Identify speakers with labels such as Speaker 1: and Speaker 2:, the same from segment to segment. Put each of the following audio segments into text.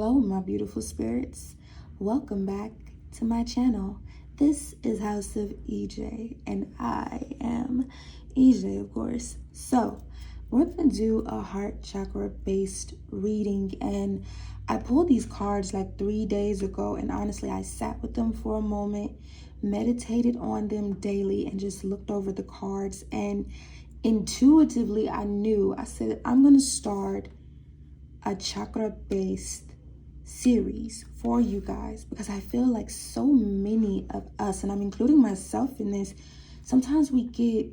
Speaker 1: Hello, my beautiful spirits. Welcome back to my channel. This is House of EJ, and I am EJ, of course. So, we're going to do a heart chakra based reading, and I pulled these cards like 3 days ago, and honestly, I sat with them for a moment, meditated on them daily, and just looked over the cards, and intuitively I said, I'm going to start a chakra-based series for you guys because I feel like so many of us, and I'm including myself in this, sometimes we get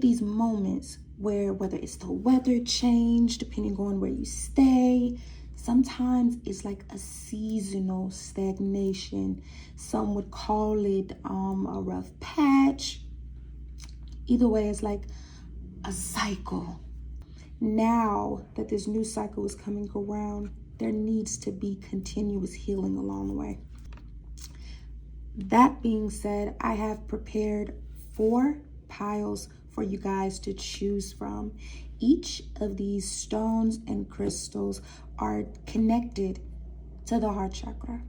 Speaker 1: these moments where, whether it's the weather change, depending on where you stay, sometimes it's like a seasonal stagnation. Some would call it a rough patch. Either way, it's like a cycle. Now that this new cycle is coming around, there needs to be continuous healing along the way. That being said, I have prepared 4 piles for you guys to choose from. Each of these stones and crystals are connected to the heart chakra.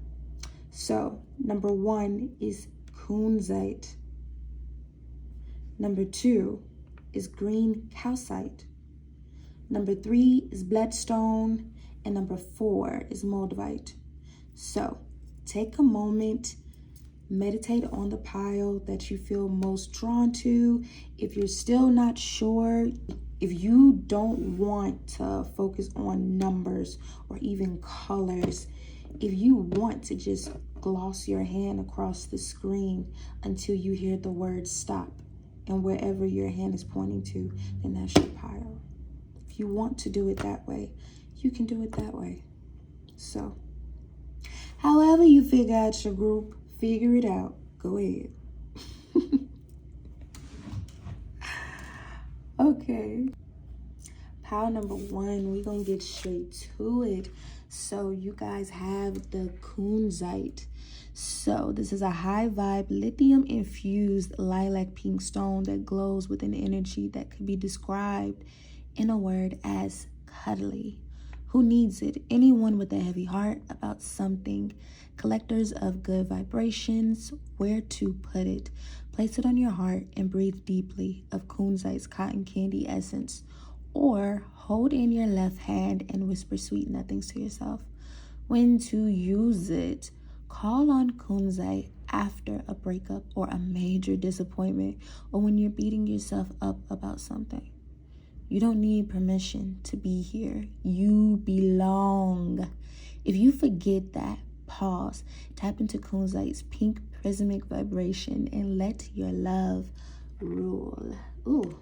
Speaker 1: So, number 1 is Kunzite. Number 2 is green Calcite. Number 3 is bloodstone, and number 4 is Moldavite. So take a moment, meditate on the pile that you feel most drawn to. If you're still not sure, if you don't want to focus on numbers or even colors, if you want to just gloss your hand across the screen until you hear the word stop, and wherever your hand is pointing to, then that's your pile. If you want to do it that way, you can do it that way. So, however you figure out your group, figure it out. Go ahead. Okay. Pile number 1, we're going to get straight to it. So, you guys have the Kunzite. So, this is a high vibe, lithium infused lilac pink stone that glows with an energy that could be described in a word as cuddly. Who needs it? Anyone with a heavy heart about something. Collectors of good vibrations. Where to put it? Place it on your heart and breathe deeply of Kunzite's cotton candy essence. Or hold in your left hand and whisper sweet nothings to yourself. When to use it? Call on Kunzite after a breakup or a major disappointment, or when you're beating yourself up about something. You don't need permission to be here. You belong. If you forget that, pause, tap into Kunzite's pink prismatic vibration, and let your love rule. Ooh,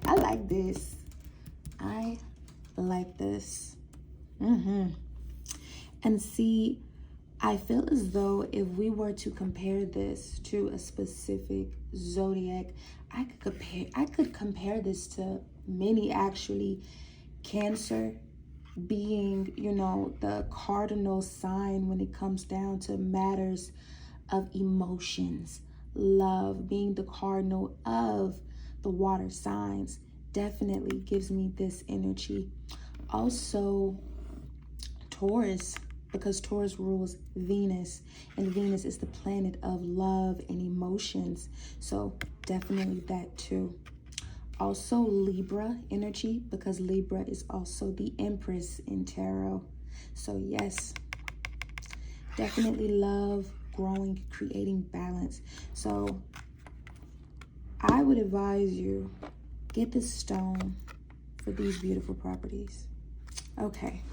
Speaker 1: I like this. I like this. And see, I feel as though if we were to compare this to a specific zodiac, I could compare this to many, actually. Cancer being, the cardinal sign when it comes down to matters of emotions. Love being the cardinal of the water signs definitely gives me this energy. Also, Taurus, because Taurus rules Venus, and Venus is the planet of love and emotions. So definitely that too. Also Libra energy, because Libra is also the Empress in tarot. So yes, definitely love, growing, creating balance. So I would advise you, get this stone for these beautiful properties. Okay,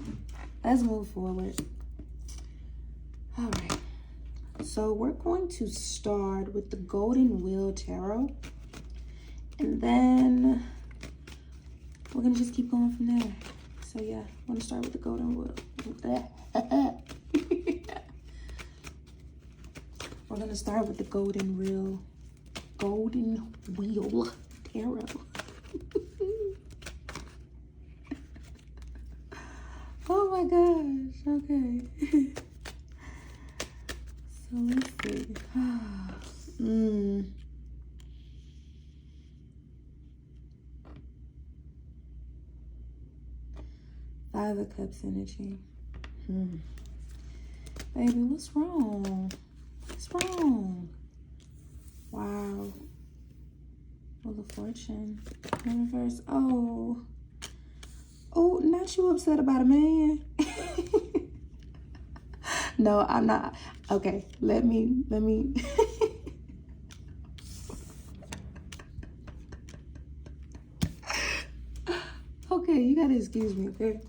Speaker 1: let's move forward. All right, so we're going to start with the Golden Wheel Tarot, and then we're gonna just keep going from there. So yeah, I'm gonna start with the Golden Wheel. We're gonna start with the Golden Wheel Tarot. Oh my gosh, okay. So let's see. 5 of Cups energy. Baby, what's wrong? What's wrong? Wow. Wheel of Fortune. Universe. Oh. Oh, not you upset about a man. No, I'm not. Okay, let me. Okay, you gotta excuse me, okay?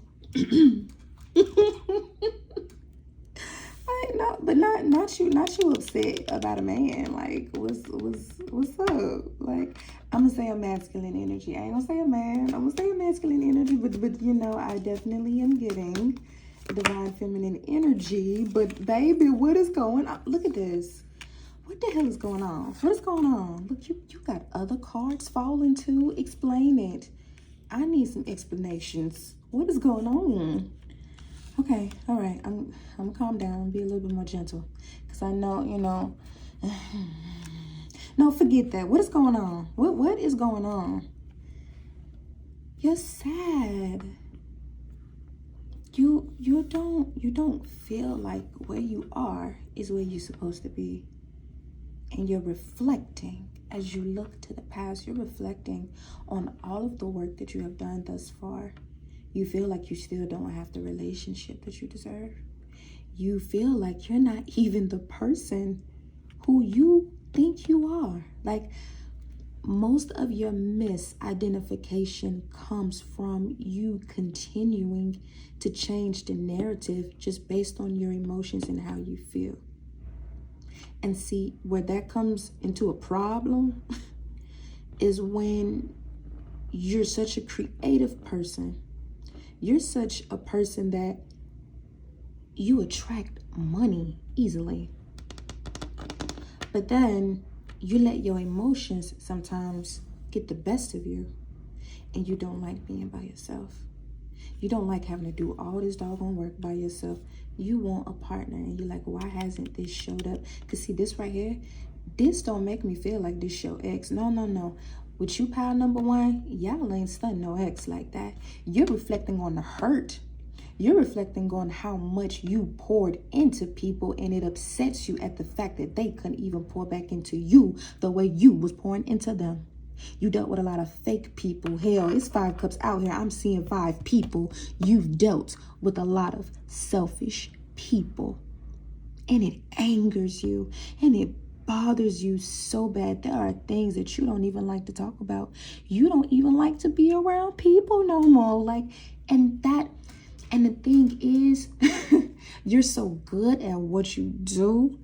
Speaker 1: No, but not you upset about a man. Like, what's up? Like, I'm gonna say a masculine energy. I ain't gonna say a man. I'm gonna say a masculine energy, but you know, I definitely am getting divine feminine energy. But baby, what is going on? Look at this. What the hell is going on? What is going on? Look, you got other cards falling too. Explain it. I need some explanations. What is going on? Okay, all right. I'm gonna calm down, be a little bit more gentle, cause I know, you know. No, forget that. What is going on? What is going on? You're sad. You don't feel like where you are is where you're supposed to be, and you're reflecting. As you look to the past, you're reflecting on all of the work that you have done thus far. You feel like you still don't have the relationship that you deserve. You feel like you're not even the person who you think you are. Like, most of your misidentification comes from you continuing to change the narrative just based on your emotions and how you feel. And see, where that comes into a problem is when you're such a creative person. You're such a person that you attract money easily. But then you let your emotions sometimes get the best of you, and you don't like being by yourself. You don't like having to do all this doggone work by yourself. You want a partner, and you're like, why hasn't this showed up? Because see, this right here, this don't make me feel like this your ex. No. With you, pile number one, y'all ain't stunned no ex like that. You're reflecting on the hurt. You're reflecting on how much you poured into people, and it upsets you at the fact that they couldn't even pour back into you the way you was pouring into them. You dealt with a lot of fake people. Hell, it's 5 cups out here. I'm seeing 5 people. You've dealt with a lot of selfish people, and it angers you, and it bothers you so bad. There are things that you don't even like to talk about. You don't even like to be around people no more. Like, and the thing is, you're so good at what you do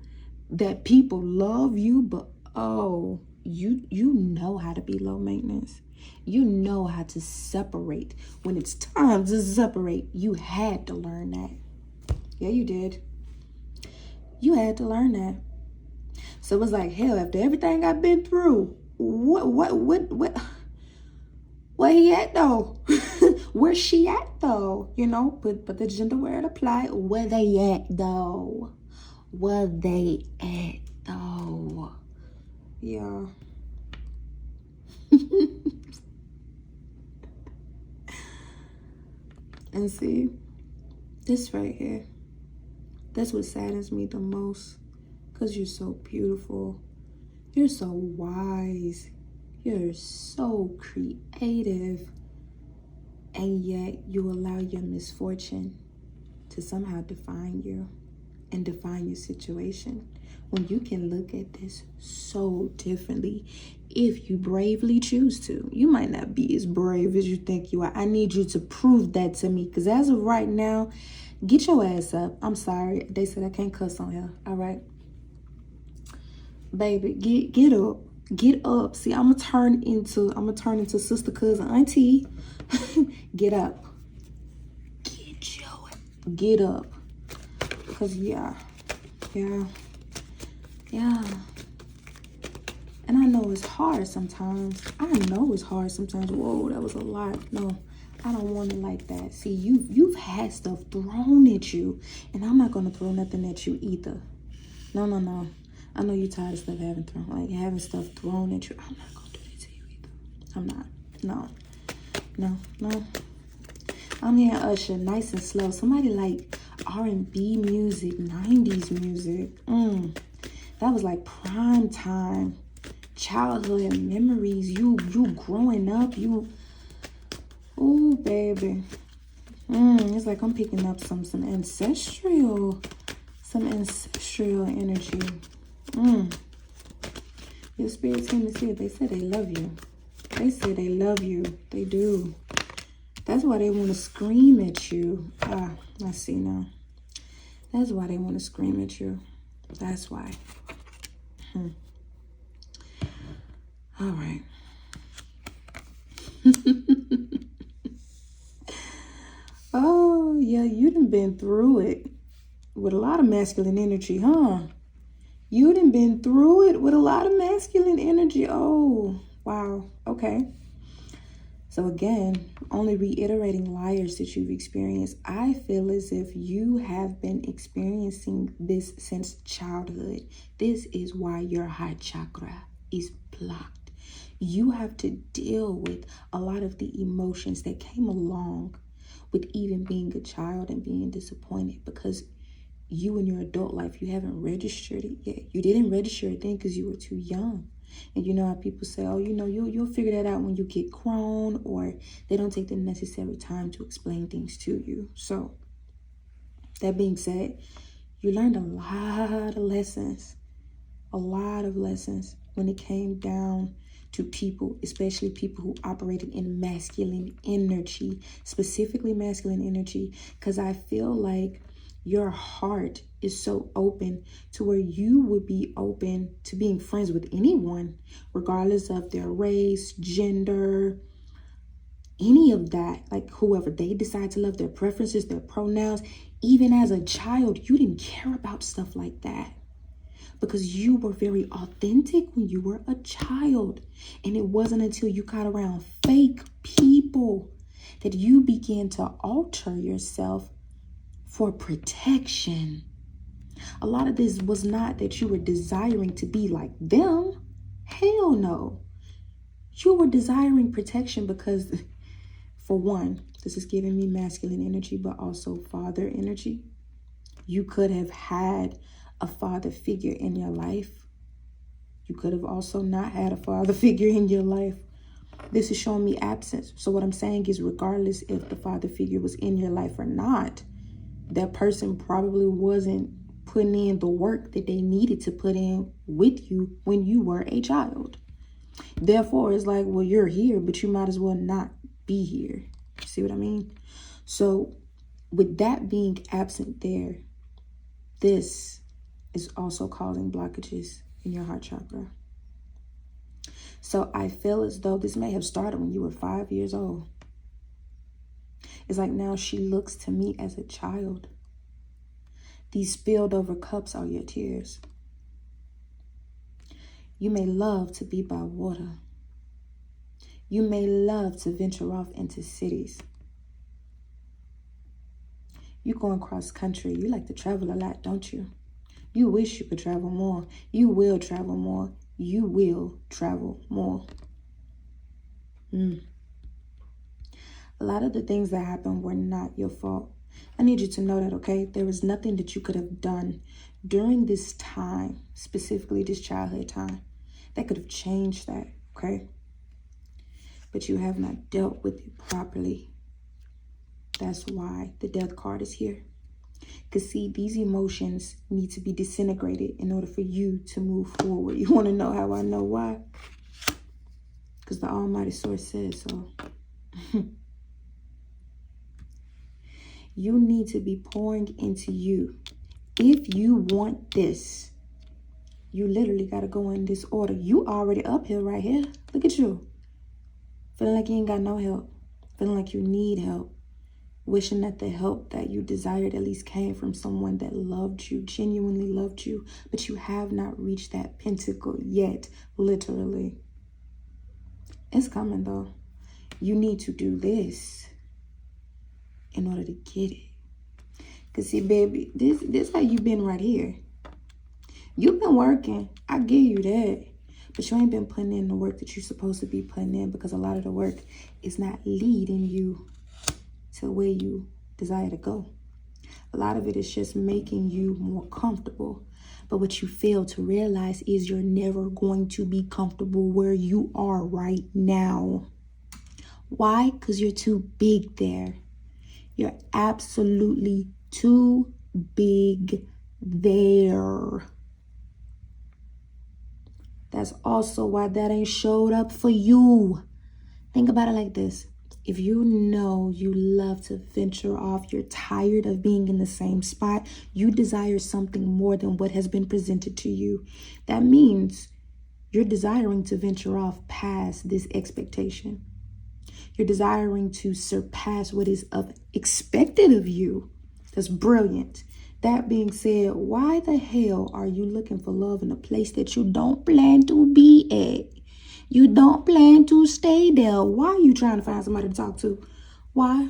Speaker 1: that people love you, but oh, you know how to be low maintenance. You know how to separate. When it's time to separate, you had to learn that. Yeah, you did. You had to learn that. So it was like, hell, after everything I've been through, where he at though? Where's she at though? You know, but the gender word apply. Where they at though? Where they at though? Yeah. And see, this right here, that's what saddens me the most. Because you're so beautiful. You're so wise. You're so creative. And yet you allow your misfortune to somehow define you and define your situation, when you can look at this so differently if you bravely choose to. You might not be as brave as you think you are. I need you to prove that to me, because as of right now, get your ass up. I'm sorry. They said I can't cuss on here. All right. Baby, get up. Get up. See, I'm gonna turn into sister, cousin, auntie. Get up. Get up. Cause yeah. And I know it's hard sometimes. Whoa, that was a lot. No, I don't want it like that. See, you've had stuff thrown at you, and I'm not gonna throw nothing at you either. No. I know you're tired of stuff having stuff thrown at you. I'm not gonna do that to you either. I'm not. No. I'm here, Usher, nice and slow. Somebody like R&B music, 90s music. That was like prime time. Childhood memories. You growing up. Ooh, baby. It's like I'm picking up some ancestral energy. Your spirit team is here. They said they love you. They say they love you. They do. That's why they want to scream at you. I see now. That's why they want to scream at you. That's why. All right. Oh, yeah, you done been through it with a lot of masculine energy, huh? You done been through it with a lot of masculine energy. Oh, wow. Okay. So again, only reiterating liars that you've experienced. I feel as if you have been experiencing this since childhood. This is why your heart chakra is blocked. You have to deal with a lot of the emotions that came along with even being a child and being disappointed, because you in your adult life, you haven't registered it yet. You didn't register it then because you were too young. And you know how people say, oh, you know, you'll figure that out when you get grown, or they don't take the necessary time to explain things to you. So that being said, you learned a lot of lessons when it came down to people, especially people who operated in masculine energy, specifically masculine energy, because I feel like your heart is so open to where you would be open to being friends with anyone, regardless of their race, gender, any of that. Like whoever they decide to love, their preferences, their pronouns. Even as a child, you didn't care about stuff like that because you were very authentic when you were a child. And it wasn't until you got around fake people that you began to alter yourself for protection. A lot of this was not that you were desiring to be like them. Hell no. You were desiring protection because, for one, this is giving me masculine energy, but also father energy. You could have had a father figure in your life. You could have also not had a father figure in your life. This is showing me absence. So what I'm saying is, regardless if the father figure was in your life or not, that person probably wasn't putting in the work that they needed to put in with you when you were a child. Therefore, it's like, well, you're here, but you might as well not be here. See what I mean? So with that being absent there, this is also causing blockages in your heart chakra. So I feel as though this may have started when you were 5 years old. It's like now she looks to me as a child. These spilled over cups are your tears. You may love to be by water. You may love to venture off into cities. You going cross country. You like to travel a lot, don't you? You wish you could travel more. You will travel more. You will travel more. A lot of the things that happened were not your fault. I need you to know that, okay? There was nothing that you could have done during this time, specifically this childhood time, that could have changed that, okay? But you have not dealt with it properly. That's why the death card is here. Because see, these emotions need to be disintegrated in order for you to move forward. You want to know how I know why? Because the Almighty Source says so. You need to be pouring into you. If you want this, you literally got to go in this order. You already uphill right here. Look at you. Feeling like you ain't got no help. Feeling like you need help. Wishing that the help that you desired at least came from someone that loved you, genuinely loved you. But you have not reached that pinnacle yet, literally. It's coming though. You need to do this in order to get it. Because see, baby, this how you been right here. You've been working. I give you that. But you ain't been putting in the work that you're supposed to be putting in, because a lot of the work is not leading you to where you desire to go. A lot of it is just making you more comfortable. But what you fail to realize is you're never going to be comfortable where you are right now. Why? Because you're too big there. You're absolutely too big there. That's also why that ain't showed up for you. Think about it like this. If you know you love to venture off, you're tired of being in the same spot, you desire something more than what has been presented to you. That means you're desiring to venture off past this expectation. You're desiring to surpass what is expected of you. That's brilliant. That being said, why the hell are you looking for love in a place that you don't plan to be at? You don't plan to stay there. Why are you trying to find somebody to talk to? Why?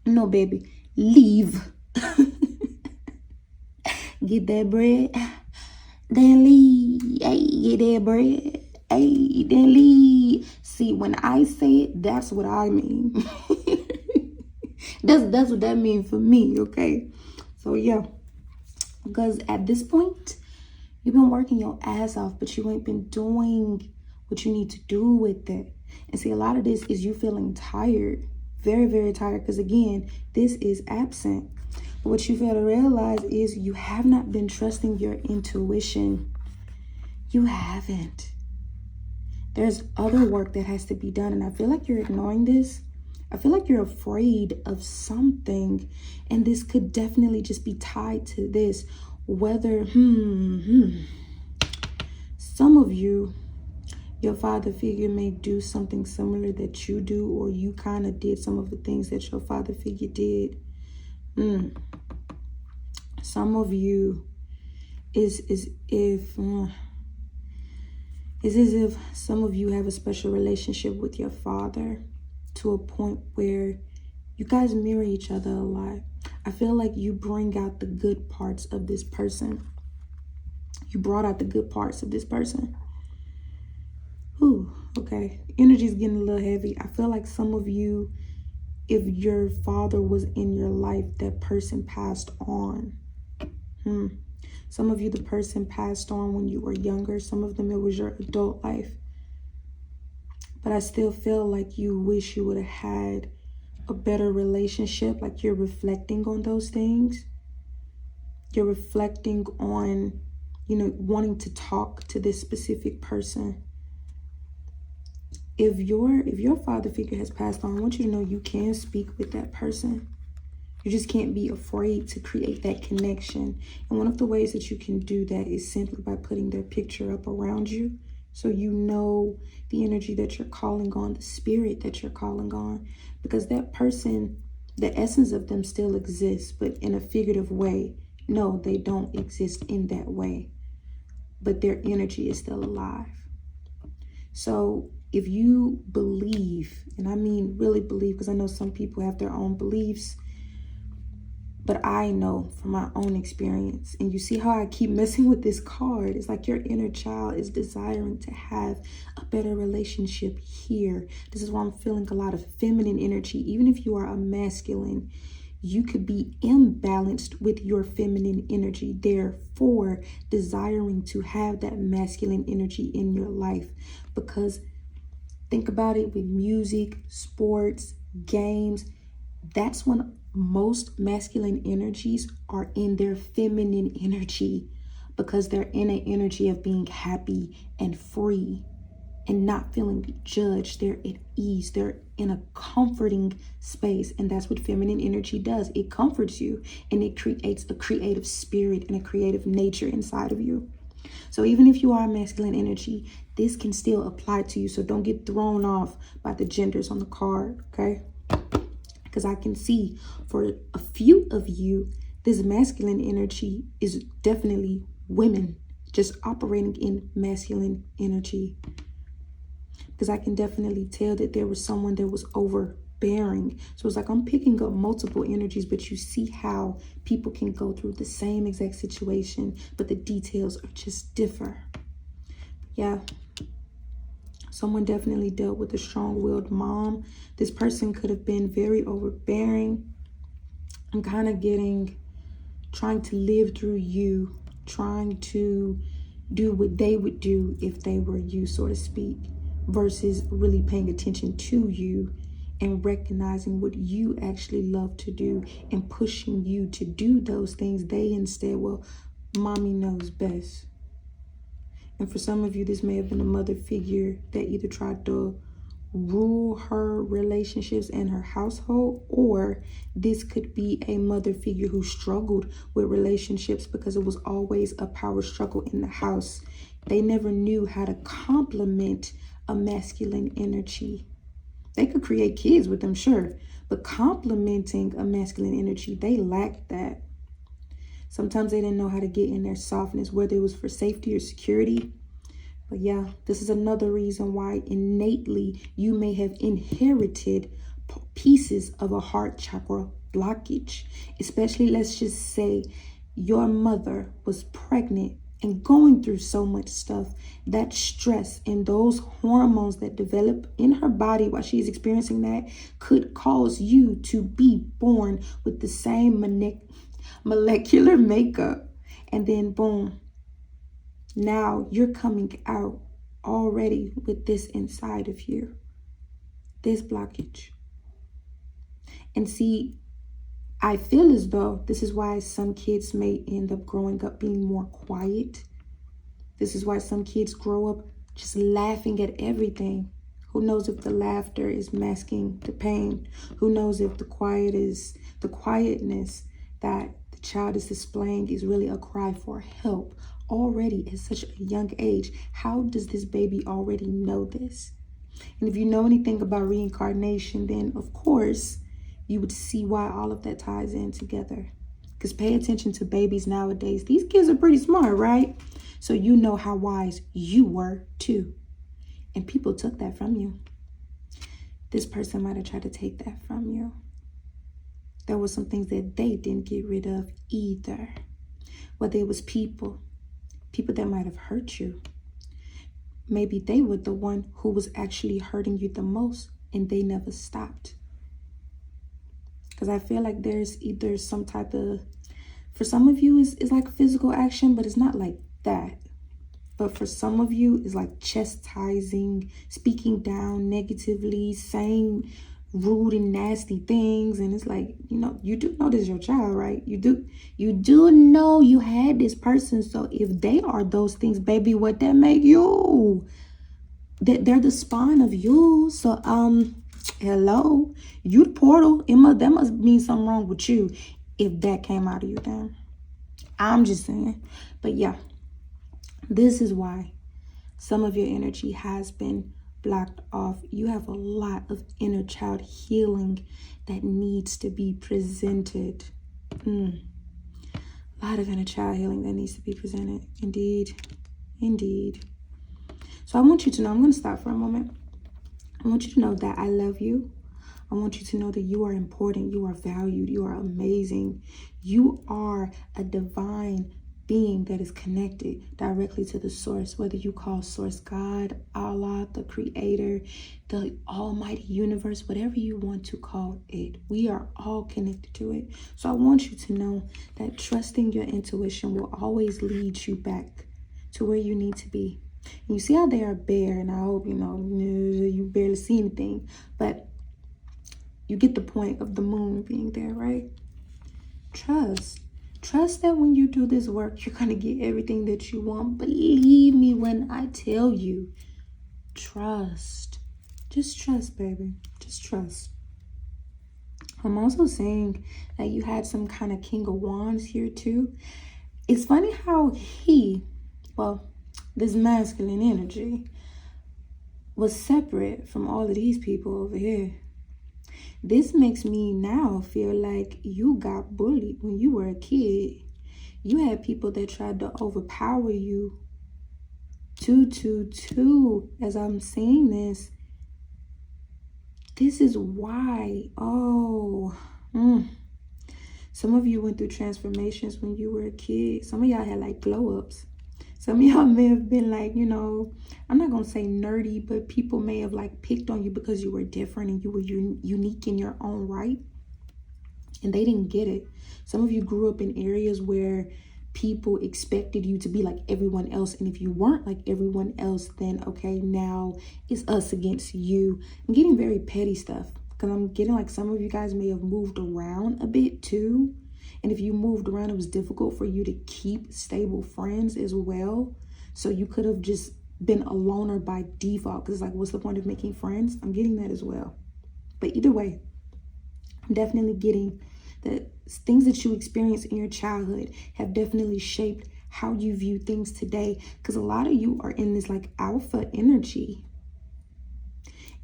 Speaker 1: No, baby. Leave. Get that bread. Then leave. Hey, get that bread. Hey, then leave. See, when I say it, that's what I mean. That's what that means for me, okay? So, yeah. Because at this point, you've been working your ass off, but you ain't been doing what you need to do with it. And see, a lot of this is you feeling tired, very, very tired, because again, this is absent. But what you fail to realize is you have not been trusting your intuition. You haven't. There's other work that has to be done, and I feel like you're ignoring this. I feel like you're afraid of something, and this could definitely just be tied to this. Whether, some of you, your father figure may do something similar that you do, or you kind of did some of the things that your father figure did. Some of you is as if some of you have a special relationship with your father to a point where you guys mirror each other a lot. I feel like you bring out the good parts of this person. You brought out the good parts of this person. Ooh, okay. Energy's getting a little heavy. I feel like some of you, if your father was in your life, that person passed on. Some of you, the person passed on when you were younger. Some of them, it was your adult life. But I still feel like you wish you would have had a better relationship. Like you're reflecting on those things. You're reflecting on, wanting to talk to this specific person. If your father figure has passed on, I want you to know you can speak with that person. You just can't be afraid to create that connection. And one of the ways that you can do that is simply by putting their picture up around you. So you know the energy that you're calling on, the spirit that you're calling on. Because that person, the essence of them still exists, but in a figurative way. No, they don't exist in that way. But their energy is still alive. So if you believe, and I mean really believe, because I know some people have their own beliefs, but I know from my own experience, and you see how I keep messing with this card. It's like your inner child is desiring to have a better relationship here. This is why I'm feeling a lot of feminine energy. Even if you are a masculine, you could be imbalanced with your feminine energy. Therefore, desiring to have that masculine energy in your life. Because think about it with music, sports, games. That's when most masculine energies are in their feminine energy, because they're in an energy of being happy and free and not feeling judged. They're at ease. They're in a comforting space. And that's what feminine energy does. It comforts you, and it creates a creative spirit and a creative nature inside of you. So even if you are a masculine energy, this can still apply to you. So don't get thrown off by the genders on the card, okay? Because I can see for a few of you, this masculine energy is definitely women just operating in masculine energy. Because I can definitely tell that there was someone that was overbearing. So it's like I'm picking up multiple energies, but you see how people can go through the same exact situation, but the details are just different. Yeah. Someone definitely dealt with a strong-willed mom. This person could have been very overbearing. I'm kind of getting, trying to live through you, trying to do what they would do if they were you, so to speak, versus really paying attention to you and recognizing what you actually love to do and pushing you to do those things. They instead, well, mommy knows best. And for some of you, this may have been a mother figure that either tried to rule her relationships and her household, or this could be a mother figure who struggled with relationships because it was always a power struggle in the house. They never knew how to complement a masculine energy. They could create kids with them, sure, but complementing a masculine energy, they lacked that. Sometimes they didn't know how to get in their softness, whether it was for safety or security. But yeah, this is another reason why innately you may have inherited pieces of a heart chakra blockage. Especially, let's just say your mother was pregnant and going through so much stuff. That stress and those hormones that develop in her body while she's experiencing that could cause you to be born with the same molecular makeup. And then boom, now you're coming out already with this inside of you, this blockage. And see, I feel as though this is why some kids may end up growing up being more quiet. This is why some kids grow up just laughing at everything. Who knows if the laughter is masking the pain? Who knows if the quietness that the child is displaying is really a cry for help already at such a young age? How does this baby already know this? And if you know anything about reincarnation, then of course you would see why all of that ties in together. Because pay attention to babies nowadays. These kids are pretty smart, right? So you know how wise you were too. And people took that from you. This person might have tried to take that from you. There were some things that they didn't get rid of either. Whether it was people that might have hurt you. Maybe they were the one who was actually hurting you the most and they never stopped. Because I feel like there's either some type of, for some of you it's like physical action, but it's not like that. But for some of you, it's like chastising, speaking down negatively, saying rude and nasty things. And it's like, you do know this is your child, right? You do know you had this person. So if they are those things, baby, what that make you? They're the spawn of you. So hello, you the portal. That must mean something wrong with you if that came out of you. Then I'm just saying. But yeah, this is why some of your energy has been blocked off. You have a lot of inner child healing that needs to be presented. A lot of inner child healing that needs to be presented. Indeed. So I want you to know, I'm going to stop for a moment. I want you to know that I love you. I want you to know that you are important. You are valued. You are amazing. You are a divine being that is connected directly to the source, whether you call source God, Allah, the creator, the almighty universe, whatever you want to call it. We are all connected to it. So I want you to know that trusting your intuition will always lead you back to where you need to be. And you see how they are bare, and I hope you barely see anything, but you get the point of the moon being there, right? Trust that when you do this work, you're going to get everything that you want. Believe me when I tell you, trust. Just trust, baby. Just trust. I'm also saying that you had some kind of King of Wands here too. It's funny how this masculine energy was separate from all of these people over here. This makes me now feel like you got bullied when you were a kid. You had people that tried to overpower you. 222. As I'm saying this, this is why. Some of you went through transformations when you were a kid. Some of y'all had like glow ups. Some of y'all may have been like, I'm not going to say nerdy, but people may have like picked on you because you were different and you were unique in your own right. and they didn't get it. Some of you grew up in areas where people expected you to be like everyone else, and if you weren't like everyone else, then okay, now it's us against you. I'm getting very petty stuff, because I'm getting like some of you guys may have moved around a bit too, and if you moved around, it was difficult for you to keep stable friends as well. So you could have just been a loner by default, because it's like, what's the point of making friends? I'm getting that as well. But either way, I'm definitely getting that things that you experienced in your childhood have definitely shaped how you view things today, because a lot of you are in this like alpha energy.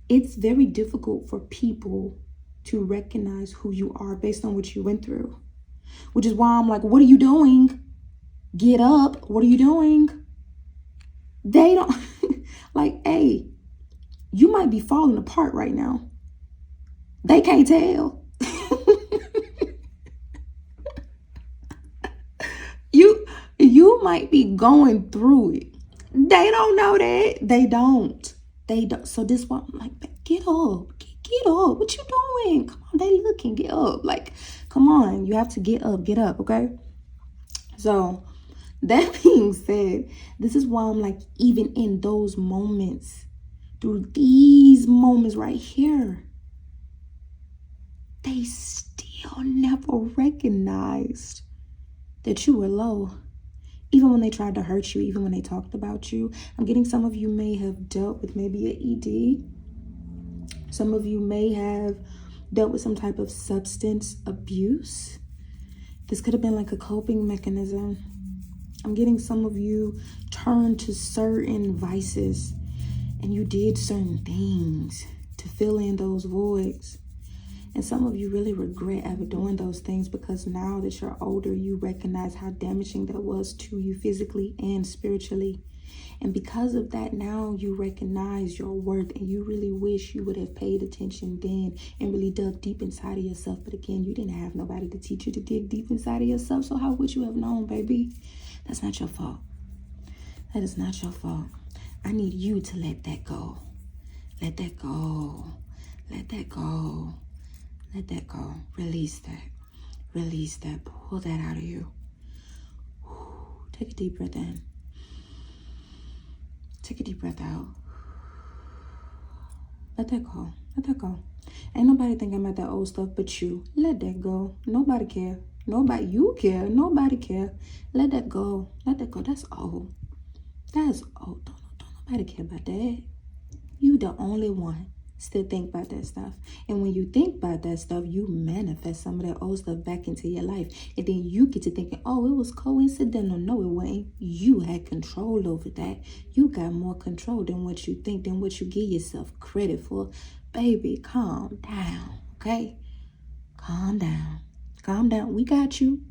Speaker 1: It's very difficult for people to recognize who you are based on what you went through, which is why I'm like, what are you doing? Get up. What are you doing? They don't like, hey, you might be falling apart right now. They can't tell. You might be going through it. They don't know that. They don't. So this one, I'm like, get up. Get up. What you doing? Come on, they looking. Get up. Like, come on. You have to get up. Get up, okay? So that being said, this is why I'm like, even in those moments, through these moments right here, they still never recognized that you were low. Even when they tried to hurt you, even when they talked about you. I'm getting some of you may have dealt with maybe an ED. Some of you may have dealt with some type of substance abuse. This could have been like a coping mechanism. I'm getting some of you turned to certain vices, and you did certain things to fill in those voids. And some of you really regret ever doing those things, because now that you're older, you recognize how damaging that was to you physically and spiritually. And because of that, now you recognize your worth, and you really wish you would have paid attention then and really dug deep inside of yourself. But again, you didn't have nobody to teach you to dig deep inside of yourself. So how would you have known, baby? That's not your fault. That is not your fault. I need you to let that go. Let that go. Let that go. Let that go. Release that. Release that. Pull that out of you. Take a deep breath in. Take a deep breath out. Let that go. Let that go. Ain't nobody thinking about that old stuff but you. Let that go. Nobody care. Nobody. You care. Nobody care. Let that go. Let that go. That's old. That's old. Don't nobody care about that. You the only one still think about that stuff. And when you think about that stuff, you manifest some of that old stuff back into your life. And then you get to thinking, oh, it was coincidental. No, it wasn't. You had control over that. You got more control than what you think, than what you give yourself credit for. Baby, calm down, okay? Calm down. Calm down. We got you.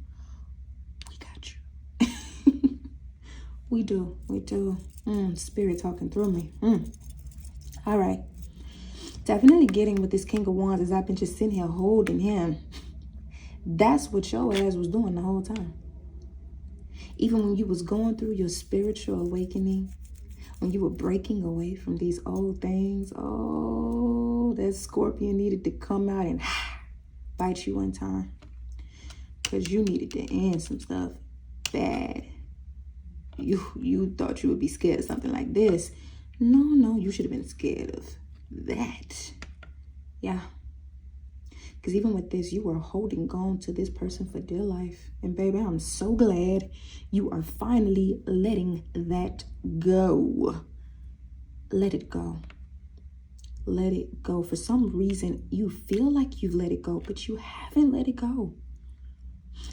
Speaker 1: We got you. We do. We do. Spirit talking through me. All right. Definitely getting with this King of Wands as I've been just sitting here holding him. That's what your ass was doing the whole time. Even when you was going through your spiritual awakening, when you were breaking away from these old things, oh, that scorpion needed to come out and bite you one time. Because you needed to end some stuff bad. You thought you would be scared of something like this. No, you should have been scared of that. Yeah. Because even with this, you were holding on to this person for dear life. And baby, I'm so glad you are finally letting that go. Let it go. Let it go. For some reason, you feel like you've let it go, but you haven't let it go.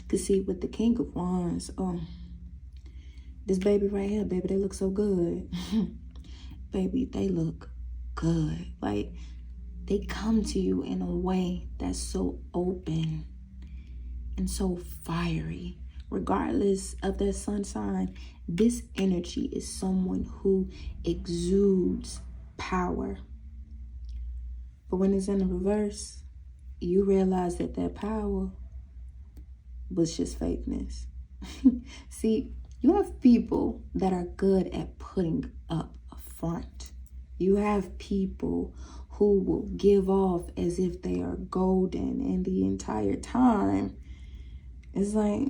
Speaker 1: Because see, with the King of Wands, this baby right here, baby, they look so good. Baby, they look good. Like, they come to you in a way that's so open and so fiery. Regardless of their sun sign, this energy is someone who exudes power. But when it's in the reverse, you realize that that power was just fakeness. See, you have people that are good at putting up a front. You have people who will give off as if they are golden, and the entire time it's like,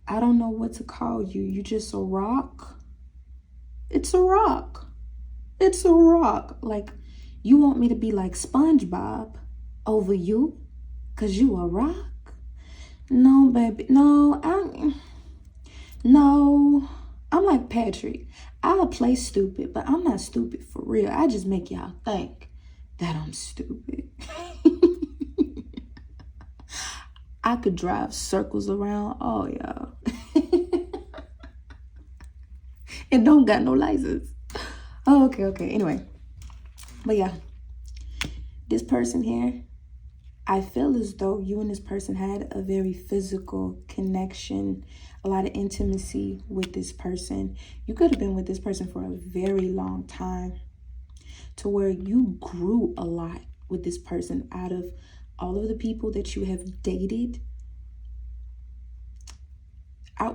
Speaker 1: I don't know what to call you. You just a rock. It's a rock. It's a rock. Like, you want me to be like SpongeBob over you because you a rock? No, baby. No, I'm like Patrick. I'll play stupid, but I'm not stupid for real. I just make y'all think that I'm stupid. I could drive circles around all y'all. And don't got no license. Oh, okay. Anyway. But yeah. This person here, I feel as though you and this person had a very physical connection, a lot of intimacy with this person. You could have been with this person for a very long time, to where you grew a lot with this person. Out of all of the people that you have dated,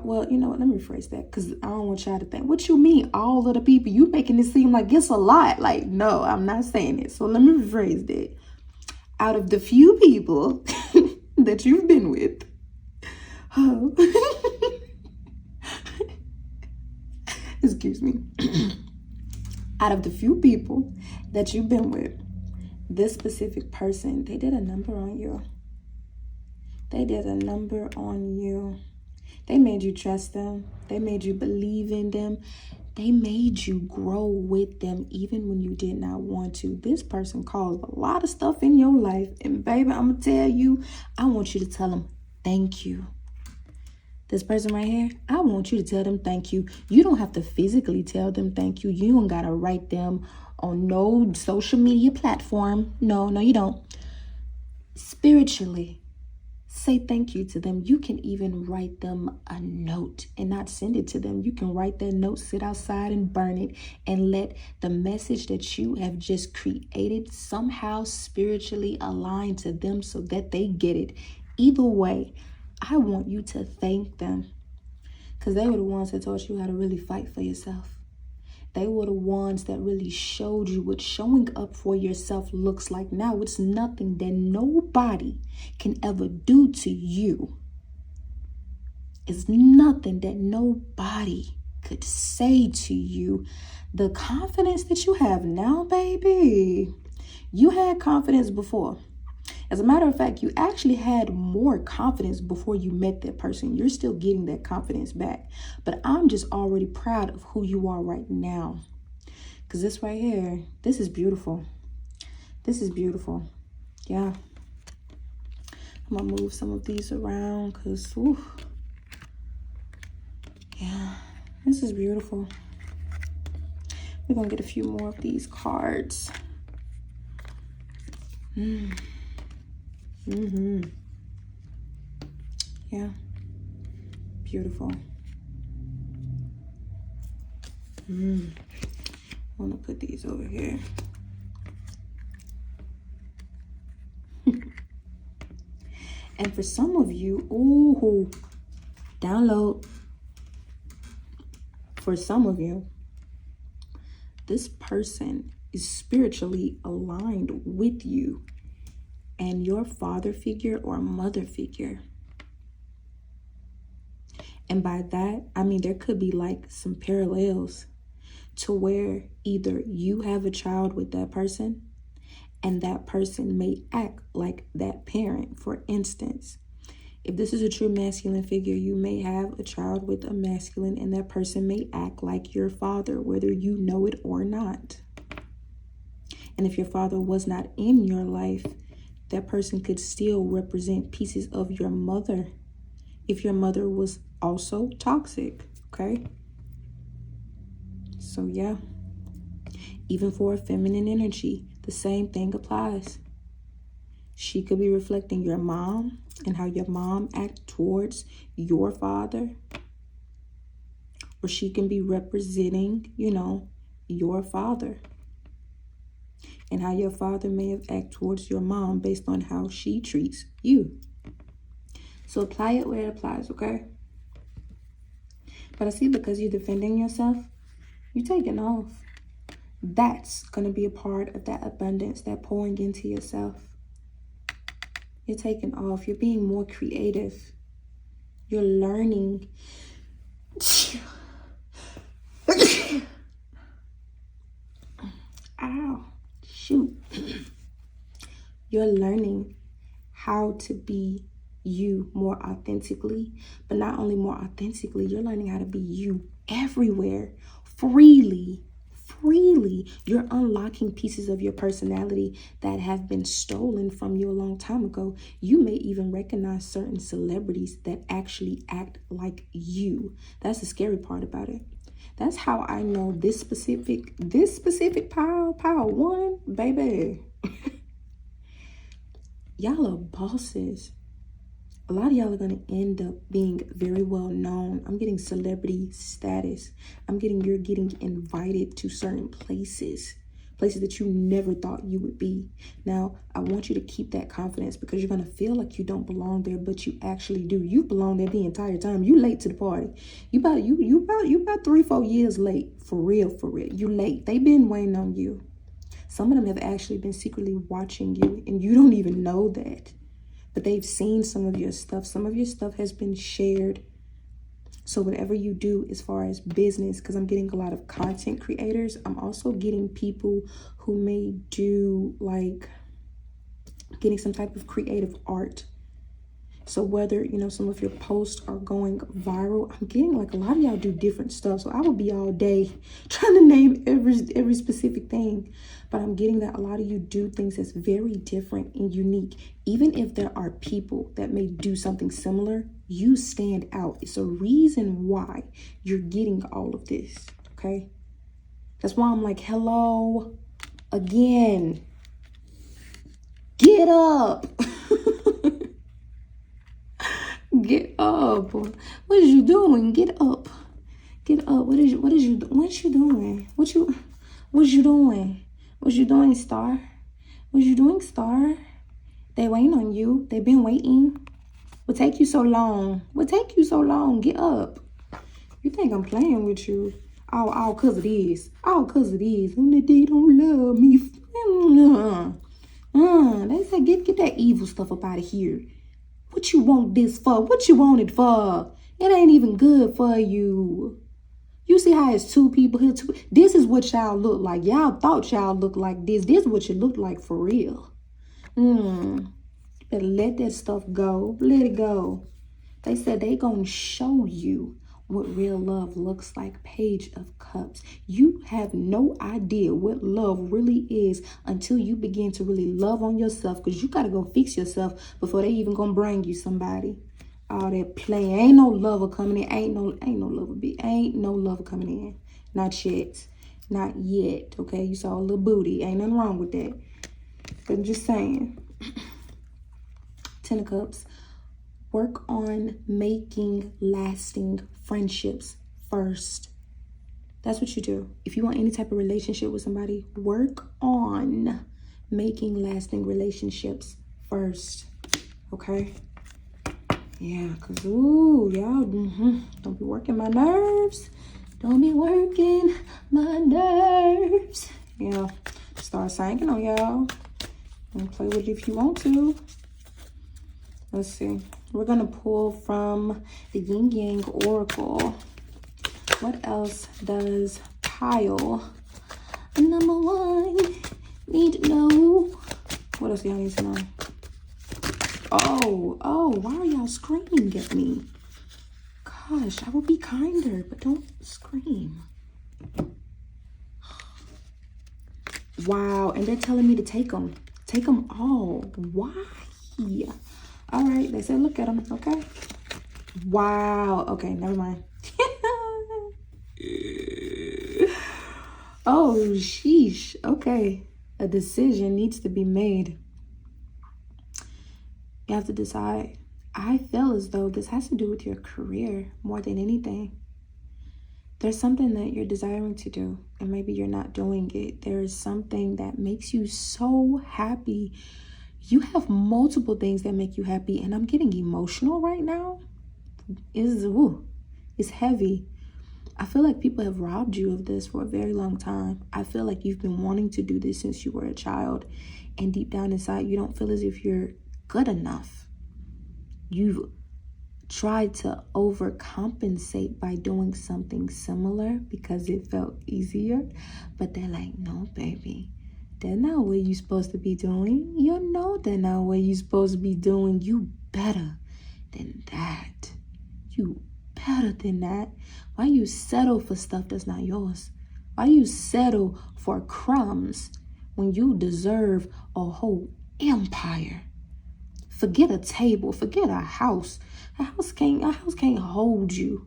Speaker 1: well, you know what, let me rephrase that, because I don't want y'all to think, what you mean all of the people? You making it seem like it's a lot. Like, no, I'm not saying it. So let me rephrase that. Out of the few people that you've been with, excuse me, out of the few people that you've been with, this specific person, they did a number on you. They did a number on you. They made you trust them. They made you believe in them. They made you grow with them even when you did not want to. This person caused a lot of stuff in your life. And baby, I'm going to tell you, I want you to tell them thank you. This person right here, I want you to tell them thank you. You don't have to physically tell them thank you. You don't got to write them on no social media platform. No, you don't. Spiritually, say thank you to them. You can even write them a note and not send it to them. You can write that note, sit outside and burn it, and let the message that you have just created somehow spiritually align to them so that they get it. Either way, I want you to thank them, because they were the ones that taught you how to really fight for yourself. They were the ones that really showed you what showing up for yourself looks like. Now it's nothing that nobody can ever do to you. It's nothing that nobody could say to you. The confidence that you have now, baby, you had confidence before. As a matter of fact, you actually had more confidence before you met that person. You're still getting that confidence back. But I'm just already proud of who you are right now. Because this right here, this is beautiful. This is beautiful. Yeah. I'm going to move some of these around because, yeah, this is beautiful. We're going to get a few more of these cards. Yeah, beautiful. I want to put these over here. And for some of you, download. For some of you, this person is spiritually aligned with you and your father figure or mother figure. And by that, I mean, there could be like some parallels to where either you have a child with that person and that person may act like that parent. For instance, if this is a true masculine figure, you may have a child with a masculine and that person may act like your father, whether you know it or not. And if your father was not in your life, that person could still represent pieces of your mother if your mother was also toxic, okay? So yeah, even for a feminine energy, the same thing applies. She could be reflecting your mom and how your mom acts towards your father. Or she can be representing, your father. And how your father may have acted towards your mom based on how she treats you. So apply it where it applies, okay? But I see because you're defending yourself, you're taking off. That's going to be a part of that abundance, that pouring into yourself. You're taking off. You're being more creative. You're learning. Ow. Shoot. You're learning how to be you more authentically. But not only more authentically, you're learning how to be you everywhere, freely. You're unlocking pieces of your personality that have been stolen from you a long time ago. You may even recognize certain celebrities that actually act like you. That's the scary part about it. That's how I know this specific power one, baby. Y'all are bosses. A lot of y'all are going to end up being very well known. I'm getting celebrity status. You're getting invited to certain places that you never thought you would be. Now, I want you to keep that confidence, because you're going to feel like you don't belong there, but you actually do. You belong there the entire time. You late to the party. You about 3-4 years late. For real. You late. They've been waiting on you. Some of them have actually been secretly watching you, and you don't even know that. But they've seen some of your stuff. Some of your stuff has been shared. So whatever you do as far as business, because I'm getting a lot of content creators, I'm also getting people who may do like getting some type of creative art. So whether, some of your posts are going viral, I'm getting like a lot of y'all do different stuff. So I will be all day trying to name every specific thing. But I'm getting that a lot of you do things that's very different and unique. Even if there are people that may do something similar, you stand out. It's a reason why you're getting all of this, okay? That's why I'm like, hello again. Get up. Get up. What is you doing? Get up. Get up. What you doing? What you doing? What you doing, Star? What you doing, Star? They waiting on you. They've been waiting. What take you so long? Get up. You think I'm playing with you? All cause of this. And they don't love me. They say get that evil stuff up out of here. What you want this for? What you want it for? It ain't even good for you. You see how it's two people here? This is what y'all look like. Y'all thought y'all looked like this. This is what you look like for real. Better let that stuff go. Let it go. They said they gonna show you what real love looks like. Page of Cups. You have no idea what love really is until you begin to really love on yourself, because you got to go fix yourself before they even gonna bring you somebody. All that playing. Ain't no lover coming in. Ain't no lover coming in. Not yet. Okay, you saw a little booty. Ain't nothing wrong with that. But I'm just saying. 10 of Cups. Work on making lasting friendships first. That's what you do. If you want any type of relationship with somebody, work on making lasting relationships first. Okay? Yeah, because, y'all, don't be working my nerves. Don't be working my nerves. Yeah, start singing on y'all. And play with it if you want to. Let's see. We're going to pull from the Yin Yang Oracle. What else does pile number 1 need to know? What else y'all need to know? Oh, why are y'all screaming at me? Gosh, I will be kinder, but don't scream. Wow, and they're telling me to take them. Take them all. Why? All right, they said look at them, okay? Wow, okay, never mind. Oh, sheesh. Okay, a decision needs to be made. You have to decide. I feel as though this has to do with your career more than anything. There's something that you're desiring to do, and maybe you're not doing it. There is something that makes you so happy. You have multiple things that make you happy, and I'm getting emotional right now. It's heavy. I feel like people have robbed you of this for a very long time. I feel like you've been wanting to do this since you were a child. And deep down inside, you don't feel as if you're good enough. You've tried to overcompensate by doing something similar because it felt easier. But they're like, no, baby. That's not what you're supposed to be doing. You know that's not what you're supposed to be doing. You better than that. You better than that. Why you settle for stuff that's not yours? Why you settle for crumbs when you deserve a whole empire? Forget a table, forget a house. A house can't hold you.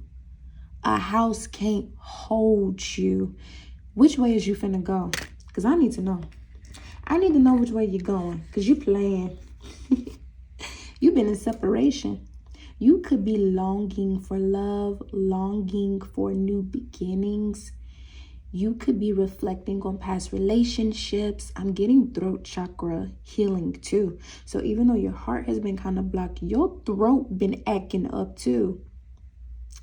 Speaker 1: A house can't hold you. Which way is you finna go? Because I need to know. I need to know which way you're going. Because you're playing. You've been in separation. You could be longing for love, longing for new beginnings. You could be reflecting on past relationships. I'm getting throat chakra healing too. So even though your heart has been kind of blocked, your throat been acting up too.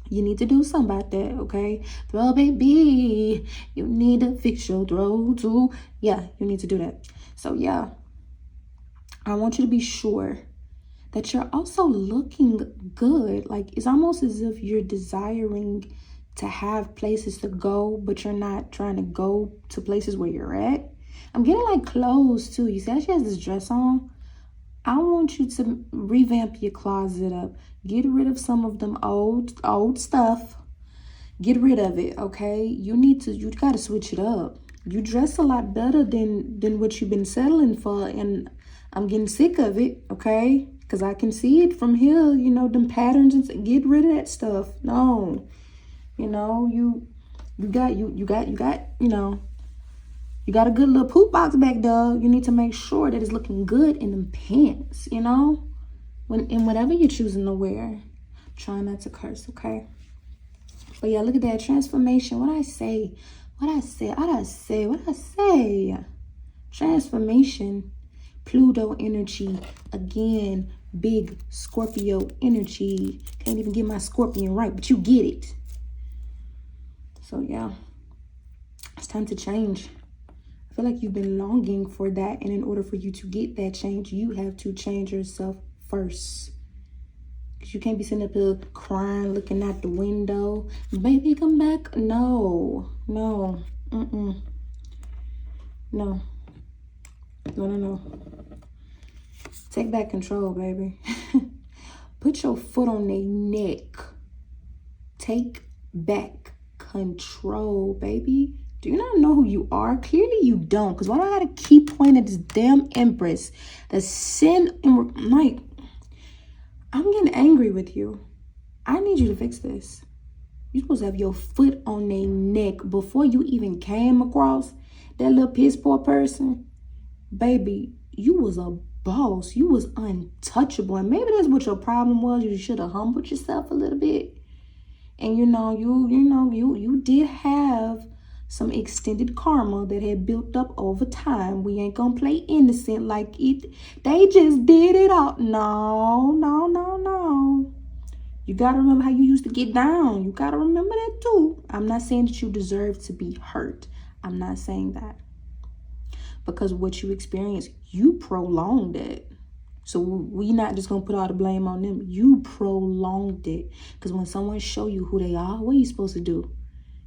Speaker 1: You need to do something about that, okay? Throat baby, you need to fix your throat too. Yeah, you need to do that. So yeah, I want you to be sure that you're also looking good. Like, it's almost as if you're desiring to have places to go, but you're not trying to go to places where you're at. I'm getting like clothes too. You see how she has this dress on? I want you to revamp your closet up. Get rid of some of them old stuff. Get rid of it, okay? You gotta switch it up. You dress a lot better than what you've been settling for, and I'm getting sick of it, okay? Because I can see it from here, you know, them patterns, and get rid of that stuff. No, you know, you got, you know, you got a good little poop box back there. You need to make sure that it's looking good in them pants, you know, in whatever you're choosing to wear. Try not to curse, okay? But yeah, look at that transformation. What I say? Transformation. Pluto energy again. Big Scorpio energy. Can't even get my scorpion right, but you get it. So yeah, it's time to change. I feel like you've been longing for that, and in order for you to get that change, you have to change yourself first. Because you can't be sitting up here crying, looking out the window. Baby, come back. No. Take back control, baby. Put your foot on their neck. Take back control, baby. Do you not know who you are? Clearly you don't. Because why do I gotta keep pointing at this damn Empress? The sin and like, I'm getting angry with you. I need you to fix this. You're supposed to have your foot on their neck before you even came across that little piss poor person. Baby, you was a boss. You was untouchable. And maybe that's what your problem was. You should have humbled yourself a little bit. And you did have some extended karma that had built up over time. We ain't gonna play innocent like it. They just did it all. No. You gotta remember how you used to get down. You gotta remember that too. I'm not saying that you deserve to be hurt. I'm not saying that. Because what you experienced, you prolonged it. So we not just gonna put all the blame on them. You prolonged it. Because when someone show you who they are, what are you supposed to do?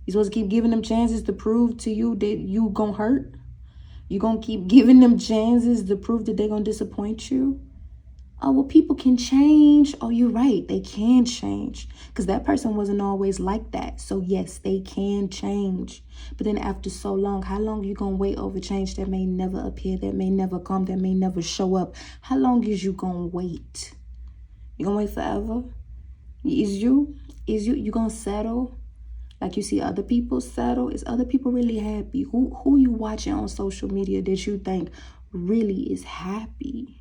Speaker 1: You supposed to keep giving them chances to prove to you that you gonna hurt? You gonna keep giving them chances to prove that they gonna disappoint you? Oh, well, people can change. Oh, you're right. They can change. Because that person wasn't always like that. So, yes, they can change. But then after so long, how long are you going to wait over change that may never appear, that may never come, that may never show up? How long is you going to wait? You going to wait forever? Is you going to settle like you see other people settle? Is other people really happy? Who you watching on social media that you think really is happy?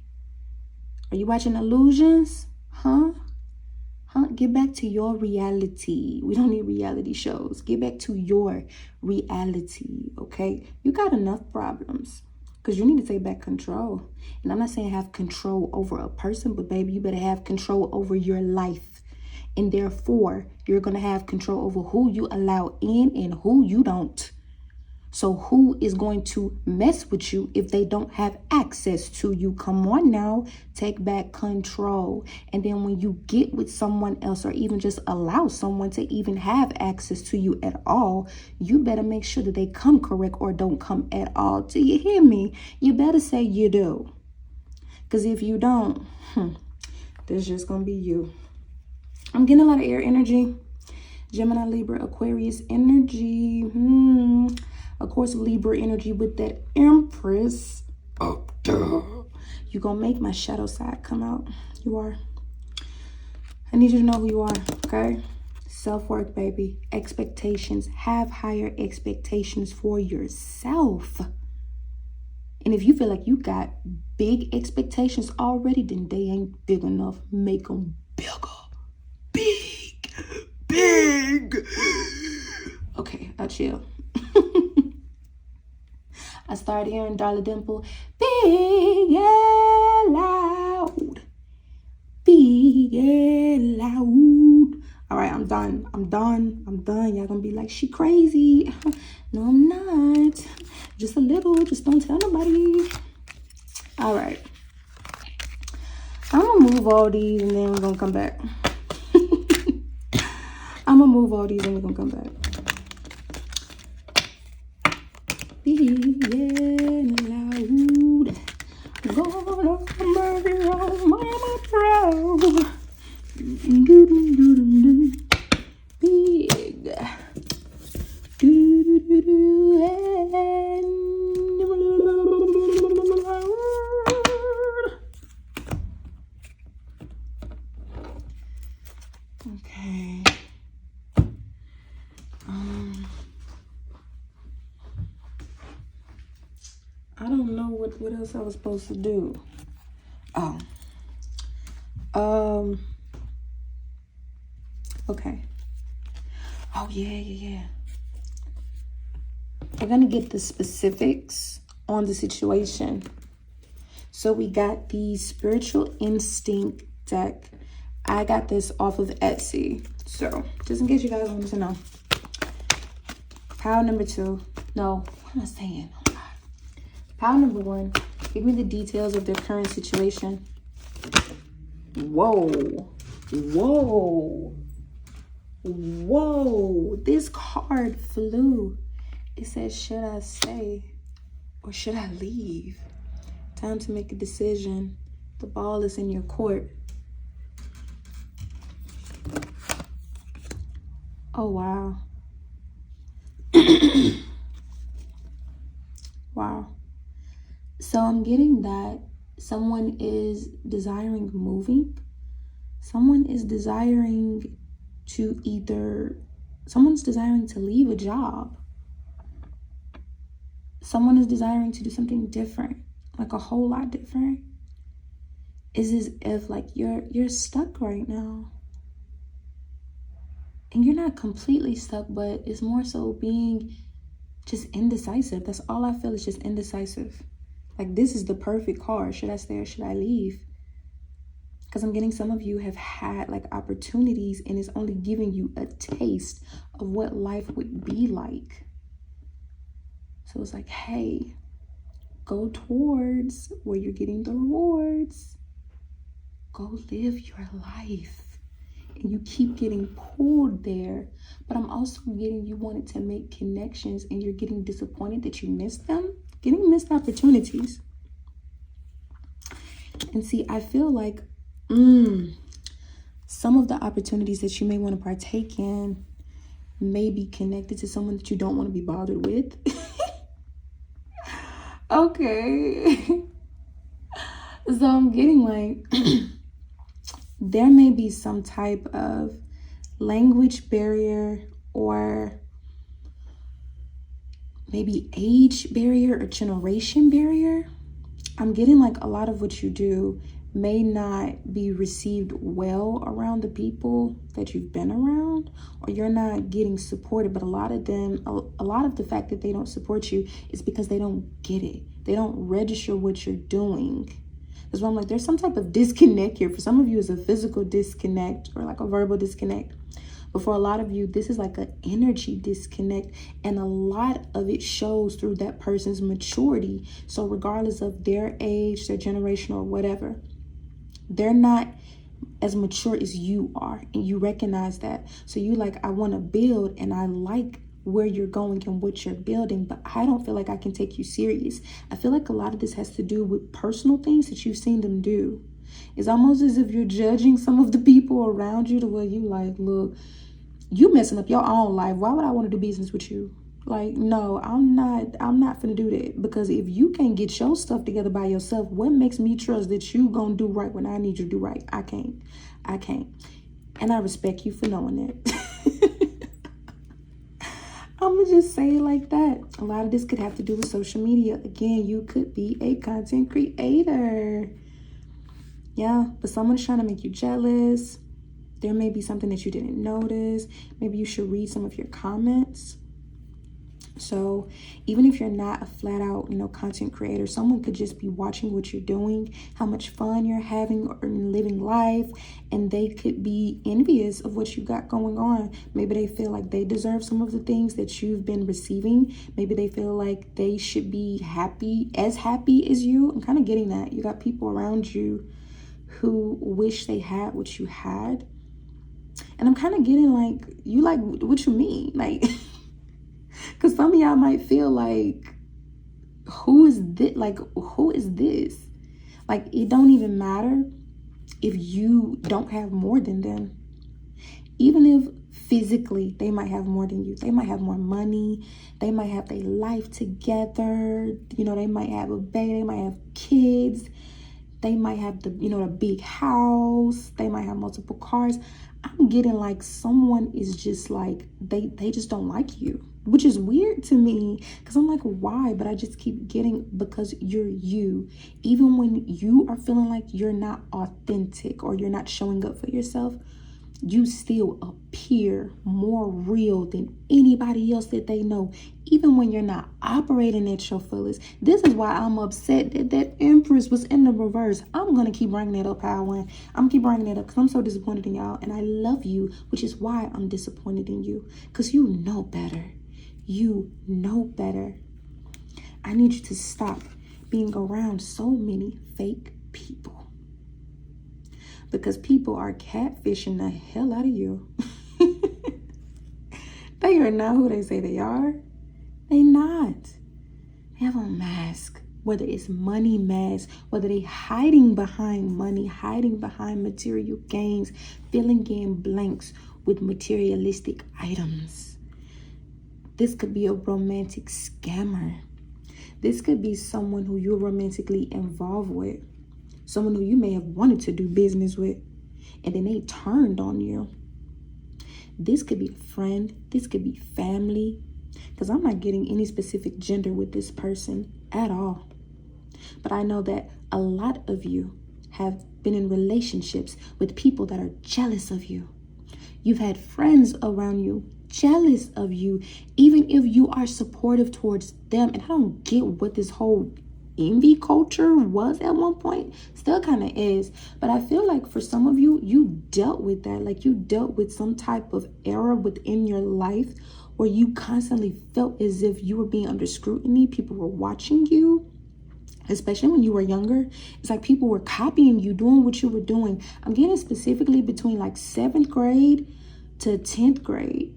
Speaker 1: Are you watching illusions? Huh? Get back to your reality. We don't need reality shows. Get back to your reality, okay? You got enough problems because you need to take back control. And I'm not saying have control over a person, but baby, you better have control over your life And therefore, you're going to have control over who you allow in and who you don't. So who is going to mess with you if they don't have access to you? Come on now, take back control. And then when you get with someone else, or even just allow someone to even have access to you at all, you better make sure that they come correct or don't come at all. Do you hear me? You better say you do. Because if you don't, there's just going to be you. I'm getting a lot of air energy. Gemini, Libra, Aquarius energy. Of course, Libra energy with that Empress. Oh, duh. You're going to make my shadow side come out. You are. I need you to know who you are, okay? Self-worth, baby. Expectations. Have higher expectations for yourself. And if you feel like you got big expectations already, then they ain't big enough. Make them bigger. Big. Okay, I'll chill. I started hearing Darla Dimple. Big and loud. Big and loud. All right, I'm done. Y'all gonna be like, she crazy. No, I'm not. Just a little. Just don't tell nobody. All right. I'm gonna move all these and then we're gonna come back. I'm gonna move all these and we're gonna come back. Big and loud. Gonna murder on mama proud. Big. Okay. I don't know what else I was supposed to do. Okay. Oh, yeah. We're going to get the specifics on the situation. So we got the Spiritual Instinct deck. I got this off of Etsy. So just in case you guys wanted to know. Pile number 2. No, what am I saying? Oh, God. Pile number 1. Give me the details of their current situation. Whoa. This card flew. It says, should I stay or should I leave? Time to make a decision. The ball is in your court. Oh, wow. Wow. So I'm getting that someone is desiring moving. Someone is desiring to someone's desiring to leave a job. Someone is desiring to do something different, like a whole lot different. It's as if like you're stuck right now. And you're not completely stuck, but it's more so being just indecisive. That's all I feel is just indecisive. Like, this is the perfect card. Should I stay or should I leave? Because I'm getting some of you have had like opportunities and it's only giving you a taste of what life would be like. So it's like, hey, go towards where you're getting the rewards. Go live your life. And you keep getting pulled there. But I'm also getting you wanted to make connections and you're getting disappointed that you missed them. Getting missed opportunities. And see, I feel like some of the opportunities that you may want to partake in may be connected to someone that you don't want to be bothered with. Okay. So I'm getting like there may be some type of language barrier or maybe age barrier or generation barrier. I'm getting like a lot of what you do may not be received well around the people that you've been around, or you're not getting supported. But a lot of the fact that they don't support you is because they don't get it. They don't register what you're doing. That's why I'm like, there's some type of disconnect here. For some of you, it's a physical disconnect or like a verbal disconnect. But for a lot of you, this is like an energy disconnect. And a lot of it shows through that person's maturity. So regardless of their age, their generation, or whatever, they're not as mature as you are. And you recognize that. So you like, I want to build, and I like where you're going and what you're building, but I don't feel like I can take you serious. I feel like a lot of this has to do with personal things that you've seen them do. It's almost as if you're judging some of the people around you to where you like, look, you messing up your own life. Why would I want to do business with you? Like, no, I'm not finna do that. Because if you can't get your stuff together by yourself, what makes me trust that you gonna do right when I need you to do right? I can't. And I respect you for knowing that. I'm gonna just say it like that. A lot of this could have to do with social media. Again, you could be a content creator. Yeah, but someone's trying to make you jealous. There may be something that you didn't notice. Maybe you should read some of your comments. So even if you're not a flat out, content creator, someone could just be watching what you're doing, how much fun you're having or living life, and they could be envious of what you got going on. Maybe they feel like they deserve some of the things that you've been receiving. Maybe they feel like they should be happy as you. I'm kind of getting that. You got people around you who wish they had what you had. And I'm kind of getting like, you like, what you mean? Like, because some of y'all might feel like, who is this? Like, who is this? Like, it don't even matter if you don't have more than them. Even if physically they might have more than you. They might have more money. They might have their life together. They might have a baby. They might have kids. They might have the big house. They might have multiple cars. I'm getting like someone is just like, they just don't like you. Which is weird to me, because I'm like, why? But I just keep getting, because you're you. Even when you are feeling like you're not authentic or you're not showing up for yourself, you still appear more real than anybody else that they know, even when you're not operating at your fullest. This is why I'm upset that Empress was in the reverse. I'm going to keep bringing it up, Power One. I'm going to keep bringing it up because I'm so disappointed in y'all, and I love you, which is why I'm disappointed in you, because you know better. You know better. I need you to stop being around so many fake people, because people are catfishing the hell out of you. They are not who they say they are. They not. They have a mask, whether it's money mask, whether they hiding behind money, hiding behind material gains, filling in blanks with materialistic items. This could be a romantic scammer. This could be someone who you're romantically involved with. Someone who you may have wanted to do business with, and then they turned on you. This could be a friend. This could be family. Because I'm not getting any specific gender with this person at all. But I know that a lot of you have been in relationships with people that are jealous of you. You've had friends around you jealous of you, even if you are supportive towards them. And I don't get what this whole envy culture was at one point. Still kind of is. But I feel like for some of you, you dealt with that. Like you dealt with some type of era within your life where you constantly felt as if you were being under scrutiny. People were watching you. Especially when you were younger, it's like people were copying you, doing what you were doing. I'm getting specifically between like 7th grade to 10th grade.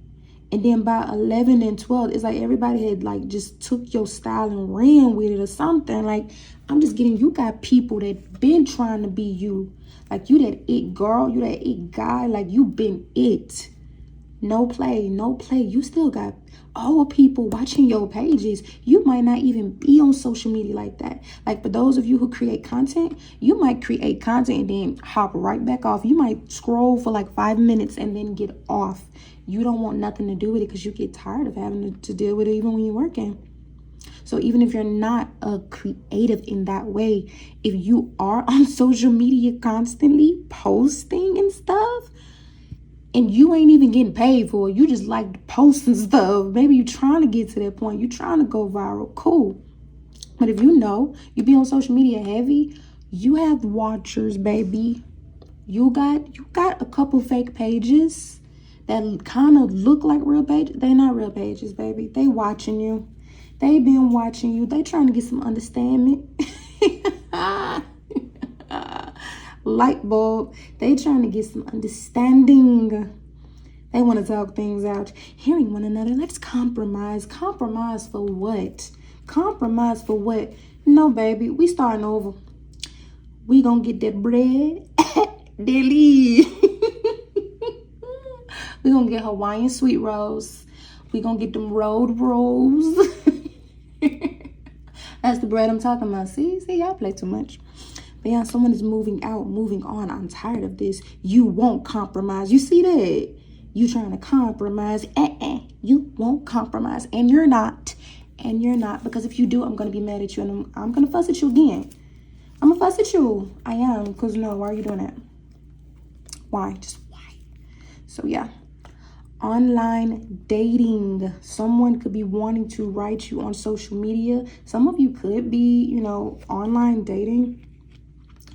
Speaker 1: And then by 11 and 12, it's like everybody had like just took your style and ran with it or something. Like, I'm just getting, you got people that been trying to be you. Like, you that it girl, you that it guy, like you been it. No play, no play. You still got old people watching your pages. You might not even be on social media like that. Like, for those of you who create content, you might create content and then hop right back off. You might scroll for like 5 minutes and then get off. You don't want nothing to do with it because you get tired of having to deal with it even when you're working. So even if you're not a creative in that way, if you are on social media constantly posting and stuff, and you ain't even getting paid for it, you just like posting stuff. Maybe you're trying to get to that point. You're trying to go viral. Cool. But if you know you be on social media heavy, You have watchers, baby. You got a couple fake pages that kind of look like real pages. They not real pages, baby. They watching you. They been watching you. They trying to get some understanding. Light bulb. They trying to get some understanding. They want to talk things out. Hearing one another. Let's compromise. Compromise for what? Compromise for what? No, baby. We starting over. We gonna get that bread. Daily. We gonna get Hawaiian sweet rolls. We gonna get them road rolls. That's the bread I'm talking about. See, y'all play too much. But yeah, someone is moving out, moving on. I'm tired of this. You won't compromise. You see that? You trying to compromise. You won't compromise. And you're not. And you're not. Because if you do, I'm going to be mad at you. And I'm going to fuss at you again. I'm going to fuss at you. I am. Because no, why are you doing that? Why? Just why? So yeah. Online dating. Someone could be wanting to write you on social media. Some of you could be, you know, online dating.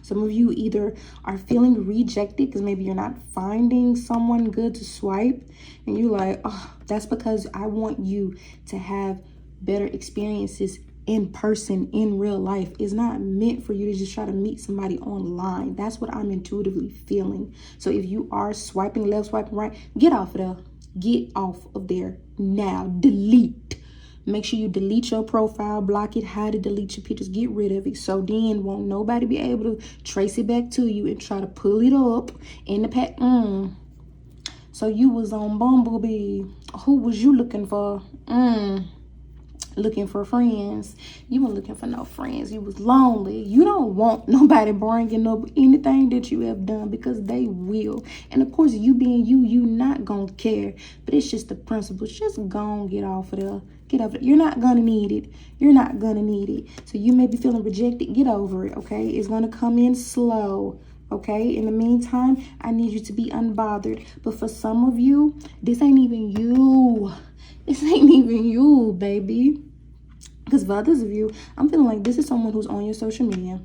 Speaker 1: Some of you either are feeling rejected because maybe you're not finding someone good to swipe. And you're like, oh, that's because I want you to have better experiences in person, in real life. It's not meant for you to just try to meet somebody online. That's what I'm intuitively feeling. So if you are swiping left, swiping right, get off of there. Get off of there now. Delete. Make sure you delete your profile, block it, hide it, delete your pictures, get rid of it. So then won't nobody be able to trace it back to you and try to pull it up in the pack. So you was on Bumblebee. Who was you looking for? Looking for friends. You weren't looking for no friends. You was lonely. You don't want nobody bringing up anything that you have done because they will. And of course, you being you not gonna care. But it's just the principle. Just go and get off of there. Get off of it. You're not gonna need it. You're not gonna need it. So you may be feeling rejected. Get over it, okay? It's gonna come in slow. Okay, in the meantime, I need you to be unbothered. But for some of you, this ain't even you. This ain't even you, baby. Because for others of you, I'm feeling like this is someone who's on your social media,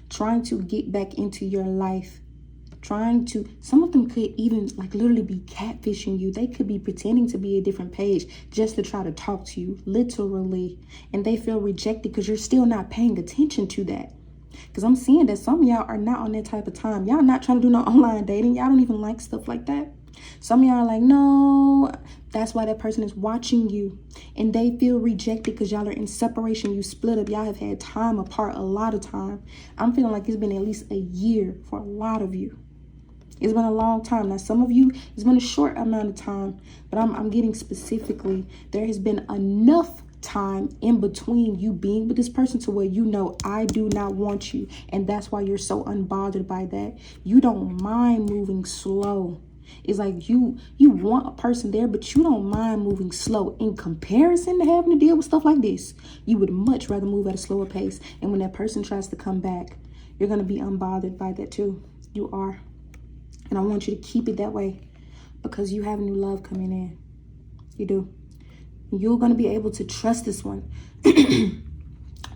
Speaker 1: trying to get back into your life, some of them could even like literally be catfishing you. They could be pretending to be a different page just to try to talk to you, literally. And they feel rejected because you're still not paying attention to that. Because I'm seeing that some of y'all are not on that type of time. Y'all not trying to do no online dating. Y'all don't even like stuff like that. Some of y'all are like, no, that's why that person is watching you. And they feel rejected because y'all are in separation. You split up. Y'all have had time apart a lot of time. I'm feeling like it's been at least a year for a lot of you. It's been a long time. Now, some of you, it's been a short amount of time. But I'm getting specifically, there has been enough time in between you being with this person to where you know I do not want you. And that's why you're so unbothered by that. You don't mind moving slow. It's like you want a person there, but you don't mind moving slow. In comparison to having to deal with stuff like this, you would much rather move at a slower pace. And when that person tries to come back, you're going to be unbothered by that too. You are. And I want you to keep it that way because you have new love coming in. You do. You're going to be able to trust this one.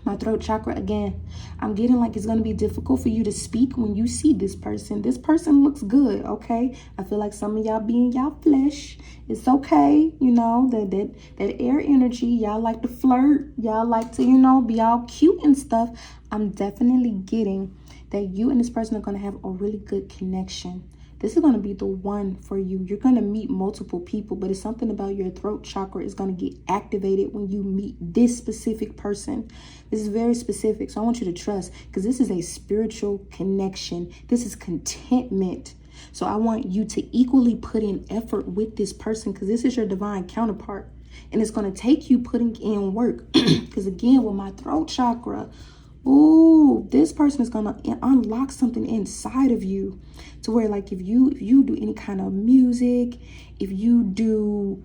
Speaker 1: My throat chakra again. I'm getting like it's going to be difficult for you to speak when you see this person. This person looks good, okay? I feel like some of y'all be in y'all flesh. It's okay, you know, that air energy. Y'all like to flirt. Y'all like to, you know, be all cute and stuff. I'm definitely getting that you and this person are going to have a really good connection. This is going to be the one for you. You're going to meet multiple people, but it's something about your throat chakra is going to get activated when you meet this specific person. This is very specific. So I want you to trust because this is a spiritual connection. This is contentment. So I want you to equally put in effort with this person because this is your divine counterpart. And it's going to take you putting in work because again, with my throat chakra, ooh, this person is going to unlock something inside of you to where like if you do any kind of music, if you do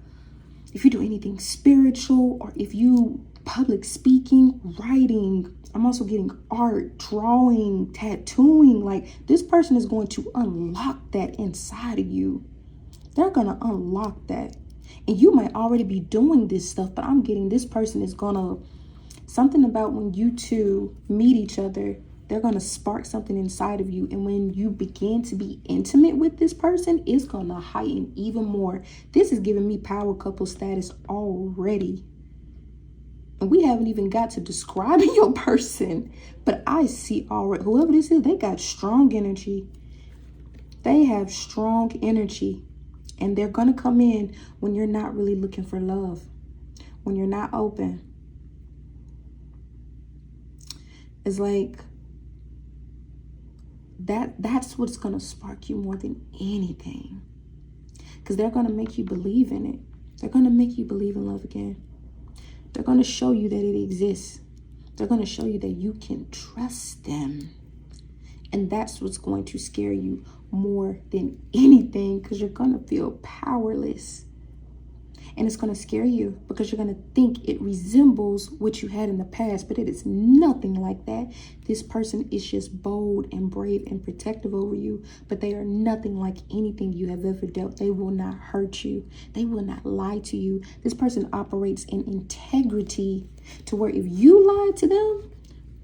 Speaker 1: anything spiritual, or if you public speaking, writing, I'm also getting art, drawing, tattooing, like this person is going to unlock that inside of you. They're going to unlock that. And you might already be doing this stuff, but I'm getting this person is going to, something about when you two meet each other, they're going to spark something inside of you. And when you begin to be intimate with this person, it's going to heighten even more. This is giving me power couple status already. And we haven't even got to describing your person. But I see already, whoever this is, they got strong energy. They have strong energy. And they're going to come in when you're not really looking for love. When you're not open. It's like, that's what's going to spark you more than anything. Because they're going to make you believe in it. They're going to make you believe in love again. They're going to show you that it exists. They're going to show you that you can trust them. And that's what's going to scare you more than anything, because you're going to feel powerless. And it's going to scare you because you're going to think it resembles what you had in the past, but it is nothing like that. This person is just bold and brave and protective over you, but they are nothing like anything you have ever dealt. They will not hurt you. They will not lie to you. This person operates in integrity to where if you lie to them,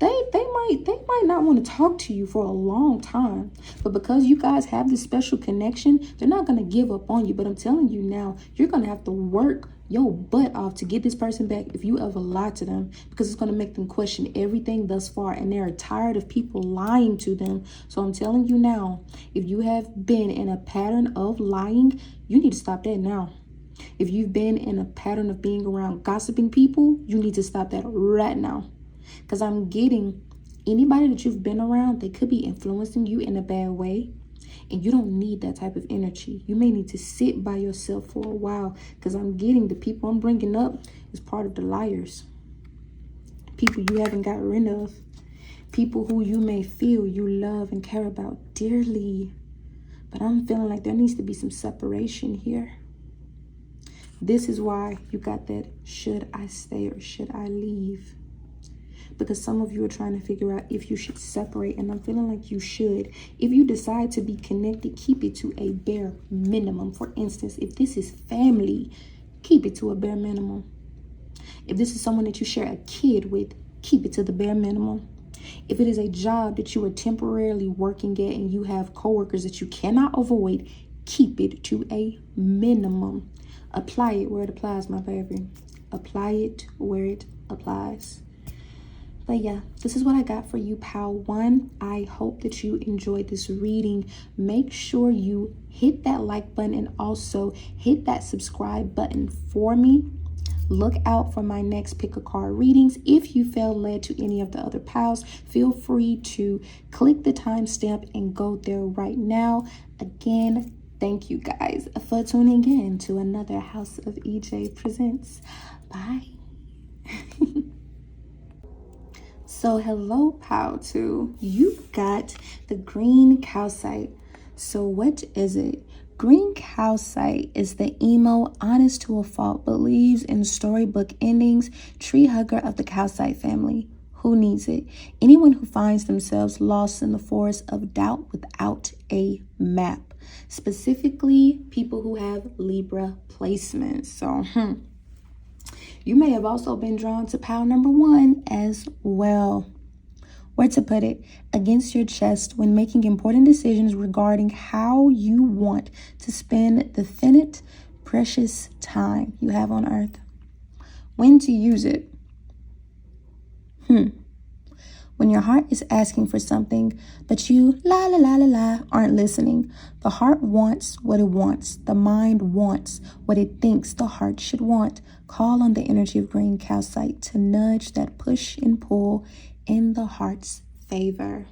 Speaker 1: they might not want to talk to you for a long time. But because you guys have this special connection, they're not going to give up on you. But I'm telling you now, you're going to have to work your butt off to get this person back if you ever lie to them, because it's going to make them question everything thus far, and they're tired of people lying to them. So I'm telling you now, if you have been in a pattern of lying, you need to stop that now. If you've been in a pattern of being around gossiping people, you need to stop that right now. Because I'm getting anybody that you've been around, they could be influencing you in a bad way. And you don't need that type of energy. You may need to sit by yourself for a while. Because I'm getting the people I'm bringing up is part of the liars. People you haven't got rid of. People who you may feel you love and care about dearly. But I'm feeling like there needs to be some separation here. This is why you got that, should I stay or should I leave? Because some of you are trying to figure out if you should separate, and I'm feeling like you should. If you decide to be connected, keep it to a bare minimum. For instance, if this is family, keep it to a bare minimum. If this is someone that you share a kid with, keep it to the bare minimum. If it is a job that you are temporarily working at and you have coworkers that you cannot avoid, keep it to a minimum. Apply it where it applies, my baby. Apply it where it applies. But yeah, this is what I got for you, pal one. I hope that you enjoyed this reading. Make sure you hit that like button and also hit that subscribe button for me. Look out for my next pick a card readings. If you feel led to any of the other pals, feel free to click the timestamp and go there right now. Again, thank you guys for tuning in to another House of EJ Presents. Bye. So hello, pal two. You got the green calcite. So what is it? Green calcite is the emo, honest to a fault, believes in storybook endings, tree hugger of the calcite family. Who needs it? Anyone who finds themselves lost in the forest of doubt without a map. Specifically, people who have Libra placements. So, you may have also been drawn to pile number one as well. Where to put it? Against your chest when making important decisions regarding how you want to spend the finite, precious time you have on earth. When to use it? When your heart is asking for something, but you, aren't listening. The heart wants what it wants. The mind wants what it thinks the heart should want. Call on the energy of green calcite to nudge that push and pull in the heart's favor.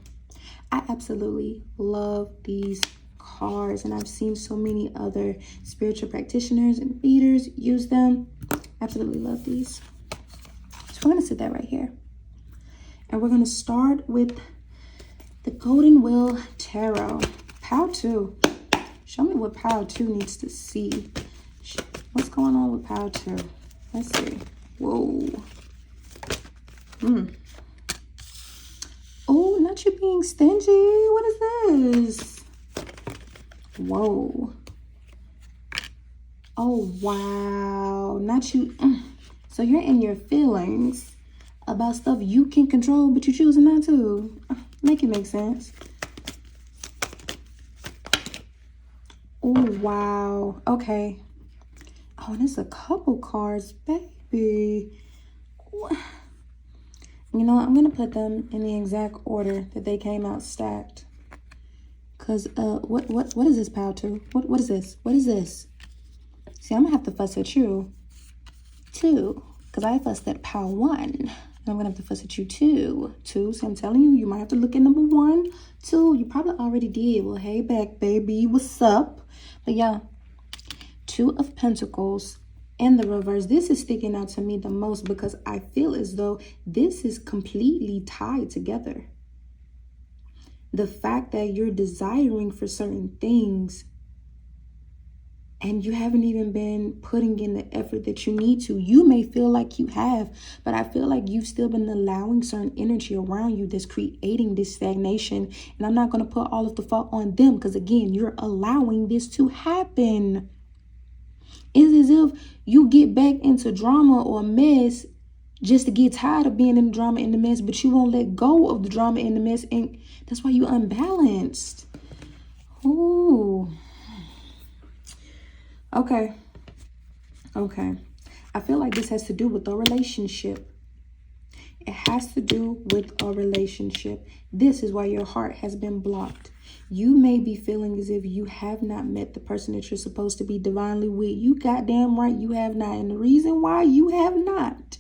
Speaker 1: I absolutely love these cards, and I've seen so many other spiritual practitioners and readers use them. Absolutely love these. So we're going to sit that right here. And we're going to start with the Golden Wheel Tarot. Pile 2. Show me what Pile 2 needs to see. What's going on with Pile 2? Let's see. Whoa. Oh, not you being stingy. What is this? Whoa. Oh, wow. Not you. So you're in your feelings about stuff you can control, but you're choosing not to. Make it make sense. Oh, wow. Okay. Oh, and it's a couple cards, baby. You know, I'm going to put them in the exact order that they came out stacked. Because, what is this, pal, two? What is this? What is this? See, I'm going to have to fuss at you, too. Because I fussed at pal one. And I'm going to have to fuss at you, too. So I'm telling you, you might have to look at number 1, 2. You probably already did. Well, hey, back, baby. What's up? But, yeah. 2 of Pentacles in the reverse. This is sticking out to me the most because I feel as though this is completely tied together. The fact that you're desiring for certain things and you haven't even been putting in the effort that you need to. You may feel like you have, but I feel like you've still been allowing certain energy around you that's creating this stagnation. And I'm not going to put all of the fault on them because, again, you're allowing this to happen. It's as if you get back into drama or mess just to get tired of being in the drama and the mess, but you won't let go of the drama and the mess, and that's why you're unbalanced. Ooh. Okay. I feel like this has to do with a relationship. It has to do with a relationship. This is why your heart has been blocked. You may be feeling as if you have not met the person that you're supposed to be divinely with. You goddamn right you have not. And the reason why you have not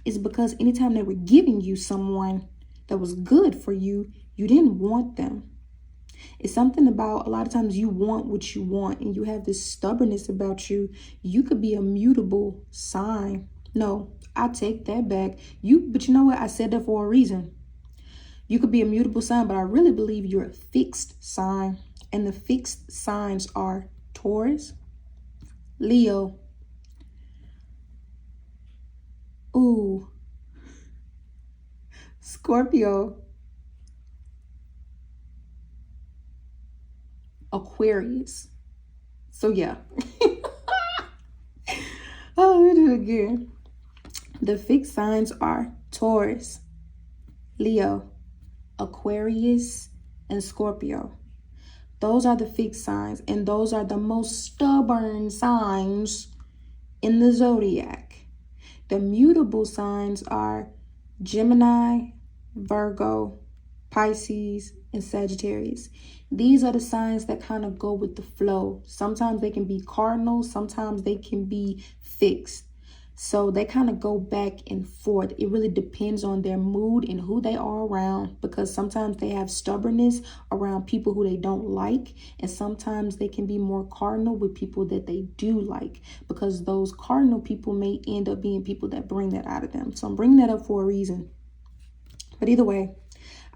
Speaker 1: is because anytime they were giving you someone that was good for you, you didn't want them. It's something about a lot of times you want what you want and you have this stubbornness about you. You could be a mutable sign. No, I take that back. But you know what? I said that for a reason. You could be a mutable sign, but I really believe you're a fixed sign. And the fixed signs are Taurus, Leo, Scorpio, Aquarius. So yeah. Oh, let me do it again. The fixed signs are Taurus, Leo, Aquarius, and Scorpio. Those are the fixed signs, and those are the most stubborn signs in the zodiac. The mutable signs are Gemini, Virgo, Pisces, and Sagittarius. These are the signs that kind of go with the flow. Sometimes they can be cardinal, sometimes they can be fixed. So they kind of go back and forth. It really depends on their mood and who they are around, because sometimes they have stubbornness around people who they don't like, and sometimes they can be more cardinal with people that they do like, because those cardinal people may end up being people that bring that out of them. So I'm bringing that up for a reason. But either way,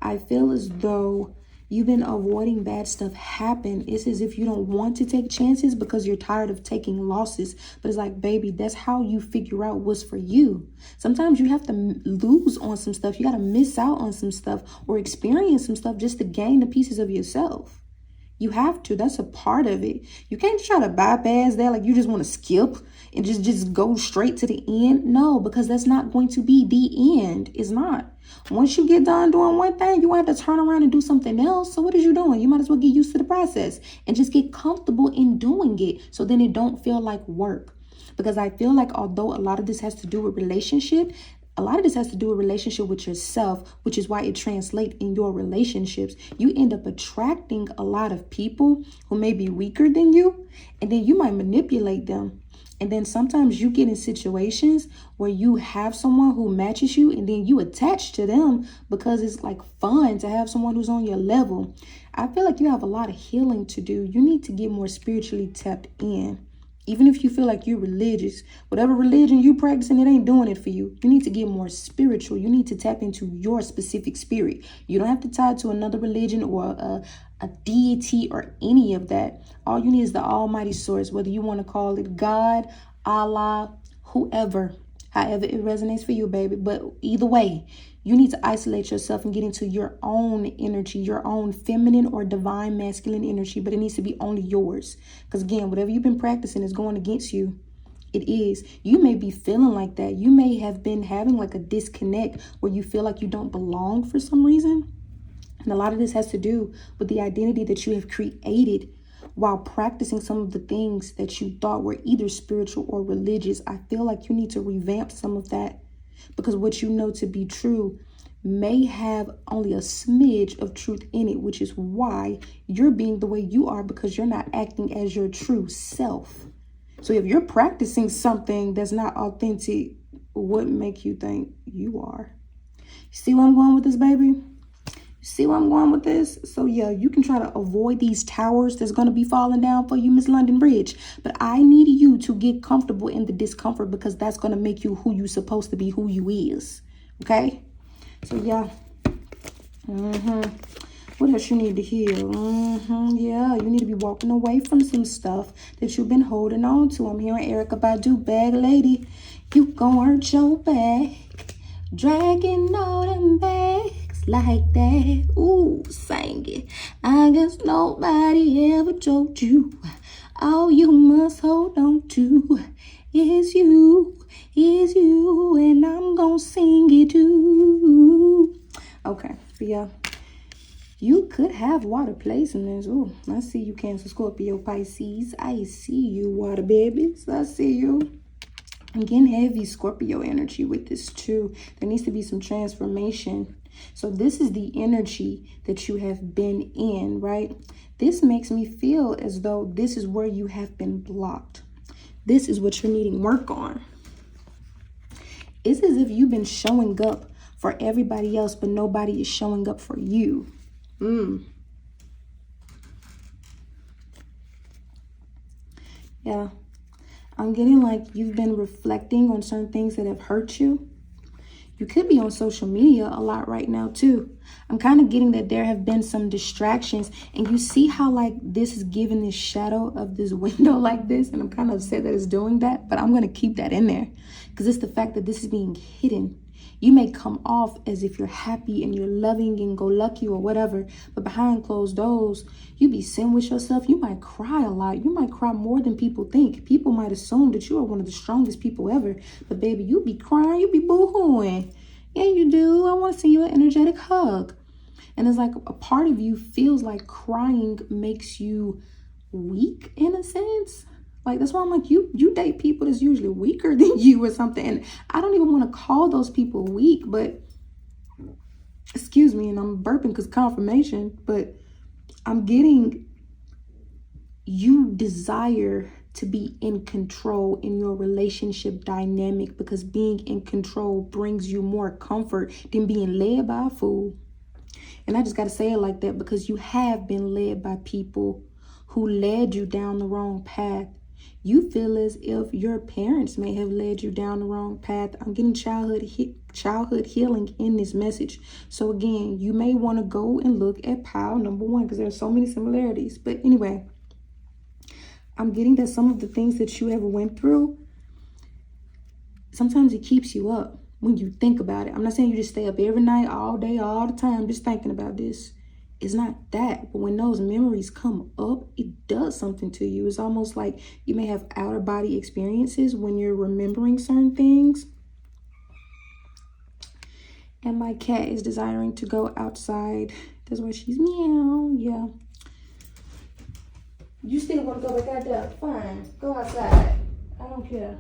Speaker 1: I feel as though you've been avoiding bad stuff happen. It's as if you don't want to take chances because you're tired of taking losses. But it's like, baby, that's how you figure out what's for you. Sometimes you have to lose on some stuff. You got to miss out on some stuff or experience some stuff just to gain the pieces of yourself. You have to. That's a part of it. You can't try to bypass that like you just want to skip and just go straight to the end. No, because that's not going to be the end. It's not. Once you get done doing one thing, you want to turn around and do something else. So what is you doing? You might as well get used to the process and just get comfortable in doing it, so then it don't feel like work. Because I feel like although a lot of this has to do with relationship, a lot of this has to do with relationship with yourself, which is why it translates in your relationships. You end up attracting a lot of people who may be weaker than you, and then you might manipulate them. And then sometimes you get in situations where you have someone who matches you, and then you attach to them because it's like fun to have someone who's on your level. I feel like you have a lot of healing to do. You need to get more spiritually tapped in. Even if you feel like you're religious, whatever religion you practicing, it ain't doing it for you. You need to get more spiritual. You need to tap into your specific spirit. You don't have to tie to another religion or a deity or any of that. All you need is the almighty source, whether you want to call it God, Allah, whoever, however it resonates for you, baby. But either way, you need to isolate yourself and get into your own energy, your own feminine or divine masculine energy, but it needs to be only yours. Because again, whatever you've been practicing is going against you. It is. You may be feeling like that. You may have been having like a disconnect where you feel like you don't belong for some reason. And a lot of this has to do with the identity that you have created while practicing some of the things that you thought were either spiritual or religious. I feel like you need to revamp some of that, because what you know to be true may have only a smidge of truth in it, which is why you're being the way you are, because you're not acting as your true self. So if you're practicing something that's not authentic, what make you think you are? You see where I'm going with this, baby? See where I'm going with this? So yeah, you can try to avoid these towers that's going to be falling down for you, Miss London Bridge. But I need you to get comfortable in the discomfort, because that's going to make you who you supposed to be, who you is. Okay? So yeah. What else you need to heal? Yeah, you need to be walking away from some stuff that you've been holding on to. I'm hearing Erykah Badu, bag lady. You gon' hurt your back, dragging all them bags like that. Ooh, sang it. I guess nobody ever told you all you must hold on to is you, and I'm gonna sing it too. Okay, but yeah, you could have water placements. Ooh, I see you, Cancer, Scorpio, Pisces. I see you, water babies. I see you. I'm getting heavy Scorpio energy with this too. There needs to be some transformation. So this is the energy that you have been in, right? This makes me feel as though this is where you have been blocked. This is what you're needing work on. It's as if you've been showing up for everybody else, but nobody is showing up for you. Yeah. I'm getting like you've been reflecting on certain things that have hurt you. You could be on social media a lot right now too. I'm kind of getting that there have been some distractions, and you see how like this is giving this shadow of this window like this, and I'm kind of upset that it's doing that, but I'm going to keep that in there because it's the fact that this is being hidden. You may come off as if you're happy and you're loving and go lucky or whatever, but behind closed doors, you be sitting with yourself. You might cry a lot. You might cry more than people think. People might assume that you are one of the strongest people ever, but baby, you be crying, you be boo-hooing. Yeah, you do. I want to send you an energetic hug. And it's like a part of you feels like crying makes you weak in a sense. Like, that's why I'm like, you date people that's usually weaker than you or something. And I don't even want to call those people weak, but excuse me, and I'm burping because confirmation, but I'm getting you desire to be in control in your relationship dynamic, because being in control brings you more comfort than being led by a fool. And I just got to say it like that, because you have been led by people who led you down the wrong path. You feel as if your parents may have led you down the wrong path. I'm getting childhood healing in this message. So again, you may want to go and look at pile number 1, because there are so many similarities. But anyway, I'm getting that some of the things that you ever went through, sometimes it keeps you up when you think about it. I'm not saying you just stay up every night, all day, all the time, just thinking about this. It's not that, but when those memories come up, it does something to you. It's almost like you may have outer body experiences when you're remembering certain things. And my cat is desiring to go outside. That's why she's meow. Yeah. You still want to go back out there? Fine. Go outside. I don't care.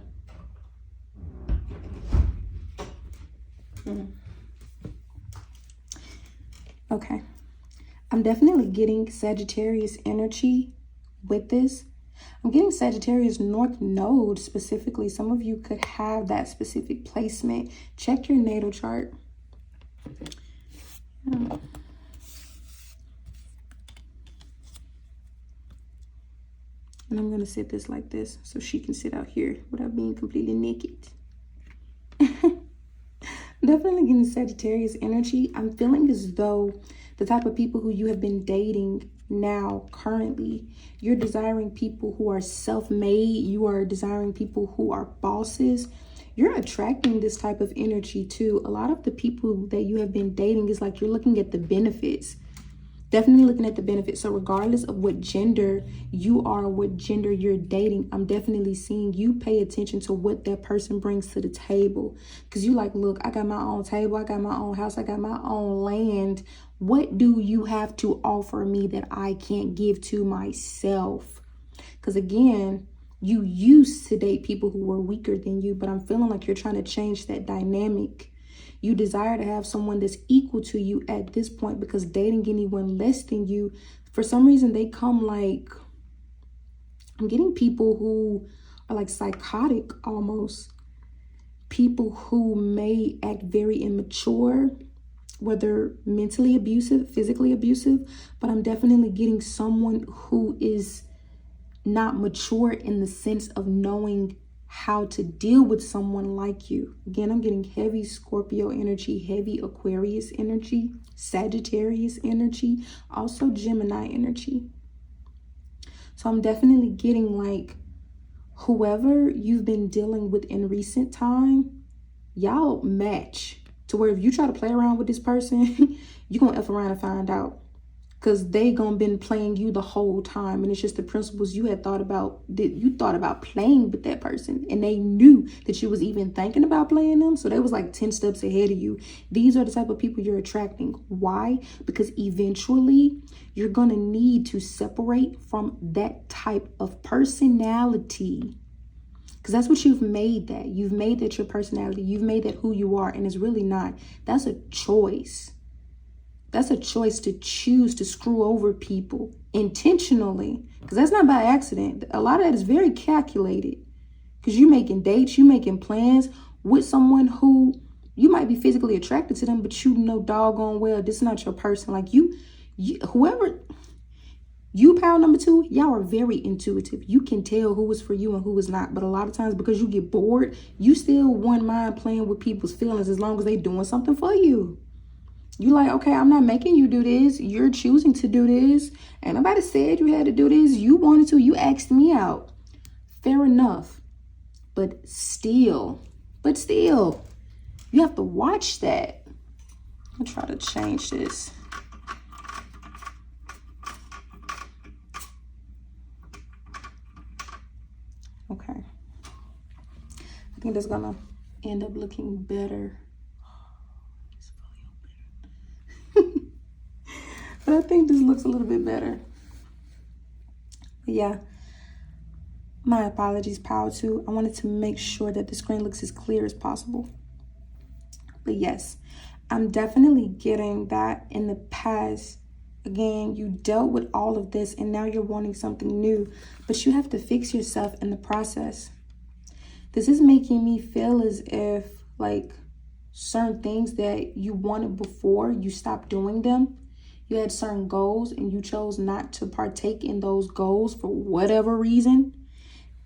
Speaker 1: Okay. I'm definitely getting Sagittarius energy with this. I'm getting Sagittarius North Node specifically. Some of you could have that specific placement. Check your natal chart. And I'm going to sit this like this so she can sit out here without being completely naked. Definitely getting Sagittarius energy. I'm feeling as though the type of people who you have been dating now, currently, you're desiring people who are self-made. You are desiring people who are bosses. You're attracting this type of energy too. A lot of the people that you have been dating is like you're looking at the benefits. Definitely looking at the benefits. So regardless of what gender you are, what gender you're dating, I'm definitely seeing you pay attention to what that person brings to the table. Because you like, look, I got my own table, I got my own house, I got my own land. What do you have to offer me that I can't give to myself? Because again, you used to date people who were weaker than you, but I'm feeling like you're trying to change that dynamic. You desire to have someone that's equal to you at this point, because dating anyone less than you, for some reason, they come like, I'm getting people who are like psychotic almost. People who may act very immature, whether mentally abusive, physically abusive, but I'm definitely getting someone who is not mature in the sense of knowing how to deal with someone like you. Again, I'm getting heavy Scorpio energy, heavy Aquarius energy, Sagittarius energy, also Gemini energy. So I'm definitely getting like whoever you've been dealing with in recent time, y'all match to where if you try to play around with this person, you're gonna F around and find out. Because they gonna been playing you the whole time, and it's just the principles you had thought about, that you thought about playing with that person, and they knew that you was even thinking about playing them, so they was like 10 steps ahead of you. These are the type of people you're attracting. Why? Because eventually you're gonna need to separate from that type of personality, because that's what you've made. That you've made that your personality, you've made that who you are, and it's really not. That's a choice. That's a choice to choose to screw over people intentionally, because that's not by accident. A lot of that is very calculated, because you're making dates, you're making plans with someone who you might be physically attracted to them, but you know doggone well this is not your person. Like whoever, you pal number two, y'all are very intuitive. You can tell who is for you and who is not. But a lot of times, because you get bored, you still one mind playing with people's feelings as long as they doing something for you. You like, okay, I'm not making you do this. You're choosing to do this. And nobody said you had to do this. You wanted to. You asked me out. Fair enough. But still, you have to watch that. I'll try to change this. Okay. I think that's gonna end up looking better. But I think this looks a little bit better. But yeah, my apologies, Power 2. I wanted to make sure that the screen looks as clear as possible. But yes, I'm definitely getting that in the past. Again, you dealt with all of this and now you're wanting something new, but you have to fix yourself in the process. This is making me feel as if like certain things that you wanted before, you stopped doing them. You had certain goals and you chose not to partake in those goals for whatever reason.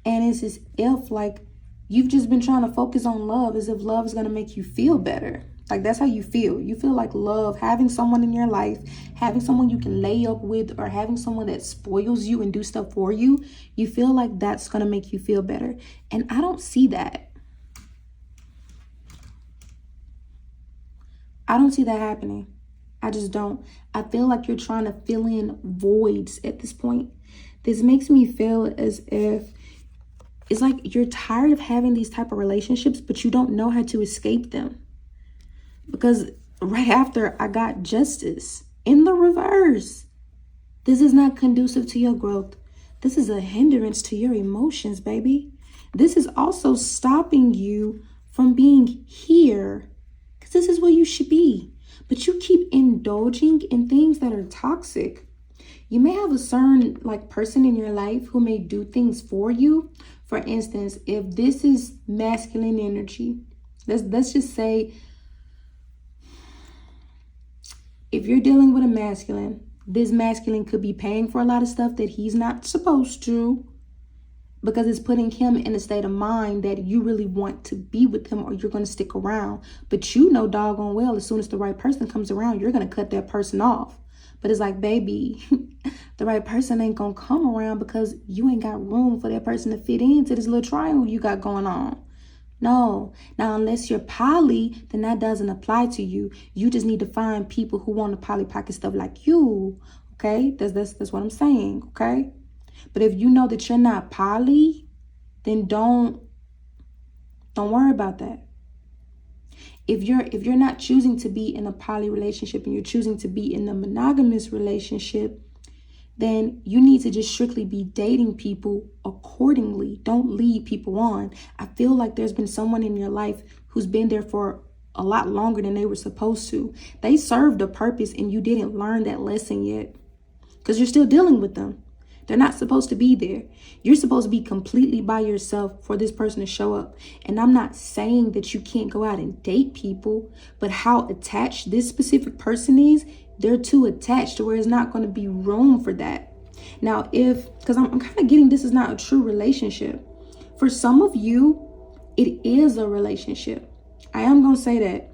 Speaker 1: And it's as if like you've just been trying to focus on love, as if love is going to make you feel better. Like that's how you feel. You feel like love, having someone in your life, having someone you can lay up with, or having someone that spoils you and do stuff for you. You feel like that's going to make you feel better. And I don't see that. I don't see that happening. I just don't. I feel like you're trying to fill in voids at this point. This makes me feel as if it's like you're tired of having these type of relationships, but you don't know how to escape them. Because right after I got justice in the reverse. This is not conducive to your growth. This is a hindrance to your emotions, baby. This is also stopping you from being here, because this is where you should be. But you keep indulging in things that are toxic. You may have a certain person in your life who may do things for you. For instance, if this is masculine energy, let's just say, if you're dealing with a masculine, this masculine could be paying for a lot of stuff that he's not supposed to, because it's putting him in a state of mind that you really want to be with him, or you're going to stick around. But you know doggone well, as soon as the right person comes around, you're going to cut that person off. But it's like, baby, the right person ain't going to come around because you ain't got room for that person to fit into this little triangle you got going on. No. Now, unless you're poly, then that doesn't apply to you. You just need to find people who want to poly pocket stuff like you. Okay? That's what I'm saying. Okay? But if you know that you're not poly, then don't worry about that. If you're not choosing to be in a poly relationship and you're choosing to be in a monogamous relationship, then you need to just strictly be dating people accordingly. Don't lead people on. I feel like there's been someone in your life who's been there for a lot longer than they were supposed to. They served a purpose and you didn't learn that lesson yet because you're still dealing with them. They're not supposed to be there. You're supposed to be completely by yourself for this person to show up. And I'm not saying that you can't go out and date people, but how attached this specific person is, they're too attached to where it's not going to be room for that. Now, because I'm kind of getting this is not a true relationship. For some of you, it is a relationship. I am going to say that.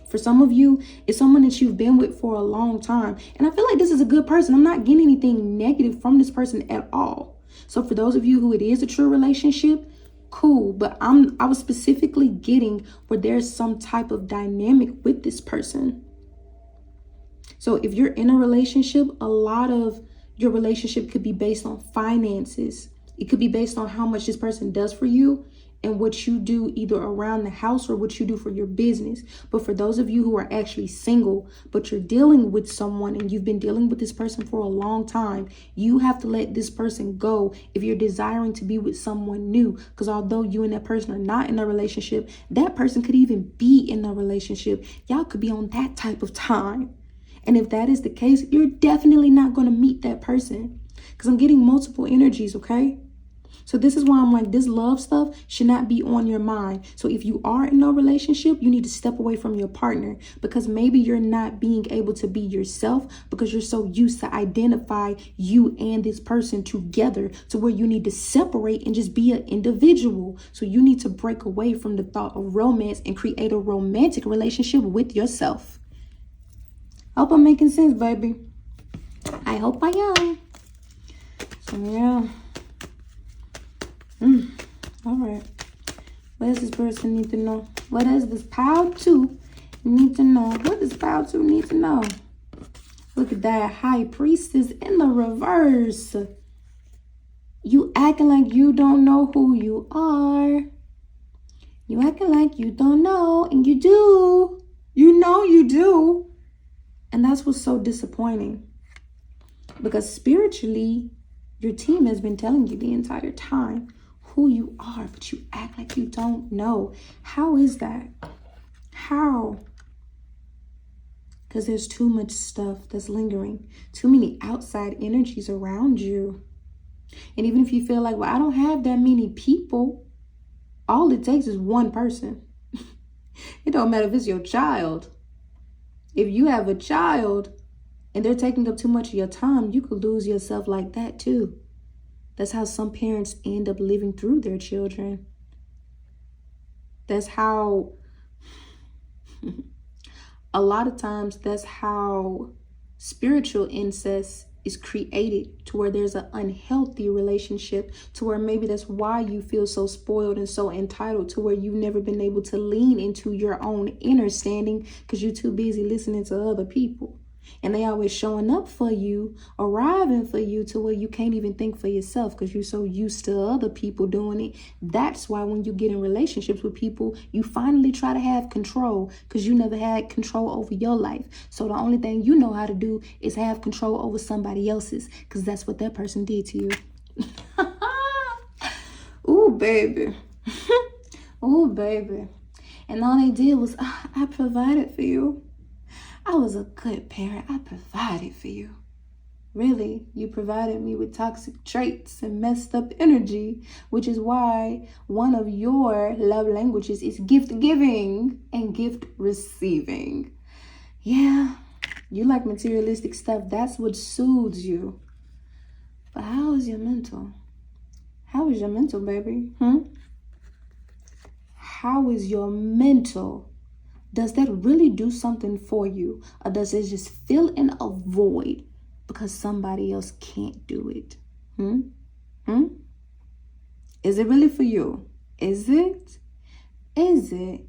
Speaker 1: For some of you, it's someone that you've been with for a long time. And I feel like this is a good person. I'm not getting anything negative from this person at all. So for those of you who it is a true relationship, cool. But I was specifically getting where there's some type of dynamic with this person. So if you're in a relationship, a lot of your relationship could be based on finances. It could be based on how much this person does for you and what you do either around the house or what you do for your business. But for those of you who are actually single, but you're dealing with someone and you've been dealing with this person for a long time, you have to let this person go if you're desiring to be with someone new. Because although you and that person are not in a relationship, that person could even be in a relationship. Y'all could be on that type of time. And if that is the case, you're definitely not going to meet that person. Because I'm getting multiple energies, okay? So this is why I'm like, this love stuff should not be on your mind. So if you are in a relationship, you need to step away from your partner because maybe you're not being able to be yourself because you're so used to identify you and this person together to where you need to separate and just be an individual. So you need to break away from the thought of romance and create a romantic relationship with yourself. I hope I'm making sense, baby. I hope I am. So yeah. All right. What does this person need to know? What does this pile 2 need to know? What does pile 2 need to know? Look at that. High priestess in the reverse. You acting like you don't know who you are. You acting like you don't know, and you do. You know you do. And that's what's so disappointing. Because spiritually, your team has been telling you the entire time who you are, but you act like you don't know. How is that? How? Because there's too much stuff that's lingering, too many outside energies around you. And even if you feel like, well, I don't have that many people, all it takes is one person. It don't matter if it's your child. If you have a child and they're taking up too much of your time, you could lose yourself like that too. That's how some parents end up living through their children. That's how, a lot of times, that's how spiritual incest is created, to where there's an unhealthy relationship, to where maybe that's why you feel so spoiled and so entitled, to where you've never been able to lean into your own inner standing because you're too busy listening to other people. And they always showing up for you, arriving for you, to where you can't even think for yourself because you're so used to other people doing it. That's why when you get in relationships with people, you finally try to have control because you never had control over your life. So the only thing you know how to do is have control over somebody else's because that's what that person did to you. Ooh, baby. Ooh, baby. And all they did was, I provided for you. I was a good parent. I provided for you. Really, you provided me with toxic traits and messed up energy, which is why one of your love languages is gift giving and gift receiving. Yeah, you like materialistic stuff. That's what soothes you. But how is your mental? How is your mental, baby? How is your mental? Does that really do something for you? Or does it just fill in a void because somebody else can't do it? Is it really for you? Is it? Is it?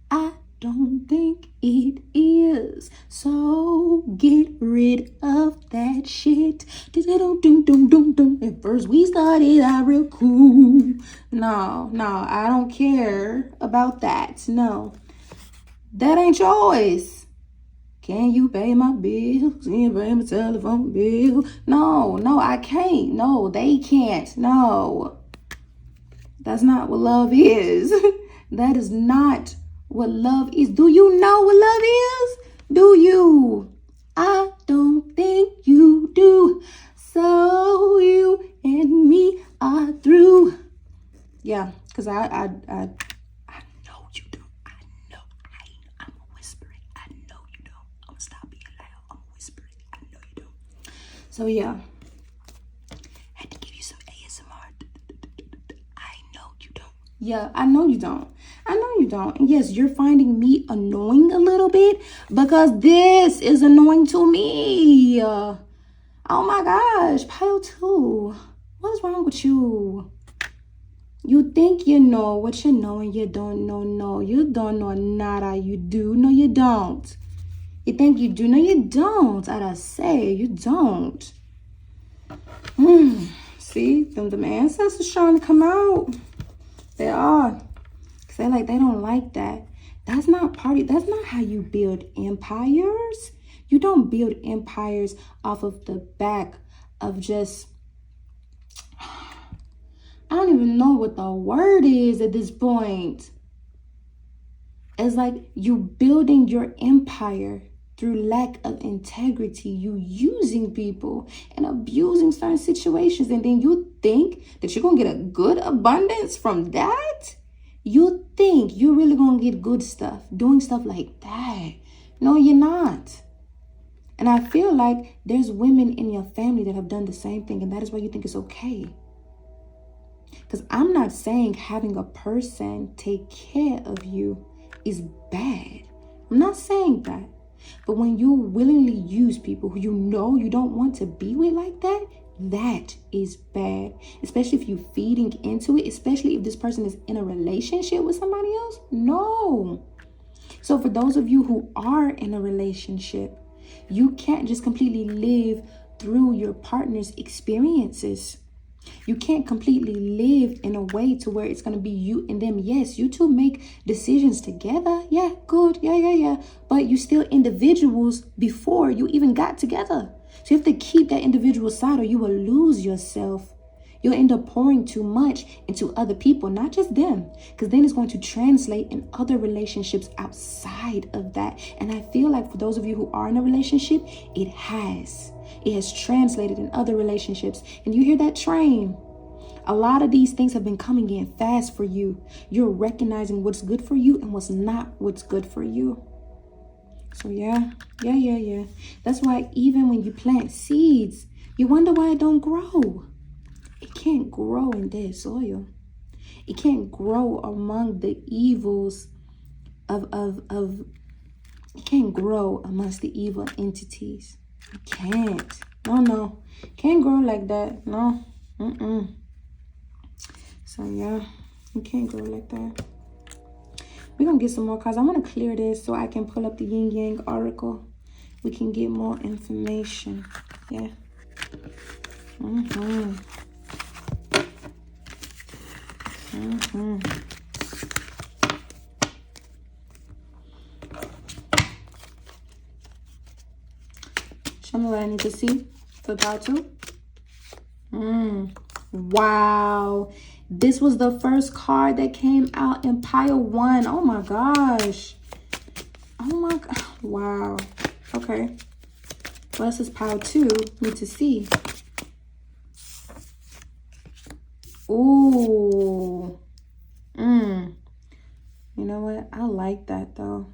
Speaker 1: I don't think it is. So get rid of that shit. At first we started out real cool. No, I don't care about that. No, that ain't yours. Can you pay my bills? Can you pay my telephone bill? No, I can't. No, they can't. No. That's not what love is. That is not what love is. Do you know what love is? Do you? I don't think you do. So you and me are through. Yeah, because I know you don't. I'm a whisperer. I know you don't. I'm gonna stop being loud. I'm a whisperer. I know you don't. So yeah. Had to give you some ASMR. I know you don't. Yeah, I know you don't. I know you don't. And yes, you're finding me annoying a little bit because this is annoying to me. Oh my gosh, pile 2. What is wrong with you? You think you know what you know and you don't know. No, you don't know nada. You do. No, you don't. You think you do. No, you don't. I say you don't. See, them ancestors trying to come out. They are. Cause they don't like that. That's not how you build empires. You don't build empires off of the back of just, I don't even know what the word is at this point. It's like you building your empire through lack of integrity. You using people and abusing certain situations. And then you think that you're going to get a good abundance from that? You think you're really going to get good stuff doing stuff like that. No, you're not. And I feel like there's women in your family that have done the same thing. And that is why you think it's okay. Because I'm not saying having a person take care of you is bad. I'm not saying that. But when you willingly use people who you know you don't want to be with like that, that is bad. Especially if you're feeding into it, especially if this person is in a relationship with somebody else. No. So for those of you who are in a relationship, you can't just completely live through your partner's experiences. You can't completely live in a way to where it's going to be you and them. Yes, you two make decisions together. Yeah, good. Yeah. But you still individuals before you even got together. So you have to keep that individual side or you will lose yourself. You'll end up pouring too much into other people, not just them. Because then it's going to translate in other relationships outside of that. And I feel like for those of you who are in a relationship, it has translated in other relationships. And you hear that train. A lot of these things have been coming in fast for you. You're recognizing what's good for you and what's not what's good for you. So yeah. That's why even when you plant seeds, you wonder why it don't grow. It can't grow in dead soil. It can't grow among the evils of it can't grow amongst the evil entities. It can't. No. Can't grow like that. No. So yeah, you can't grow like that. We're gonna get some more cards. I want to clear this so I can pull up the yin yang oracle. We can get more information. Yeah. Show me what I need to see for part 2. Wow. This was the first card that came out in pile 1. Oh my gosh. Oh my god. Wow. Okay. Well, this is pile 2. Need to see. Ooh. You know what? I like that though.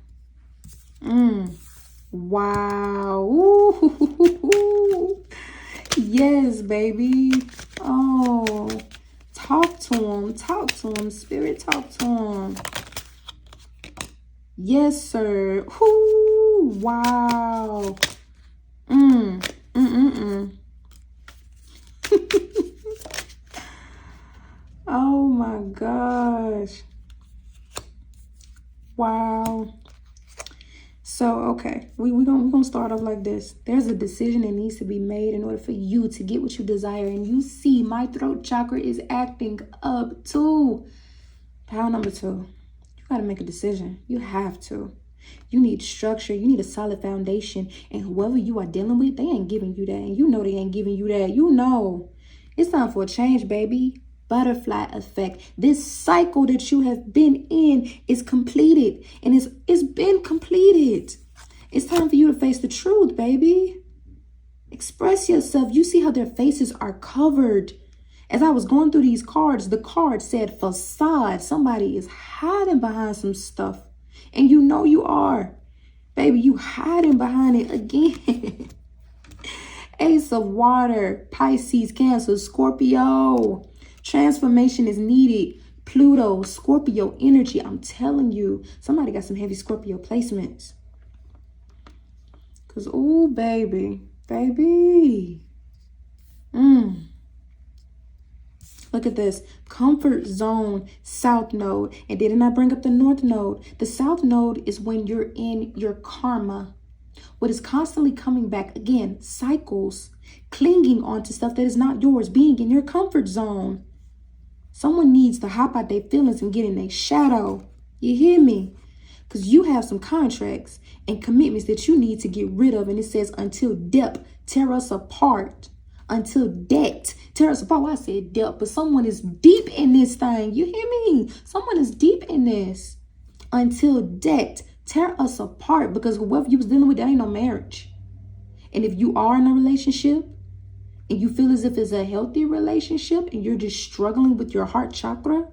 Speaker 1: Wow. Ooh. Yes, baby. Oh. Talk to him. Spirit, talk to him. Yes, sir. Ooh. Wow. Oh my gosh. Wow. So, okay, we're gonna start off like this. There's a decision that needs to be made in order for you to get what you desire. And you see my throat chakra is acting up too. Pile number 2. You got to make a decision. You have to. You need structure. You need a solid foundation. And whoever you are dealing with, they ain't giving you that. And you know they ain't giving you that. You know. It's time for a change, baby. Butterfly effect. This cycle that you have been in is completed. And it's been completed. It's time for you to face the truth, baby. Express yourself. You see how their faces are covered. As I was going through these cards, the card said facade. Somebody is hiding behind some stuff. And you know you are. Baby, you hiding behind it again. Ace of Water, Pisces, Cancer, Scorpio. Transformation is needed. Pluto, Scorpio energy. I'm telling you, somebody got some heavy Scorpio placements. Because, ooh, baby. Look at this. Comfort zone, south node. And didn't I bring up the north node? The south node is when you're in your karma. What is constantly coming back. Again, cycles. Clinging onto stuff that is not yours. Being in your comfort zone. Someone needs to hop out their feelings and get in their shadow. You hear me? Because you have some contracts and commitments that you need to get rid of. And it says, until death tear us apart. Until debt tear us apart. Well, I said debt, but someone is deep in this thing. You hear me? Someone is deep in this. Until debt tear us apart. Because whoever you was dealing with, that ain't no marriage. And if you are in a relationship and you feel as if it's a healthy relationship and you're just struggling with your heart chakra,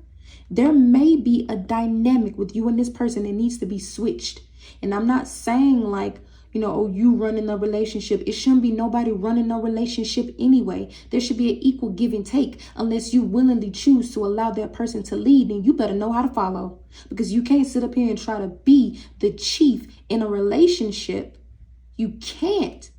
Speaker 1: there may be a dynamic with you and this person that needs to be switched. And I'm not saying like, you know, oh, you running a relationship. It shouldn't be nobody running a relationship anyway. There should be an equal give and take. Unless you willingly choose to allow that person to lead, then you better know how to follow. Because you can't sit up here and try to be the chief in a relationship. You can't.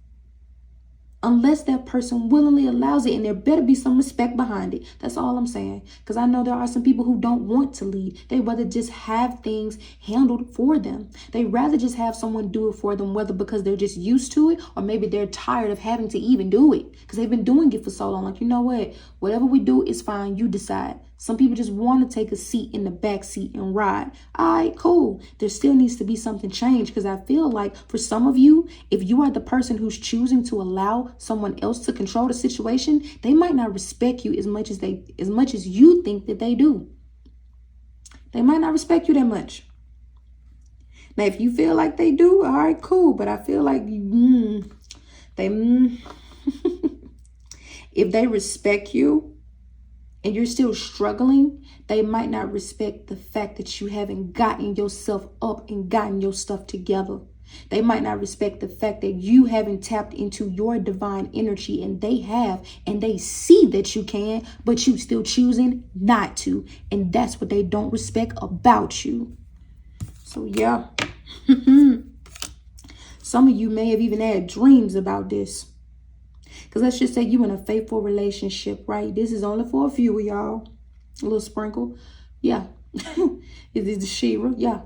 Speaker 1: Unless that person willingly allows it, and there better be some respect behind it. That's all I'm saying. Because I know there are some people who don't want to lead. They rather just have things handled for them. They rather just have someone do it for them, whether because they're just used to it or maybe they're tired of having to even do it because they've been doing it for so long. Like, you know what? Whatever we do is fine. You decide. Some people just want to take a seat in the back seat and ride. All right, cool. There still needs to be something changed because I feel like for some of you, if you are the person who's choosing to allow someone else to control the situation, they might not respect you as much as you think that they do. They might not respect you that much. Now, if you feel like they do, all right, cool. But I feel like if they respect you, and you're still struggling, they might not respect the fact that you haven't gotten yourself up and gotten your stuff together. They might not respect the fact that you haven't tapped into your divine energy, and they have, and they see that you can, but you still choosing not to. And that's what they don't respect about you. So yeah. Some of you may have even had dreams about this. Because let's just say you in a faithful relationship, right? This is only for a few of y'all. A little sprinkle. Yeah. It is the Shira. Yeah.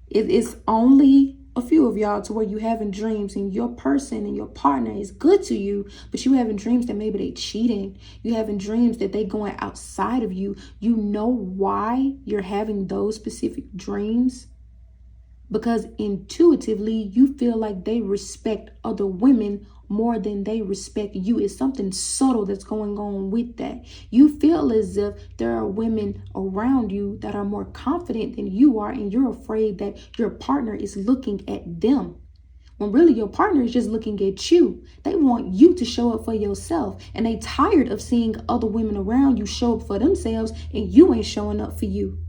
Speaker 1: It's only a few of y'all to where you having dreams and your person and your partner is good to you, but you having dreams that maybe they cheating. You having dreams that they going outside of you. You know why you're having those specific dreams? Because intuitively, you feel like they respect other women more than they respect you. It's something subtle that's going on with that. You feel as if there are women around you that are more confident than you are, and you're afraid that your partner is looking at them. When really your partner is just looking at you. They want you to show up for yourself, and they tired of seeing other women around you show up for themselves and you ain't showing up for you.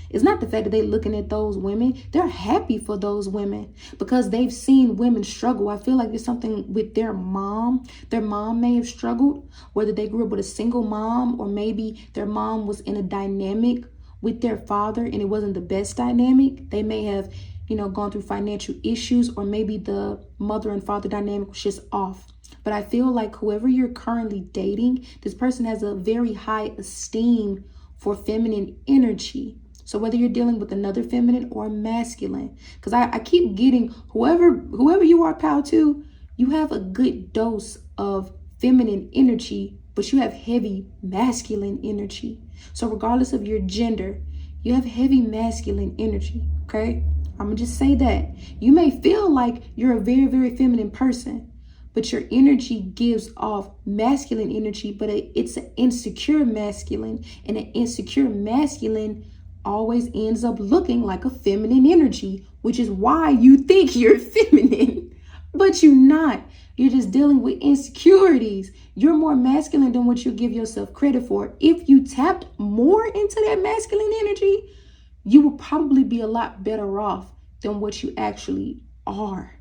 Speaker 1: It's not the fact that they're looking at those women. They're happy for those women because they've seen women struggle. I feel like there's something with their mom. Their mom may have struggled, whether they grew up with a single mom or maybe their mom was in a dynamic with their father and it wasn't the best dynamic. They may have, gone through financial issues, or maybe the mother and father dynamic was just off. But I feel like whoever you're currently dating, this person has a very high esteem for feminine energy. So whether you're dealing with another feminine or masculine, because I keep getting whoever you are, pal, too, you have a good dose of feminine energy, but you have heavy masculine energy. So regardless of your gender, you have heavy masculine energy, okay? I'm gonna just say that. You may feel like you're a very, very feminine person, but your energy gives off masculine energy, but it's an insecure masculine, and an insecure masculine always ends up looking like a feminine energy, which is why you think you're feminine, but you're not. You're just dealing with insecurities. You're more masculine than what you give yourself credit for. If you tapped more into that masculine energy, you will probably be a lot better off than what you actually are.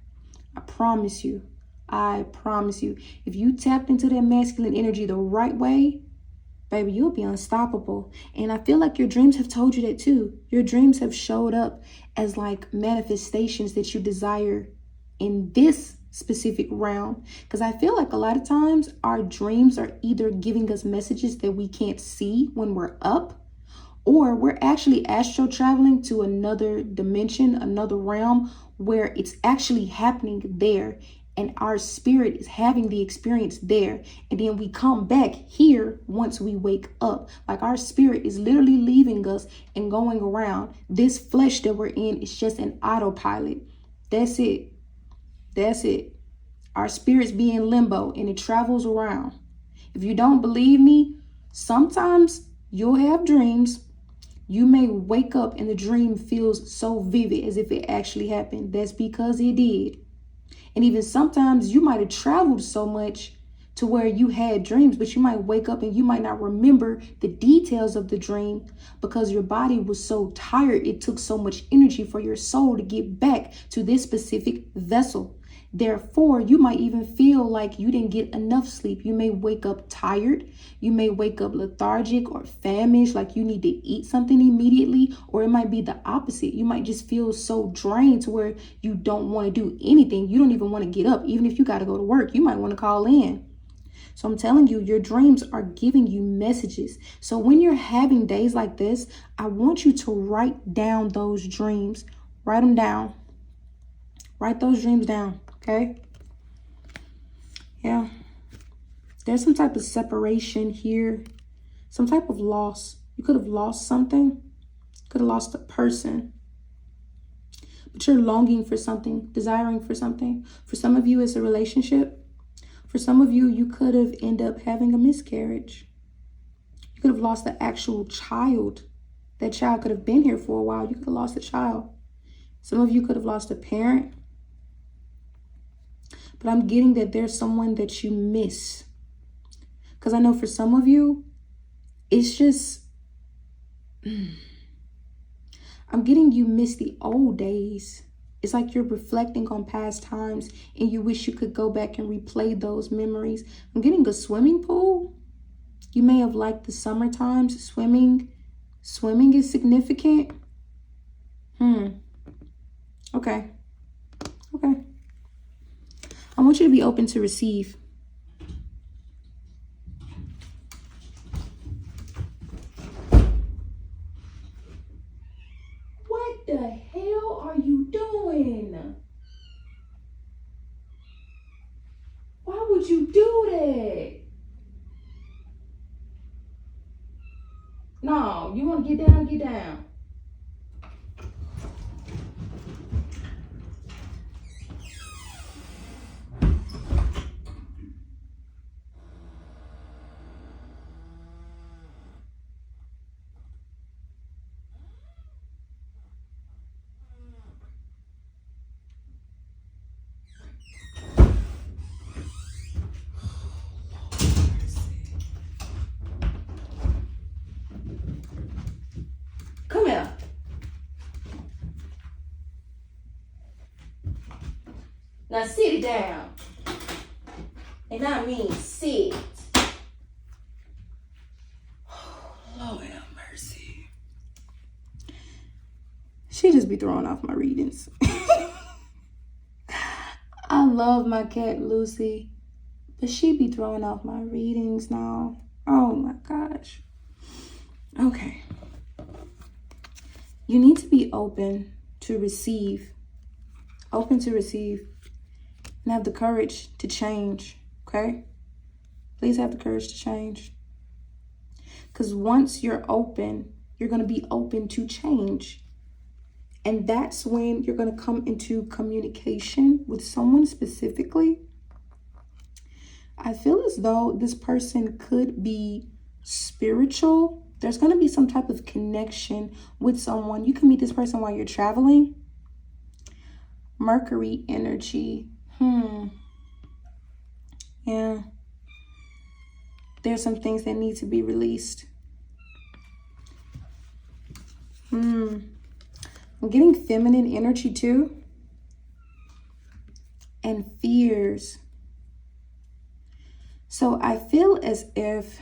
Speaker 1: I promise you. I promise you. If you tapped into that masculine energy the right way, baby, you'll be unstoppable. And I feel like your dreams have told you that too. Your dreams have showed up as like manifestations that you desire in this specific realm. Because I feel like a lot of times our dreams are either giving us messages that we can't see when we're up, or we're actually astral traveling to another dimension, another realm where it's actually happening there. And our spirit is having the experience there. And then we come back here once we wake up. Like our spirit is literally leaving us and going around. This flesh that we're in is just an autopilot. That's it. That's it. Our spirit's be in limbo and it travels around. If you don't believe me, sometimes you'll have dreams. You may wake up and the dream feels so vivid as if it actually happened. That's because it did. And even sometimes you might have traveled so much to where you had dreams, but you might wake up and you might not remember the details of the dream because your body was so tired. It took so much energy for your soul to get back to this specific vessel. Therefore, you might even feel like you didn't get enough sleep. You may wake up tired. You may wake up lethargic or famished, like you need to eat something immediately. Or it might be the opposite. You might just feel so drained to where you don't want to do anything. You don't even want to get up. Even if you got to go to work, you might want to call in. So I'm telling you, your dreams are giving you messages. So when you're having days like this, I want you to write down those dreams. Write them down. Write those dreams down. Okay. Yeah. There's some type of separation here. Some type of loss. You could have lost something. Could have lost a person. But you're longing for something, desiring for something. For some of you, it's a relationship. For some of you, you could have ended up having a miscarriage. You could have lost the actual child. That child could have been here for a while. You could have lost a child. Some of you could have lost a parent. But I'm getting that there's someone that you miss. Because I know for some of you, it's just, I'm getting you miss the old days. It's like you're reflecting on past times and you wish you could go back and replay those memories. I'm getting a swimming pool. You may have liked the summer times. Swimming is significant. Okay. I want you to be open to receive. What the hell are you doing? Why would you do that? No, you want to get down, get down. Come here. Now sit it down. And I mean sit. Oh, Lord have mercy. She just be throwing off my readings. I love my cat Lucy, but she be throwing off my readings now. Oh my gosh. Okay. You need to be open to receive, open to receive, and have the courage to change, okay? Please have the courage to change. Because once you're open, you're going to be open to change. And that's when you're going to come into communication with someone specifically. I feel as though this person could be spiritual. There's going to be some type of connection with someone. You can meet this person while you're traveling. Mercury energy. Yeah. There's some things that need to be released. I'm getting feminine energy too. And fears. So I feel as if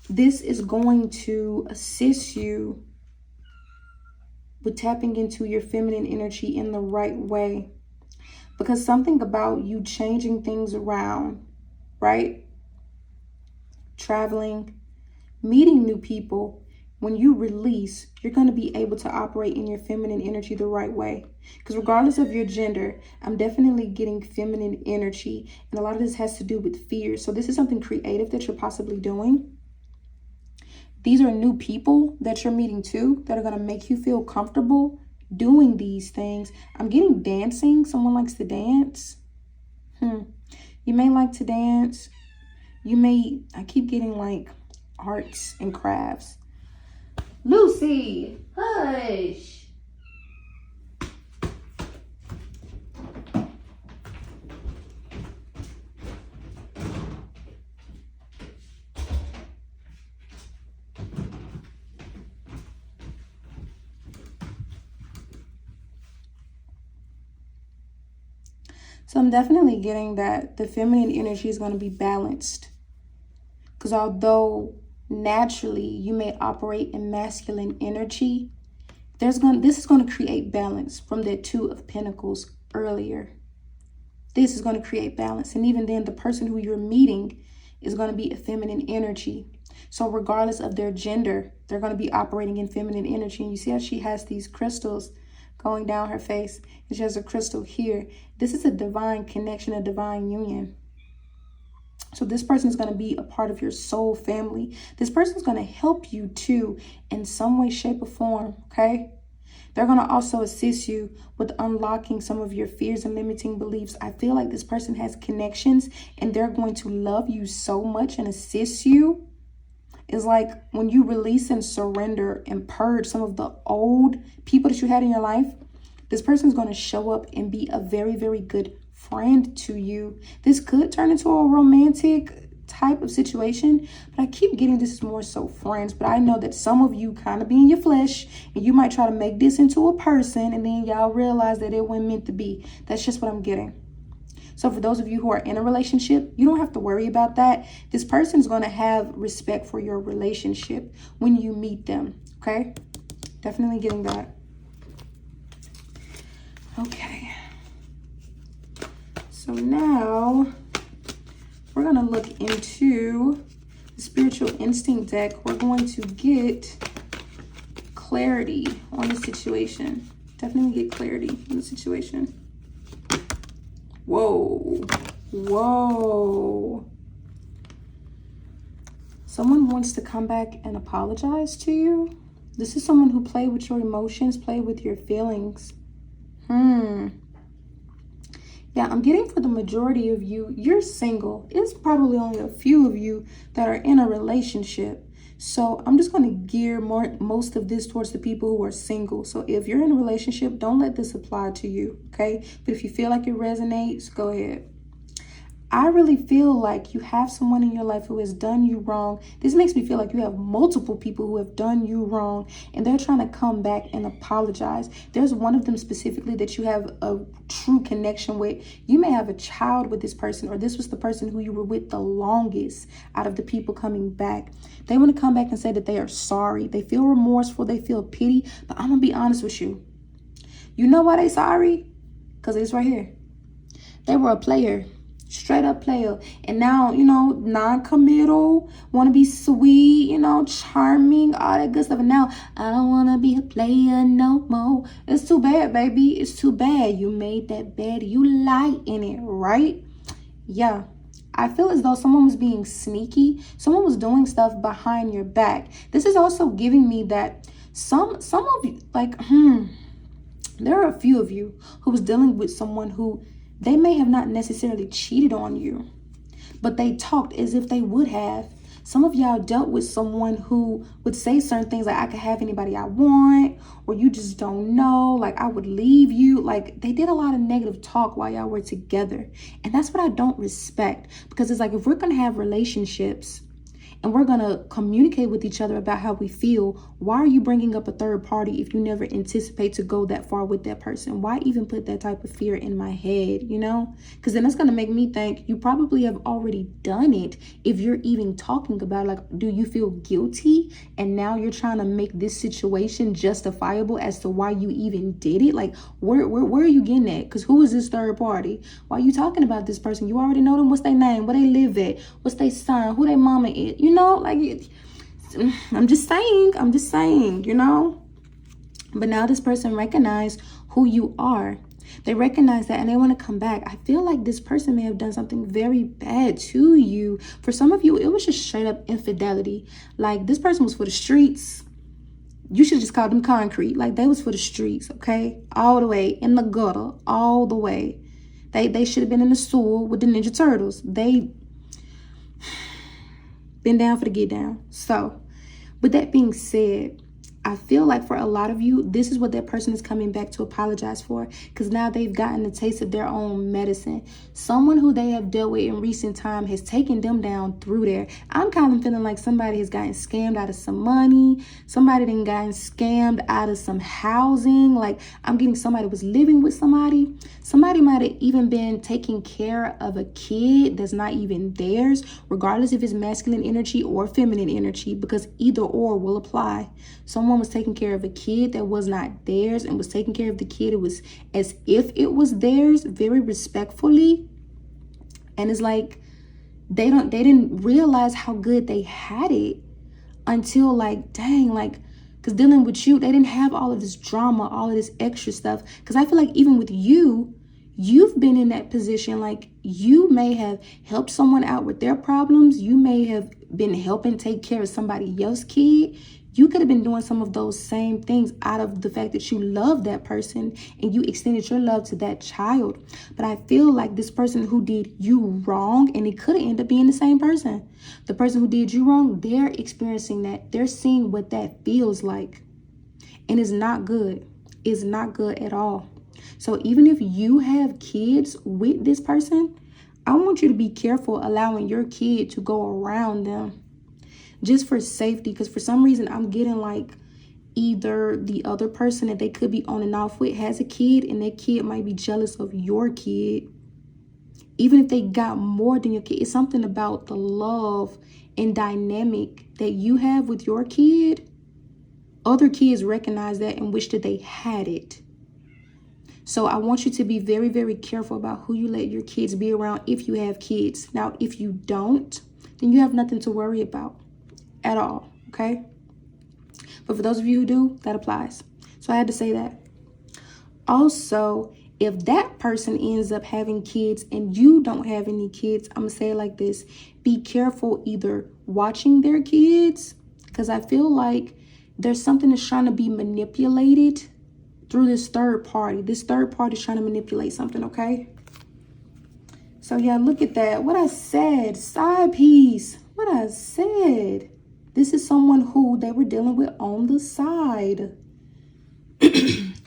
Speaker 1: this is going to assist you with tapping into your feminine energy in the right way. Because something about you changing things around, right? Traveling, meeting new people. When you release, you're going to be able to operate in your feminine energy the right way. Because regardless of your gender, I'm definitely getting feminine energy. And a lot of this has to do with fear. So this is something creative that you're possibly doing. These are new people that you're meeting too, that are going to make you feel comfortable doing these things. I'm getting dancing. Someone likes to dance. You may like to dance. You may, I keep getting like arts and crafts. Lucy, hush. So I'm definitely getting that the feminine energy is going to be balanced. Because although naturally you may operate in masculine energy, this is going to create balance from the Two of Pentacles earlier. This is going to create balance. And even then, the person who you're meeting is going to be a feminine energy. So regardless of their gender, they're going to be operating in feminine energy. And you see how she has these crystals going down her face. And she has a crystal here. This is a divine connection, a divine union. So this person is going to be a part of your soul family. This person is going to help you too in some way, shape, or form, okay? They're going to also assist you with unlocking some of your fears and limiting beliefs. I feel like this person has connections and they're going to love you so much and assist you. It's like when you release and surrender and purge some of the old people that you had in your life, this person is going to show up and be a very, very good friend to you. This could turn into a romantic type of situation, but I keep getting this is more so friends. But I know that some of you kind of be in your flesh and you might try to make this into a person and then y'all realize that it wasn't meant to be. That's just what I'm getting. So for those of you who are in a relationship, you don't have to worry about that. This person is going to have respect for your relationship when you meet them, okay? Definitely getting that. Okay. So now we're going to look into the Spiritual Instinct deck. We're going to get clarity on the situation. Definitely get clarity on the situation. Whoa. Whoa. Someone wants to come back and apologize to you. This is someone who played with your emotions, played with your feelings. Yeah, I'm getting for the majority of you, you're single. It's probably only a few of you that are in a relationship. So I'm just going to gear most of this towards the people who are single. So if you're in a relationship, don't let this apply to you, okay? But if you feel like it resonates, go ahead. I really feel like you have someone in your life who has done you wrong. This makes me feel like you have multiple people who have done you wrong and they're trying to come back and apologize. There's one of them specifically that you have a true connection with. You may have a child with this person, or this was the person who you were with the longest out of the people coming back. They want to come back and say that they are sorry. They feel remorseful. They feel pity. But I'm going to be honest with you. You know why they sorry? Because it's right here. They were a player. Straight up player. And now, you know, non-committal, want to be sweet, you know, charming, all that good stuff. And now, I don't want to be a player no more. It's too bad, baby. It's too bad. You made that bed. You lie in it, right? Yeah. I feel as though someone was being sneaky. Someone was doing stuff behind your back. This is also giving me that some of you, like, there are a few of you who was dealing with someone who they may have not necessarily cheated on you, but they talked as if they would have. Some of y'all dealt with someone who would say certain things like, I could have anybody I want, or you just don't know, like I would leave you. Like they did a lot of negative talk while y'all were together. And that's what I don't respect, because it's like, if we're going to have relationships and we're going to communicate with each other about how we feel, why are you bringing up a third party if you never anticipate to go that far with that person? Why even put that type of fear in my head, you know? Because then that's going to make me think you probably have already done it if you're even talking about, like, do you feel guilty? And now you're trying to make this situation justifiable as to why you even did it. Like, where are you getting at? Because who is this third party? Why are you talking about this person? You already know them. What's their name? Where they live at? What's their son? Who their mama is? You know, like, I'm just saying, you know. But now this person recognized who you are. They recognize that and they want to come back. I feel like this person may have done something very bad to you. For some of you, it was just straight up infidelity. Like, this person was for the streets. You should just call them concrete. Like, they was for the streets, okay? All the way in the gutter, all the way. They should have been in the sewer with the Ninja Turtles. They been down for the get down. So with that being said, I feel like for a lot of you, this is what that person is coming back to apologize for, because now they've gotten a taste of their own medicine. Someone who they have dealt with in recent time has taken them down through there. I'm kind of feeling like somebody has gotten scammed out of some money. Somebody done gotten scammed out of some housing. Like, I'm getting somebody was living with somebody. Somebody might have even been taking care of a kid that's not even theirs, regardless if it's masculine energy or feminine energy, because either or will apply. Someone was taking care of a kid that was not theirs and was taking care of the kid. It was as if it was theirs, very respectfully. And it's like they didn't realize how good they had it until, like, dang, like, because dealing with you, they didn't have all of this drama, all of this extra stuff. Because I feel like even with you, you've been in that position. Like, you may have helped someone out with their problems. You may have been helping take care of somebody else's kid. You could have been doing some of those same things out of the fact that you love that person and you extended your love to that child. But I feel like this person who did you wrong, and it could have ended up being the same person. The person who did you wrong, they're experiencing that. They're seeing what that feels like. And it's not good. It's not good at all. So even if you have kids with this person, I want you to be careful allowing your kid to go around them. Just for safety, because for some reason I'm getting like either the other person that they could be on and off with has a kid, and that kid might be jealous of your kid. Even if they got more than your kid, it's something about the love and dynamic that you have with your kid. Other kids recognize that and wish that they had it. So I want you to be very, very careful about who you let your kids be around if you have kids. Now, if you don't, then you have nothing to worry about at all, okay? But for those of you who do, that applies. So I had to say that. Also, if that person ends up having kids and you don't have any kids, I'm gonna say it like this: be careful either watching their kids, because I feel like there's something that's trying to be manipulated through this third party. This third party is trying to manipulate something, okay? So yeah, look at that. What I said, side piece. What I said. This is someone who they were dealing with on the side.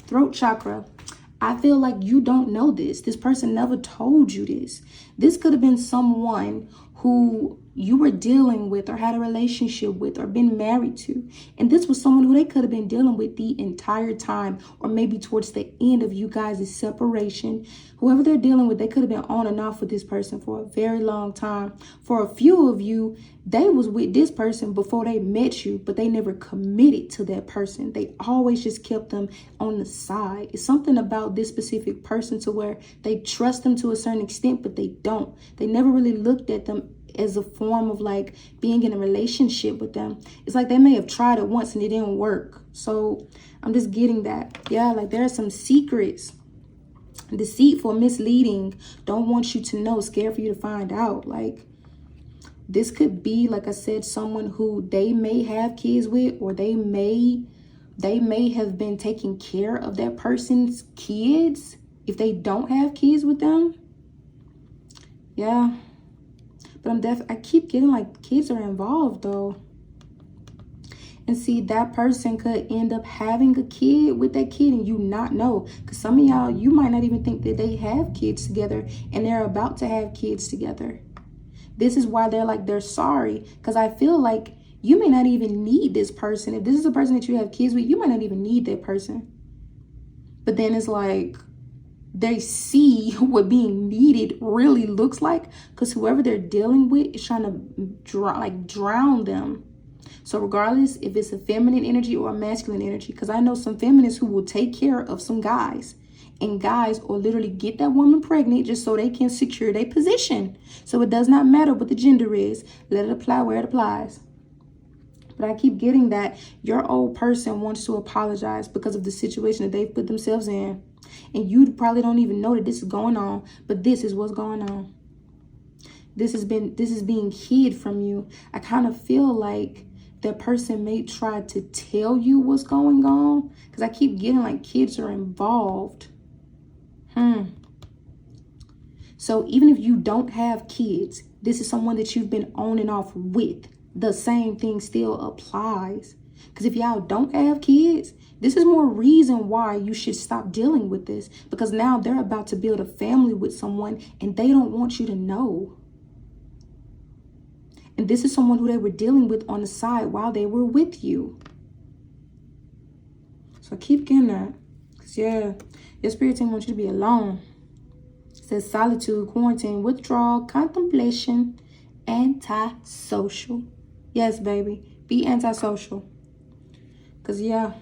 Speaker 1: Throat chakra. I feel like you don't know this. This person never told you this. This could have been someone who you were dealing with or had a relationship with or been married to. And this was someone who they could have been dealing with the entire time, or maybe towards the end of you guys' separation. Whoever they're dealing with, they could have been on and off with this person for a very long time. For a few of you, they was with this person before they met you, but they never committed to that person. They always just kept them on the side. It's something about this specific person to where they trust them to a certain extent, but they don't. They never really looked at them as a form of like being in a relationship with them. It's like they may have tried it once and it didn't work. So I'm just getting that. Yeah, like there are some secrets. Deceitful, misleading, don't want you to know, scared for you to find out. Like this could be, like I said, someone who they may have kids with, or they may have been taking care of that person's kids if they don't have kids with them. Yeah. But I keep getting like kids are involved though. And see, that person could end up having a kid with that kid and you not know. Because some of y'all, you might not even think that they have kids together and they're about to have kids together. This is why they're sorry. Because I feel like you may not even need this person. If this is a person that you have kids with, you might not even need that person. But then it's like, they see what being needed really looks like, because whoever they're dealing with is trying to drown them. So regardless if it's a feminine energy or a masculine energy, because I know some feminists who will take care of some guys, and guys will literally get that woman pregnant just so they can secure their position. So it does not matter what the gender is. Let it apply where it applies. But I keep getting that your old person wants to apologize because of the situation that they've put themselves in. And you probably don't even know that this is going on, but this is what's going on. This is being hid from you. I kind of feel like that person may try to tell you what's going on, because I keep getting like kids are involved. So even if you don't have kids, this is someone that you've been on and off with. The same thing still applies. Because if y'all don't have kids, this is more reason why you should stop dealing with this. Because now they're about to build a family with someone and they don't want you to know. And this is someone who they were dealing with on the side while they were with you. So keep getting that. Because yeah, your spirit team wants you to be alone. It says solitude, quarantine, withdrawal, contemplation, antisocial. Yes, baby. Be antisocial. Because yeah,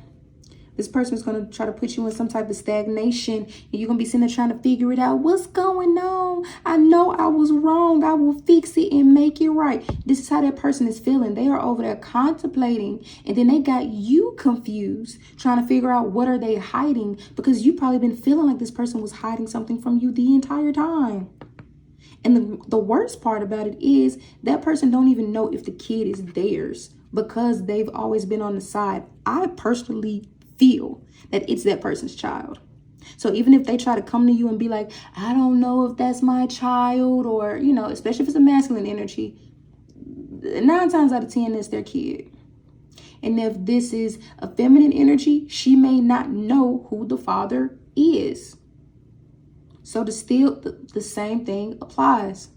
Speaker 1: this person is going to try to put you in some type of stagnation, and you're going to be sitting there trying to figure it out. What's going on? I know I was wrong. I will fix it and make it right. This is how that person is feeling. They are over there contemplating, and then they got you confused, trying to figure out what are they hiding, because you probably been feeling like this person was hiding something from you the entire time. And the worst part about it is that person don't even know if the kid is theirs, because they've always been on the side. I personally feel that it's that person's child. So even if they try to come to you and be like, I don't know if that's my child, or, you know, especially if it's a masculine energy, 9 times out of 10, it's their kid. And if this is a feminine energy, she may not know who the father is. So the same thing applies.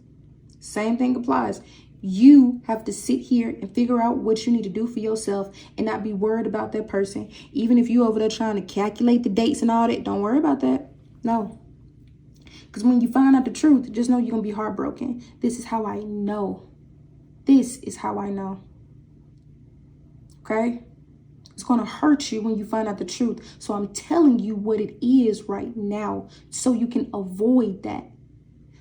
Speaker 1: Same thing applies. You have to sit here and figure out what you need to do for yourself and not be worried about that person. Even if you over there trying to calculate the dates and all that, don't worry about that. No. Because when you find out the truth, just know you're going to be heartbroken. This is how I know. This is how I know. Okay? It's going to hurt you when you find out the truth. So I'm telling you what it is right now so you can avoid that.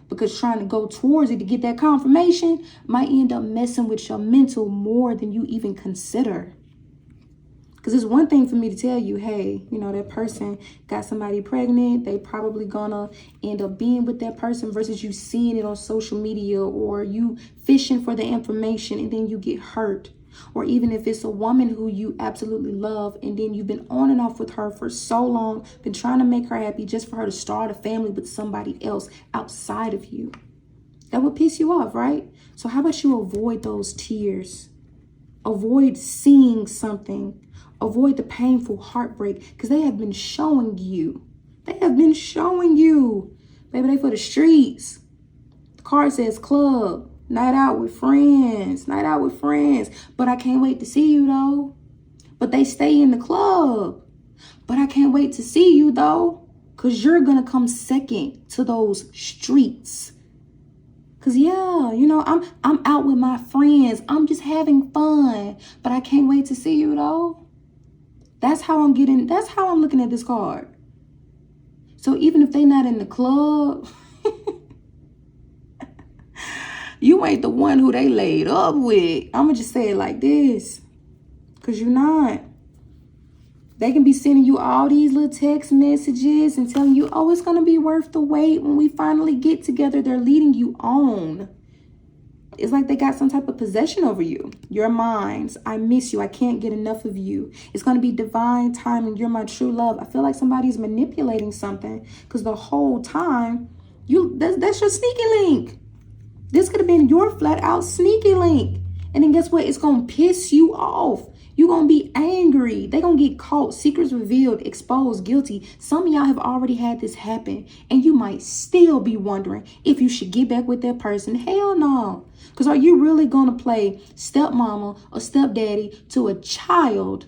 Speaker 1: Because trying to go towards it to get that confirmation might end up messing with your mental more than you even consider. Because it's one thing for me to tell you, hey, you know, that person got somebody pregnant. They probably gonna end up being with that person, versus you seeing it on social media or you fishing for the information and then you get hurt. Or even if it's a woman who you absolutely love and then you've been on and off with her for so long, been trying to make her happy just for her to start a family with somebody else outside of you. That would piss you off, right? So how about you avoid those tears? Avoid seeing something. Avoid the painful heartbreak, because they have been showing you. They have been showing you. Baby, they for the streets. The card says club. Night out with friends. Night out with friends. But I can't wait to see you, though. But they stay in the club. But I can't wait to see you, though. Because you're going to come second to those streets. Because, yeah, you know, I'm out with my friends. I'm just having fun. But I can't wait to see you, though. That's how I'm looking at this card. So even if they not in the club, you ain't the one who they laid up with. I'm going to just say it like this. Because you're not. They can be sending you all these little text messages and telling you, oh, it's going to be worth the wait when we finally get together. They're leading you on. It's like they got some type of possession over you. You're mine. I miss you. I can't get enough of you. It's going to be divine timing. You're my true love. I feel like somebody's manipulating something because the whole time, that's your sneaky link. This could have been your flat out sneaky link. And then guess what? It's going to piss you off. You're going to be angry. They're going to get caught, secrets revealed, exposed, guilty. Some of y'all have already had this happen. And you might still be wondering if you should get back with that person. Hell no. Because are you really going to play stepmama or stepdaddy to a child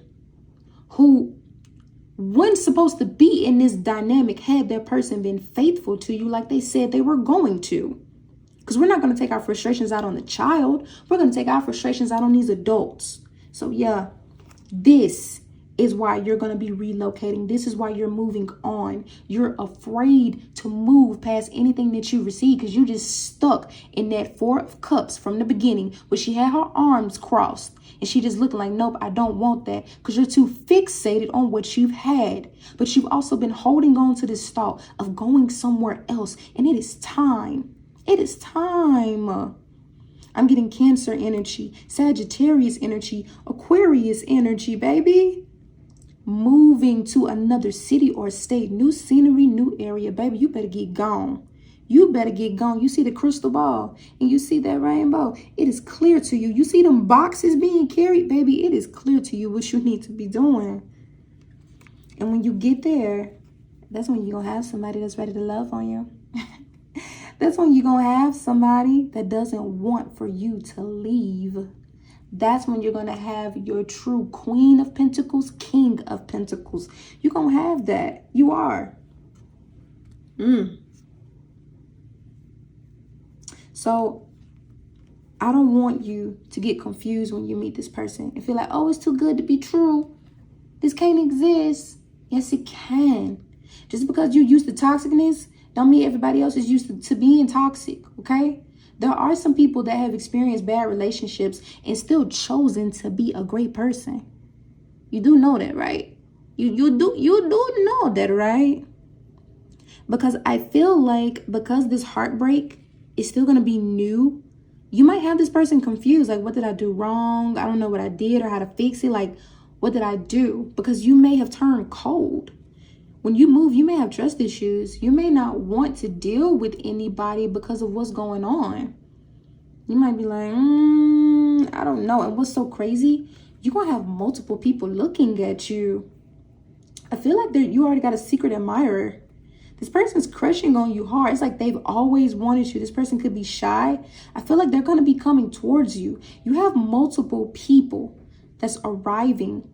Speaker 1: who wasn't supposed to be in this dynamic had that person been faithful to you like they said they were going to? Because we're not going to take our frustrations out on the child. We're going to take our frustrations out on these adults. So yeah, this is why you're going to be relocating. This is why you're moving on. You're afraid to move past anything that you received because you just stuck in that Four of Cups from the beginning where she had her arms crossed and she just looking like, nope, I don't want that, because you're too fixated on what you've had. But you've also been holding on to this thought of going somewhere else. And it is time. It is time. I'm getting Cancer energy, Sagittarius energy, Aquarius energy, baby. Moving to another city or state, new scenery, new area, baby. You better get gone. You better get gone. You see the crystal ball and you see that rainbow. It is clear to you. You see them boxes being carried, baby. It is clear to you what you need to be doing. And when you get there, that's when you're going to have somebody that's ready to love on you. That's when you're going to have somebody that doesn't want for you to leave. That's when you're going to have your true Queen of Pentacles, King of Pentacles. You're going to have that. You are. So I don't want you to get confused when you meet this person and feel like, oh, it's too good to be true. This can't exist. Yes, it can. Just because you're used to toxicness don't mean everybody else is used to being toxic, okay? There are some people that have experienced bad relationships and still chosen to be a great person. You do know that, right? You do know that, right? Because I feel like because this heartbreak is still going to be new, you might have this person confused. Like, what did I do wrong? I don't know what I did or how to fix it. Like, what did I do? Because you may have turned cold. When you move, you may have trust issues. You may not want to deal with anybody because of what's going on. You might be like, I don't know. And what's so crazy, you're going to have multiple people looking at you. I feel like you already got a secret admirer. This person's crushing on you hard. It's like they've always wanted you. This person could be shy. I feel like they're going to be coming towards you. You have multiple people that's arriving.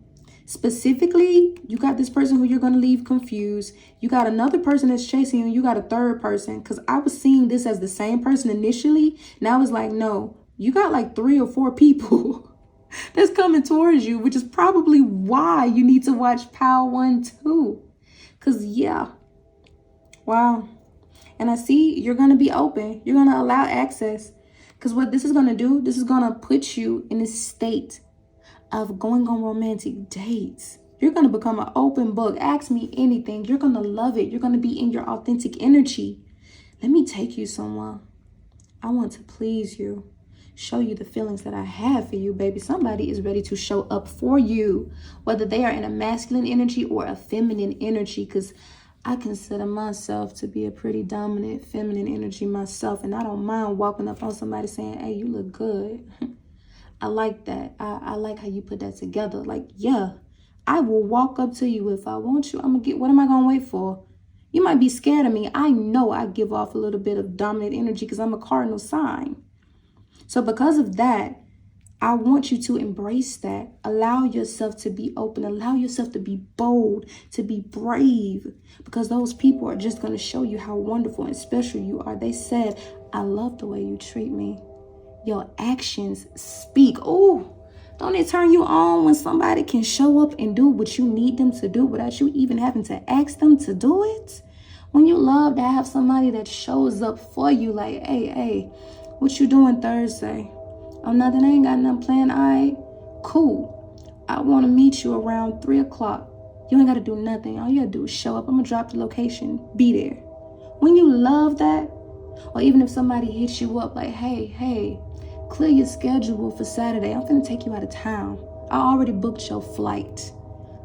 Speaker 1: Specifically, you got this person who you're going to leave confused. You got another person that's chasing you. You got a third person. Because I was seeing this as the same person initially. Now it's like, no, you got like 3 or 4 people that's coming towards you, which is probably why you need to watch Pile 1 too. Because, yeah. Wow. And I see you're going to be open. You're going to allow access. Because what this is going to do, this is going to put you in this state of going on romantic dates. You're going to become an open book. Ask me anything. You're going to love it. You're going to be in your authentic energy. Let me take you somewhere. I want to please you. Show you the feelings that I have for you, baby. Somebody is ready to show up for you, whether they are in a masculine energy or a feminine energy, because I consider myself to be a pretty dominant feminine energy myself, and I don't mind walking up on somebody saying, hey, you look good. I like that. I like how you put that together. Like, yeah, I will walk up to you if I want you. What am I going to wait for? You might be scared of me. I know I give off a little bit of dominant energy because I'm a cardinal sign. So because of that, I want you to embrace that. Allow yourself to be open. Allow yourself to be bold, to be brave, because those people are just going to show you how wonderful and special you are. They said, I love the way you treat me. Your actions speak. Oh, don't it turn you on when somebody can show up and do what you need them to do without you even having to ask them to do it? When you love to have somebody that shows up for you like, hey, what you doing Thursday? Oh, nothing, I ain't got nothing planned. All right, cool. I want to meet you around 3 o'clock. You ain't got to do nothing. All you got to do is show up. I'm going to drop the location. Be there. When you love that, or even if somebody hits you up like, hey, clear your schedule for Saturday. I'm finna take you out of town. I already booked your flight.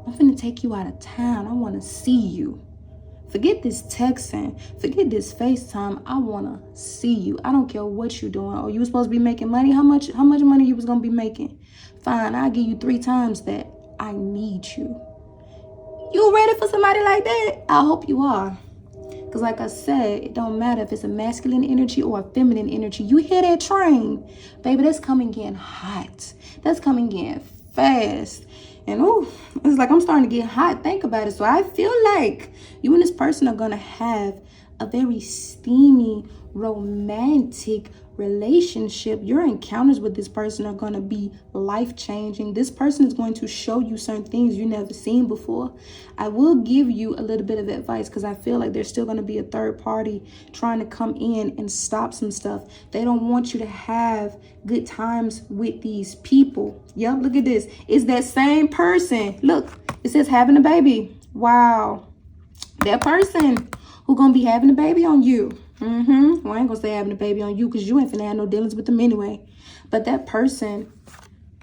Speaker 1: I'm finna take you out of town. I want to see you. Forget this texting. Forget this FaceTime. I want to see you. I don't care what you're doing. Oh, you were supposed to be making money? How much money you was going to be making? Fine, I'll give you 3 times that. I need you. You ready for somebody like that? I hope you are. Because like I said, it don't matter if it's a masculine energy or a feminine energy. You hear that train, baby, that's coming in hot. That's coming in fast. And it's like I'm starting to get hot. Think about it. So I feel like you and this person are going to have a very steamy, romantic relationship. Your encounters with this person are going to be life-changing. This person is going to show you certain things you never seen before. I will give you a little bit of advice because I feel like there's still going to be a third party trying to come in and stop some stuff. They don't want you to have good times with these people. Yep, look at this. It's that same person. Look, it says having a baby. Wow. That person who gonna be having a baby on you. Well, I ain't gonna say having a baby on you because you ain't finna have no dealings with them anyway. But that person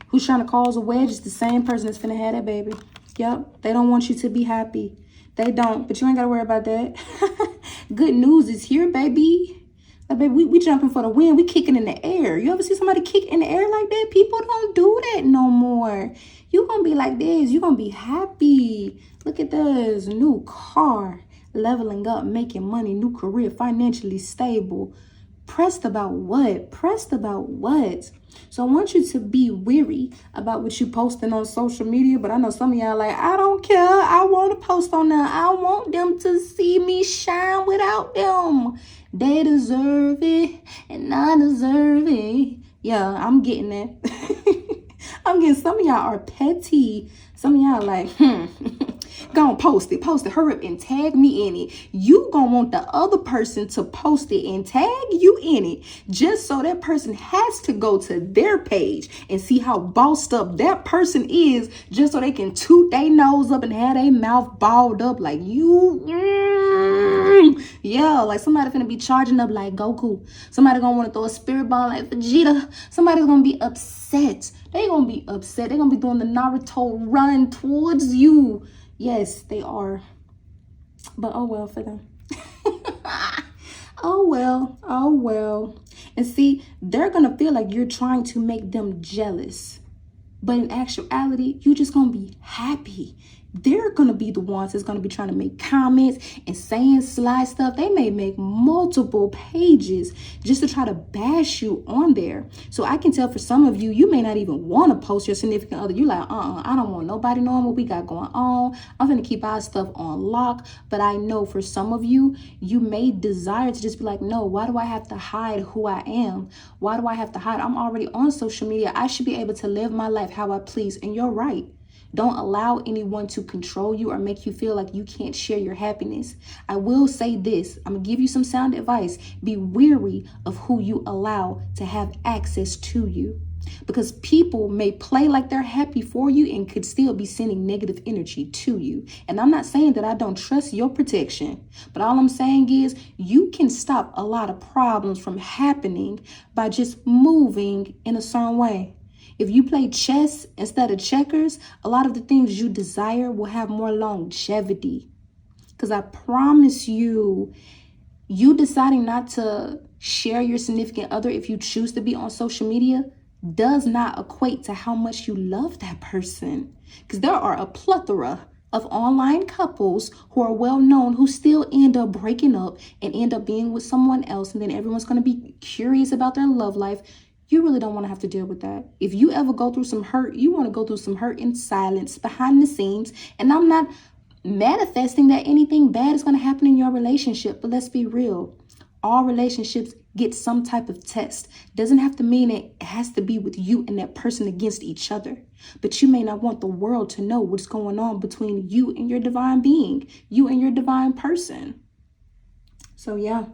Speaker 1: who's trying to cause a wedge is the same person that's finna have that baby. Yep. They don't want you to be happy. They don't. But you ain't gotta worry about that. Good news is here, baby. Like, baby, we jumping for the win. We kicking in the air. You ever see somebody kick in the air like that? People don't do that no more. You gonna be like this. You gonna be happy. Look at this. New car. Leveling up, making money, new career, financially stable. Pressed about what? Pressed about what? So I want you to be weary about what you posting on social media, but I know some of y'all like, I don't care. I want to post on that. I want them to see me shine without them. They deserve it and I deserve it. Yeah, I'm getting that. I'm getting some of y'all are petty. Some of y'all like, Go on, post it, hurry up and tag me in it. You gonna want the other person to post it and tag you in it just so that person has to go to their page and see how bossed up that person is just so they can toot their nose up and have their mouth balled up like you. Yeah, like somebody finna be charging up like Goku. Somebody gonna want to throw a spirit bomb like Vegeta. Somebody's gonna be upset. They gonna be upset. They gonna be doing the Naruto run towards you. Yes, they are. But oh well for them. Oh well. And see, they're going to feel like you're trying to make them jealous. But in actuality, you're just going to be happy. They're going to be the ones that's going to be trying to make comments and saying sly stuff. They may make multiple pages just to try to bash you on there. So I can tell for some of you, you may not even want to post your significant other. You're like, I don't want nobody knowing what we got going on. I'm going to keep our stuff on lock. But I know for some of you, you may desire to just be like, no, why do I have to hide who I am? Why do I have to hide? I'm already on social media. I should be able to live my life how I please. And you're right. Don't allow anyone to control you or make you feel like you can't share your happiness. I will say this. I'm going to give you some sound advice. Be wary of who you allow to have access to you. Because people may play like they're happy for you and could still be sending negative energy to you. And I'm not saying that I don't trust your protection. But all I'm saying is you can stop a lot of problems from happening by just moving in a certain way. If you play chess instead of checkers, a lot of the things you desire will have more longevity. Because I promise you, you deciding not to share your significant other if you choose to be on social media does not equate to how much you love that person. Because there are a plethora of online couples who are well known who still end up breaking up and end up being with someone else. And then everyone's going to be curious about their love life. You really don't want to have to deal with that. If you ever go through some hurt, you want to go through some hurt in silence, behind the scenes. And I'm not manifesting that anything bad is going to happen in your relationship, but let's be real. All relationships get some type of test. Doesn't have to mean it has to be with you and that person against each other. But you may not want the world to know what's going on between you and your divine being, you and your divine person. So yeah,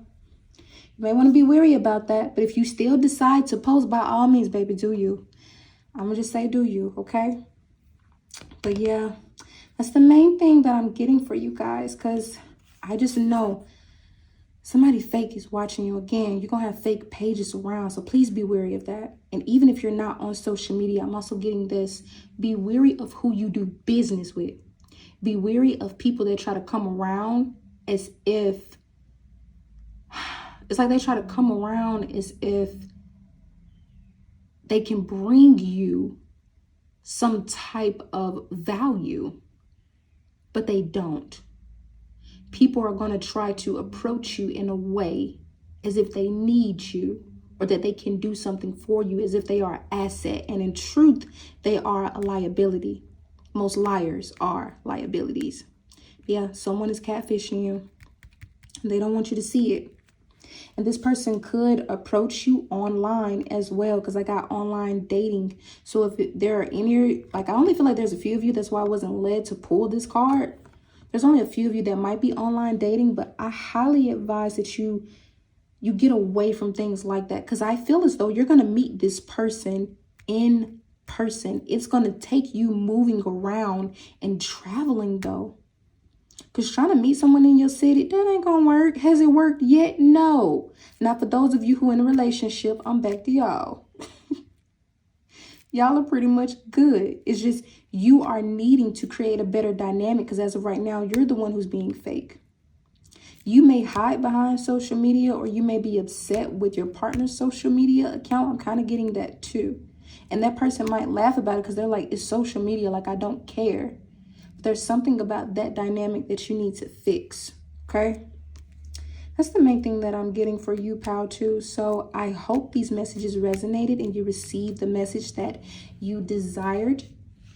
Speaker 1: you may want to be wary about that. But if you still decide to post, by all means, baby, do you. I'm going to just say do you, okay? But yeah, that's the main thing that I'm getting for you guys, because I just know somebody fake is watching you. Again, you're going to have fake pages around. So please be wary of that. And even if you're not on social media, I'm also getting this. Be wary of who you do business with. Be wary of people that try to come around as if, it's like they try to come around as if they can bring you some type of value, but they don't. People are going to try to approach you in a way as if they need you or that they can do something for you, as if they are an asset. And in truth, they are a liability. Most liars are liabilities. Yeah, someone is catfishing you. They don't want you to see it. And this person could approach you online as well, because I got online dating. So if there are any, like, I only feel like there's a few of you. That's why I wasn't led to pull this card. There's only a few of you that might be online dating, but I highly advise that you get away from things like that, because I feel as though you're going to meet this person in person. It's going to take you moving around and traveling though. Because trying to meet someone in your city, that ain't going to work. Has it worked yet? No. Not for those of you who are in a relationship. I'm back to y'all. Y'all are pretty much good. It's just you are needing to create a better dynamic, because as of right now, you're the one who's being fake. You may hide behind social media, or you may be upset with your partner's social media account. I'm kind of getting that too. And that person might laugh about it because they're like, it's social media, like I don't care. There's something about that dynamic that you need to fix, okay? That's the main thing that I'm getting for you, pal, too. So I hope these messages resonated and you received the message that you desired.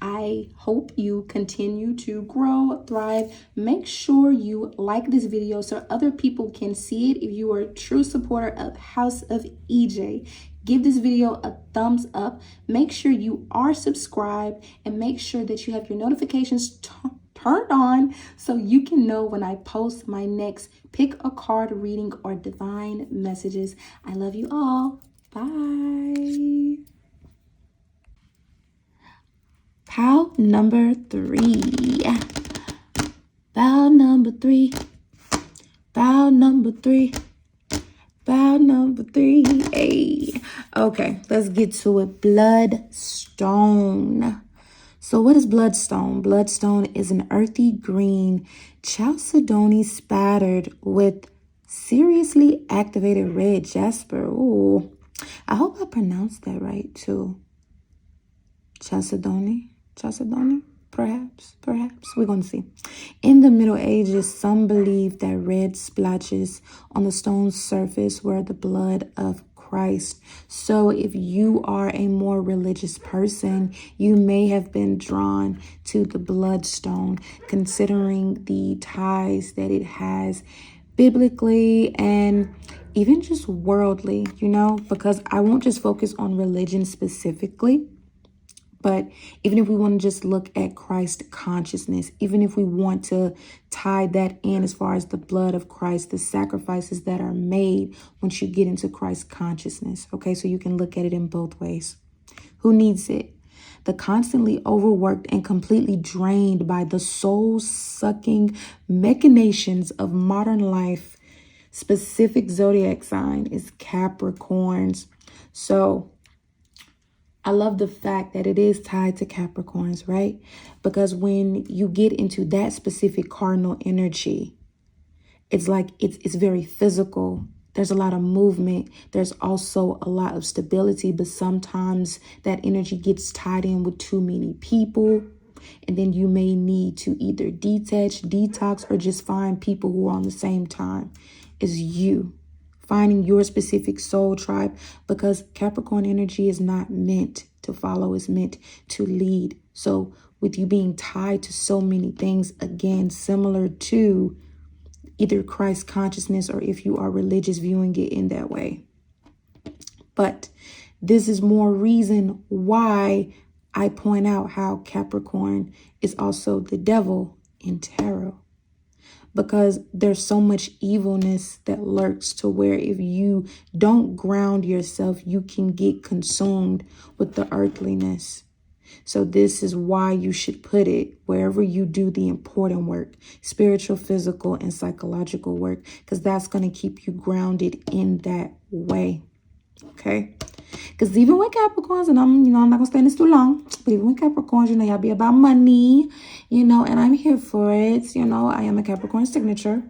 Speaker 1: I hope you continue to grow, thrive. Make sure you like this video so other people can see it. If you are a true supporter of House of EJ, give this video a thumbs up. Make sure you are subscribed and make sure that you have your notifications turned on so you can know when I post my next pick a card reading or divine messages. I love you all. Bye. Pile number 3. Pile number 3. Pile number 3. Pile number 3. Hey. Okay, let's get to it. Bloodstone. So what is bloodstone? Bloodstone is an earthy green chalcedony spattered with seriously activated red jasper. Ooh, I hope I pronounced that right too. Chalcedony, perhaps. We're going to see. In the Middle Ages, some believed that red splotches on the stone's surface were the blood of Christ. So if you are a more religious person, you may have been drawn to the bloodstone, considering the ties that it has biblically and even just worldly, because I won't just focus on religion specifically. But even if we want to just look at Christ consciousness, even if we want to tie that in as far as the blood of Christ, the sacrifices that are made once you get into Christ consciousness. Okay, so you can look at it in both ways. Who needs it? The constantly overworked and completely drained by the soul-sucking machinations of modern life. Specific zodiac sign is Capricorns. So I love the fact that it is tied to Capricorns, right? Because when you get into that specific cardinal energy, it's like it's very physical. There's a lot of movement. There's also a lot of stability, but sometimes that energy gets tied in with too many people. And then you may need to either detach, detox, or just find people who are on the same time as you. finding your specific soul tribe, because Capricorn energy is not meant to follow, it's meant to lead. So with you being tied to so many things, again, similar to either Christ consciousness or if you are religious, viewing it in that way. But this is more reason why I point out how Capricorn is also the devil in tarot. Because there's so much evilness that lurks to where if you don't ground yourself, you can get consumed with the earthliness. So this is why you should put it wherever you do the important work, spiritual, physical, and psychological work, because that's going to keep you grounded in that way. Okay? Because even with Capricorns, and I'm not going to stay in this too long, but even with Capricorns, y'all be about money, and I'm here for it. I am a Capricorn signature.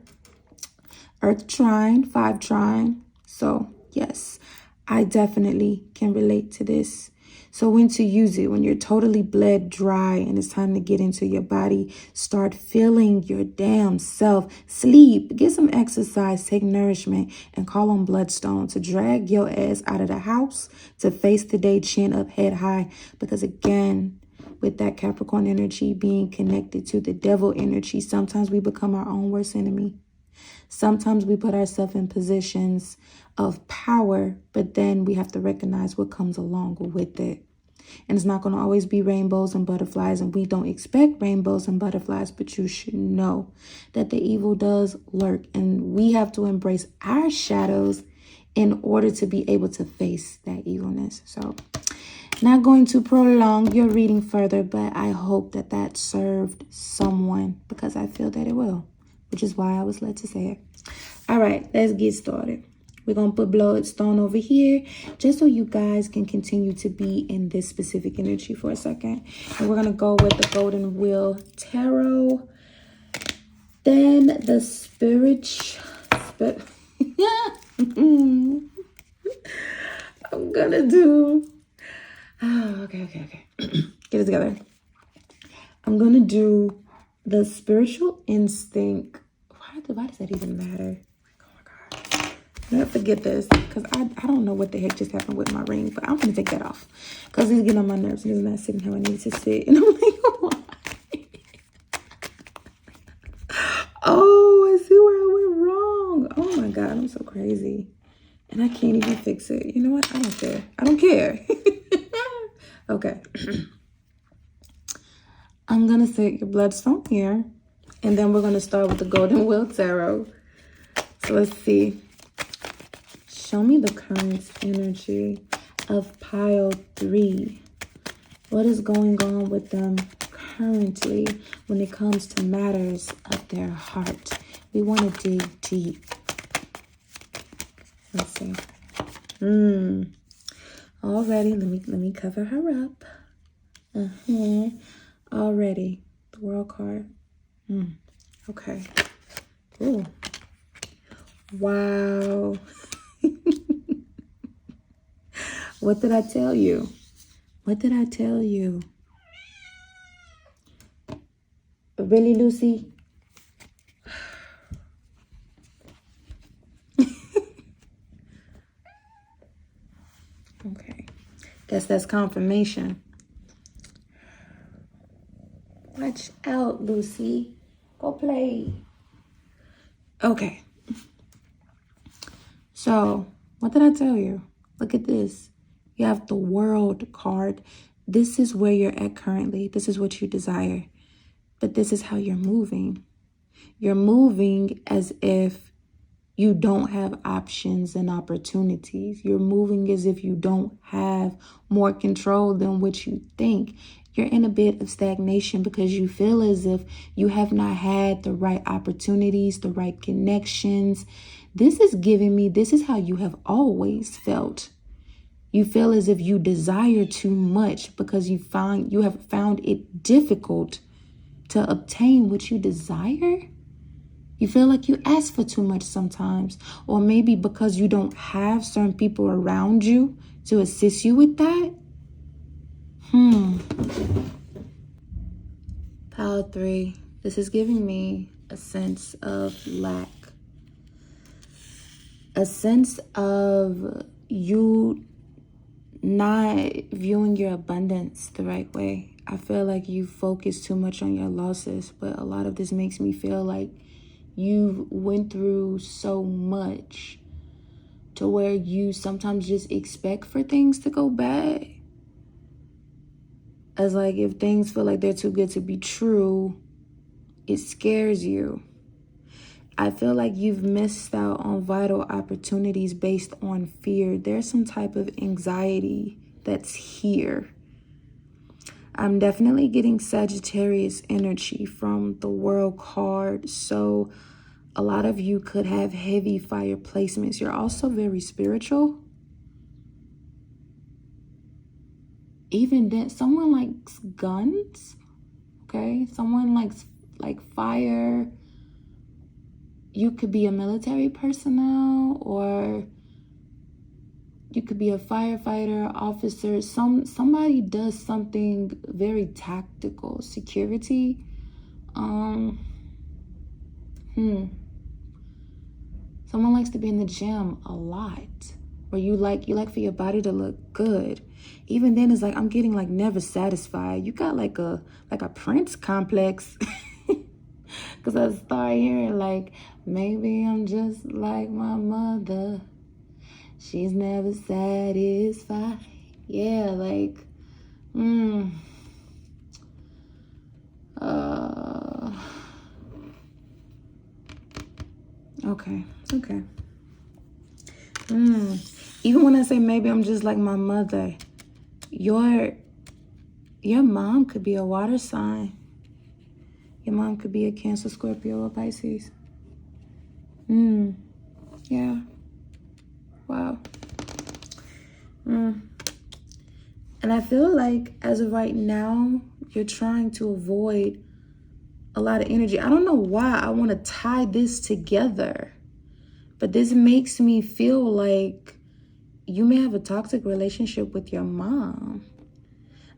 Speaker 1: Earth trine, 5 trine. So, yes, I definitely can relate to this. So when to use it, when you're totally bled dry and it's time to get into your body, start feeling your damn self. Sleep, get some exercise, take nourishment, and call on Bloodstone to drag your ass out of the house, to face the day chin up, head high. Because again, with that Capricorn energy being connected to the devil energy, sometimes we become our own worst enemy. Sometimes we put ourselves in positions of power, but then we have to recognize what comes along with it. And it's not going to always be rainbows and butterflies, and we don't expect rainbows and butterflies, but you should know that the evil does lurk, and we have to embrace our shadows in order to be able to face that evilness. So, not going to prolong your reading further, but I hope that that served someone, because I feel that it will, which is why I was led to say it. All right, let's get started. We're going to put Bloodstone over here just so you guys can continue to be in this specific energy for a second. And we're going to go with the Golden Wheel Tarot. Then the I'm going to do... Oh, okay. Get it together. I'm going to do the Spiritual Instinct. Why does that even matter? Never forget this, because I don't know what the heck just happened with my ring, but I'm going to take that off because it's getting on my nerves and it's not sitting how I need to sit. And I'm like, why? Oh, I see where I went wrong. Oh my God, I'm so crazy. And I can't even fix it. You know what? I don't care. I don't care. Okay. I'm going to set your Bloodstone here. And then we're going to start with the Golden Wheel Tarot. So let's see. Show me the current energy of pile 3. What is going on with them currently when it comes to matters of their heart? We want to dig deep. Let's see. Already, let me cover her up. Already, the World card. Okay. Ooh. Wow. What did I tell you? What did I tell you? Really, Lucy? Okay. Guess that's confirmation. Watch out, Lucy. Go play. Okay. So, what did I tell you? Look at this. You have the World card. This is where you're at currently. This is what you desire. But this is how you're moving. You're moving as if you don't have options and opportunities. You're moving as if you don't have more control than what you think. You're in a bit of stagnation because you feel as if you have not had the right opportunities, the right connections. This is giving me, this is how you have always felt. You feel as if you desire too much because you have found it difficult to obtain what you desire. You feel like you ask for too much sometimes, or maybe because you don't have certain people around you to assist you with that. Pile 3. This is giving me a sense of lack. a sense of you not viewing your abundance the right way. I feel like you focus too much on your losses, but a lot of this makes me feel like you went through so much to where you sometimes just expect for things to go bad. As like if things feel like they're too good to be true, it scares you. I feel like you've missed out on vital opportunities based on fear. There's some type of anxiety that's here. I'm definitely getting Sagittarius energy from the World card. So a lot of you could have heavy fire placements. You're also very spiritual. Even then, someone likes guns. Okay, someone likes like fire. You could be a military personnel, or you could be a firefighter, officer. Somebody does something very tactical. Security. Someone likes to be in the gym a lot, where you like for your body to look good. Even then, it's like I'm getting like never satisfied. You got like a Prince complex. Because I start hearing like, maybe I'm just like my mother. She's never satisfied. Yeah, like, okay. Even when I say maybe I'm just like my mother, your mom could be a water sign. Your mom could be a Cancer, Scorpio, or Pisces. Yeah. Wow. And I feel like as of right now, you're trying to avoid a lot of energy. I don't know why I want to tie this together, but this makes me feel like you may have a toxic relationship with your mom.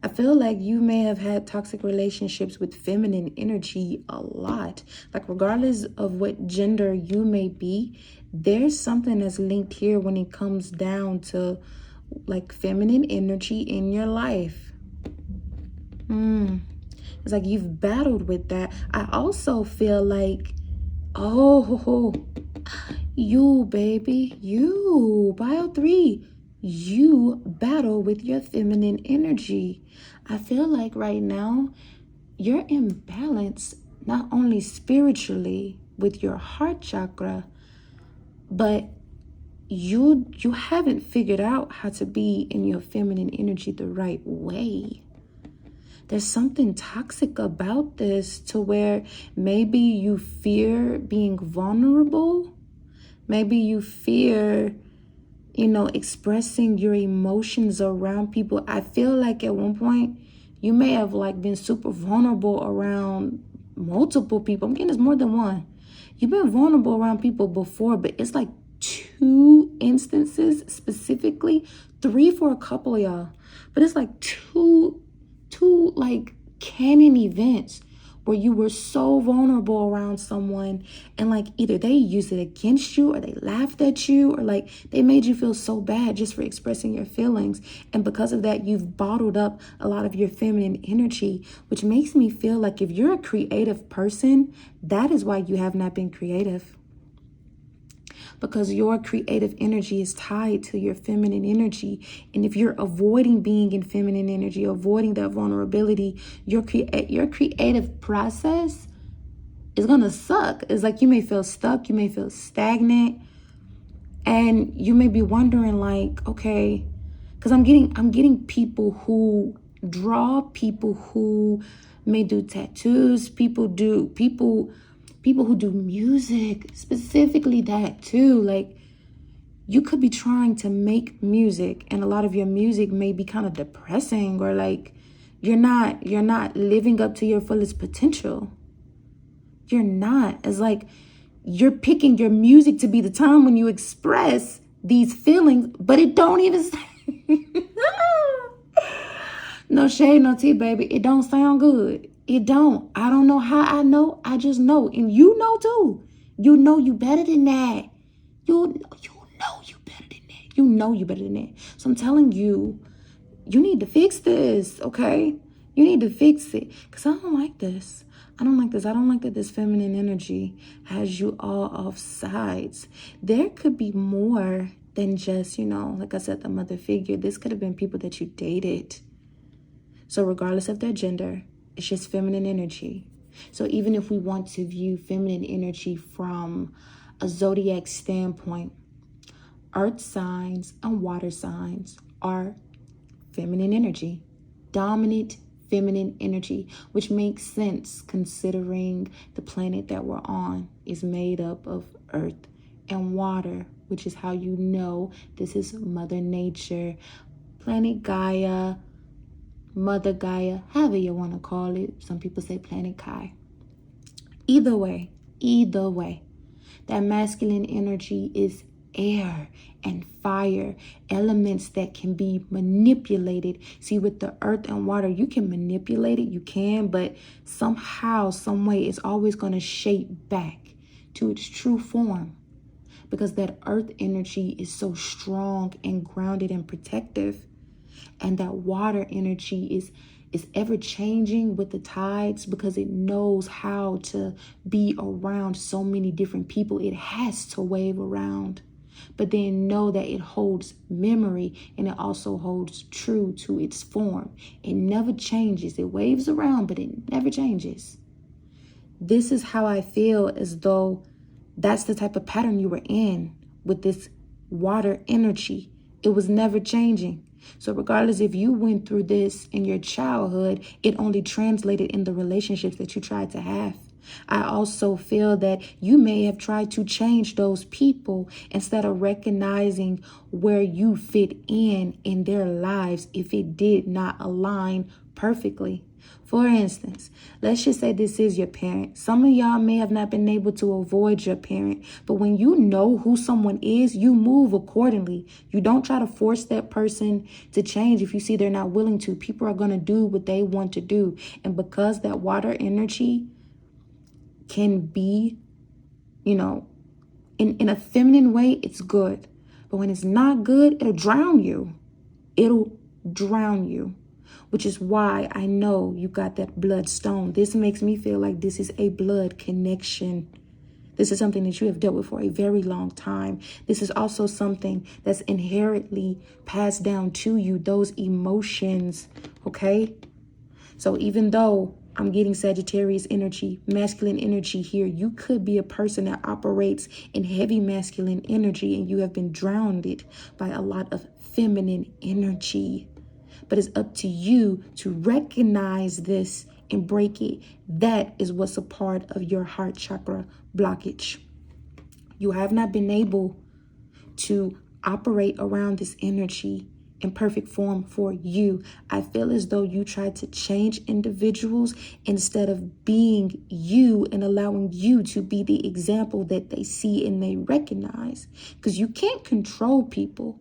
Speaker 1: I feel like you may have had toxic relationships with feminine energy a lot. Like regardless of what gender you may be, there's something that's linked here when it comes down to like feminine energy in your life. It's like you've battled with that. I also feel like, you baby, you, Bio 3, you battle with your feminine energy. I feel like right now you're in balance, not only spiritually with your heart chakra, but you haven't figured out how to be in your feminine energy the right way. There's something toxic about this to where maybe you fear being vulnerable. Maybe you fear, expressing your emotions around people. I feel like at one point you may have like been super vulnerable around multiple people. I'm getting this more than one. You've been vulnerable around people before, but it's like 2 instances specifically, 3 for a couple of y'all. But it's like two like canon events where you were so vulnerable around someone and like either they used it against you or they laughed at you or like they made you feel so bad just for expressing your feelings. And because of that, you've bottled up a lot of your feminine energy, which makes me feel like if you're a creative person, that is why you have not been creative. Because your creative energy is tied to your feminine energy. And if you're avoiding being in feminine energy, avoiding that vulnerability, your creative process is going to suck. It's like you may feel stuck, you may feel stagnant, and you may be wondering like, okay, because I'm getting people who draw, people who may do tattoos, people who do music, specifically that too. Like you could be trying to make music and a lot of your music may be kind of depressing or like you're not living up to your fullest potential. You're not. It's like you're picking your music to be the time when you express these feelings, but it don't even no shade, no tea, baby. It don't sound good. It don't. I don't know how I know. I just know. And you know too. You know you better than that. You You know you better than that. So I'm telling you, you need to fix this, okay? You need to fix it. Because I don't like this. I don't like this. I don't like that this feminine energy has you all off sides. There could be more than just, like I said, the mother figure. This could have been people that you dated. So regardless of their gender, it's just feminine energy. So even if we want to view feminine energy from a zodiac standpoint, earth signs and water signs are feminine energy, dominant feminine energy, which makes sense considering the planet that we're on is made up of earth and water, which is how you know this is Mother Nature, planet Gaia, Mother Gaia, however you want to call it. Some people say planet Kai. Either way, that masculine energy is air and fire, elements that can be manipulated. See, with the earth and water, you can manipulate it, but somehow, some way, it's always going to shape back to its true form, because that earth energy is so strong and grounded and protective, and that water energy is ever changing with the tides, because it knows how to be around so many different people. It has to wave around, but then know that it holds memory, and it also holds true to its form. It never changes. It waves around, but it never changes. This is how I feel, as though that's the type of pattern you were in with this water energy. It was never changing. So regardless if you went through this in your childhood, it only translated in the relationships that you tried to have. I also feel that you may have tried to change those people instead of recognizing where you fit in their lives if it did not align perfectly. For instance, let's just say this is your parent. Some of y'all may have not been able to avoid your parent, but when you know who someone is, you move accordingly. You don't try to force that person to change if you see they're not willing to. People are going to do what they want to do. And because that water energy can be, in a feminine way, it's good. But when it's not good, it'll drown you. It'll drown you. Which is why I know you got that bloodstone. This makes me feel like this is a blood connection. This is something that you have dealt with for a very long time. This is also something that's inherently passed down to you, those emotions, okay? So even though I'm getting Sagittarius energy, masculine energy here, you could be a person that operates in heavy masculine energy, and you have been drowned by a lot of feminine energy. But it's up to you to recognize this and break it. That is what's a part of your heart chakra blockage. You have not been able to operate around this energy in perfect form for you. I feel as though you tried to change individuals instead of being you and allowing you to be the example that they see and they recognize, because you can't control people.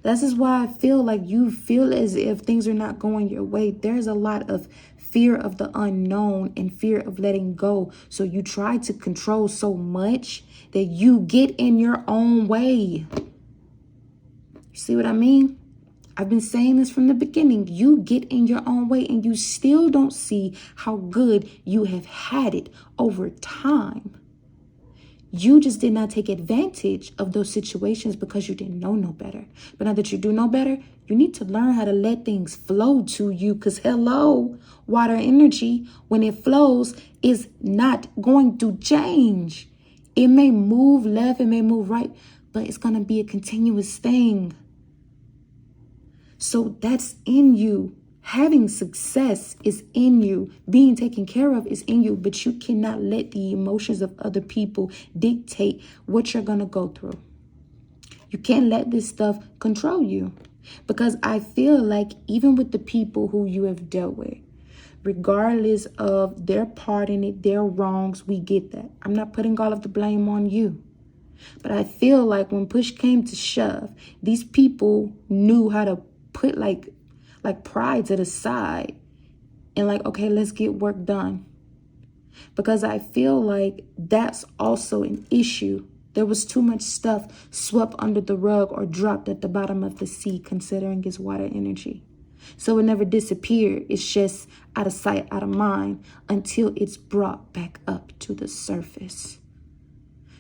Speaker 1: This is why I feel like you feel as if things are not going your way. There's a lot of fear of the unknown and fear of letting go. So you try to control so much that you get in your own way. You see what I mean? I've been saying this from the beginning. You get in your own way, and you still don't see how good you have had it over time. You just did not take advantage of those situations because you didn't know no better. But now that you do know better, you need to learn how to let things flow to you, because hello, water energy, when it flows, is not going to change. It may move left, it may move right, but it's going to be a continuous thing. So that's in you. Having success is in you. Being taken care of is in you, but you cannot let the emotions of other people dictate what you're going to go through. You can't let this stuff control you, because I feel like even with the people who you have dealt with, regardless of their part in it, their wrongs, we get that. I'm not putting all of the blame on you. But I feel like when push came to shove, these people knew how to put like pride to the side and okay, let's get work done. Because I feel like that's also an issue. There was too much stuff swept under the rug or dropped at the bottom of the sea, considering its water energy. So it never disappeared. It's just out of sight, out of mind, until it's brought back up to the surface.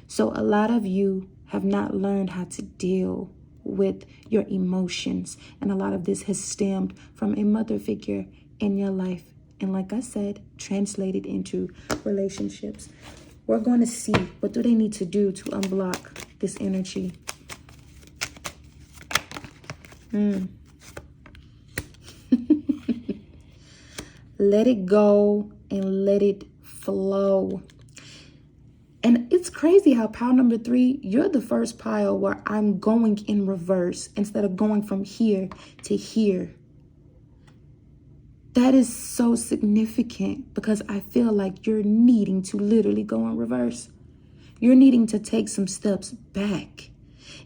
Speaker 1: So a lot of you have not learned how to deal with your emotions. And a lot of this has stemmed from a mother figure in your life. And like I said, translated into relationships. We're going to see what do they need to do to unblock this energy. Let it go and let it flow. And it's crazy how pile number 3, you're the first pile where I'm going in reverse instead of going from here to here. That is so significant because I feel like you're needing to literally go in reverse. You're needing to take some steps back.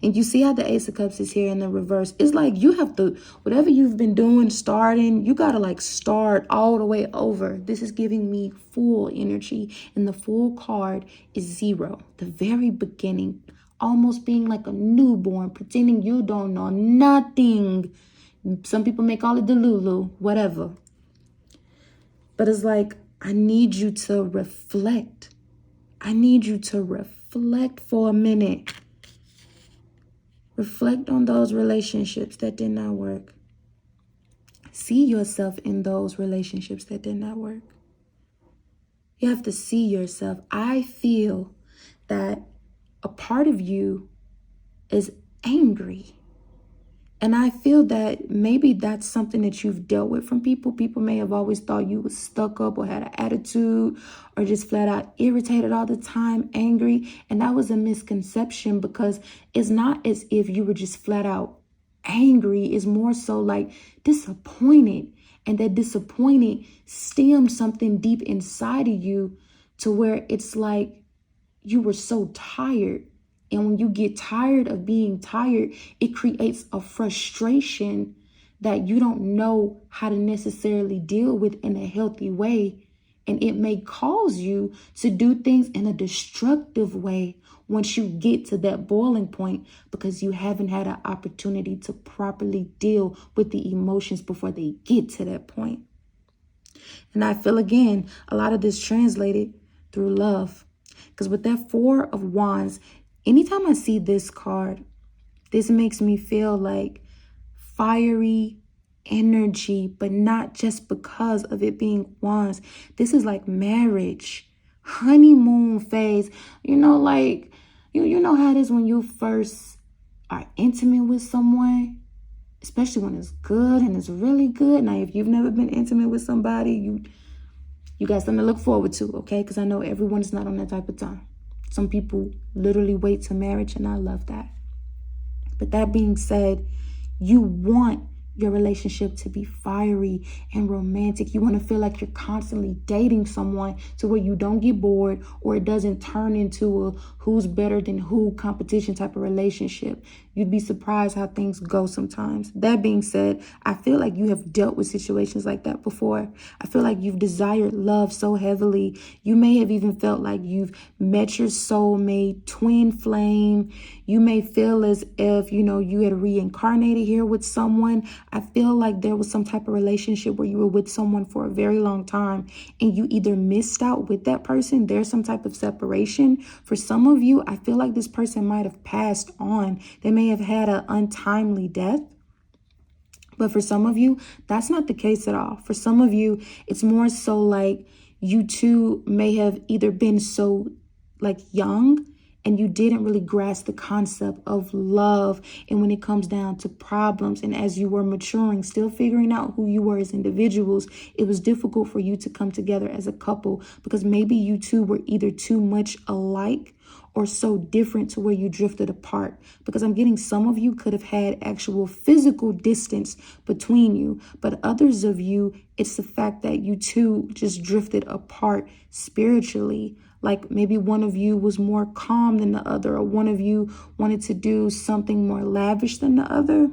Speaker 1: And you see how the Ace of Cups is here in the reverse. It's like you have to, whatever you've been doing, starting, you got to like start all the way over. This is giving me full energy. And the full card is 0, the very beginning, almost being like a newborn, pretending you don't know nothing. Some people may call it the Lulu, whatever. But it's like, I need you to reflect. I need you to reflect for a minute. Reflect on those relationships that did not work. See yourself in those relationships that did not work. You have to see yourself. I feel that a part of you is angry. And I feel that maybe that's something that you've dealt with from people. People may have always thought you was stuck up or had an attitude or just flat out irritated all the time, angry. And that was a misconception because it's not as if you were just flat out angry. It's more so like disappointed. And that disappointed stemmed something deep inside of you to where it's like you were so tired. And when you get tired of being tired, it creates a frustration that you don't know how to necessarily deal with in a healthy way. And it may cause you to do things in a destructive way once you get to that boiling point because you haven't had an opportunity to properly deal with the emotions before they get to that point. And I feel, again, a lot of this translated through love. Because with that 4 of Wands, anytime I see this card, this makes me feel like fiery energy, but not just because of it being Wands. This is like marriage, honeymoon phase. You know, like, you know how it is when you first are intimate with someone, especially when it's good and it's really good. Now, if you've never been intimate with somebody, you got something to look forward to, okay? Because I know everyone is not on that type of time. Some people literally wait to marriage, and I love that. But that being said, you want your relationship to be fiery and romantic. You want to feel like you're constantly dating someone to where you don't get bored or it doesn't turn into a who's better than who competition type of relationship. You'd be surprised how things go sometimes. That being said, I feel like you have dealt with situations like that before. I feel like you've desired love so heavily. You may have even felt like you've met your soulmate, twin flame. You may feel as if, you had reincarnated here with someone. I feel like there was some type of relationship where you were with someone for a very long time and you either missed out with that person. There's some type of separation. For some of you, I feel like this person might have passed on. They may have had an untimely death. But for some of you, that's not the case at all. For some of you, it's more so like you two may have either been so like young and you didn't really grasp the concept of love. And when it comes down to problems, and as you were maturing, still figuring out who you were as individuals, it was difficult for you to come together as a couple because maybe you two were either too much alike or so different to where you drifted apart. Because I'm getting some of you could have had actual physical distance between you, but others of you, it's the fact that you two just drifted apart spiritually. Like maybe one of you was more calm than the other, or one of you wanted to do something more lavish than the other.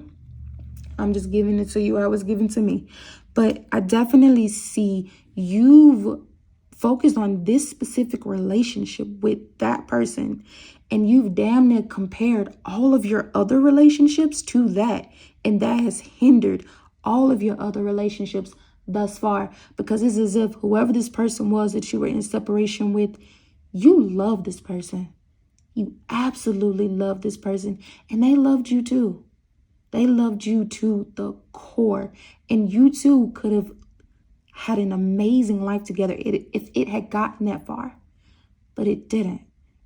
Speaker 1: I'm just giving it to you how it was given to me. But I definitely see you've focused on this specific relationship with that person, and you've damn near compared all of your other relationships to that, and that has hindered all of your other relationships thus far, because it's as if whoever this person was that you were in separation with, you love this person. You absolutely love this person, and they loved you too. They loved you to the core, and you two could have had an amazing life together if it had gotten that far, but it didn't.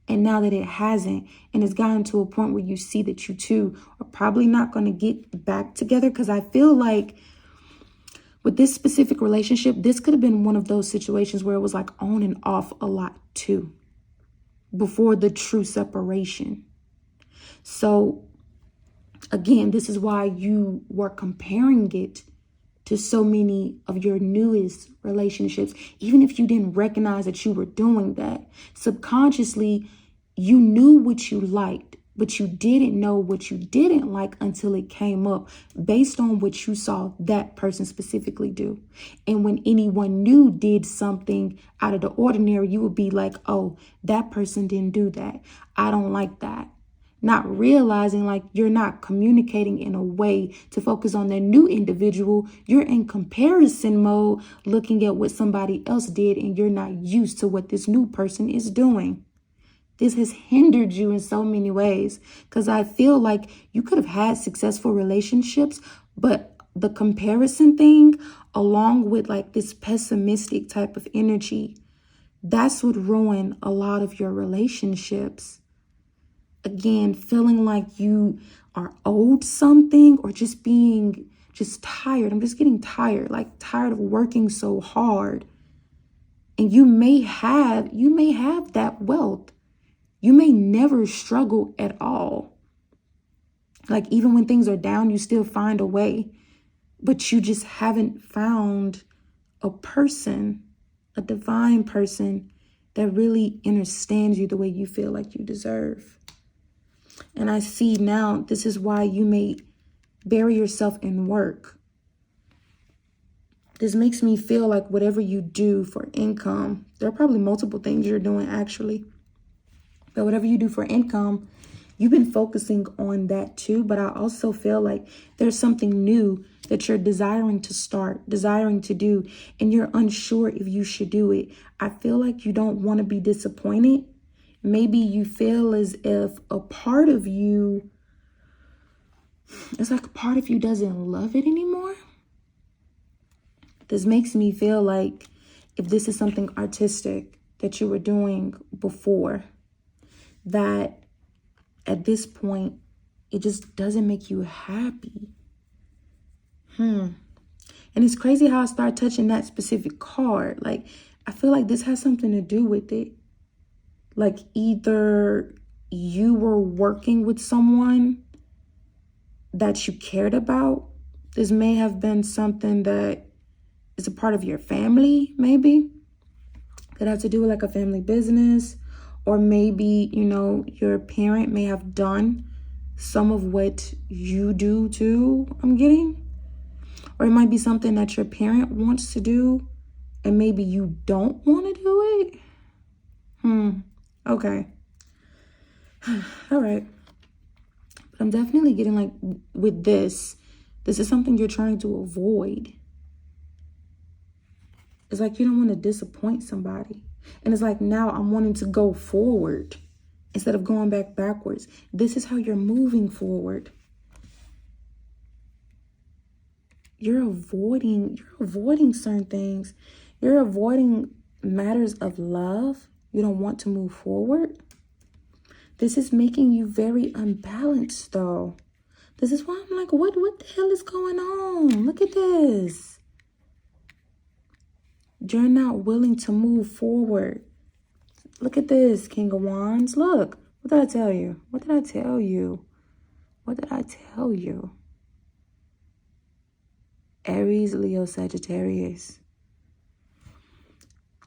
Speaker 1: And now that it hasn't, and it's gotten to a point where you see that you two are probably not going to get back together, because I feel like with this specific relationship, this could have been one of those situations where it was like on and off a lot too, before the true separation. So again, this is why you were comparing it to so many of your newest relationships. Even if you didn't recognize that you were doing that, subconsciously, you knew what you liked, but you didn't know what you didn't like until it came up based on what you saw that person specifically do. And when anyone new did something out of the ordinary, you would be like, oh, that person didn't do that. I don't like that. Not realizing like you're not communicating in a way to focus on the new individual. You're in comparison mode, looking at what somebody else did, and you're not used to what this new person is doing. This has hindered you in so many ways, because I feel like you could have had successful relationships, but the comparison thing, along with like this pessimistic type of energy, that's what ruined a lot of your relationships. Again, feeling like you are owed something, or just being just tired. I'm just getting tired, like tired of working so hard. And you may have that wealth. You may never struggle at all. Like even when things are down, you still find a way, but you just haven't found a person, a divine person that really understands you the way you feel like you deserve. And I see now this is why you may bury yourself in work. This makes me feel like whatever you do for income, there are probably multiple things you're doing actually, but whatever you do for income, you've been focusing on that too. But I also feel like there's something new that you're desiring to start, desiring to do, and you're unsure if you should do it. I feel like you don't want to be disappointed. Maybe you feel as if a part of you, it's like a part of you doesn't love it anymore. This makes me feel like if this is something artistic that you were doing before, that at this point, it just doesn't make you happy. And it's crazy how I start touching that specific card. Like, I feel like this has something to do with it. Like either you were working with someone that you cared about. This may have been something that is a part of your family, maybe. Could have to do with like a family business. Or maybe, you know, your parent may have done some of what you do too, I'm getting. Or it might be something that your parent wants to do and maybe you don't want to do it. Okay. All right. But I'm definitely getting like with this is something you're trying to avoid. It's like you don't want to disappoint somebody. And it's like now I'm wanting to go forward instead of going backwards. This is how you're moving forward. You're avoiding certain things. You're avoiding matters of love. You don't want to move forward. This is making you very unbalanced though. This is why I'm like, what the hell is going on? Look at this. You're not willing to move forward. Look at this, King of Wands. Look, what did I tell you? What did I tell you? What did I tell you? Aries, Leo, Sagittarius.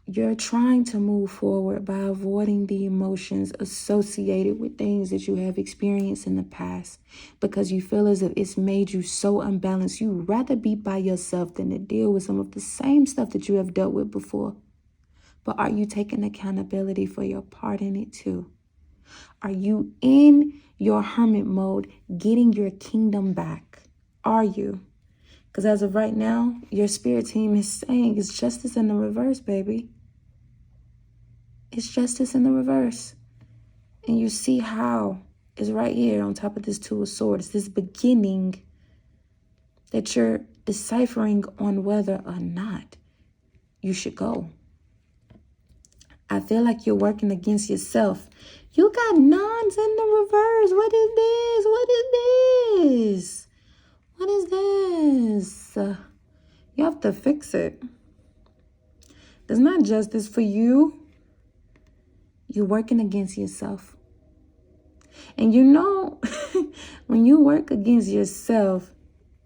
Speaker 1: You're trying to move forward by avoiding the emotions associated with things that you have experienced in the past because you feel as if it's made you so unbalanced. You'd rather be by yourself than to deal with some of the same stuff that you have dealt with before. But are you taking accountability for your part in it too? Are you in your hermit mode, getting your kingdom back? Are you? Because as of right now, your spirit team is saying it's justice in the reverse, baby. It's justice in the reverse. And you see how it's right here on top of this Two of Swords, this beginning that you're deciphering on whether or not you should go. I feel like you're working against yourself. You got nines in the reverse. What is this? What is this? What is this? You have to fix it. There's not justice for you. You're working against yourself. And you know, when you work against yourself,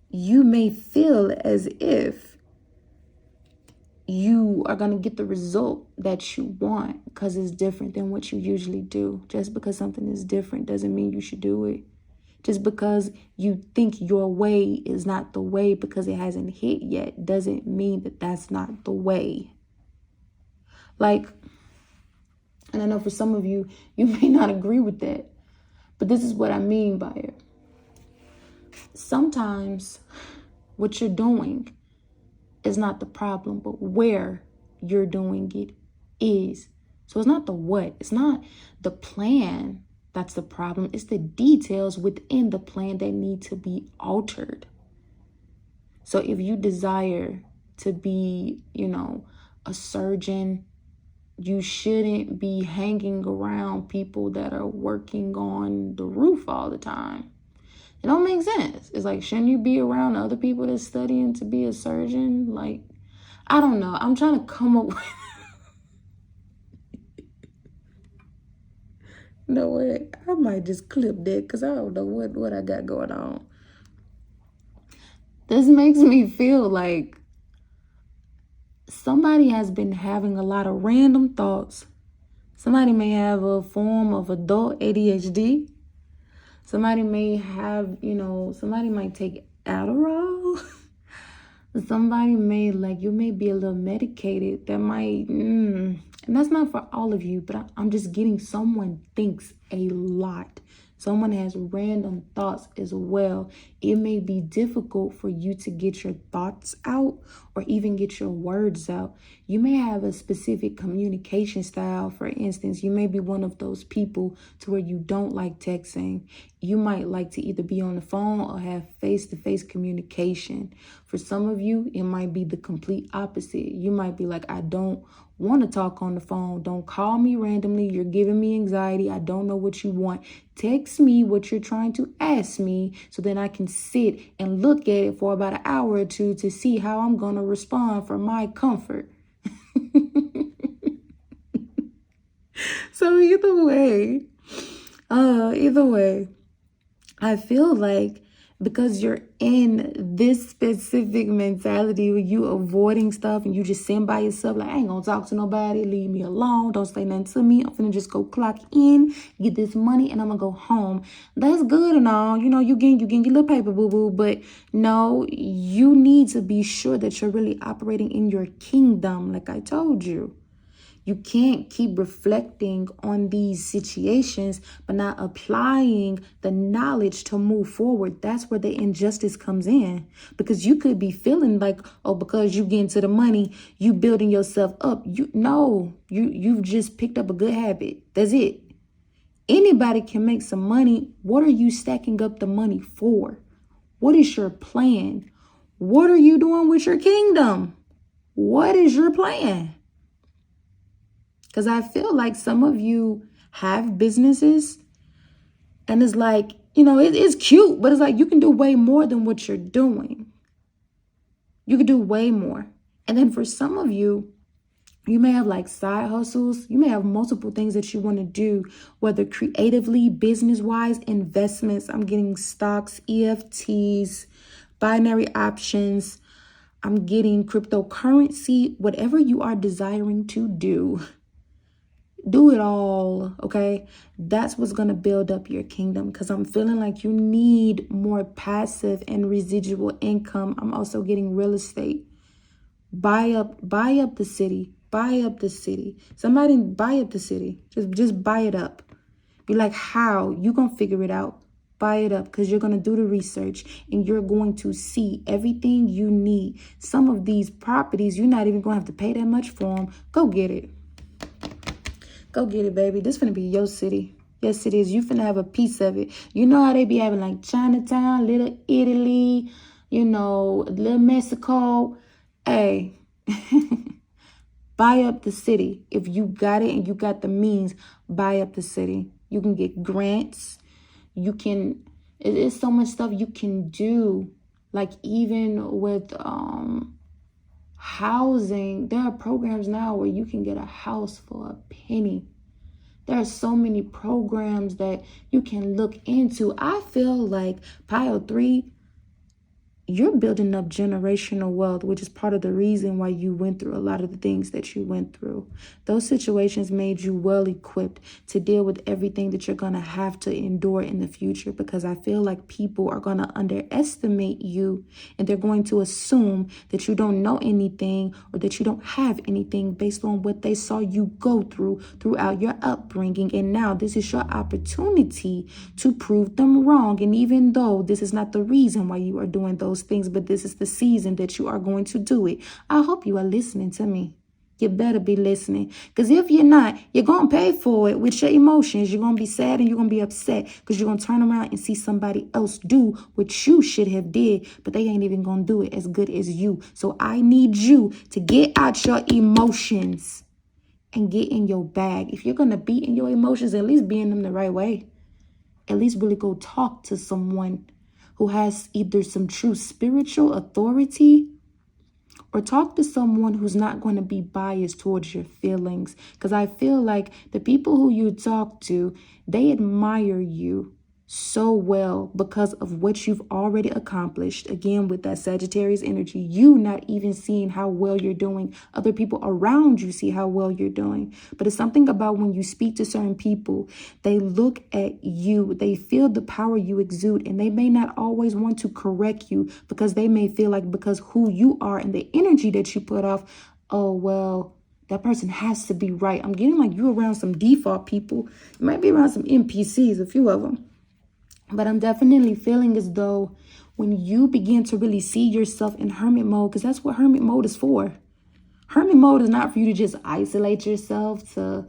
Speaker 1: you may feel as if you are going to get the result that you want because it's different than what you usually do. Just because something is different doesn't mean you should do it. Just because you think your way is not the way because it hasn't hit yet doesn't mean that that's not the way. Like, and I know for some of you, you may not agree with that, but this is what I mean by it. Sometimes what you're doing is not the problem, but where you're doing it is. So it's not the what, it's not the plan that's the problem. It's the details within the plan that need to be altered. So if you desire to be, a surgeon, you shouldn't be hanging around people that are working on the roof all the time. It don't make sense. It's like, shouldn't you be around other people that's studying to be a surgeon? Like, I don't know. I'm trying to come up with... No way. I might just clip that because I don't know what I got going on. This makes me feel like somebody has been having a lot of random thoughts. Somebody may have a form of adult ADHD. Somebody may have, somebody might take Adderall. Somebody may, you may be a little medicated. That might, and that's not for all of you, but I'm just getting someone thinks a lot. Someone has random thoughts as well. It may be difficult for you to get your thoughts out or even get your words out. You may have a specific communication style. For instance, you may be one of those people to where you don't like texting. You might like to either be on the phone or have face-to-face communication. For some of you, it might be the complete opposite. You might be like, I don't want to talk on the phone. Don't call me randomly. You're giving me anxiety. I don't know what you want. Text me what you're trying to ask me so then I can sit and look at it for about an hour or two to see how I'm going to respond for my comfort. So either way, I feel like because you're in this specific mentality where you avoiding stuff and you just sitting by yourself, like, I ain't gonna talk to nobody, leave me alone, don't say nothing to me, I'm finna just go clock in, get this money, and I'm gonna go home. That's good and all, you getting your little paper, boo-boo, but no, you need to be sure that you're really operating in your kingdom, like I told you. You can't keep reflecting on these situations, but not applying the knowledge to move forward. That's where the injustice comes in. Because you could be feeling like, because you get into the money, you building yourself up. You've just picked up a good habit. That's it. Anybody can make some money. What are you stacking up the money for? What is your plan? What are you doing with your kingdom? What is your plan? Because I feel like some of you have businesses and it's like, it's cute, but it's like you can do way more than what you're doing. You could do way more. And then for some of you, you may have side hustles. You may have multiple things that you want to do, whether creatively, business-wise, investments. I'm getting stocks, EFTs, binary options. I'm getting cryptocurrency, whatever you are desiring to do. Do it all, okay? That's what's going to build up your kingdom because I'm feeling like you need more passive and residual income. I'm also getting real estate. Buy up the city. Buy up the city. Somebody buy up the city. Just buy it up. Be like, how? You gonna figure it out. Buy it up, because you're gonna do the research and you're going to see everything you need. Some of these properties, you're not even gonna have to pay that much for them. Go get it. Go get it, baby. This finna be your city. Yes, it is. You finna have a piece of it. You know how they be having like Chinatown, Little Italy, Little Mexico. Hey, buy up the city. If you got it and you got the means, buy up the city. You can get grants. It is so much stuff you can do. Like even with housing, there are programs now where you can get a house for a penny. There are so many programs that you can look into. I feel like pile 3, you're building up generational wealth, which is part of the reason why you went through a lot of the things that you went through. Those situations made you well equipped to deal with everything that you're going to have to endure in the future, because I feel like people are going to underestimate you and they're going to assume that you don't know anything or that you don't have anything based on what they saw you go through throughout your upbringing. And now this is your opportunity to prove them wrong. And even though this is not the reason why you are doing those things, but this is the season that you are going to do it. I hope you are listening to me. You better be listening, because if you're not, you're going to pay for it with your emotions. You're going to be sad and you're going to be upset, because you're going to turn around and see somebody else do what you should have did, but they ain't even going to do it as good as you. So I need you to get out your emotions and get in your bag. If you're going to be in your emotions, at least be in them the right way. At least really go talk to someone who has either some true spiritual authority, or talk to someone who's not going to be biased towards your feelings. Because I feel like the people who you talk to, they admire you so well because of what you've already accomplished. Again, with that Sagittarius energy, you not even seeing how well you're doing. Other people around you see how well you're doing. But it's something about when you speak to certain people, they look at you, they feel the power you exude, and they may not always want to correct you, because they may feel like because who you are and the energy that you put off, oh, well, that person has to be right. I'm getting like you around some default people. You might be around some NPCs, a few of them. But I'm definitely feeling as though when you begin to really see yourself in hermit mode, because that's what hermit mode is for. Hermit mode is not for you to just isolate yourself, to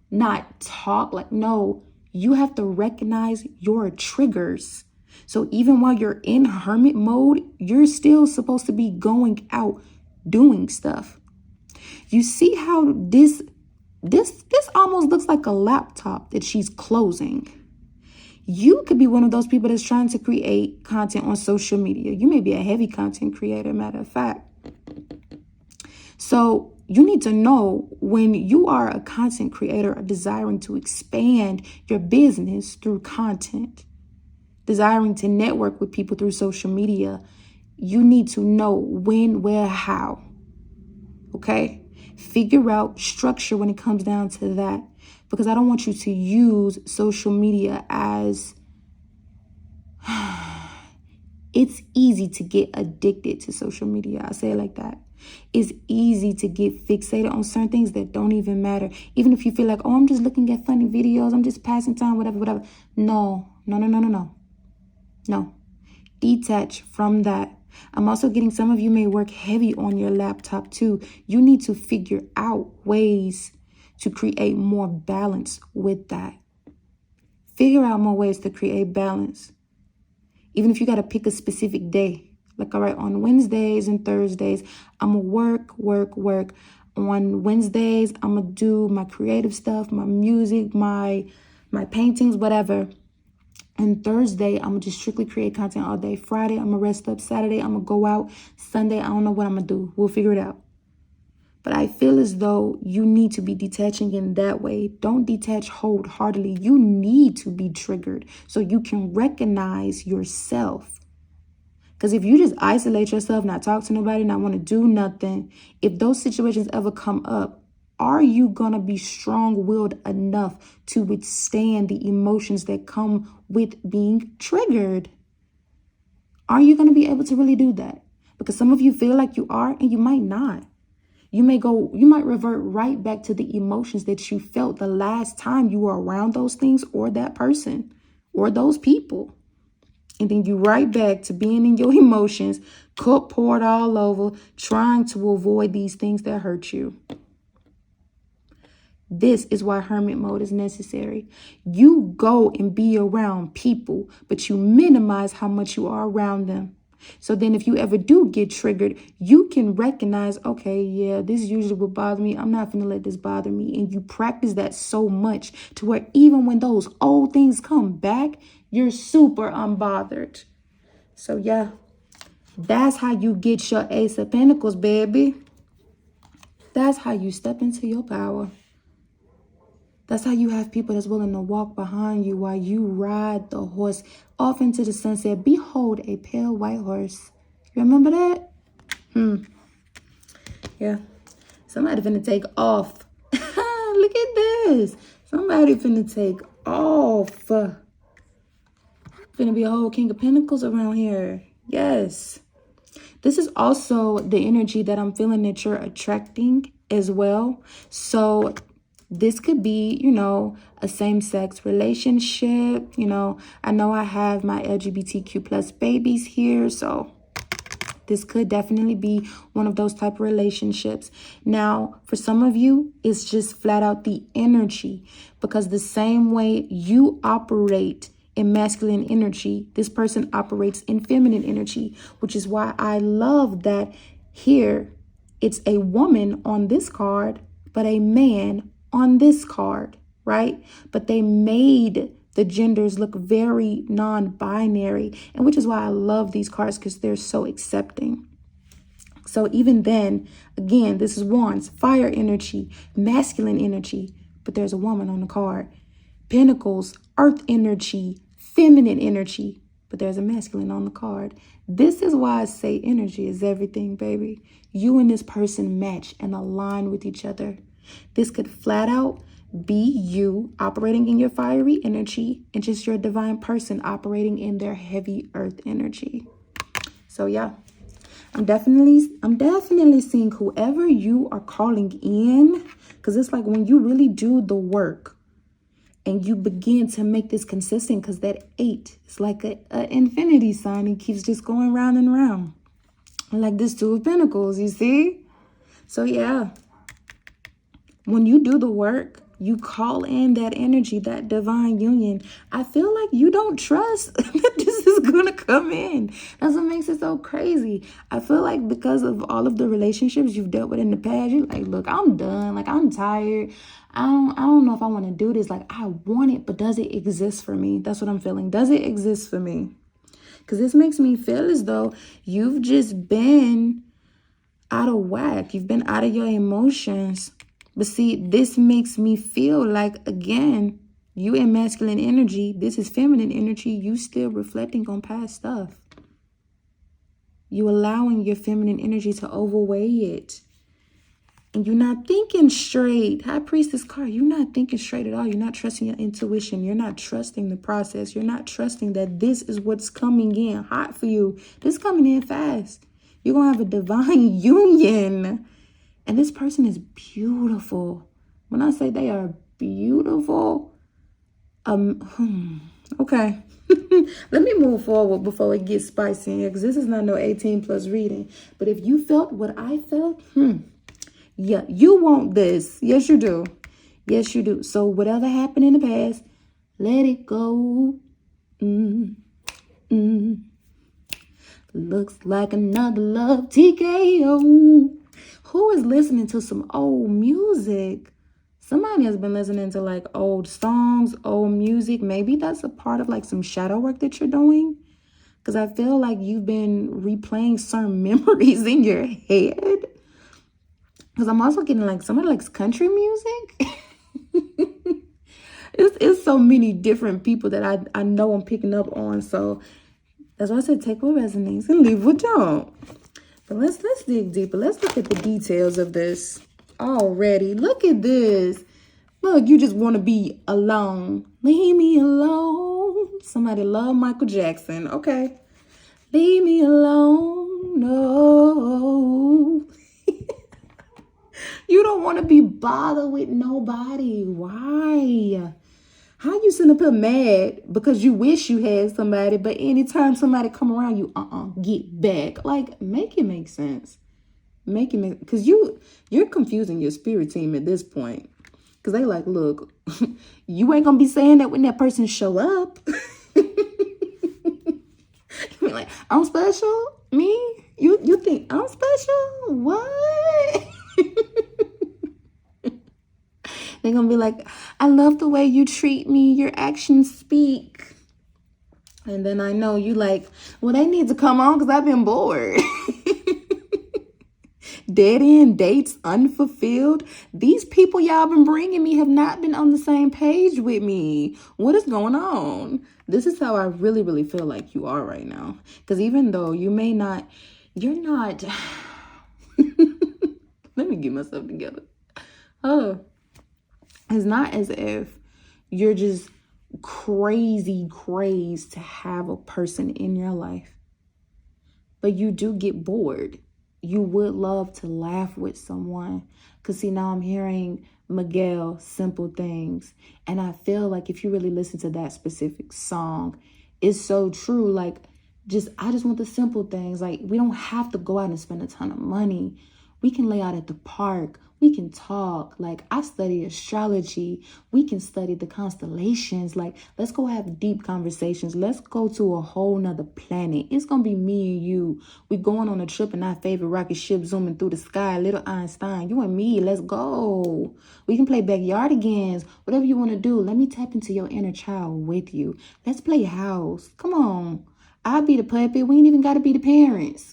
Speaker 1: not talk. Like, no, you have to recognize your triggers. So even while you're in hermit mode, you're still supposed to be going out doing stuff. You see how this almost looks like a laptop that she's closing. You could be one of those people that's trying to create content on social media. You may be a heavy content creator, matter of fact. So you need to know when you are a content creator desiring to expand your business through content, desiring to network with people through social media, you need to know when, where, how. Okay? Figure out structure when it comes down to that. Because I don't want you to use social media as... It's easy to get addicted to social media. I say it like that. It's easy to get fixated on certain things that don't even matter. Even if you feel like, oh, I'm just looking at funny videos, I'm just passing time, whatever. No. Detach from that. I'm also getting some of you may work heavy on your laptop too. You need to figure out ways to create more balance with that. Figure out more ways to create balance. Even if you got to pick a specific day. Like, all right, on Wednesdays and Thursdays, I'm going to work. On Wednesdays, I'm going to do my creative stuff, my music, my paintings, whatever. And Thursday, I'm going to just strictly create content all day. Friday, I'm going to rest up. Saturday, I'm going to go out. Sunday, I don't know what I'm going to do. We'll figure it out. But I feel as though you need to be detaching in that way. Don't detach wholeheartedly. You need to be triggered so you can recognize yourself. Because if you just isolate yourself, not talk to nobody, not want to do nothing, if those situations ever come up, are you going to be strong-willed enough to withstand the emotions that come with being triggered? Are you going to be able to really do that? Because some of you feel like you are and you might not. You might revert right back to the emotions that you felt the last time you were around those things or that person or those people. And then you right back to being in your emotions, cup poured all over, trying to avoid these things that hurt you. This is why hermit mode is necessary. You go and be around people, but you minimize how much you are around them. So then if you ever do get triggered, you can recognize, okay, yeah, this usually would bother me. I'm not going to let this bother me. And you practice that so much to where even when those old things come back, you're super unbothered. So yeah, that's how you get your Ace of Pentacles, baby. That's how you step into your power. That's how you have people that's willing to walk behind you while you ride the horse off into the sunset. Behold, a pale white horse. You remember that? Yeah. Somebody finna take off. Look at this. Somebody finna take off. Finna be a whole King of Pentacles around here. Yes. This is also the energy that I'm feeling that you're attracting as well. So this could be, a same-sex relationship. I know I have my LGBTQ plus babies here. So this could definitely be one of those type of relationships. Now, for some of you, it's just flat out the energy. Because the same way you operate in masculine energy, this person operates in feminine energy. Which is why I love that here it's a woman on this card, but a man on this card, right? But they made the genders look very non-binary, and which is why I love these cards, because they're so accepting. So even then, again, this is Wands, fire energy, masculine energy, but there's a woman on the card. Pentacles, earth energy, feminine energy, but there's a masculine on the card. This is why I say energy is everything, baby. You and this person match and align with each other. This could flat out be you operating in your fiery energy and just your divine person operating in their heavy earth energy. So yeah, I'm definitely seeing whoever you are calling in, because it's like when you really do the work and you begin to make this consistent, because that 8 is like an infinity sign. It keeps just going round and round. Like this 2 of Pentacles, you see? So yeah, when you do the work, you call in that energy, that divine union. I feel like you don't trust that this is going to come in. That's what makes it so crazy. I feel like because of all of the relationships you've dealt with in the past, you're like, look, I'm done. Like, I'm tired. I don't know if I want to do this. Like, I want it, but does it exist for me? That's what I'm feeling. Does it exist for me? Because this makes me feel as though you've just been out of whack. You've been out of your emotions. But see, this makes me feel like, again, you in masculine energy. This is feminine energy. You still reflecting on past stuff. You allowing your feminine energy to overweigh it. And you're not thinking straight. High Priestess card, you're not thinking straight at all. You're not trusting your intuition. You're not trusting the process. You're not trusting that this is what's coming in hot for you. This is coming in fast. You're going to have a divine union. And this person is beautiful. When I say they are beautiful, okay. Let me move forward before it gets spicy here, because this is not no 18 plus reading. But if you felt what I felt, yeah, you want this. Yes, you do. Yes, you do. So whatever happened in the past, let it go. Looks like another love TKO. Who is listening to some old music? Somebody has been listening to like old songs, old music. Maybe that's a part of like some shadow work that you're doing. Because I feel like you've been replaying certain memories in your head. Because I'm also getting like somebody likes country music. It's so many different people that I know I'm picking up on. So that's why I said take what resonates and leave what don't. But let's dig deeper. Let's look at the details of this already. Look at this. Look, you just want to be alone. Leave me alone. Somebody love Michael Jackson. Okay. Leave me alone. No. You don't want to be bothered with nobody. Why? How you sitting up here mad because you wish you had somebody, but anytime somebody come around you, get back. Like, make it make sense. Make it make, because you're confusing your spirit team at this point. Because they like, look, you ain't gonna be saying that when that person show up. You be like, I'm special? Me? You think I'm special? What? They're gonna be like, I love the way you treat me. Your actions speak. And then I know you like, well, they need to come on because I've been bored. Dead end dates, unfulfilled. These people y'all been bringing me have not been on the same page with me. What is going on? This is how I really, really feel like you are right now. Because even though you may not, you're not. Let me get myself together. Oh. It's not as if you're just crazy crazed to have a person in your life. But you do get bored. You would love to laugh with someone. Because see, now I'm hearing Miguel, Simple Things. And I feel like if you really listen to that specific song, it's so true. Like, I just want the simple things. Like, we don't have to go out and spend a ton of money. We can lay out at the park. We can talk. Like, I study astrology. We can study the constellations. Like, let's go have deep conversations. Let's go to a whole nother planet. It's going to be me and you. We going on a trip in our favorite rocket ship zooming through the sky. Little Einstein, you and me. Let's go. We can play backyardigans. Whatever you want to do. Let me tap into your inner child with you. Let's play house. Come on. I'll be the puppet. We ain't even got to be the parents.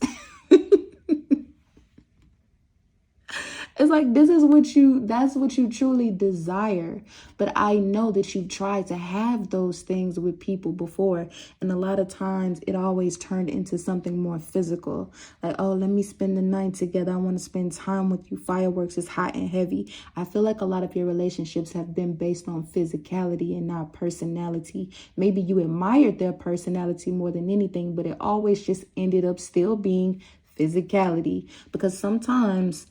Speaker 1: It's like, that's what you truly desire. But I know that you've tried to have those things with people before. And a lot of times it always turned into something more physical. Like, oh, let me spend the night together. I want to spend time with you. Fireworks is hot and heavy. I feel like a lot of your relationships have been based on physicality and not personality. Maybe you admired their personality more than anything, but it always just ended up still being physicality. Because sometimes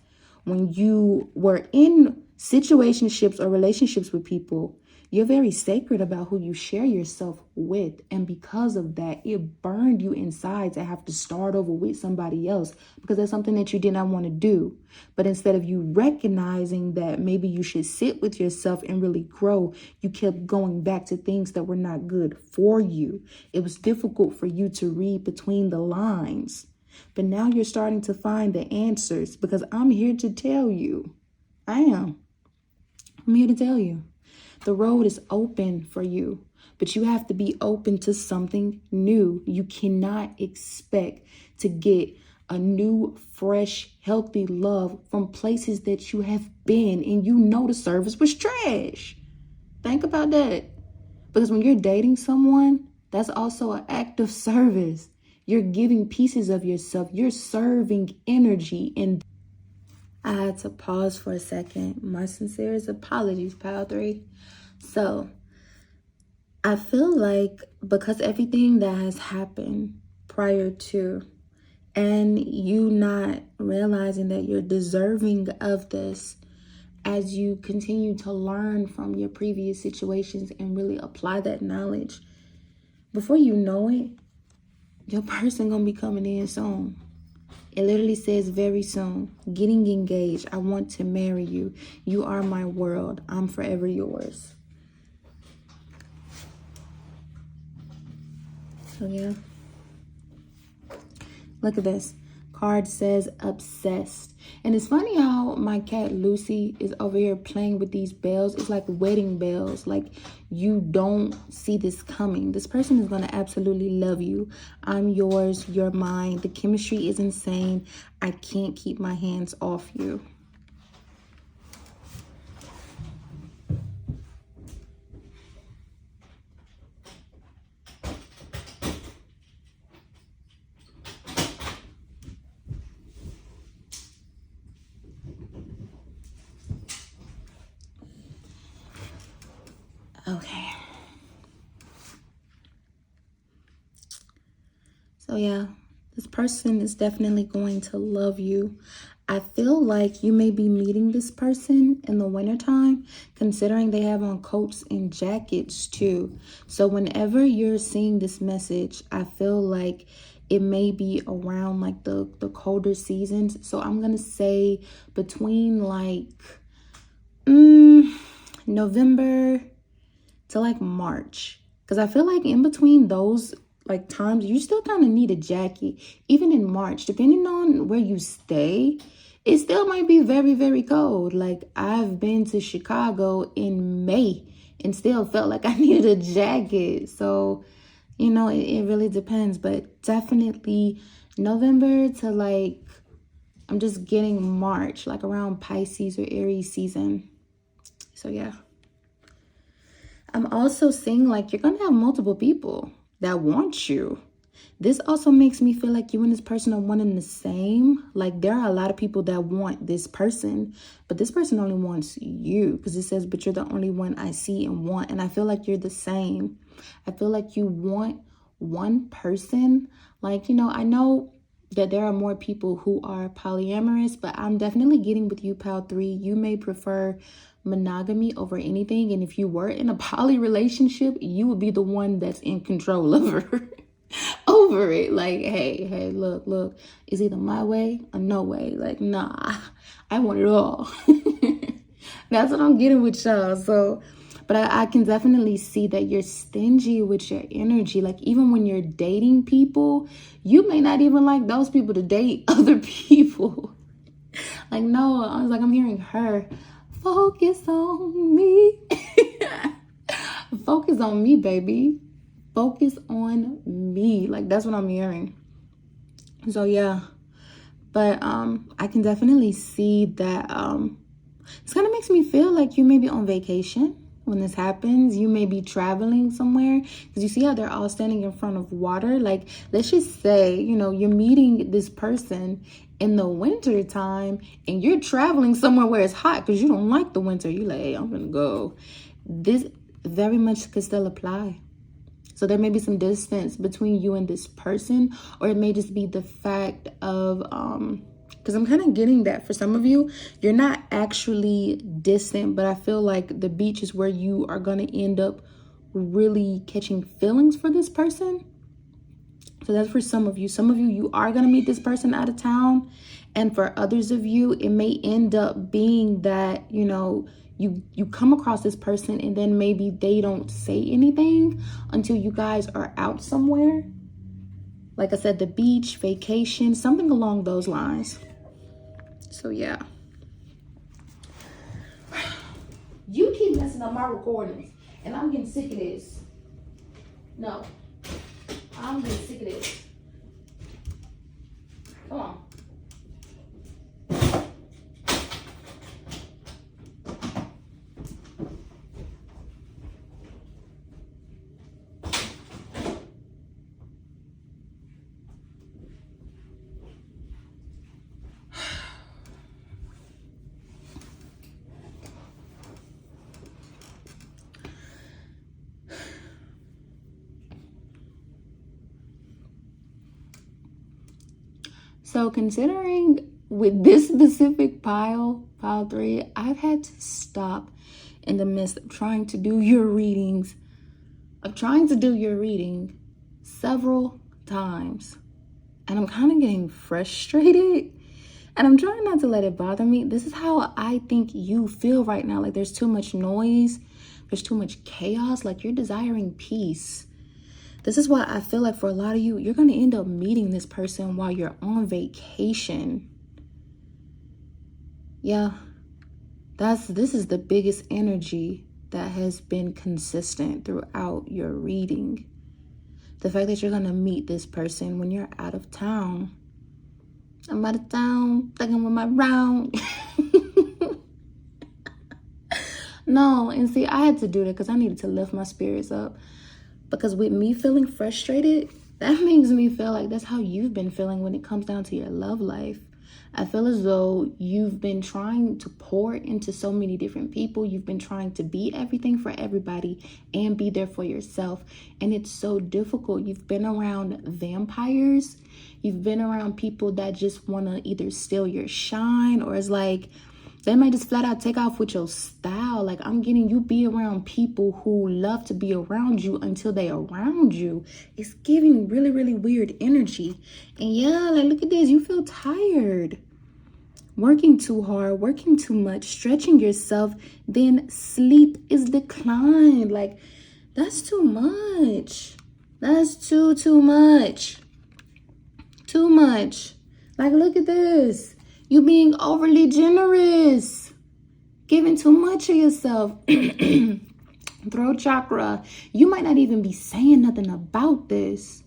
Speaker 1: when you were in situationships or relationships with people, you're very sacred about who you share yourself with. And because of that, it burned you inside to have to start over with somebody else because that's something that you did not want to do. But instead of you recognizing that maybe you should sit with yourself and really grow, you kept going back to things that were not good for you. It was difficult for you to read between the lines. But now you're starting to find the answers because I'm here to tell you. I'm here to tell you. The road is open for you, but you have to be open to something new. You cannot expect to get a new, fresh, healthy love from places that you have been and you know the service was trash. Think about that. Because when you're dating someone, that's also an act of service. You're giving pieces of yourself. You're serving energy. And I had to pause for a second. My sincerest apologies, Pile 3. So I feel like because everything that has happened prior to, and you not realizing that you're deserving of this as you continue to learn from your previous situations and really apply that knowledge, before you know it, your person gonna be coming in soon. It literally says very soon. Getting engaged. I want to marry you. You are my world. I'm forever yours. So yeah. Look at this. Card says obsessed. And it's funny how my cat Lucy is over here playing with these bells. It's like wedding bells. Like you don't see this coming. This person is going to absolutely love you. I'm yours. You're mine. The chemistry is insane. I can't keep my hands off you. Okay. So yeah, this person is definitely going to love you. I feel like you may be meeting this person in the wintertime, considering they have on coats and jackets too. So whenever you're seeing this message, I feel like it may be around like the colder seasons. So I'm going to say between like November to like March. Because I feel like in between those like times, you still kind of need a jacket. Even in March, depending on where you stay, it still might be very, very cold. Like I've been to Chicago in May and still felt like I needed a jacket. So, you know, it really depends. But definitely November to like, I'm just getting March, like around Pisces or Aries season. So yeah. I'm also seeing like you're going to have multiple people that want you. This also makes me feel like you and this person are one and the same. Like there are a lot of people that want this person, but this person only wants you, because it says, but you're the only one I see and want. And I feel like you're the same. I feel like you want one person. Like, you know, I know that there are more people who are polyamorous, but I'm definitely getting with you, Pal 3. You may prefer monogamy over anything. And if you were in a poly relationship, you would be the one that's in control over it. Like, hey, look, it's either my way or no way. Like, nah, I want it all. That's what I'm getting with y'all. So, but I can definitely see that you're stingy with your energy. Like even when you're dating people, you may not even like those people to date other people. Like, no, I was like, I'm hearing her. Focus on me. Focus on me, baby. Focus on me. Like that's what I'm hearing. So yeah. But I can definitely see that this kind of makes me feel like you may be on vacation when this happens. You may be traveling somewhere, because you see how they're all standing in front of water. Like let's just say, you know, you're meeting this person in the winter time and you're traveling somewhere where it's hot because you don't like the winter. You're like, hey, I'm gonna go. This very much could still apply. So there may be some distance between you and this person, or it may just be the fact of because I'm kind of getting that for some of you, you're not actually distant, but I feel like the beach is where you are going to end up really catching feelings for this person. So that's for some of you. Some of you, you are going to meet this person out of town. And for others of you, it may end up being that, you know, you come across this person and then maybe they don't say anything until you guys are out somewhere. Like I said, the beach, vacation, something along those lines. So yeah. You keep messing up my recordings and I'm getting sick of this. No. I'm getting sick of this. Come on. So considering with this specific pile 3, I've had to stop in the midst of trying to do your reading several times. And I'm kind of getting frustrated. And I'm trying not to let it bother me. This is how I think you feel right now. Like there's too much noise. There's too much chaos. Like you're desiring peace. This is why I feel like for a lot of you, you're going to end up meeting this person while you're on vacation. Yeah, this is the biggest energy that has been consistent throughout your reading. The fact that you're going to meet this person when you're out of town. I'm out of town, thinking with my round. No, and see, I had to do that because I needed to lift my spirits up. Because with me feeling frustrated, that makes me feel like that's how you've been feeling when it comes down to your love life. I feel as though you've been trying to pour into so many different people. You've been trying to be everything for everybody and be there for yourself. And it's so difficult. You've been around vampires. You've been around people that just want to either steal your shine, or it's like they might just flat out take off with your style. Like, I'm getting you be around people who love to be around you until they around you. It's giving really, really weird energy. And yeah, like, look at this. You feel tired. Working too hard, working too much, stretching yourself, then sleep is declined. Like, that's too much. That's too much. Too much. Like, look at this. You being overly generous, giving too much of yourself. Throat chakra. You might not even be saying nothing about this.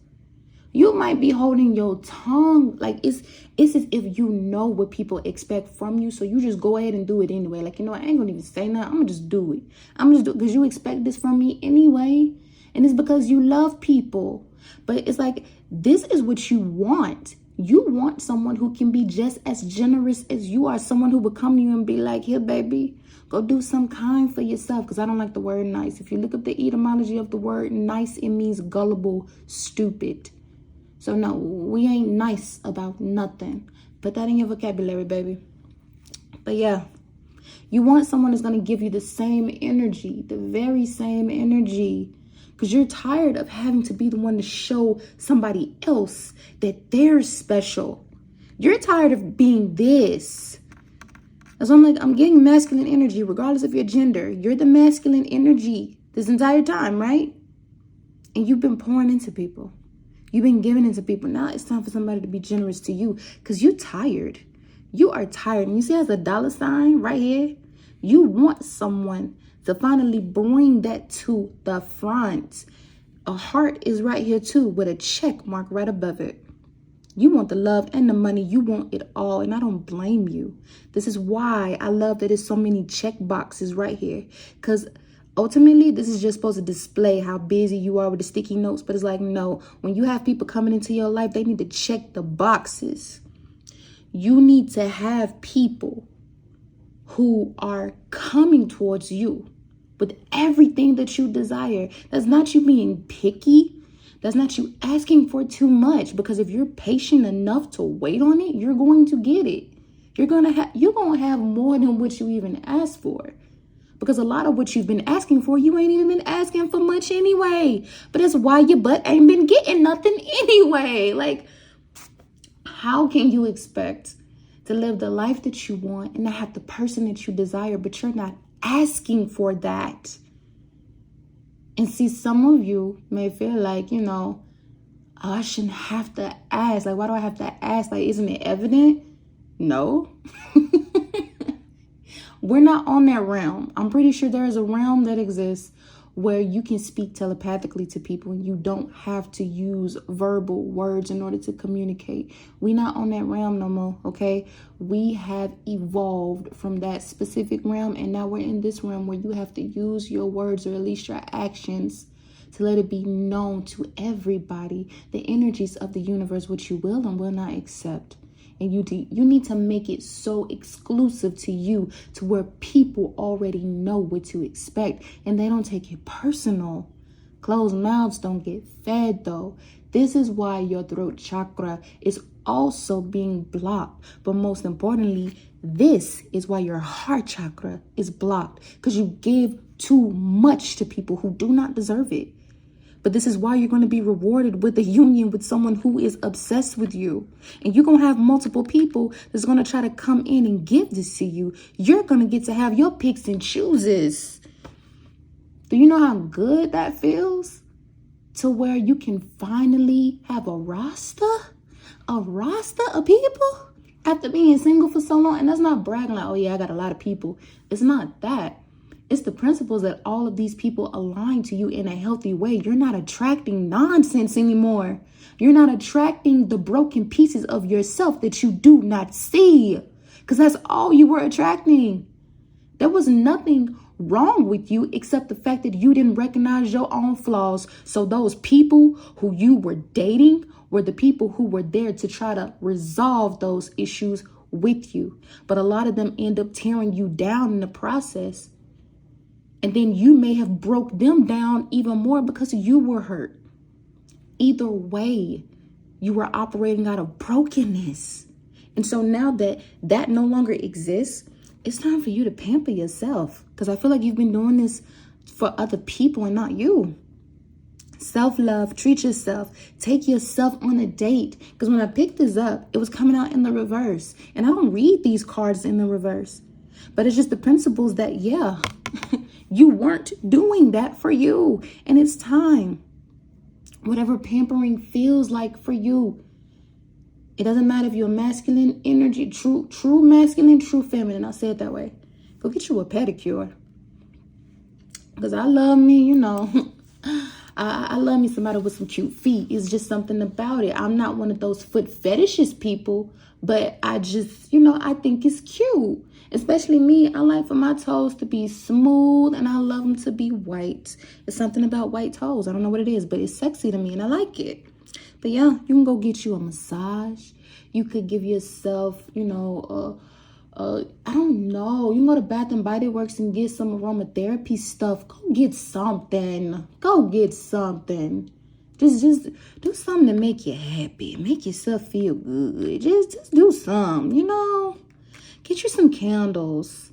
Speaker 1: You might be holding your tongue. Like, it's as if you know what people expect from you, so you just go ahead and do it anyway. Like, you know, I ain't gonna even say nothing. I'm gonna just do it. I'm just do it because you expect this from me anyway, and it's because you love people. But it's like, this is what you want. You want someone who can be just as generous as you are. Someone who would come to you and be like, here, baby, go do some kind for yourself. Because I don't like the word nice. If you look up the etymology of the word nice, it means gullible, stupid. So no, we ain't nice about nothing. Put that in your vocabulary, baby. But yeah, you want someone that's going to give you the same energy, the very same energy. Because you're tired of having to be the one to show somebody else that they're special. You're tired of being this. So I'm like, I'm getting masculine energy regardless of your gender. You're the masculine energy this entire time, right? And you've been pouring into people. You've been giving into people. Now it's time for somebody to be generous to you because you're tired. You are tired. And you see, there's a dollar sign right here. You want someone to finally bring that to the front. A heart is right here too with a check mark right above it. You want the love and the money. You want it all. And I don't blame you. This is why I love that there's so many check boxes right here. Because ultimately, this is just supposed to display how busy you are with the sticky notes. But it's like, no, when you have people coming into your life, they need to check the boxes. You need to have people who are coming towards you with everything that you desire. That's not you being picky. That's not you asking for too much. Because if you're patient enough to wait on it, you're going to get it. You're gonna have more than what you even asked for. Because a lot of what you've been asking for, you ain't even been asking for much anyway. But that's why your butt ain't been getting nothing anyway. Like, how can you expect to live the life that you want and not have the person that you desire, but you're not asking for that? And see, some of you may feel like, you know, oh, I shouldn't have to ask. Like, why do I have to ask? Like, isn't it evident? No. We're not on that realm. I'm pretty sure there is a realm that exists where you can speak telepathically to people and you don't have to use verbal words in order to communicate. We're not on that realm no more, okay? We have evolved from that specific realm, and now we're in this realm where you have to use your words or at least your actions to let it be known to everybody the energies of the universe, which you will and will not accept. And you need to make it so exclusive to you to where people already know what to expect and they don't take it personal. Closed mouths don't get fed though. This is why your throat chakra is also being blocked. But most importantly, this is why your heart chakra is blocked, because you give too much to people who do not deserve it. But this is why you're going to be rewarded with a union with someone who is obsessed with you. And you're going to have multiple people that's going to try to come in and give this to you. You're going to get to have your picks and chooses. Do you know how good that feels? To where you can finally have a roster of people after being single for so long. And that's not bragging like, oh yeah, I got a lot of people. It's not that. It's the principles that all of these people align to you in a healthy way. You're not attracting nonsense anymore. You're not attracting the broken pieces of yourself that you do not see. Because that's all you were attracting. There was nothing wrong with you except the fact that you didn't recognize your own flaws. So those people who you were dating were the people who were there to try to resolve those issues with you. But a lot of them end up tearing you down in the process. And then you may have broke them down even more because you were hurt. Either way, you were operating out of brokenness. And so now that that no longer exists, it's time for you to pamper yourself. Because I feel like you've been doing this for other people and not you. Self-love, treat yourself, take yourself on a date. Because when I picked this up, it was coming out in the reverse. And I don't read these cards in the reverse. But it's just the principles that, yeah, you weren't doing that for you. And it's time. Whatever pampering feels like for you. It doesn't matter if you're masculine energy, true masculine, true feminine. I'll say it that way. Go get you a pedicure. Because I love me, you know. I love me somebody with some cute feet. It's just something about it. I'm not one of those foot fetishist people. But I just, you know, I think it's cute. Especially me, I like for my toes to be smooth and I love them to be white. It's something about white toes. I don't know what it is, but it's sexy to me and I like it. But yeah, you can go get you a massage. You could give yourself, you know, I don't know. You can go to Bath and Body Works and get some aromatherapy stuff. Go get something. Go get something. Just do something to make you happy. Make yourself feel good. Just do something, you know. Get you some candles.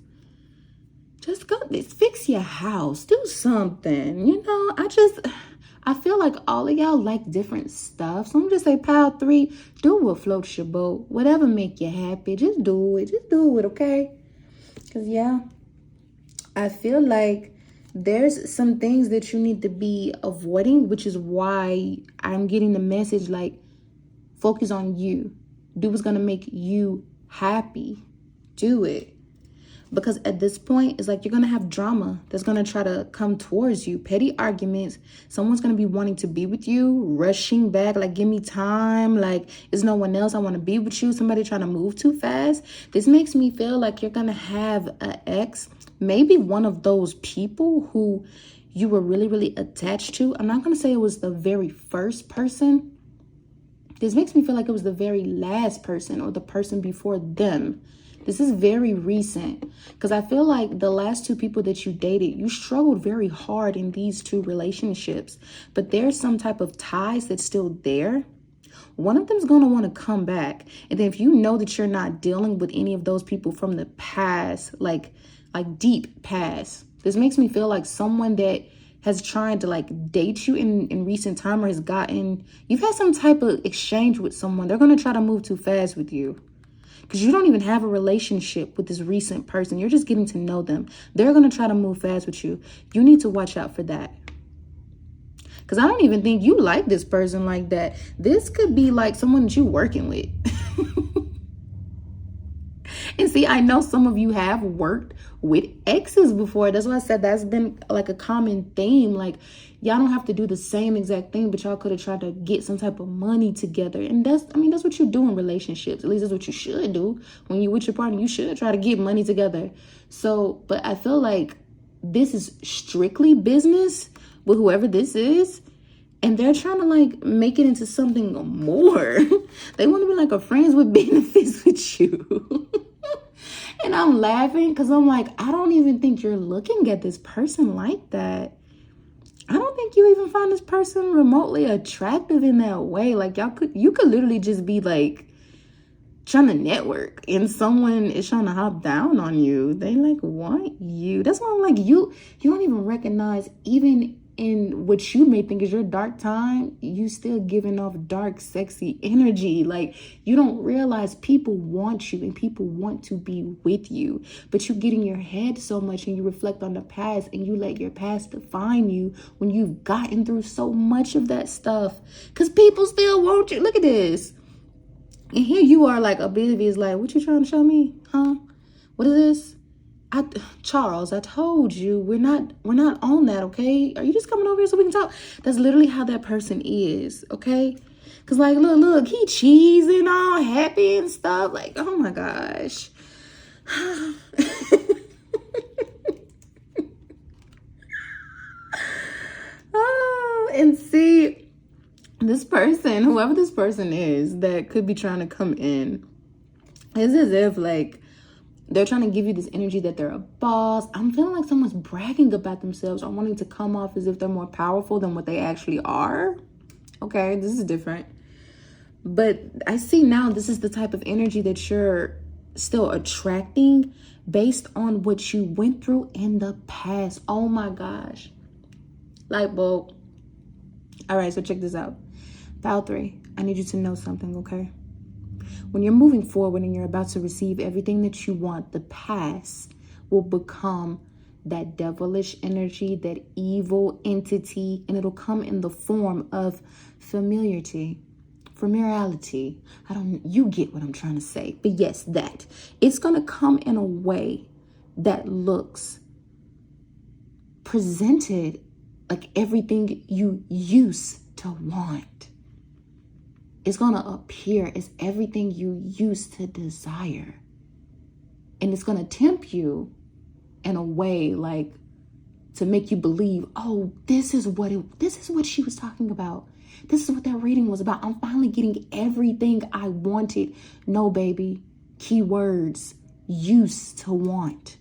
Speaker 1: Just go fix your house. Do something. You know, I feel like all of y'all like different stuff. So I'm just say pile 3, do what floats your boat. Whatever make you happy. Just do it. Just do it, okay? Because yeah, I feel like there's some things that you need to be avoiding, which is why I'm getting the message like focus on you. Do what's gonna make you happy. Do it. Because at this point, it's like you're going to have drama that's going to try to come towards you. Petty arguments. Someone's going to be wanting to be with you, rushing back, like, give me time. Like, is no one else? I want to be with you. Somebody trying to move too fast. This makes me feel like you're going to have an ex, maybe one of those people who you were really, really attached to. I'm not going to say it was the very first person. This makes me feel like it was the very last person or the person before them. This is very recent because I feel like the last 2 people that you dated, you struggled very hard in these 2 relationships, but there's some type of ties that's still there. One of them is going to want to come back. And then if you know that you're not dealing with any of those people from the past, like deep past, this makes me feel like someone that has tried to like date you in recent time or has gotten, you've had some type of exchange with someone. They're going to try to move too fast with you. Because you don't even have a relationship with this recent person. You're just getting to know them. They're going to try to move fast with you. You need to watch out for that. Because I don't even think you like this person like that. This could be like someone that you're working with. And see, I know some of you have worked with exes before. That's why I said that's been like a common theme. Like, y'all don't have to do the same exact thing, but y'all could have tried to get some type of money together. And that's what you do in relationships. At least that's what you should do. When you're with your partner, you should try to get money together. So, but I feel like this is strictly business with whoever this is. And they're trying to like make it into something more. They want to be like a friends with benefits with you. And I'm laughing because I'm like, I don't even think you're looking at this person like that. I don't think you even find this person remotely attractive in that way. Like you could literally just be like trying to network and someone is trying to hop down on you. They like want you. That's why I'm like, you don't even recognize, even in what you may think is your dark time, you still giving off dark, sexy energy. Like, you don't realize people want you and people want to be with you. But you get in your head so much and you reflect on the past and you let your past define you when you've gotten through so much of that stuff. Because people still want you. Look at this. And here you are like oblivious, like, what you trying to show me? Huh? What is this? Charles, I told you we're not on that, okay? Are you just coming over here so we can talk? That's literally how that person is, okay? Because like, look, he cheesing, all happy and stuff. Like, oh my gosh. And see, this person, whoever this person is that could be trying to come in, it's as if like they're trying to give you this energy that they're a boss. I'm feeling like someone's bragging about themselves or wanting to come off as if they're more powerful than what they actually are. Okay, this is different. But I see now this is the type of energy that you're still attracting based on what you went through in the past. Oh my gosh. Light bulb. All right, so check this out. File 3, I need you to know something, okay? When you're moving forward and you're about to receive everything that you want, the past will become that devilish energy, that evil entity, and it'll come in the form of familiarity. You get what I'm trying to say. But yes, that. It's going to come in a way that looks presented like everything you used to want. It's going to appear as everything you used to desire. And it's going to tempt you in a way like to make you believe, oh, this is what she was talking about. This is what that reading was about. I'm finally getting everything I wanted. No, baby. Keywords, used to want.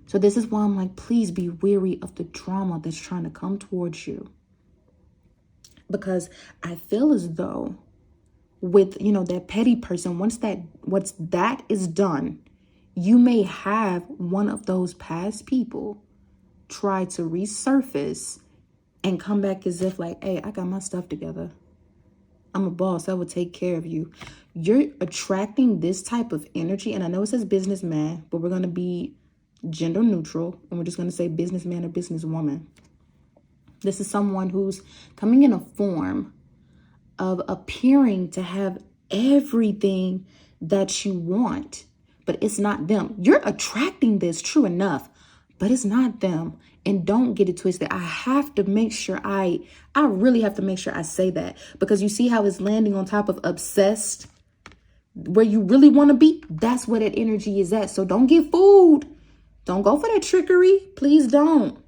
Speaker 1: So this is why I'm like, please be wary of the drama that's trying to come towards you. Because I feel as though with, that petty person, once that is done, you may have one of those past people try to resurface and come back as if like, hey, I got my stuff together. I'm a boss. I will take care of you. You're attracting this type of energy. And I know it says businessman, but we're going to be gender neutral. And we're just going to say businessman or businesswoman. This is someone who's coming in a form of appearing to have everything that you want, but it's not them. You're attracting this, true enough, but it's not them. And don't get it twisted. I have to make sure I really have to make sure I say that, because you see how it's landing on top of obsessed, where you really want to be. That's where that energy is at. So don't get fooled. Don't go for that trickery. Please don't.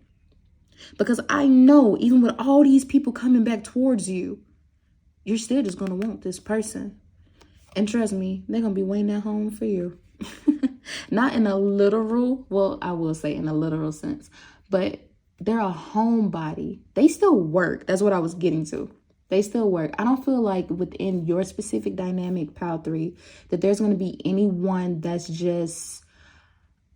Speaker 1: Because I know even with all these people coming back towards you, you're still just going to want this person. And trust me, they're going to be waiting at home for you. Not in a literal, well, I will say in a literal sense, but they're a homebody. They still work. That's what I was getting to. They still work. I don't feel like within your specific dynamic, Pal 3, that there's going to be anyone that's just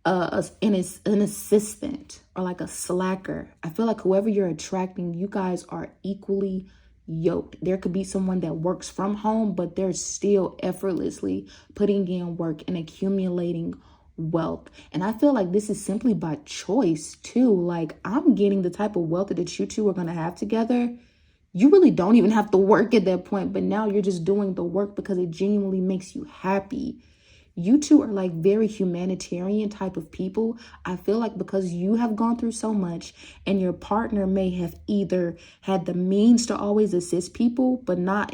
Speaker 1: an assistant or like a slacker. I feel like whoever you're attracting, you guys are equally yoked. There could be someone that works from home, but they're still effortlessly putting in work and accumulating wealth. And I feel like this is simply by choice too. Like, I'm getting the type of wealth that you two are going to have together. You really don't even have to work at that point, but now you're just doing the work because it genuinely makes you happy. You two are like very humanitarian type of people. I feel like because you have gone through so much and your partner may have either had the means to always assist people, but not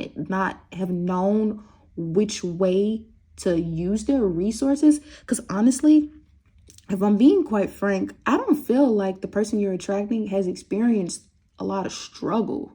Speaker 1: have known which way to use their resources. Because honestly, if I'm being quite frank, I don't feel like the person you're attracting has experienced a lot of struggle.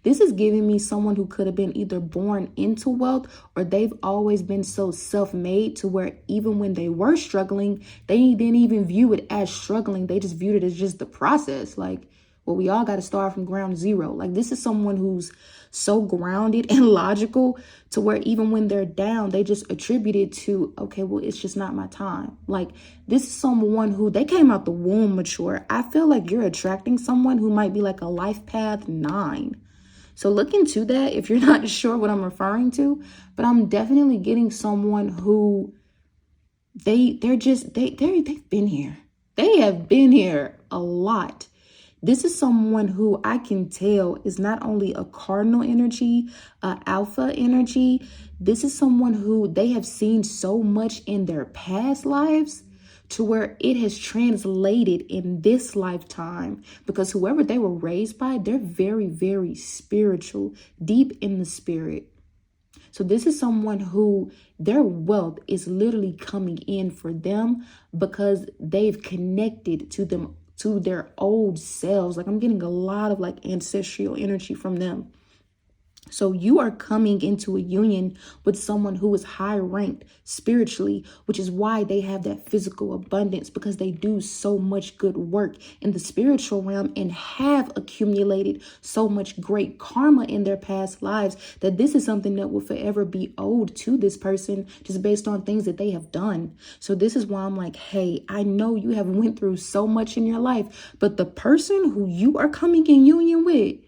Speaker 1: This is giving me someone who could have been either born into wealth, or they've always been so self-made to where even when they were struggling, they didn't even view it as struggling. They just viewed it as just the process. Like, well, we all got to start from ground zero. Like, this is someone who's so grounded and logical to where even when they're down, they just attribute it to, okay, well, it's just not my time. Like, this is someone who they came out the womb mature. I feel like you're attracting someone who might be like a life path 9. So look into that if you're not sure what I'm referring to. But I'm definitely getting someone who they've been here. They have been here a lot. This is someone who I can tell is not only a cardinal energy, alpha energy. This is someone who they have seen so much in their past lives to where it has translated in this lifetime, because whoever they were raised by, they're very, very spiritual, deep in the spirit. So this is someone who their wealth is literally coming in for them because they've connected to them to their old selves. Like I'm getting a lot of like ancestral energy from them. So you are coming into a union with someone who is high ranked spiritually, which is why they have that physical abundance, because they do so much good work in the spiritual realm and have accumulated so much great karma in their past lives that this is something that will forever be owed to this person just based on things that they have done. So this is why I'm like, hey, I know you have went through so much in your life, but the person who you are coming in union with,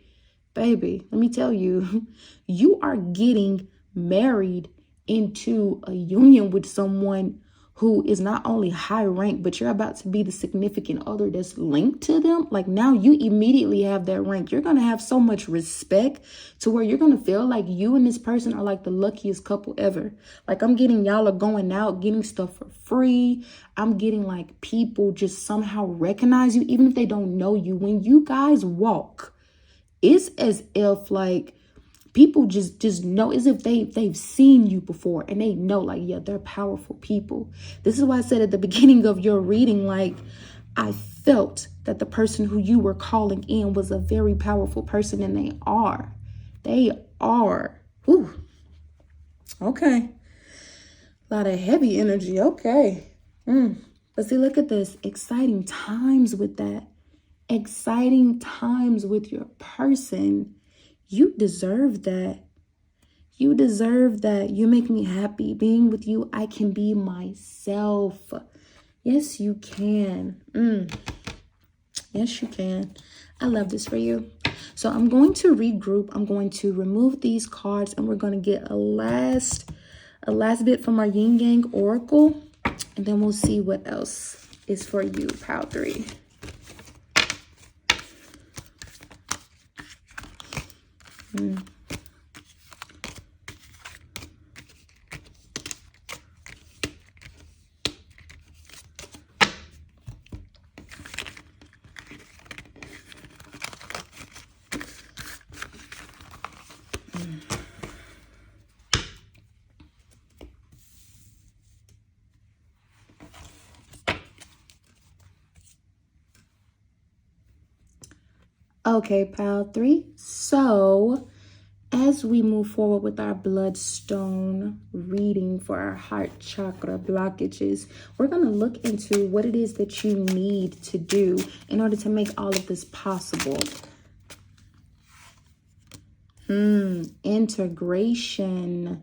Speaker 1: baby, let me tell you, you are getting married into a union with someone who is not only high rank, but you're about to be the significant other that's linked to them. Like now you immediately have that rank. You're going to have so much respect to where you're going to feel like you and this person are like the luckiest couple ever. Like I'm getting y'all are going out, getting stuff for free. I'm getting like people just somehow recognize you, even if they don't know you. When you guys walk, it's as if like people just know, as if they've seen you before and they know like, yeah, they're powerful people. This is why I said at the beginning of your reading, like I felt that the person who you were calling in was a very powerful person, and they are. Whew. Okay. A lot of heavy energy. Okay. But see, look at this. Exciting times with that. Exciting times with your person. You deserve that. You deserve that. You make me happy. Being with you, I can be myself. Yes, you can. Yes, you can. I love this for you. So I'm going to regroup. I'm going to remove these cards, and we're going to get a last bit from our Yin Yang Oracle, and then we'll see what else is for you, Pile 3. Okay, Pile 3. So as we move forward with our bloodstone reading for our heart chakra blockages, we're going to look into what it is that you need to do in order to make all of this possible. Integration.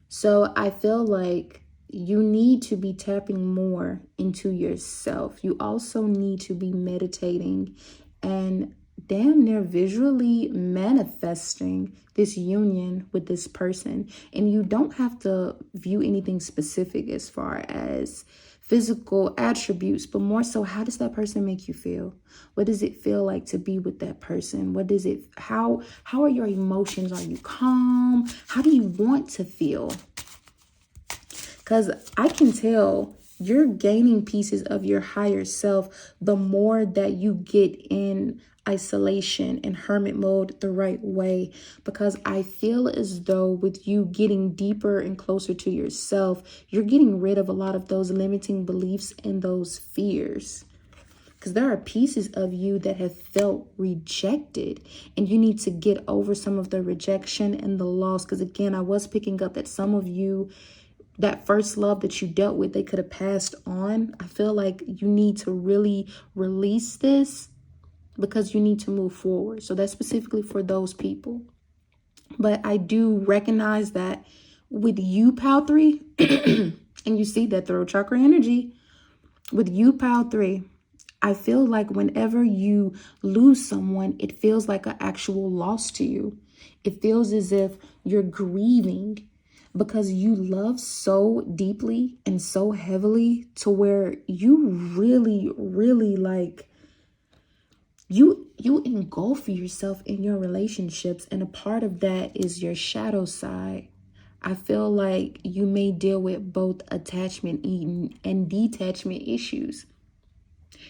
Speaker 1: So I feel like you need to be tapping more into yourself. You also need to be meditating and damn near visually manifesting this union with this person. And you don't have to view anything specific as far as physical attributes, but more so, how does that person make you feel? What does it feel like to be with that person? How are your emotions? Are you calm? How do you want to feel? Because I can tell you're gaining pieces of your higher self the more that you get in isolation and hermit mode the right way, because I feel as though with you getting deeper and closer to yourself, you're getting rid of a lot of those limiting beliefs and those fears. Because there are pieces of you that have felt rejected, and you need to get over some of the rejection and the loss. Because again, I was picking up that some of you, that first love that you dealt with, they could have passed on. I feel like you need to really release this, because you need to move forward. So that's specifically for those people. But I do recognize that with you, Pile 3, and you see that throat chakra energy, with you, Pile 3, I feel like whenever you lose someone, it feels like an actual loss to you. It feels as if you're grieving because you love so deeply and so heavily to where you really, really like, you engulf yourself in your relationships, and a part of that is your shadow side. I feel like you may deal with both attachment and detachment issues.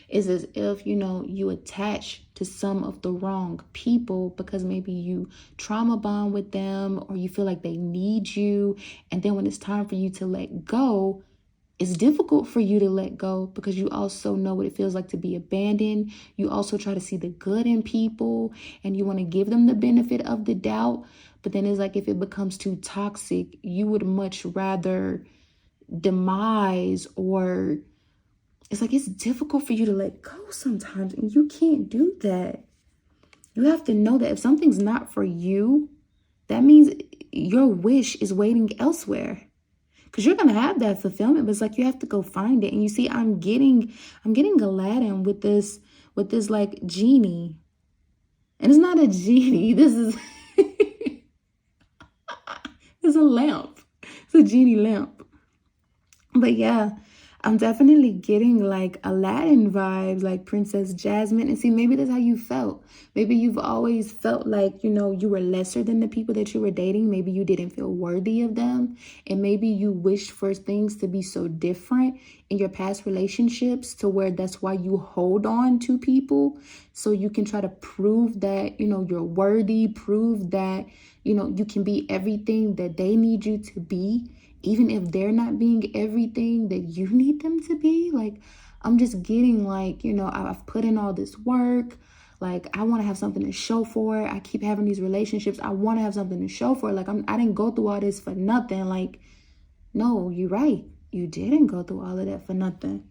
Speaker 1: It's as if, you attach to some of the wrong people because maybe you trauma bond with them, or you feel like they need you. And then when it's time for you to let go, it's difficult for you to let go because you also know what it feels like to be abandoned. You also try to see the good in people and you want to give them the benefit of the doubt. But then it's like if it becomes too toxic, you would much rather demise, or it's like it's difficult for you to let go sometimes, and you can't do that. You have to know that if something's not for you, that means your wish is waiting elsewhere. Because you're gonna have that fulfillment, but it's like you have to go find it. And you see, I'm getting Aladdin with this like genie. And it's not a genie. This is it's a lamp. It's a genie lamp. But yeah, I'm definitely getting like Aladdin vibes, like Princess Jasmine. And see, maybe that's how you felt. Maybe you've always felt like, you know, you were lesser than the people that you were dating. Maybe you didn't feel worthy of them. And maybe you wished for things to be so different in your past relationships to where that's why you hold on to people. So you can try to prove that, you know, you're worthy, prove that, you know, you can be everything that they need you to be, even if they're not being everything that you need them to be. Like, I'm just getting like, you know, I've put in all this work. Like, I want to have something to show for it. I keep having these relationships. I want to have something to show for it. Like, I didn't go through all this for nothing. Like, no, you're right. You didn't go through all of that for nothing.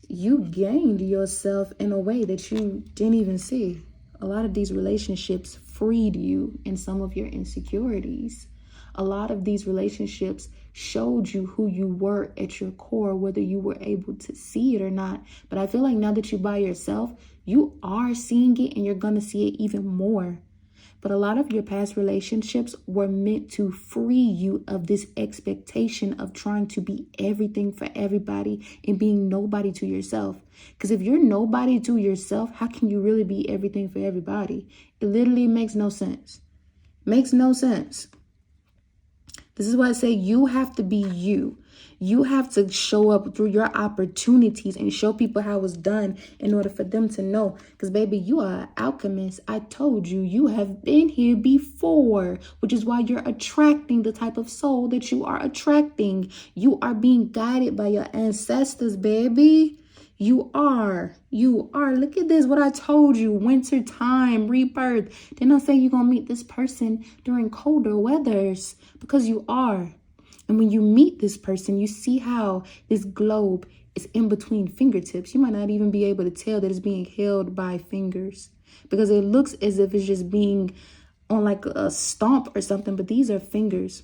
Speaker 1: You gained yourself in a way that you didn't even see. A lot of these relationships freed you in some of your insecurities. A lot of these relationships showed you who you were at your core, whether you were able to see it or not. But I feel like now that you're by yourself, you are seeing it and you're going to see it even more. But a lot of your past relationships were meant to free you of this expectation of trying to be everything for everybody and being nobody to yourself. Because if you're nobody to yourself, how can you really be everything for everybody? It literally makes no sense. Makes no sense. This is why I say you have to be you. You have to show up through your opportunities and show people how it's done in order for them to know. Because, baby, you are an alchemist. I told you, you have been here before, which is why you're attracting the type of soul that you are attracting. You are being guided by your ancestors, baby. You are. Look at this, what I told you. Winter time, rebirth. Then I'll say you're going to meet this person during colder weathers because you are. And when you meet this person, you see how this globe is in between fingertips. You might not even be able to tell that it's being held by fingers because it looks as if it's just being on like a stomp or something. But these are fingers.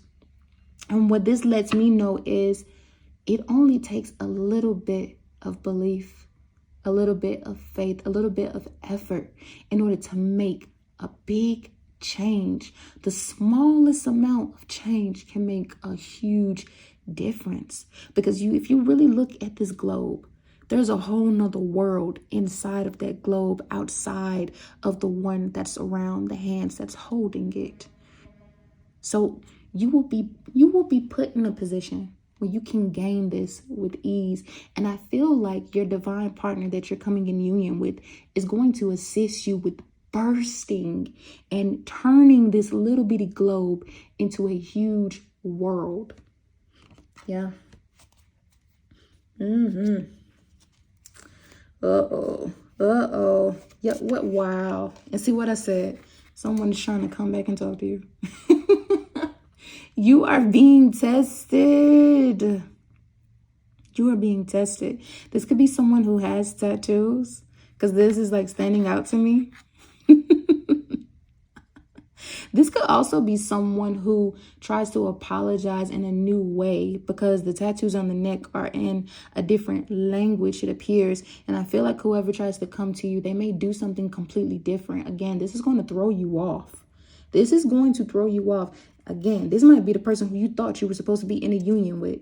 Speaker 1: And what this lets me know is it only takes a little bit of belief, a little bit of faith, a little bit of effort in order to make a big change. The smallest amount of change can make a huge difference because if you really look at this globe, there's a whole nother world inside of that globe, outside of the one that's around the hands that's holding it. So you will be put in a position where you can gain this with ease. And I feel like your divine partner that you're coming in union with is going to assist you with bursting and turning this little bitty globe into a huge world. Yeah. Yeah, what? Wow. And see what I said? Someone is trying to come back and talk to you. You are being tested. You are being tested. This could be someone who has tattoos, because this is like standing out to me. This could also be someone who tries to apologize in a new way because the tattoos on the neck are in a different language, it appears. And I feel like whoever tries to come to you, they may do something completely different. Again, this is going to throw you off. This is going to throw you off. Again, this might be the person who you thought you were supposed to be in a union with.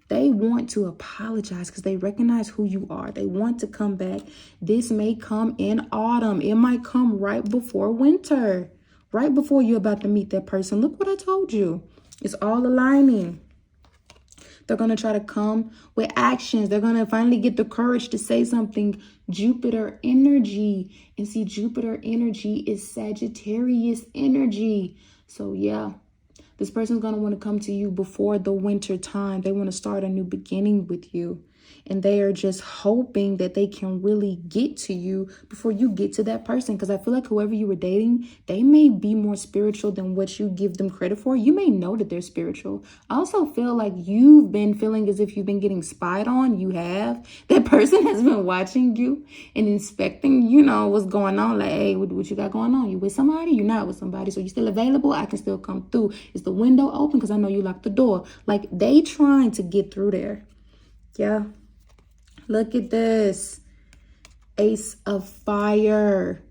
Speaker 1: They want to apologize because they recognize who you are. They want to come back. This may come in autumn. It might come right before winter. Right before you're about to meet that person. Look what I told you. It's all aligning. They're going to try to come with actions. They're going to finally get the courage to say something. Jupiter energy. And see, Jupiter energy is Sagittarius energy. So yeah, This person's going to want to come to you before the winter time. They want to start a new beginning with you. And they are just hoping that they can really get to you before you get to that person. Because I feel like whoever you were dating, they may be more spiritual than what you give them credit for. You may know that they're spiritual. I also feel like you've been feeling as if you've been getting spied on. You have. That person has been watching you and inspecting, what's going on. Like, hey, what you got going on? You with somebody? You're not with somebody. So you still available? I can still come through. Is the window open? Because I know you locked the door. Like, they trying to get through there. Yeah. Look at this. Ace of Fire.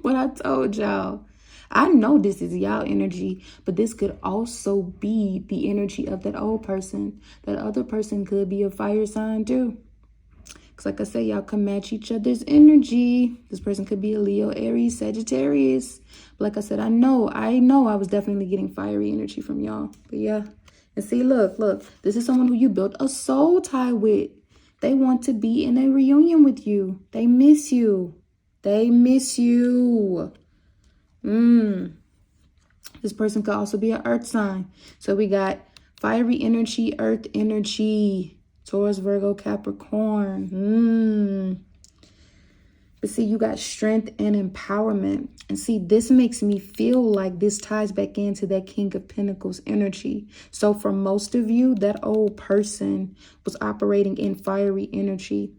Speaker 1: What I told y'all. I know this is y'all energy, but this could also be the energy of that old person. That other person could be a fire sign too. Because like I say, y'all can match each other's energy. This person could be a Leo, Aries, Sagittarius. But like I said, I know I was definitely getting fiery energy from y'all. But yeah. And see, look. This is someone who you built a soul tie with. They want to be in a reunion with you. They miss you. They miss you. This person could also be an earth sign. So we got fiery energy, earth energy, Taurus, Virgo, Capricorn. But see, you got strength and empowerment. And see, this makes me feel like this ties back into that King of Pentacles energy. So for most of you, that old person was operating in fiery energy.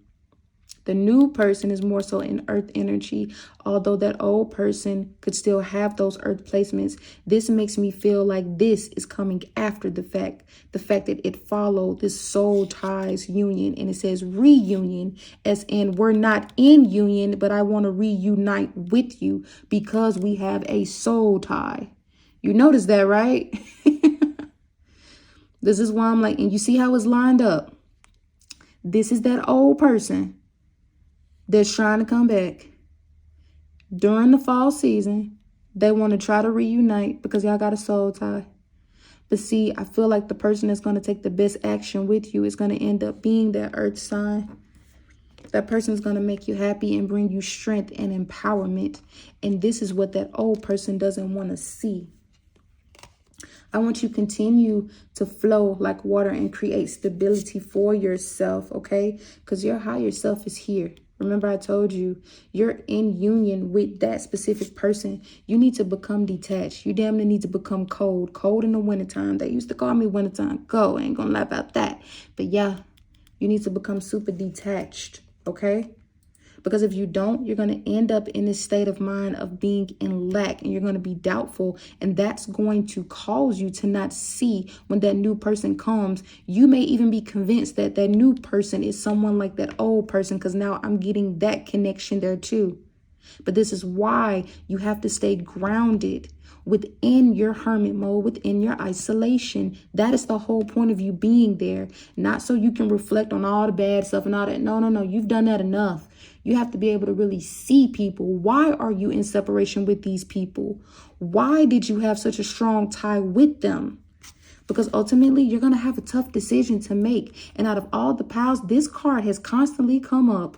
Speaker 1: The new person is more so in earth energy, although that old person could still have those earth placements. This makes me feel like this is coming after the fact that it followed this soul ties union, and it says reunion, as in we're not in union, but I want to reunite with you because we have a soul tie. You notice that, right? This is why I'm like, and you see how it's lined up. This is that old person that's trying to come back. During the fall season, they want to try to reunite because y'all got a soul tie. But see, I feel like the person that's going to take the best action with you is going to end up being that earth sign. That person is going to make you happy and bring you strength and empowerment. And this is what that old person doesn't want to see. I want you to continue to flow like water and create stability for yourself, okay? Because your higher self is here. Remember, I told you, you're in union with that specific person. You need to become detached. You damn near need to become cold. Cold in the wintertime. They used to call me wintertime cold. I ain't gonna lie about that. But yeah, you need to become super detached, okay? Because if you don't, you're going to end up in this state of mind of being in lack, and you're going to be doubtful. And that's going to cause you to not see when that new person comes. You may even be convinced that that new person is someone like that old person, because now I'm getting that connection there too. But this is why you have to stay grounded within your hermit mode, within your isolation. That is the whole point of you being there. Not so you can reflect on all the bad stuff and all that. No. You've done that enough. You have to be able to really see people. Why are you in separation with these people? Why did you have such a strong tie with them? Because ultimately, you're going to have a tough decision to make. And out of all the piles, this card has constantly come up.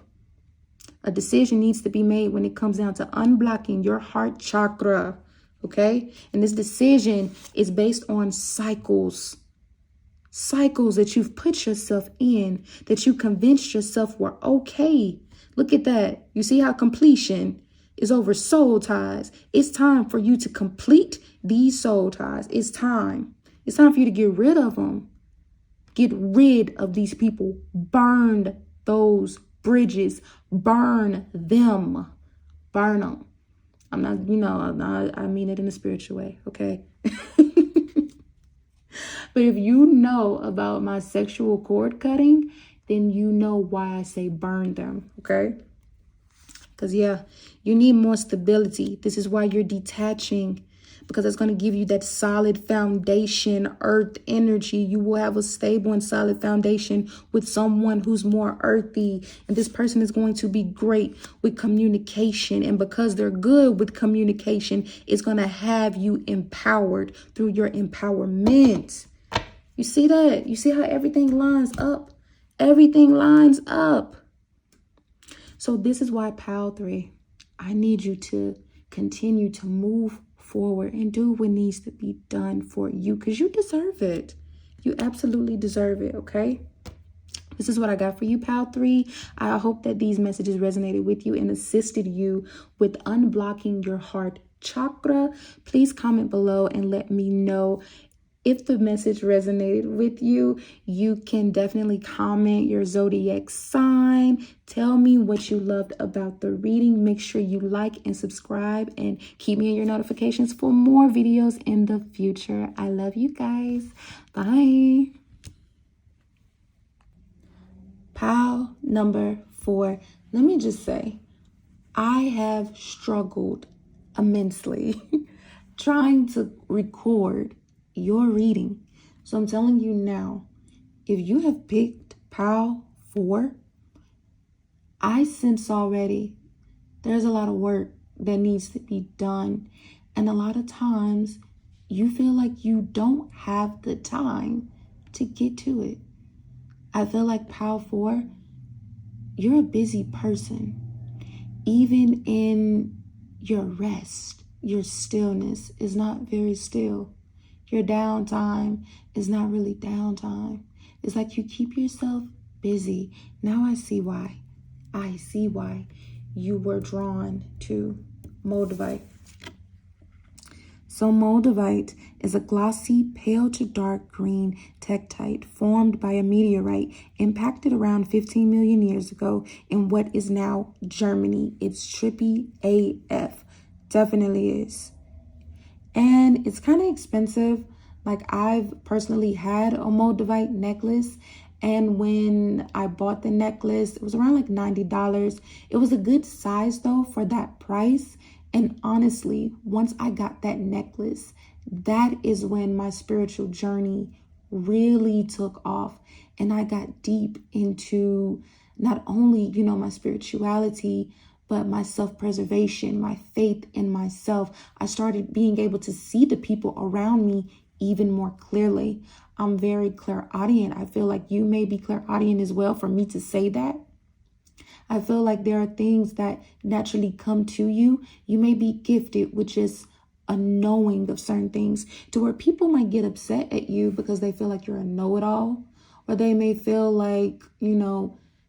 Speaker 1: A decision needs to be made when it comes down to unblocking your heart chakra. Okay? And this decision is based on cycles. Cycles that you've put yourself in, that you convinced yourself were okay. Look at that. You see how completion is over soul ties. It's time for you to complete these soul ties. It's time. It's time for you to get rid of them. Get rid of these people. Burn those bridges. Burn them. Burn them. I'm not, I mean it in a spiritual way, okay? But if you know about my sexual cord cutting, then you know why I say burn them, okay? Because, yeah, you need more stability. This is why you're detaching, because it's going to give you that solid foundation, earth energy. You will have a stable and solid foundation with someone who's more earthy. And this person is going to be great with communication. And because they're good with communication, it's going to have you empowered through your empowerment. You see that? You see how everything lines up? Everything lines up. So this is why, Pile 3, I need you to continue to move forward and do what needs to be done for you, because you deserve it. You absolutely deserve it, okay? This is what I got for you, Pal 3. I hope that these messages resonated with you and assisted you with unblocking your heart chakra. Please comment below and let me know if the message resonated with you. You can definitely comment your zodiac sign. Tell me what you loved about the reading. Make sure you like and subscribe and keep me in your notifications for more videos in the future. I love you guys. Bye. Pile number 4. Let me just say, I have struggled immensely trying to record your reading. So I'm telling you now, if you have picked Pile 4, I sense already there's a lot of work that needs to be done. And a lot of times you feel like you don't have the time to get to it. I feel like Pile 4, you're a busy person. Even in your rest, your stillness is not very still. Your downtime is not really downtime. It's like you keep yourself busy. Now I see why. I see why you were drawn to Moldavite. So Moldavite is a glossy, pale to dark green tektite formed by a meteorite impacted around 15 million years ago in what is now Germany. It's trippy AF. Definitely is. And it's kind of expensive. Like, I've personally had a Moldavite necklace. And when I bought the necklace, it was around like $90. It was a good size though for that price. And honestly, once I got that necklace, that is when my spiritual journey really took off. And I got deep into not only, my spirituality, but my self-preservation, my faith in myself. I started being able to see the people around me even more clearly. I'm very clairaudient. I feel like you may be clairaudient as well for me to say that. I feel like there are things that naturally come to you. You may be gifted with just a knowing of certain things, to where people might get upset at you because they feel like you're a know-it-all, or they may feel like,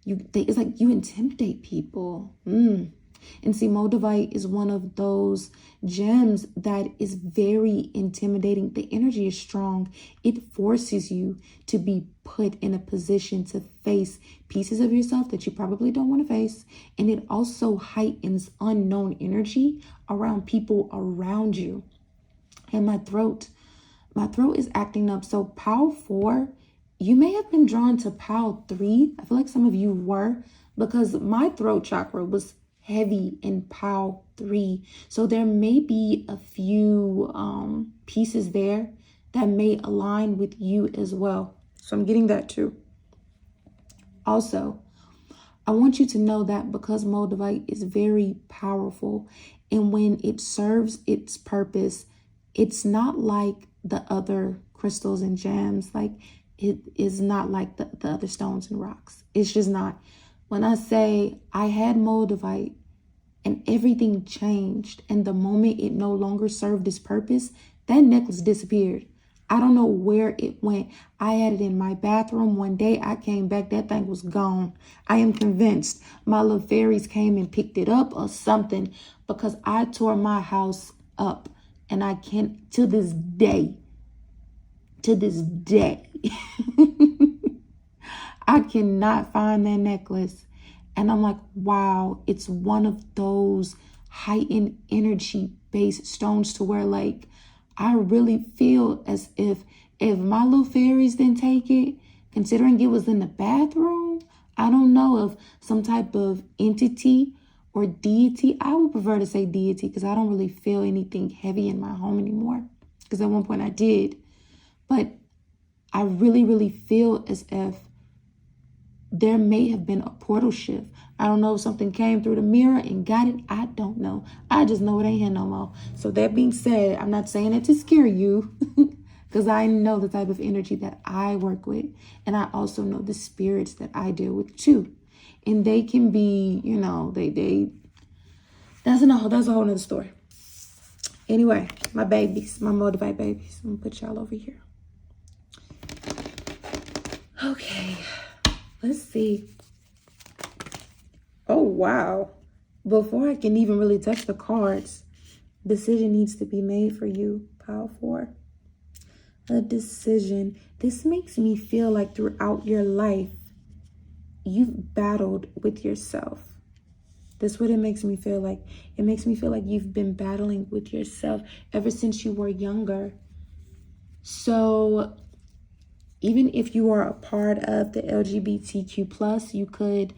Speaker 1: it's like you intimidate people. And see, Moldavite is one of those gems that is very intimidating. The energy is strong. It forces you to be put in a position to face pieces of yourself that you probably don't want to face. And it also heightens unknown energy around people around you. And my throat is acting up. So Pile 4, you may have been drawn to Pile 3. I feel like some of you were, because my throat chakra was heavy in Pile 3. So there may be a few pieces there that may align with you as well. So I'm getting that too. Also, I want you to know that because Moldavite is very powerful, and when it serves its purpose, it's not like the other crystals and gems. Like, it is not like the other stones and rocks. It's just not. When I say I had Moldavite and everything changed, and the moment it no longer served its purpose, that necklace disappeared. I don't know where it went. I had it in my bathroom one day. I came back, that thing was gone. I am convinced my little fairies came and picked it up or something, because I tore my house up, and I can't, to this day, I cannot find that necklace. And I'm like, wow, it's one of those heightened energy based stones, to where, like, I really feel as if my little fairies didn't take it, considering it was in the bathroom, I don't know if some type of entity or deity, I would prefer to say deity, because I don't really feel anything heavy in my home anymore, because at one point I did. But I really, really feel as if there may have been a portal shift. I don't know if something came through the mirror and got it. I don't know. I just know it ain't here no more. So that being said, I'm not saying it to scare you, because I know the type of energy that I work with. And I also know the spirits that I deal with too. And they can be, that's a whole nother story. Anyway, my babies, my Moldavite babies. I'm gonna put y'all over here. Okay, let's see. Oh, wow. Before I can even really touch the cards, decision needs to be made for you. Pile 4. A decision. This makes me feel like throughout your life, you've battled with yourself. That's what it makes me feel like. It makes me feel like you've been battling with yourself ever since you were younger. So even if you are a part of the LGBTQ+, you could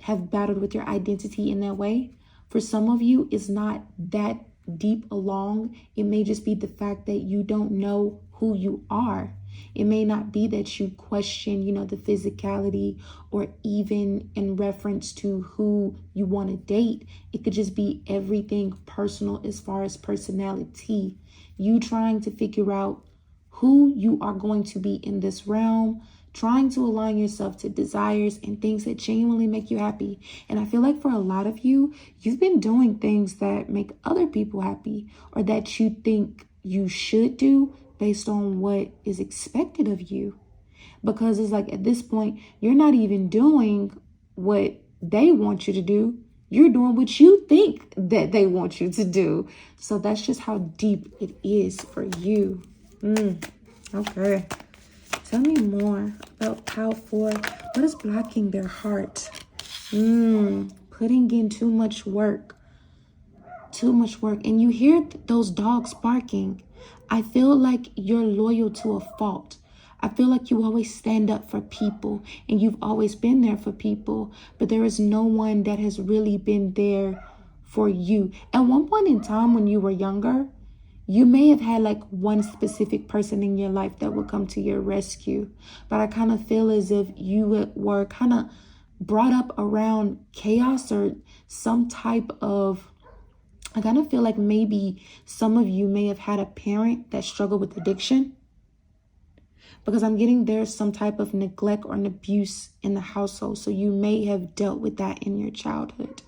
Speaker 1: have battled with your identity in that way. For some of you, it's not that deep along. It may just be the fact that you don't know who you are. It may not be that you question, the physicality, or even in reference to who you want to date. It could just be everything personal as far as personality. You trying to figure out who you are going to be in this realm, trying to align yourself to desires and things that genuinely make you happy. And I feel like for a lot of you, you've been doing things that make other people happy, or that you think you should do based on what is expected of you. Because it's like at this point, you're not even doing what they want you to do. You're doing what you think that they want you to do. So that's just how deep it is for you. Okay. Tell me more about pile 4. What is blocking their heart? Putting in too much work. Too much work. And you hear those dogs barking. I feel like you're loyal to a fault. I feel like you always stand up for people, and you've always been there for people, but there is no one that has really been there for you. At one point in time when you were younger, you may have had like one specific person in your life that would come to your rescue. But I kind of feel as if you were kind of brought up around chaos or some type of, I kind of feel like maybe some of you may have had a parent that struggled with addiction. Because I'm getting there's some type of neglect or an abuse in the household. So you may have dealt with that in your childhood.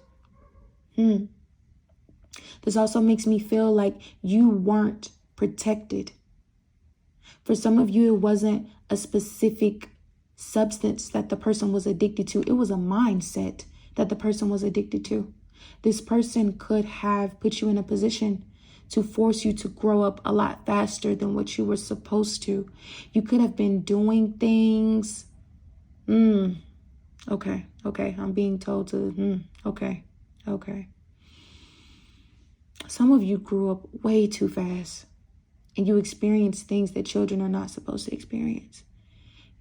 Speaker 1: This also makes me feel like you weren't protected. For some of you, it wasn't a specific substance that the person was addicted to. It was a mindset that the person was addicted to. This person could have put you in a position to force you to grow up a lot faster than what you were supposed to. You could have been doing things. Okay. I'm being told to, okay. Some of you grew up way too fast, and you experienced things that children are not supposed to experience.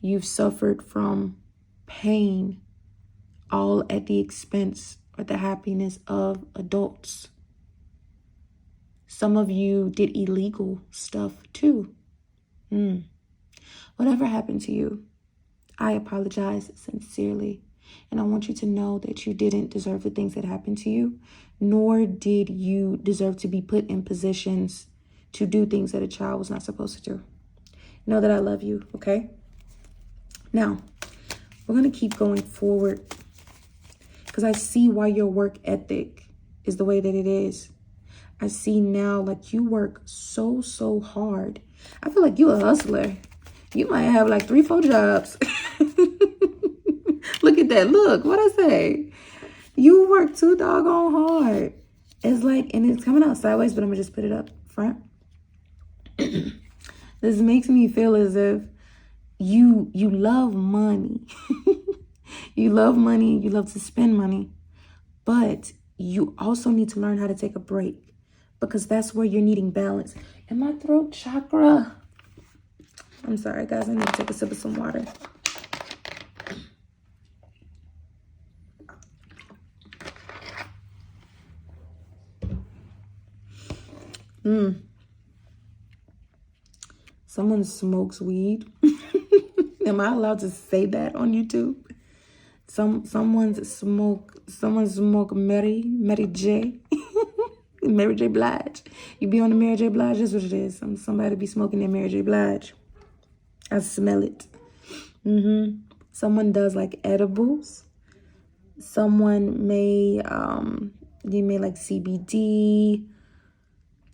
Speaker 1: You've suffered from pain, all at the expense or the happiness of adults. Some of you did illegal stuff too. Whatever happened to you, I apologize sincerely. And I want you to know that you didn't deserve the things that happened to you, nor did you deserve to be put in positions to do things that a child was not supposed to do. Know that I love you, okay? Now, we're going to keep going forward because I see why your work ethic is the way that it is. I see now like you work so hard. I feel like you're a hustler. You might have like 3-4 jobs. Look at that. Look, what I say? You work too doggone hard. It's like, and it's coming out sideways, but I'm gonna just put it up front. This makes me feel as if you love money. You love money. You love to spend money. But you also need to learn how to take a break, because that's where you're needing balance. And my throat chakra. I'm sorry, guys. I need to take a sip of some water. Someone smokes weed. Am I allowed to say that on YouTube? Someone smoke Mary J. Mary J. Blige. You be on the Mary J. Blige, that's what it is. Somebody be smoking that Mary J. Blige. I smell it. Someone does like edibles. Someone may, you may like CBD.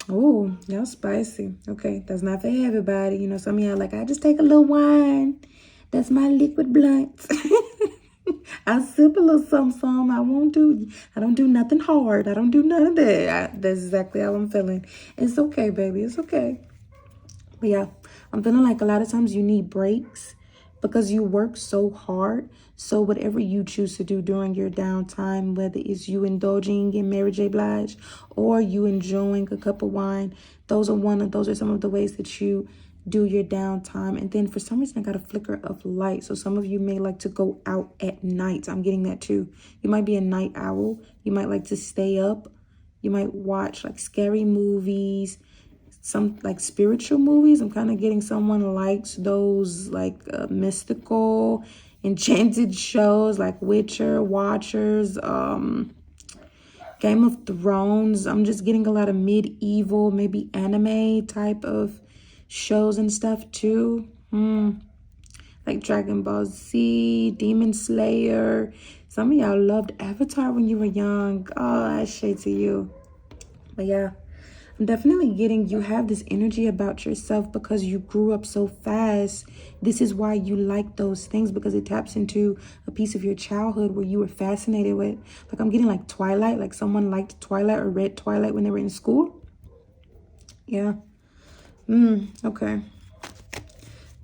Speaker 1: Oh, y'all spicy. Okay, that's not for everybody. You know, some of y'all like, I just take a little wine. That's my liquid blunt. I sip a little some. I don't do nothing hard. I don't do none of that. That's exactly how I'm feeling. It's okay, baby. It's okay. But yeah, I'm feeling like a lot of times you need breaks because you work so hard. So whatever you choose to do during your downtime, whether it's you indulging in Mary J. Blige or you enjoying a cup of wine, those are some of the ways that you do your downtime. And then for some reason I got a flicker of light. So some of you may like to go out at night. I'm getting that too. You might be a night owl. You might like to stay up. You might watch like scary movies, some like spiritual movies. I'm kind of getting someone likes those like mystical, enchanted shows like Witcher, Watchers, Game of Thrones. I'm just getting a lot of medieval, maybe anime type of shows and stuff too. Like Dragon Ball Z, Demon Slayer. Some of y'all loved Avatar when you were young. Oh, I shade to you. But yeah, I'm definitely getting you have this energy about yourself because you grew up so fast. This is why you like those things, because it taps into a piece of your childhood where you were fascinated with. Like I'm getting like Twilight, like someone liked Twilight or read Twilight when they were in school. Yeah. Okay.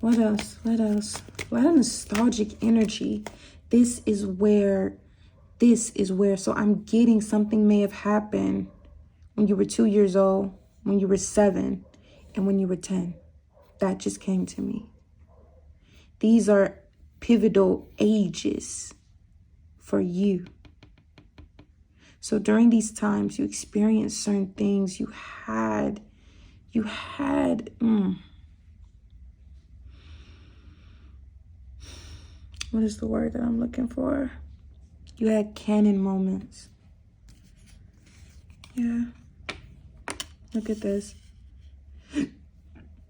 Speaker 1: What else? What else? A lot of nostalgic energy. This is where, so I'm getting something may have happened when you were 2 years old, when you were 7, and when you were 10. That just came to me. These are pivotal ages for you. So during these times, you experienced certain things. You had, what is the word that I'm looking for? You had canon moments. Yeah. Look at this.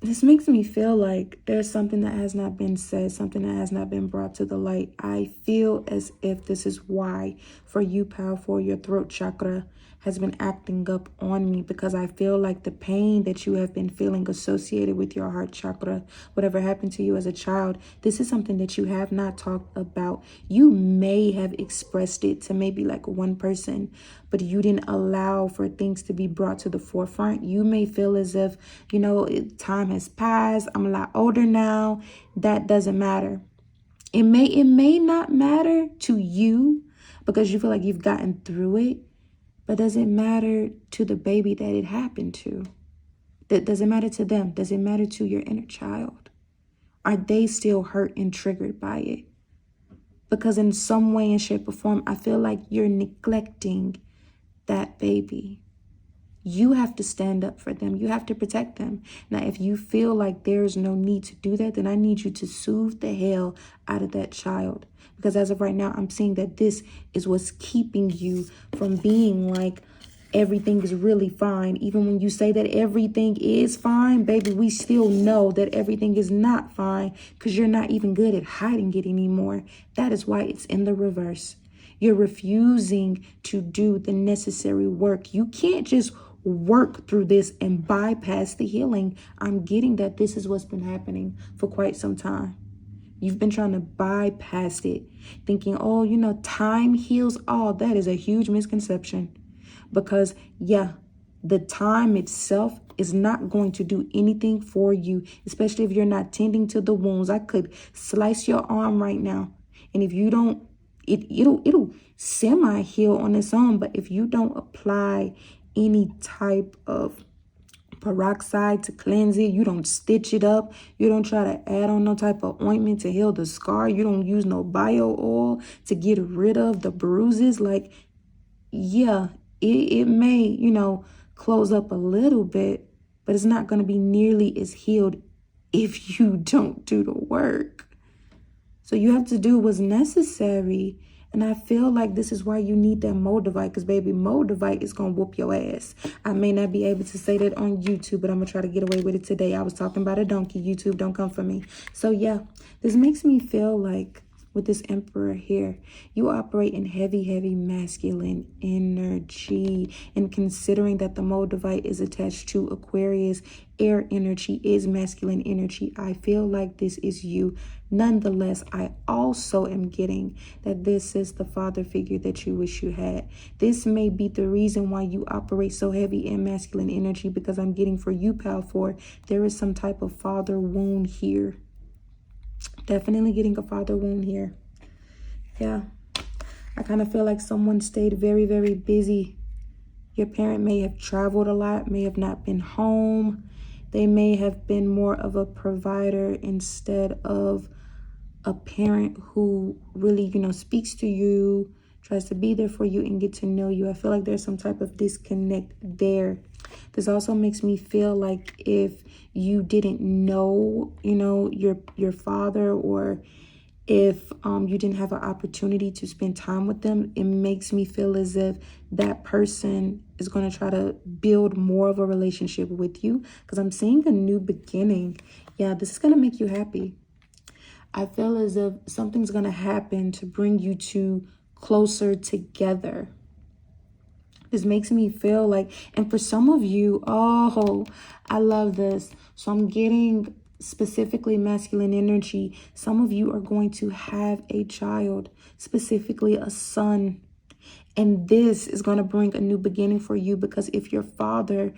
Speaker 1: This makes me feel like there's something that has not been said, something that has not been brought to the light. I feel as if this is why, for you, powerful, your throat chakra has been acting up on me, because I feel like the pain that you have been feeling associated with your heart chakra, whatever happened to you as a child, this is something that you have not talked about. You may have expressed it to maybe like one person, but you didn't allow for things to be brought to the forefront. You may feel as if, you know, time has passed. I'm a lot older now. That doesn't matter. It may not matter to you because you feel like you've gotten through it. But does it matter to the baby that it happened to? Does it matter to them? Does it matter to your inner child? Are they still hurt and triggered by it? Because in some way, in shape or form, I feel like you're neglecting that baby. You have to stand up for them. You have to protect them. Now, if you feel like there's no need to do that, then I need you to soothe the hell out of that child. Because as of right now, I'm seeing that this is what's keeping you from being like, everything is really fine. Even when you say that everything is fine, baby, we still know that everything is not fine because you're not even good at hiding it anymore. That is why it's in the reverse. You're refusing to do the necessary work. You can't just work through this and bypass the healing. I'm getting that this is what's been happening for quite some time. You've been trying to bypass it, thinking, oh, you know, time heals all. That is a huge misconception. Because, yeah, the time itself is not going to do anything for you, especially if you're not tending to the wounds. I could slice your arm right now, and if you don't, it'll semi-heal on its own. But if you don't apply any type of peroxide to cleanse it, you don't stitch it up, you don't try to add on no type of ointment to heal the scar, you don't use no bio oil to get rid of the bruises, like, yeah, it may, you know, close up a little bit, but it's not going to be nearly as healed if you don't do the work. So you have to do what's necessary. And I feel like this is why you need that Moldavite, because baby, Moldavite is going to whoop your ass. I may not be able to say that on YouTube, but I'm going to try to get away with it today. I was talking about a donkey. YouTube, don't come for me. So yeah, this makes me feel like with this Emperor here. You operate in heavy, heavy masculine energy. And considering that the Moldavite is attached to Aquarius, air energy is masculine energy. I feel like this is you. Nonetheless, I also am getting that this is the father figure that you wish you had. This may be the reason why you operate so heavy in masculine energy, because I'm getting for you, Pal 4, there is some type of father wound here. Definitely getting a father wound here. Yeah. I kind of feel like someone stayed very, very busy. Your parent may have traveled a lot, may have not been home. They may have been more of a provider instead of a parent who really, you know, speaks to you, tries to be there for you and get to know you. I feel like there's some type of disconnect there. This also makes me feel like if you didn't know, you know, your father, or if you didn't have an opportunity to spend time with them, it makes me feel as if that person is going to try to build more of a relationship with you, because I'm seeing a new beginning. Yeah, this is going to make you happy. I feel as if something's going to happen to bring you two closer together. This makes me feel like, and for some of you, oh, I love this. So I'm getting specifically masculine energy. Some of you are going to have a child, specifically a son. And this is going to bring a new beginning for you, because if your father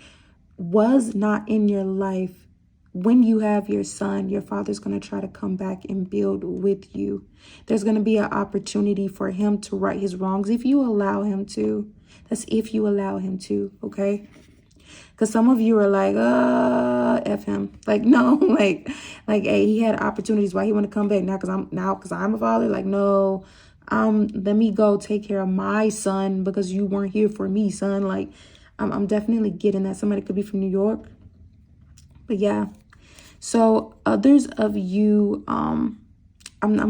Speaker 1: was not in your life, when you have your son, your father's going to try to come back and build with you. There's going to be an opportunity for him to right his wrongs if you allow him to. That's if you allow him to, okay? Because some of you are like, F him. Like, no, like, hey, he had opportunities. Why he want to come back now? Because I'm a father. Like, no, let me go take care of my son because you weren't here for me, son. Like, I'm definitely getting that. Somebody could be from New York. But yeah. So others of you, I'm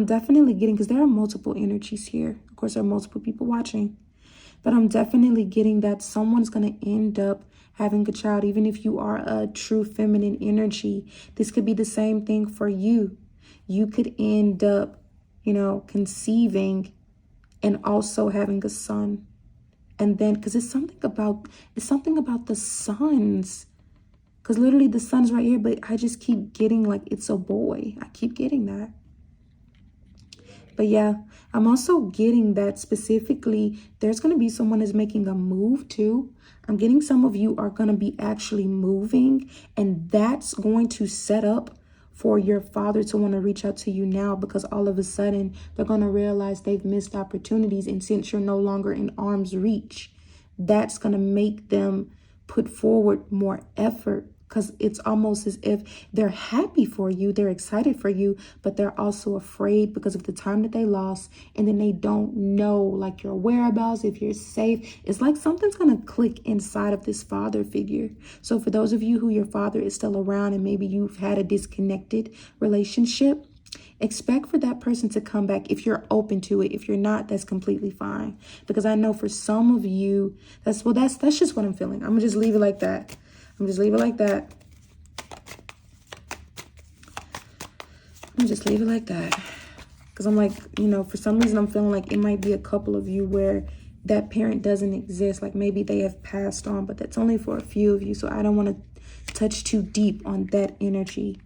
Speaker 1: definitely getting, because there are multiple energies here. Of course, there are multiple people watching. But I'm definitely getting that someone's going to end up having a child, even if you are a true feminine energy. This could be the same thing for you. You could end up, you know, conceiving and also having a son. And then, because it's something about the sons. Because literally the sun's right here, but I just keep getting like it's a boy. I keep getting that. But yeah, I'm also getting that specifically there's going to be someone that's making a move too. I'm getting some of you are going to be actually moving, and that's going to set up for your father to want to reach out to you now, because all of a sudden they're going to realize they've missed opportunities. And since you're no longer in arm's reach, that's going to make them put forward more effort. Because it's almost as if they're happy for you, they're excited for you, but they're also afraid because of the time that they lost. And then they don't know like your whereabouts, if you're safe. It's like something's going to click inside of this father figure. So for those of you who your father is still around and maybe you've had a disconnected relationship, expect for that person to come back if you're open to it. If you're not, that's completely fine. Because I know for some of you, that's just what I'm feeling. I'm going to just leave it like that. I'm just leave it like that. Because I'm like, you know, for some reason I'm feeling like it might be a couple of you where that parent doesn't exist. Like maybe they have passed on, but that's only for a few of you. So I don't want to touch too deep on that energy.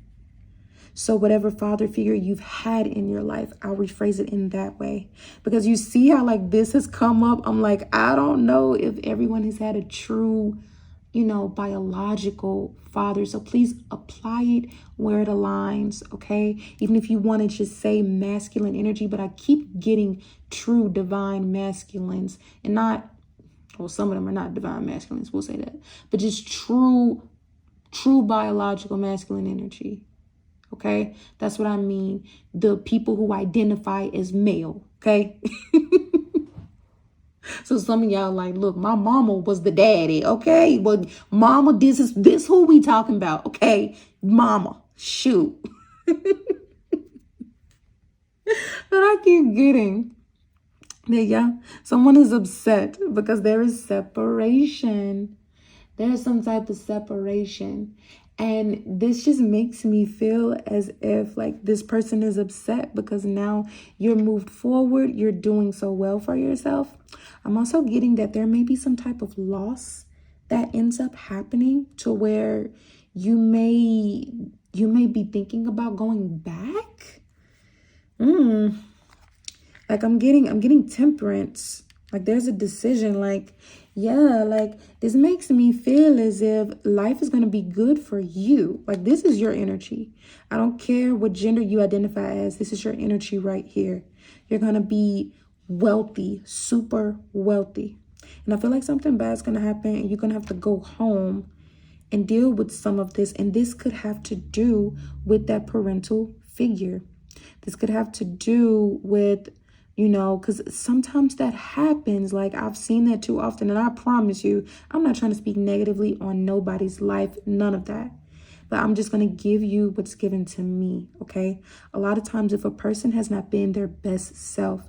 Speaker 1: So whatever father figure you've had in your life, I'll rephrase it in that way. Because you see how like this has come up. I'm like, I don't know if everyone has had a true, you know, biological father. So please apply it where it aligns, okay? Even if you want to just say masculine energy, but I keep getting true divine masculines, and not, well, some of them are not divine masculines, we'll say that, but just true biological masculine energy, okay? That's what I mean. The people who identify as male, okay? So some of y'all like, look, my mama was the daddy, okay? But mama, this who we talking about, okay? Mama, shoot. But I keep getting that, yeah, someone is upset because there is separation. There is some type of separation. And this just makes me feel as if like this person is upset because now you're moved forward. You're doing so well for yourself. I'm also getting that there may be some type of loss that ends up happening to where you may be thinking about going back. Like I'm getting temperance. Like there's a decision. Like, yeah, like this makes me feel as if life is going to be good for you. Like this is your energy. I don't care what gender you identify as. This is your energy right here. You're going to be wealthy, super wealthy. And I feel like something bad's going to happen and you're going to have to go home and deal with some of this. And this could have to do with that parental figure. This could have to do with, you know, because sometimes that happens. Like I've seen that too often. And I promise you, I'm not trying to speak negatively on nobody's life. None of that. But I'm just going to give you what's given to me. Okay. A lot of times if a person has not been their best self,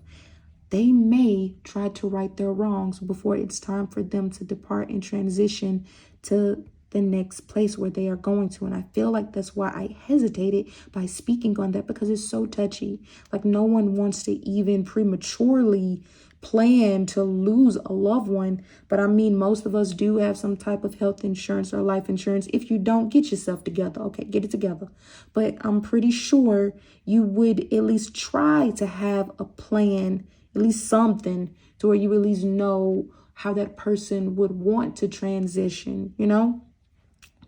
Speaker 1: they may try to right their wrongs before it's time for them to depart and transition to the next place where they are going to. And I feel like that's why I hesitated by speaking on that, because it's so touchy. Like no one wants to even prematurely plan to lose a loved one. But I mean, most of us do have some type of health insurance or life insurance. If you don't, get yourself together. Okay, get it together. But I'm pretty sure you would at least try to have a plan, at least something to where you at least know how that person would want to transition, you know?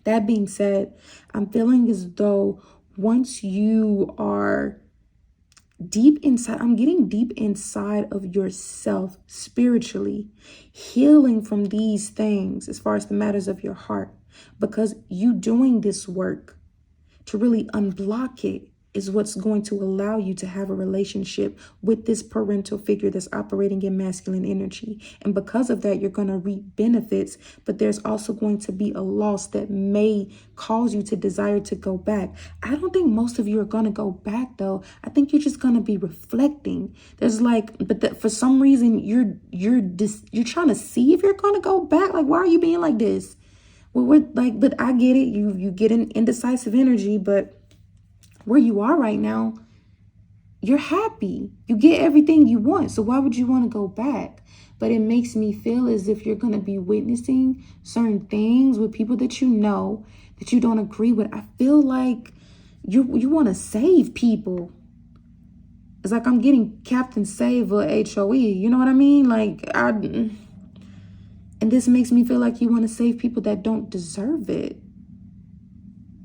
Speaker 1: That being said, I'm feeling as though once you are deep inside, I'm getting deep inside of yourself spiritually, healing from these things as far as the matters of your heart, because you doing this work to really unblock it is what's going to allow you to have a relationship with this parental figure that's operating in masculine energy. And because of that, you're going to reap benefits, but there's also going to be a loss that may cause you to desire to go back. I don't think most of you are going to go back though. I think you're just going to be reflecting. There's like, but for some reason you're trying to see if you're going to go back. Like, why are you being like this? Well, we're like, but I get it. You get an indecisive energy, but where you are right now, you're happy. You get everything you want. So why would you want to go back? But it makes me feel as if you're going to be witnessing certain things with people that you know that you don't agree with. I feel like you want to save people. It's like I'm getting Captain Save or HOE. You know what I mean? Like, and this makes me feel like you want to save people that don't deserve it.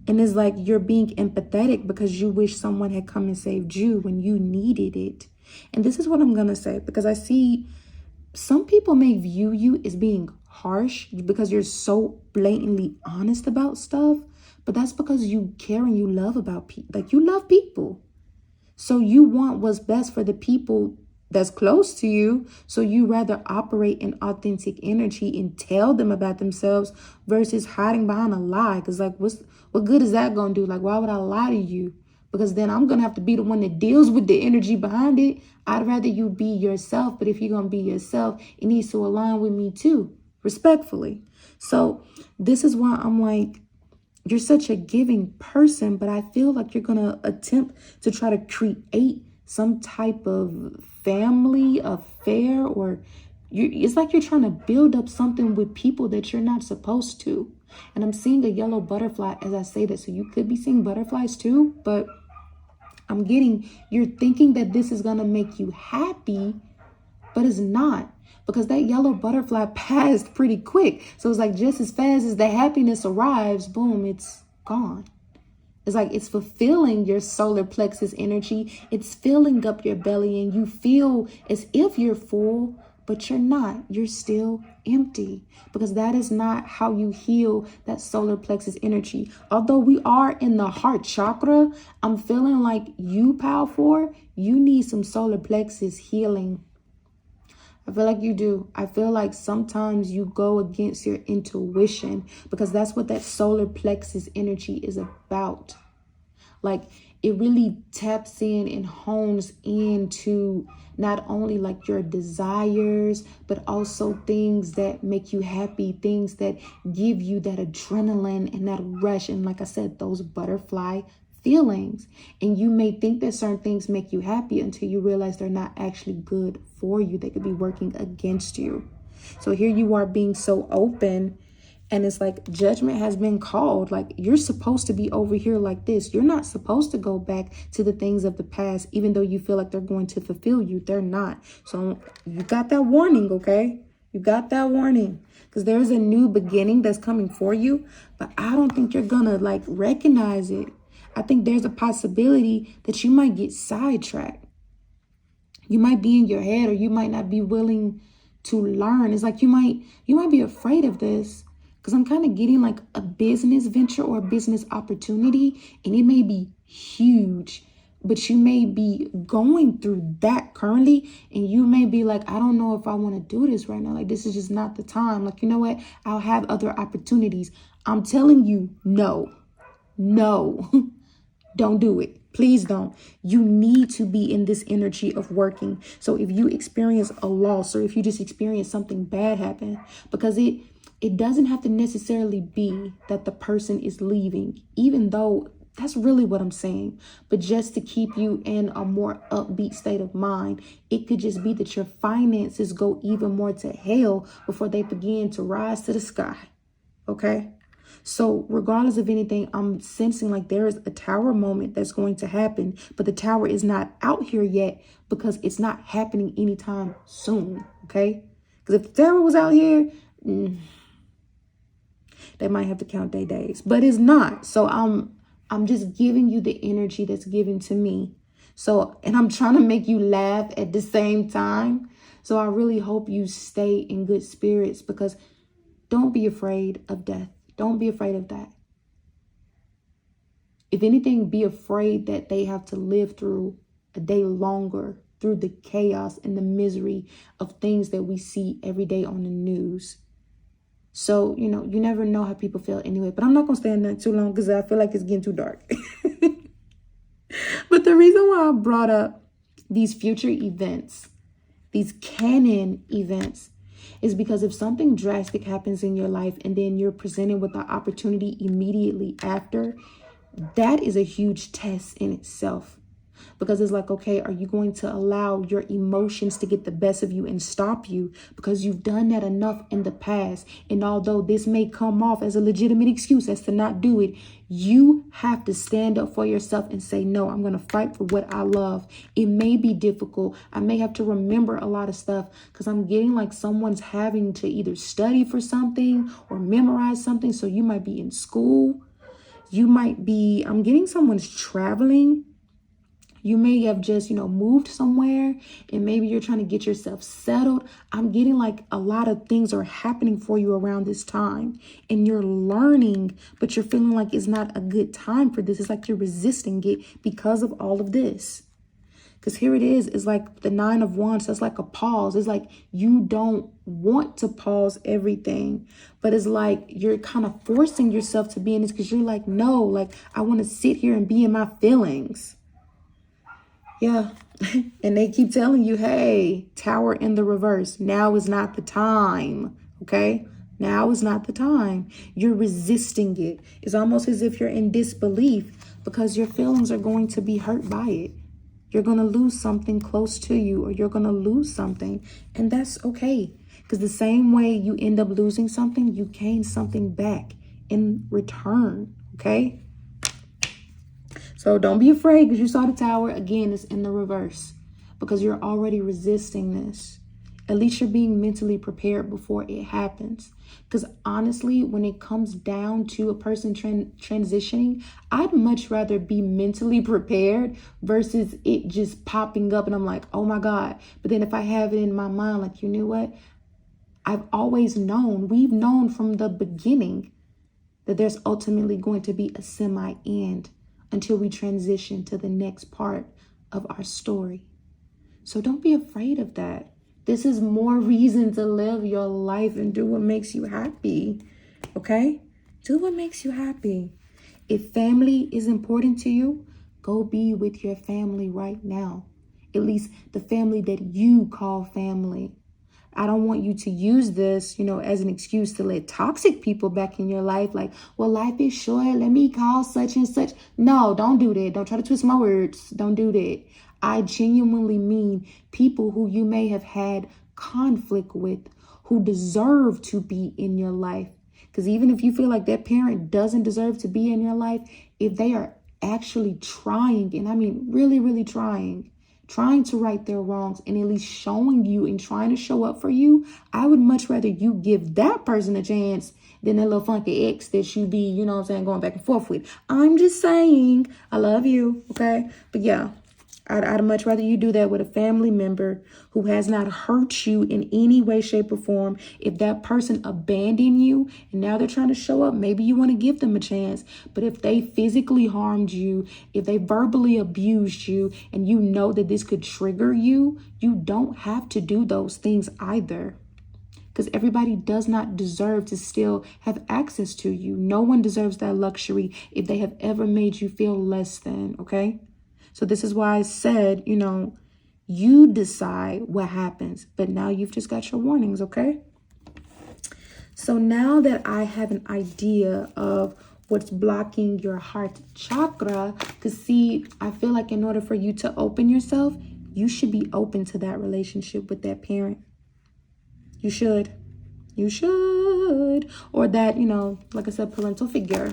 Speaker 1: And it's like you're being empathetic because you wish someone had come and saved you when you needed it. And this is what I'm going to say, because I see some people may view you as being harsh because you're so blatantly honest about stuff. But that's because you care and you love about people. Like, you love people. So you want what's best for the people that's close to you. So you rather operate in authentic energy and tell them about themselves versus hiding behind a lie. Because like, what good is that going to do? Like, why would I lie to you? Because then I'm going to have to be the one that deals with the energy behind it. I'd rather you be yourself. But if you're going to be yourself, it needs to align with me too, respectfully. So this is why I'm like, you're such a giving person, but I feel like you're going to attempt to try to create some type of family affair, or it's like you're trying to build up something with people that you're not supposed to. And I'm seeing a yellow butterfly as I say that. So you could be seeing butterflies too, but I'm getting, you're thinking that this is going to make you happy, but it's not, because that yellow butterfly passed pretty quick. So it's like just as fast as the happiness arrives, boom, it's gone. It's like it's fulfilling your solar plexus energy. It's filling up your belly and you feel as if you're full, but you're not. You're still empty, because that is not how you heal that solar plexus energy. Although we are in the heart chakra, I'm feeling like you, Power 4, you need some solar plexus healing. I feel like you do. I feel like sometimes you go against your intuition, because that's what that solar plexus energy is about. Like, it really taps in and hones into not only like your desires, but also things that make you happy, things that give you that adrenaline and that rush. And like I said, those butterfly feelings. And you may think that certain things make you happy until you realize they're not actually good for you. They could be working against you. So here you are being so open, and it's like judgment has been called. Like, you're supposed to be over here like this. You're not supposed to go back to the things of the past, even though you feel like they're going to fulfill you. They're not. So you got that warning, okay? You got that warning, because there's a new beginning that's coming for you, but I don't think you're gonna like recognize it. I think there's a possibility that you might get sidetracked. You might be in your head, or you might not be willing to learn. It's like you might be afraid of this, because I'm kind of getting like a business venture or a business opportunity, and it may be huge, but you may be going through that currently, and you may be like, I don't know if I want to do this right now. Like, this is just not the time. Like, you know what? I'll have other opportunities. I'm telling you, no, don't do it. Please don't. You need to be in this energy of working. So if you experience a loss, or if you just experience something bad happen, because it doesn't have to necessarily be that the person is leaving, even though that's really what I'm saying. But just to keep you in a more upbeat state of mind, it could just be that your finances go even more to hell before they begin to rise to the sky. Okay? So regardless of anything, I'm sensing like there is a tower moment that's going to happen, but the tower is not out here yet because it's not happening anytime soon. Okay? Because if the tower was out here, they might have to count their days, but it's not. So I'm just giving you the energy that's given to me. So, and I'm trying to make you laugh at the same time. So I really hope you stay in good spirits, because don't be afraid of death. Don't be afraid of that. If anything, be afraid that they have to live through a day longer, through the chaos and the misery of things that we see every day on the news. So, you know, you never know how people feel anyway. But I'm not going to stay in that too long, because I feel like it's getting too dark. But the reason why I brought up these future events, these canon events, is because if something drastic happens in your life and then you're presented with the opportunity immediately after, that is a huge test in itself. Because it's like, okay, are you going to allow your emotions to get the best of you and stop you? Because you've done that enough in the past. And although this may come off as a legitimate excuse as to not do it, you have to stand up for yourself and say, no, I'm going to fight for what I love. It may be difficult. I may have to remember a lot of stuff, because I'm getting like someone's having to either study for something or memorize something. So you might be in school. You might be, I'm getting someone's traveling. You may have just, moved somewhere, and maybe you're trying to get yourself settled. I'm getting like a lot of things are happening for you around this time, and you're learning, but you're feeling like it's not a good time for this. It's like you're resisting it because of all of this. Because here it is, it's like the 9 of Wands. That's like a pause. It's like you don't want to pause everything, but it's like you're kind of forcing yourself to be in this, because you're like, no, like I want to sit here and be in my feelings. Yeah. And they keep telling you, hey, tower in the reverse. Now is not the time. Okay. Now is not the time. You're resisting it. It's almost as if you're in disbelief, because your feelings are going to be hurt by it. You're going to lose something close to you, or you're going to lose something. And that's okay. Because the same way you end up losing something, you gain something back in return. Okay. So don't be afraid, because you saw the tower. Again, it's in the reverse, because you're already resisting this. At least you're being mentally prepared before it happens. Because honestly, when it comes down to a person transitioning, I'd much rather be mentally prepared versus it just popping up and I'm like, oh my God. But then if I have it in my mind, like, you know what? I've always known, we've known from the beginning that there's ultimately going to be a semi-end until we transition to the next part of our story. So don't be afraid of that. This is more reason to live your life and do what makes you happy. Okay? Do what makes you happy. If family is important to you, Go be with your family right now. At least the family that you call family. I don't want you to use this, as an excuse to let toxic people back in your life. Like, well, life is short. Let me call such and such. No, don't do that. Don't try to twist my words. Don't do that. I genuinely mean people who you may have had conflict with, who deserve to be in your life. Because even if you feel like that parent doesn't deserve to be in your life, if they are actually trying, and I mean really, really trying to right their wrongs and at least showing you and trying to show up for you, I would much rather you give that person a chance than that little funky ex that you be, going back and forth with. I'm just saying, I love you, okay? But yeah, I'd much rather you do that with a family member who has not hurt you in any way, shape, or form. If that person abandoned you and now they're trying to show up, maybe you want to give them a chance. But if they physically harmed you, if they verbally abused you, and you know that this could trigger you, you don't have to do those things either. Because everybody does not deserve to still have access to you. No one deserves that luxury if they have ever made you feel less than, okay? So this is why I said, you decide what happens, but now you've just got your warnings, okay? So now that I have an idea of what's blocking your heart chakra, because see, I feel like in order for you to open yourself, you should be open to that relationship with that parent. You should. You should. Or that, like I said, parental figure.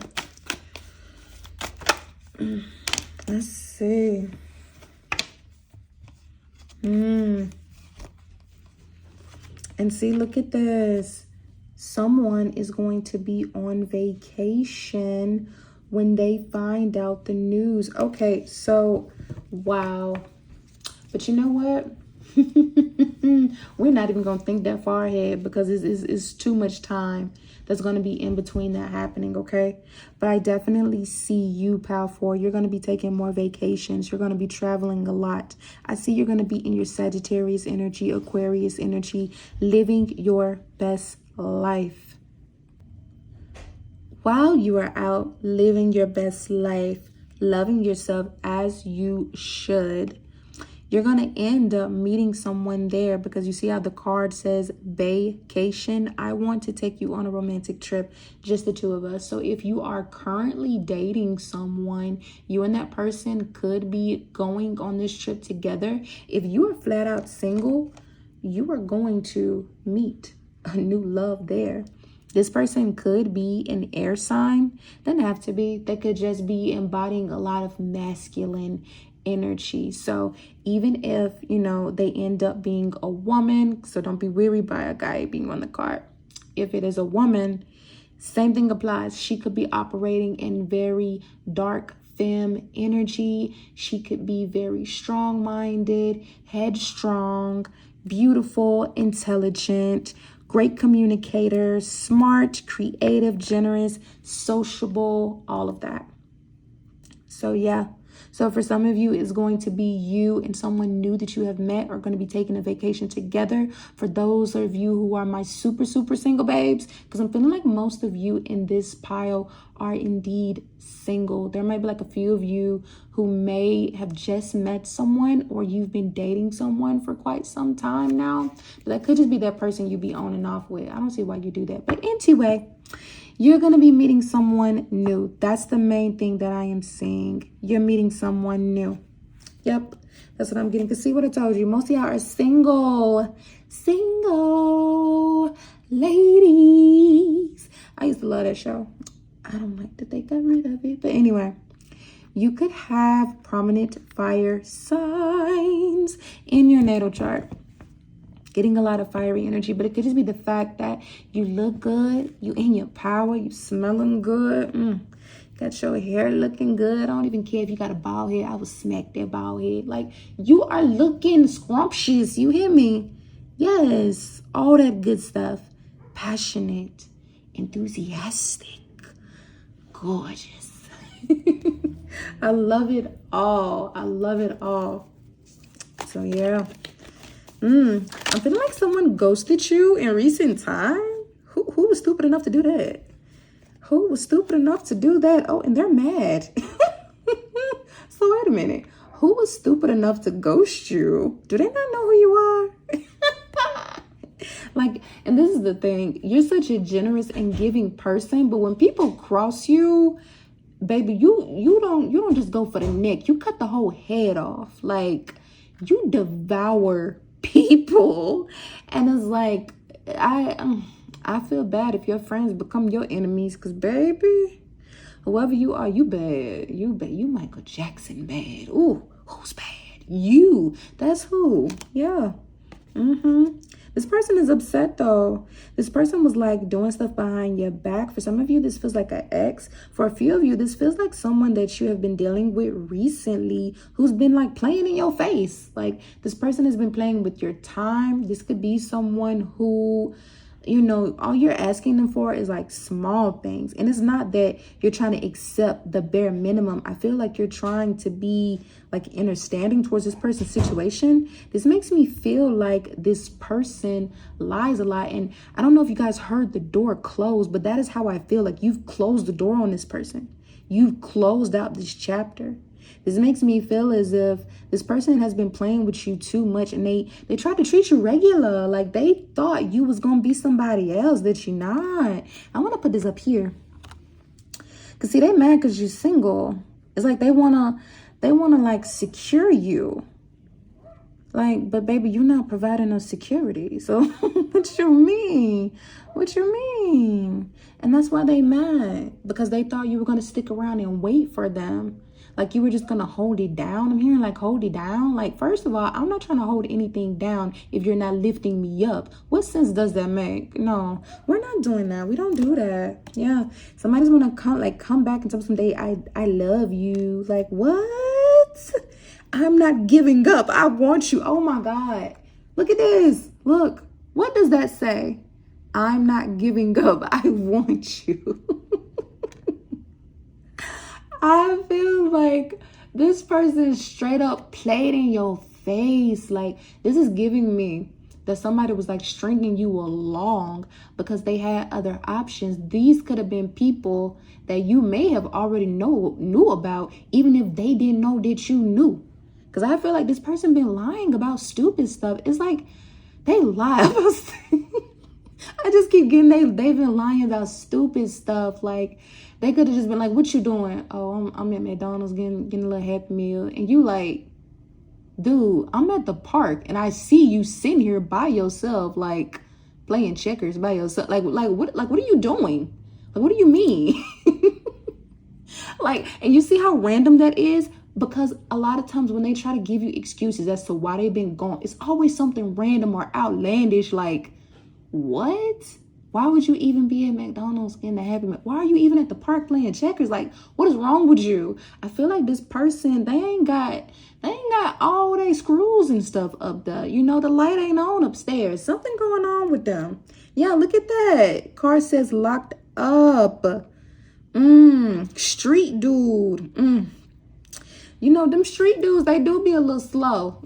Speaker 1: Let's see. And see, look at this. Someone is going to be on vacation when they find out the news. Okay, so, wow. But you know what? We're not even going to think that far ahead because it's too much time that's going to be in between that happening, okay? But I definitely see you, Pal 4. You're going to be taking more vacations. You're going to be traveling a lot. I see you're going to be in your Sagittarius energy, Aquarius energy, living your best life. While you are out living your best life, loving yourself as you should, you're going to end up meeting someone there because you see how the card says vacation. I want to take you on a romantic trip, just the two of us. So if you are currently dating someone, you and that person could be going on this trip together. If you are flat out single, you are going to meet a new love there. This person could be an air sign. Doesn't have to be. They could just be embodying a lot of masculine energy. So even if, they end up being a woman, so don't be weary by a guy being on the card. If it is a woman, same thing applies. She could be operating in very dark femme energy. She could be very strong-minded, headstrong, beautiful, intelligent, great communicator, smart, creative, generous, sociable, all of that. So yeah. So for some of you, it's going to be you and someone new that you have met are going to be taking a vacation together. For those of you who are my super, super single babes, because I'm feeling like most of you in this pile are indeed single. There might be like a few of you who may have just met someone or you've been dating someone for quite some time now. But that could just be that person you be on and off with. I don't see why you do that. But anyway, you're going to be meeting someone new. That's the main thing that I am seeing. You're meeting someone new. Yep. That's what I'm getting. Because see what I told you. Most of y'all are single. Single ladies. I used to love that show. I don't like that they got rid of it. But anyway, you could have prominent fire signs in your natal chart. Getting a lot of fiery energy, but it could just be the fact that you look good, you in your power, you smelling good, got your hair looking good. I don't even care if you got a bald head. I would smack that bald head. Like, you are looking scrumptious. You hear me? Yes, all that good stuff. Passionate, enthusiastic, gorgeous. I love it all. I love it all. So yeah. I'm feeling like someone ghosted you in recent time. Who was stupid enough to do that? Who was stupid enough to do that? Oh, and they're mad. So wait a minute. Who was stupid enough to ghost you? Do they not know who you are? Like, and this is the thing. You're such a generous and giving person, but when people cross you, baby, you don't just go for the neck. You cut the whole head off. Like, you devour people. And it's like, I feel bad if your friends become your enemies, because baby, whoever you are, you bad. You Michael Jackson bad. Ooh, who's bad? You. That's who. Yeah. This person is upset though. This person was like doing stuff behind your back. For some of you, this feels like an ex. For a few of you, this feels like someone that you have been dealing with recently who's been like playing in your face. Like, this person has been playing with your time. This could be someone who, you know, all you're asking them for is like small things. And it's not that you're trying to accept the bare minimum. I feel like you're trying to be like understanding towards this person's situation. This makes me feel like this person lies a lot. And I don't know if you guys heard the door close, but that is how I feel. Like, you've closed the door on this person. You've closed out this chapter. This makes me feel as if this person has been playing with you too much, and they tried to treat you regular. Like, they thought you was going to be somebody else that you're not. I want to put this up here. Because, see, they mad because you're single. It's like they want to like secure you. Like, but baby, you're not providing no security. So what you mean? What you mean? And that's why they mad. Because they thought you were going to stick around and wait for them. Like, you were just going to hold it down. I'm hearing like hold it down. Like, first of all, I'm not trying to hold anything down if you're not lifting me up. What sense does that make? No, we're not doing that. We don't do that. Yeah. Somebody's going to come back and tell me someday, I love you. Like, what? I'm not giving up. I want you. Oh my God. Look at this. Look. What does that say? I'm not giving up. I want you. I feel like this person straight up played in your face. Like, this is giving me that somebody was like stringing you along because they had other options. These could have been people that you may have already knew about, even if they didn't know that you knew. Because I feel like this person been lying about stupid stuff. It's like they lie about I just keep getting they've been lying about stupid stuff. Like, they could have just been like, what you doing? Oh, I'm at McDonald's getting a little Happy Meal. And you like, dude, I'm at the park and I see you sitting here by yourself, like playing checkers by yourself. Like what are you doing? Like, what do you mean? Like, and you see how random that is? Because a lot of times when they try to give you excuses as to why they've been gone, it's always something random or outlandish. Like, what? Why would you even be at McDonald's getting a Happy Meal? Why are you even at the park playing checkers? Like, what is wrong with you? I feel like this person, they ain't got all they screws and stuff up there. You know, the light ain't on upstairs. Something going on with them. Yeah, look at that. Car says locked up. Street dude. You know, them street dudes, they do be a little slow.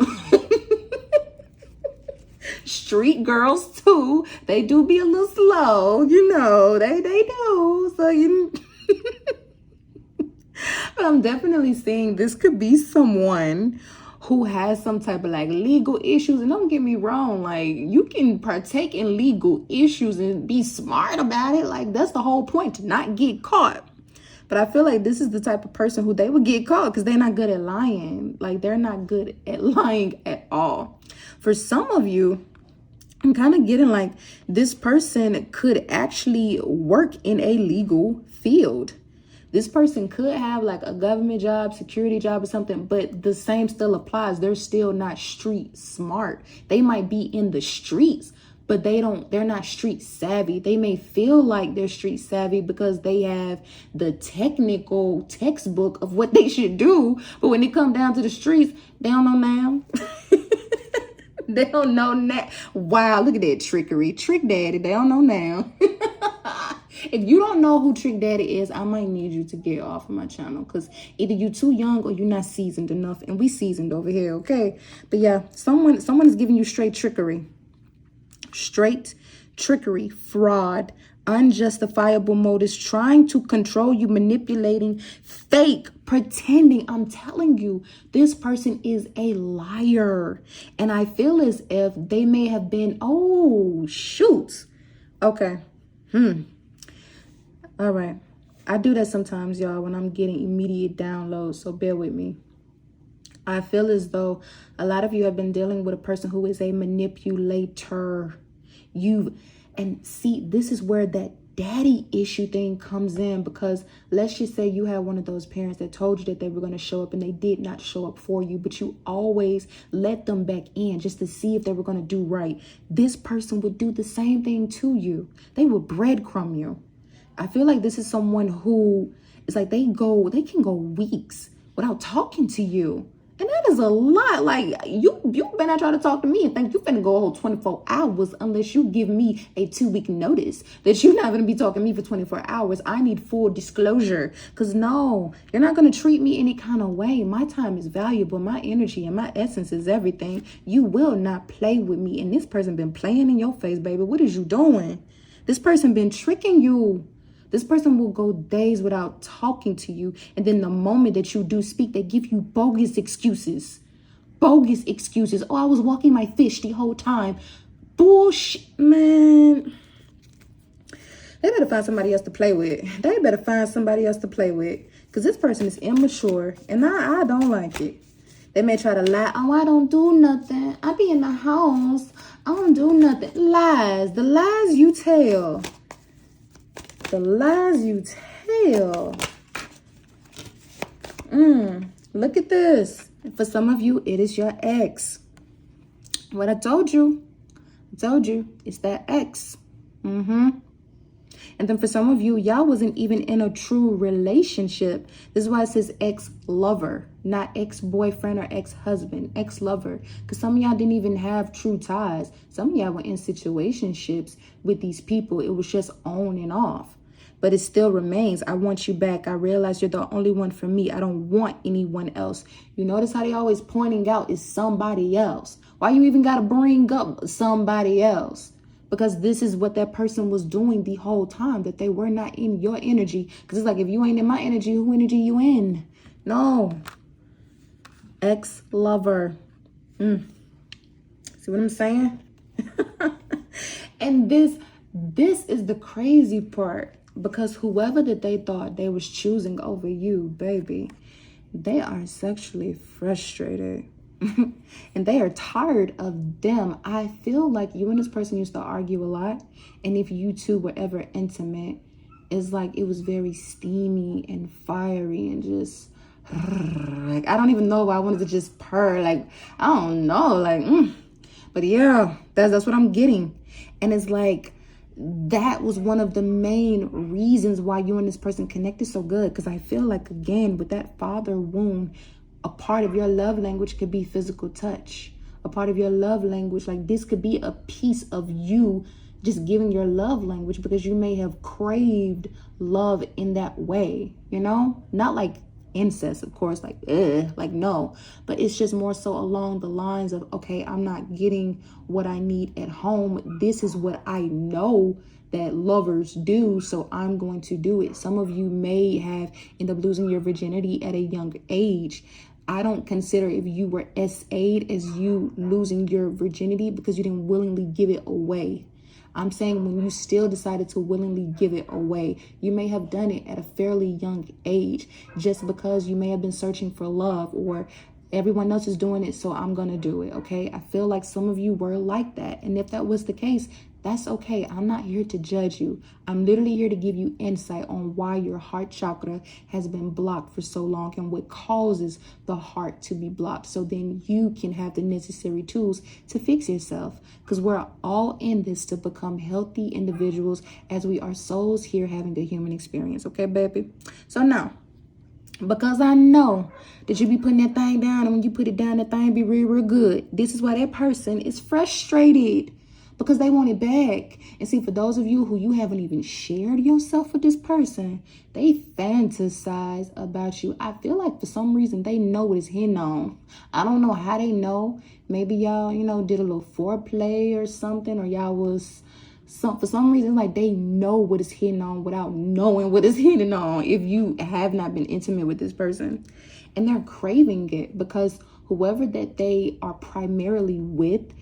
Speaker 1: Street girls too, they do be a little slow, you know, they do. So you but I'm definitely saying this could be someone who has some type of like legal issues. And don't get me wrong, like, you can partake in legal issues and be smart about it. Like, that's the whole point, to not get caught. But I feel like this is the type of person who they would get caught because they're not good at lying. Like, they're not good at lying at all. For some of you, I'm kind of getting like this person could actually work in a legal field. This person could have like a government job, security job or something, but the same still applies. They're still not street smart. They might be in the streets, but they're not street savvy. They may feel like they're street savvy because they have the technical textbook of what they should do. But when it come down to the streets, they don't know now. They don't know now. Wow, look at that trickery. Trick Daddy, they don't know now. If you don't know who Trick Daddy is, I might need you to get off of my channel because either you're too young or you're not seasoned enough. And we seasoned over here, okay? But yeah, someone is giving you straight trickery. Straight trickery, fraud, unjustifiable motives, trying to control you, manipulating, fake, pretending. I'm telling you, this person is a liar. And I feel as if they may have been, oh, shoot. Okay. All right. I do that sometimes, y'all, when I'm getting immediate downloads. So bear with me. I feel as though a lot of you have been dealing with a person who is a manipulator. And see, this is where that daddy issue thing comes in, because let's just say you had one of those parents that told you that they were going to show up and they did not show up for you, but you always let them back in just to see if they were going to do right. This person would do the same thing to you. They would breadcrumb you. I feel like this is someone who is like, they can go weeks without talking to you. And that is a lot. Like, you better try to talk to me and think you finna go a whole 24 hours unless you give me a 2-week notice that you're not gonna be talking to me for 24 hours. I need full disclosure. Because no, you're not gonna treat me any kind of way. My time is valuable. My energy and my essence is everything. You will not play with me. And this person been playing in your face, baby. What is you doing? This person been tricking you. This person will go days without talking to you. And then the moment that you do speak, they give you bogus excuses. Bogus excuses. Oh, I was walking my fish the whole time. Bullshit, man. They better find somebody else to play with. Because this person is immature. And I don't like it. They may try to lie. Oh, I don't do nothing. I be in the house. I don't do nothing. Lies. The lies you tell. The lies you tell. Look at this. For some of you, it is your ex. What I told you. It's that ex. And then for some of you, y'all wasn't even in a true relationship. This is why it says ex-lover, not ex-boyfriend or ex-husband, ex-lover. Because some of y'all didn't even have true ties. Some of y'all were in situationships with these people. It was just on and off. But it still remains. I want you back. I realize you're the only one for me. I don't want anyone else. You notice how they always pointing out is somebody else. Why you even got to bring up somebody else? Because this is what that person was doing the whole time, that they were not in your energy. Because it's like, if you ain't in my energy, who energy you in? No. Ex-lover. See what I'm saying? And this is the crazy part. Because whoever that they thought they was choosing over you, baby, they are sexually frustrated. And they are tired of them. I feel like you and this person used to argue a lot. And if you two were ever intimate, it's like it was very steamy and fiery and just like, I don't even know if I wanted to just purr. Like, I don't know. Like, but yeah, that's what I'm getting. And it's like, that was one of the main reasons why you and this person connected so good. Because I feel like, again, with that father wound, a part of your love language could be physical touch. A part of your love language, like this could be a piece of you just giving your love language, because you may have craved love in that way, you know? Not like incest, of course, like no, but it's just more so along the lines of, okay, I'm not getting what I need at home. This is what I know that lovers do, so I'm going to do it. Some of you may have ended up losing your virginity at a young age. I don't consider if you were SA'd as you losing your virginity because you didn't willingly give it away. I'm saying when you still decided to willingly give it away, you may have done it at a fairly young age just because you may have been searching for love, or everyone else is doing it, so I'm going to do it. Okay. I feel like some of you were like that. And if that was the case, that's okay. I'm not here to judge you. I'm literally here to give you insight on why your heart chakra has been blocked for so long and what causes the heart to be blocked. So then you can have the necessary tools to fix yourself, because we're all in this to become healthy individuals as we are souls here having the human experience. Okay, baby? So now, because I know that you be putting that thing down, and when you put it down, that thing be real, real good. This is why that person is frustrated, because they want it back. And see, for those of you who you haven't even shared yourself with this person, they fantasize about you. I feel like for some reason they know what it's hitting on. I don't know how they know. Maybe y'all, did a little foreplay or something, or y'all was for some reason, like they know what is hitting on without knowing what is hitting on if you have not been intimate with this person. And they're craving it because whoever that they are primarily with,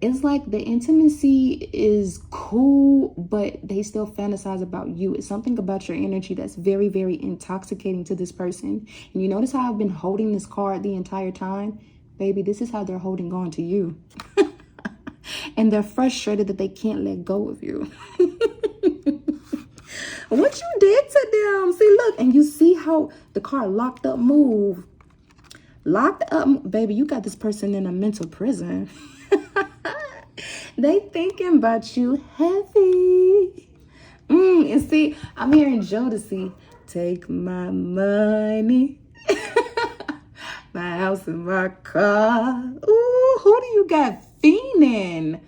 Speaker 1: it's like the intimacy is cool, but they still fantasize about you. It's something about your energy that's very, very intoxicating to this person. And you notice how I've been holding this card the entire time? Baby, this is how they're holding on to you. And they're frustrated that they can't let go of you. What you did to them. See, look, and you see how the card locked up move. Locked up, baby, you got this person in a mental prison. They thinking about you heavy. And see, I'm hearing Jodeci. Take my money. My house and my car. Ooh, who do you got fiending?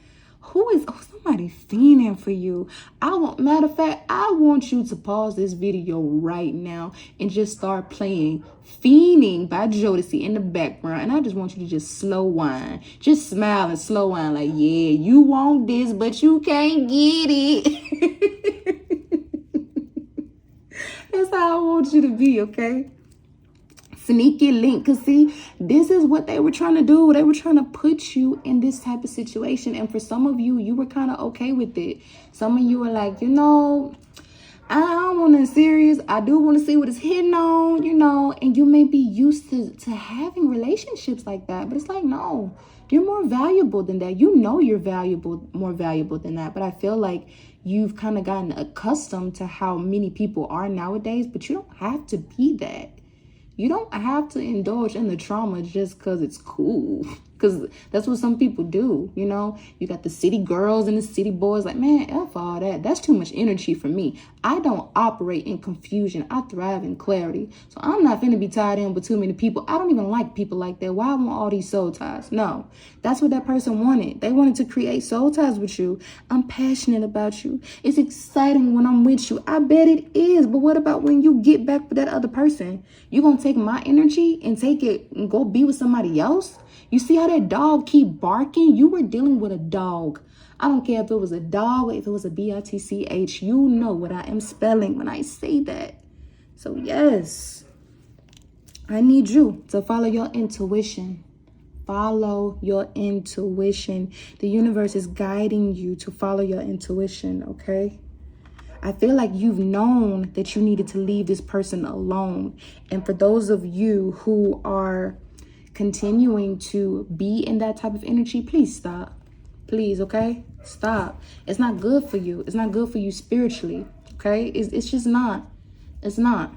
Speaker 1: Somebody fiending for you. Matter of fact, I want you to pause this video right now and just start playing Fiending by Jodeci in the background. And I just want you to just slow whine. Just smile and slow whine like, yeah, you want this, but you can't get it. That's how I want you to be, okay? Sneaky link. Because see, this is what they were trying to do. They were trying to put you in this type of situation. And for some of you, you were kind of okay with it. Some of you were like, I don't want nothing serious. I do want to see what it's hitting on, and you may be used to having relationships like that. But it's like, no, you're more valuable than that. You're more valuable than that. But I feel like you've kind of gotten accustomed to how many people are nowadays. But you don't have to be that. You don't have to indulge in the trauma just because it's cool. Because that's what some people do, You got the city girls and the city boys like, man, F all that. That's too much energy for me. I don't operate in confusion. I thrive in clarity. So I'm not finna be tied in with too many people. I don't even like people like that. Why I want all these soul ties? No, that's what that person wanted. They wanted to create soul ties with you. I'm passionate about you. It's exciting when I'm with you. I bet it is. But what about when you get back with that other person? You gonna take my energy and take it and go be with somebody else? You see how that dog keep barking? You were dealing with a dog. I don't care if it was a dog or if it was a bitch. You know what I am spelling when I say that. So yes, I need you to follow your intuition. Follow your intuition. The universe is guiding you to follow your intuition, okay? I feel like you've known that you needed to leave this person alone. And for those of you who are continuing to be in that type of energy, please stop. Please, okay? Stop. It's not good for you. It's not good for you spiritually, okay? It's just not. It's not.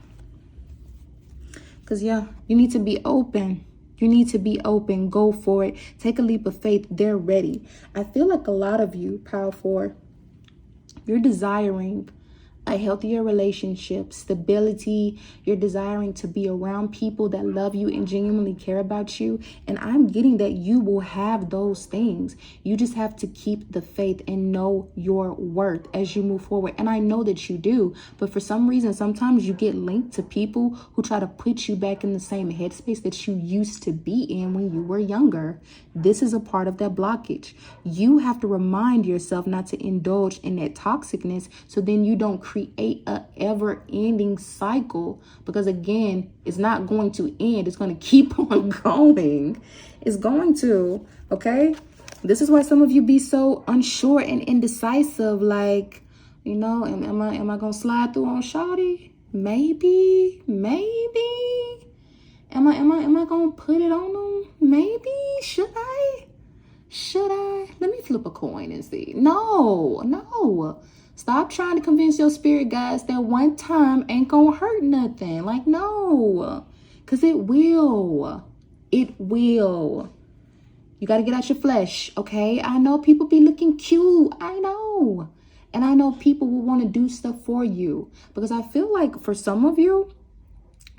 Speaker 1: Because, you need to be open. You need to be open. Go for it. Take a leap of faith. They're ready. I feel like a lot of you, Power 4, you're desiring a healthier relationship, stability. You're desiring to be around people that love you and genuinely care about you. And I'm getting that you will have those things. You just have to keep the faith and know your worth as you move forward. And I know that you do. But for some reason, sometimes you get linked to people who try to put you back in the same headspace that you used to be in when you were younger. This is a part of that blockage. You have to remind yourself not to indulge in that toxicness, so then you don't create a ever-ending cycle, because again, it's not going to end. It's going to keep on going. It's going to, okay? This is why some of you be so unsure and indecisive, like, am I going to slide through on shawty? Maybe. Am I going to put it on them? Maybe. Should I? Let me flip a coin and see. No. Stop trying to convince your spirit guides that one time ain't gonna hurt nothing. Like, no. Because it will. It will. You got to get out your flesh, okay? I know people be looking cute. I know. And I know people will want to do stuff for you. Because I feel like for some of you,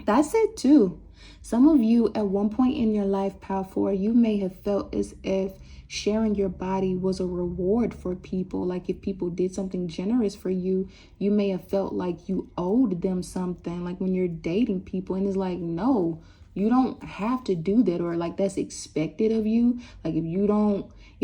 Speaker 1: that's it too. Some of you at one point in your life, Power 4, you may have felt as if sharing your body was a reward for people. Like if people did something generous for you, you may have felt like you owed them something. Like when you're dating people, and it's like, no, You don't have to do that, or like that's expected of you. Like if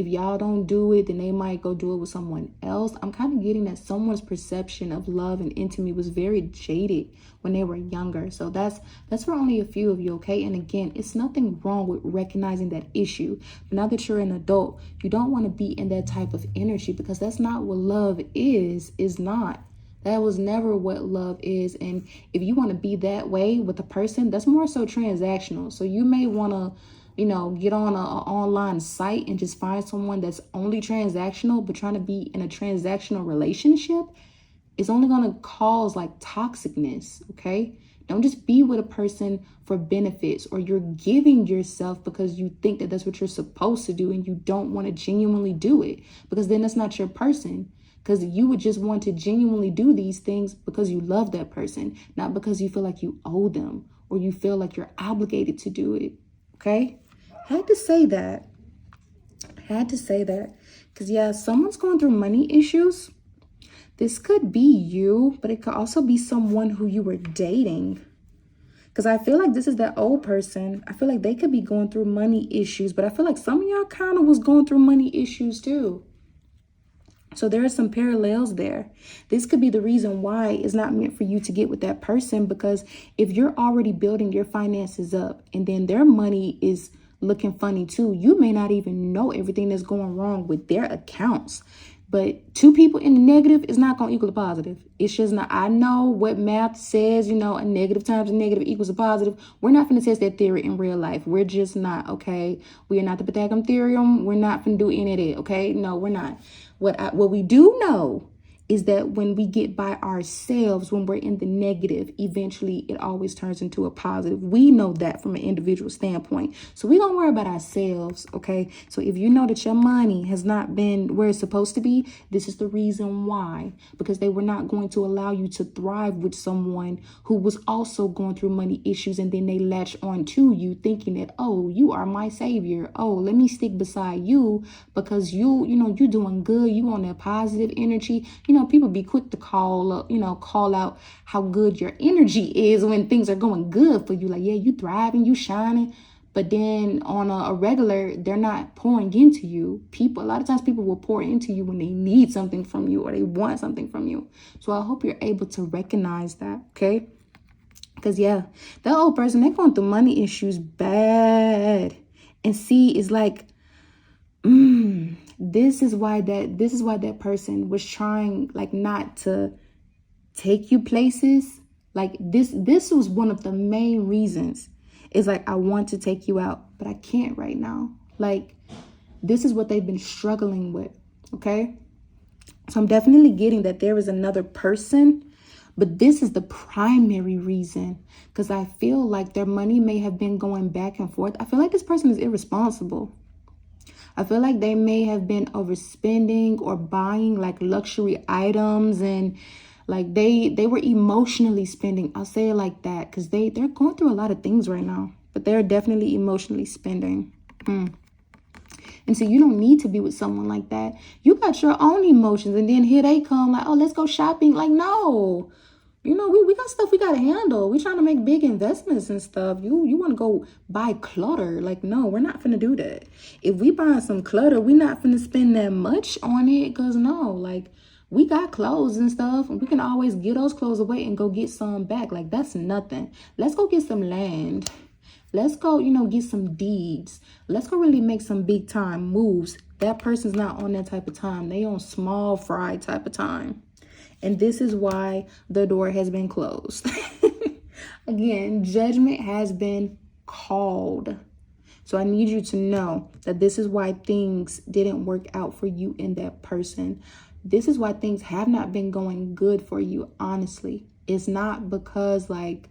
Speaker 1: y'all don't do it, then they might go do it with someone else. I'm kind of getting that someone's perception of love and intimacy was very jaded when they were younger. So that's for only a few of you, okay? And again, it's nothing wrong with recognizing that issue. But now that you're an adult, you don't want to be in that type of energy, because that's not what love is not. That was never what love is. And if you want to be that way with a person, that's more so transactional. So you may want to, get on an online site and just find someone that's only transactional, but trying to be in a transactional relationship is only going to cause like toxicness, okay? Don't just be with a person for benefits, or you're giving yourself because you think that that's what you're supposed to do and you don't want to genuinely do it, because then that's not your person. Because you would just want to genuinely do these things because you love that person, not because you feel like you owe them or you feel like you're obligated to do it. Okay? Had to say that. Because, yeah, someone's going through money issues. This could be you, but it could also be someone who you were dating. Because I feel like this is that old person. I feel like they could be going through money issues, but I feel like some of y'all kind of was going through money issues too. So there are some parallels there. This could be the reason why it's not meant for you to get with that person, because if you're already building your finances up and then their money is looking funny too, you may not even know everything that's going wrong with their accounts. But two people in the negative is not going to equal a positive. It's just not. I know what math says, a negative times a negative equals a positive. We're not going to test that theory in real life. We're just not, okay? We are not the Pythagorean theorem. We're not going to do any of that, okay? No, we're not. What we do know is that when we get by ourselves, when we're in the negative, eventually it always turns into a positive. We know that from an individual standpoint. So we don't worry about ourselves, okay? So if you know that your money has not been where it's supposed to be, this is the reason why. Because they were not going to allow you to thrive with someone who was also going through money issues, and then they latch on to you thinking that, oh, you are my savior. Oh, let me stick beside you because you're doing good. You on that positive energy. People be quick to call out how good your energy is when things are going good for you. Like, yeah, you thriving, you shining. But then on a regular, they're not pouring into you. A lot of times people will pour into you when they need something from you or they want something from you. So I hope you're able to recognize that, okay? Because, yeah, that old person, they're going through money issues bad. And see, it's like, this is why that person was trying like not to take you places. Like this was one of the main reasons. It's like, I want to take you out, but I can't right now. Like, this is what they've been struggling with. Okay. So I'm definitely getting that there is another person, but this is the primary reason, because I feel like their money may have been going back and forth. I feel like this person is irresponsible. I feel like they may have been overspending or buying like luxury items, and like they were emotionally spending. I'll say it like that, because they're going through a lot of things right now, but they're definitely emotionally spending. And so you don't need to be with someone like that. You got your own emotions, and then here they come like, oh, let's go shopping. Like, no. We got stuff we got to handle. We're trying to make big investments and stuff. You want to go buy clutter. Like, no, we're not finna do that. If we buying some clutter, we're not finna spend that much on it, because no, like, we got clothes and stuff, and we can always get those clothes away and go get some back. Like, that's nothing. Let's go get some land. Let's go, get some deeds. Let's go really make some big time moves. That person's not on that type of time. They on small fry type of time. And this is why the door has been closed. Again, judgment has been called. So I need you to know that this is why things didn't work out for you and that person. This is why things have not been going good for you, honestly. It's not because like,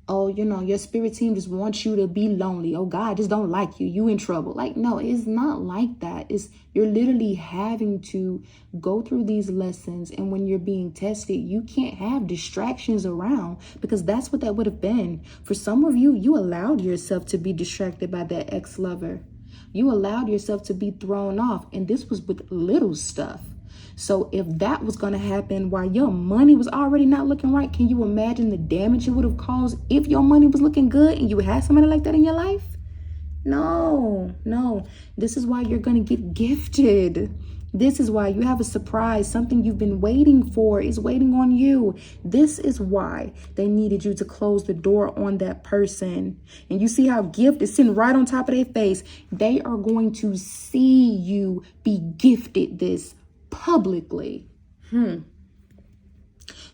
Speaker 1: oh, your spirit team just wants you to be lonely. Oh, God just don't like you. You in trouble. Like, no, it's not like that. You're literally having to go through these lessons. And when you're being tested, you can't have distractions around, because that's what that would have been. For some of you, you allowed yourself to be distracted by that ex-lover. You allowed yourself to be thrown off. And this was with little stuff. So if that was going to happen while your money was already not looking right, can you imagine the damage it would have caused if your money was looking good and you had somebody like that in your life? No, no. This is why you're going to get gifted. This is why you have a surprise. Something you've been waiting for is waiting on you. This is why they needed you to close the door on that person. And you see how gift is sitting right on top of their face. They are going to see you be gifted this publicly.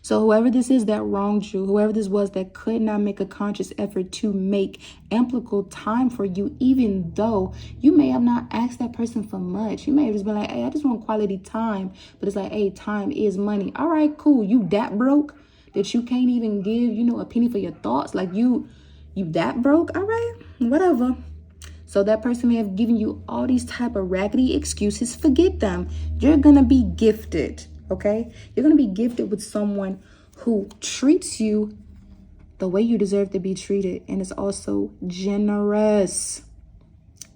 Speaker 1: So whoever this is that wronged you, whoever this was that could not make a conscious effort to make ample time for you, even though you may have not asked that person for much. You may have just been like, hey, I just want quality time. But it's like, hey, time is money. All right, cool. You that broke that you can't even give, a penny for your thoughts. Like you that broke. All right, whatever. So that person may have given you all these type of raggedy excuses. Forget them. You're going to be gifted. Okay, you're going to be gifted with someone who treats you the way you deserve to be treated and is also generous.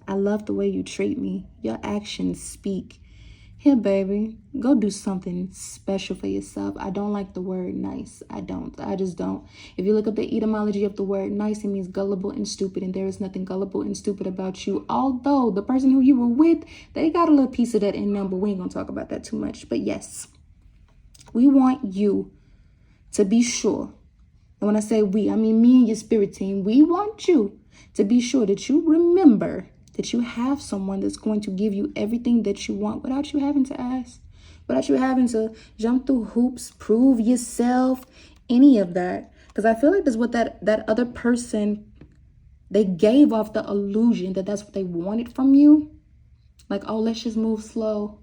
Speaker 1: I love the way you treat me. Your actions speak. Here, baby, go do something special for yourself. I don't like the word nice. I just don't. If you look up the etymology of the word nice, it means gullible and stupid. And there is nothing gullible and stupid about you. Although the person who you were with, they got a little piece of that in them, but we ain't going to talk about that too much. But yes. We want you to be sure. And when I say we, I mean me and your spirit team. We want you to be sure that you remember that you have someone that's going to give you everything that you want without you having to ask, without you having to jump through hoops, prove yourself, any of that. Because I feel like that's what that other person, they gave off the illusion that that's what they wanted from you. Like, oh, let's just move slow.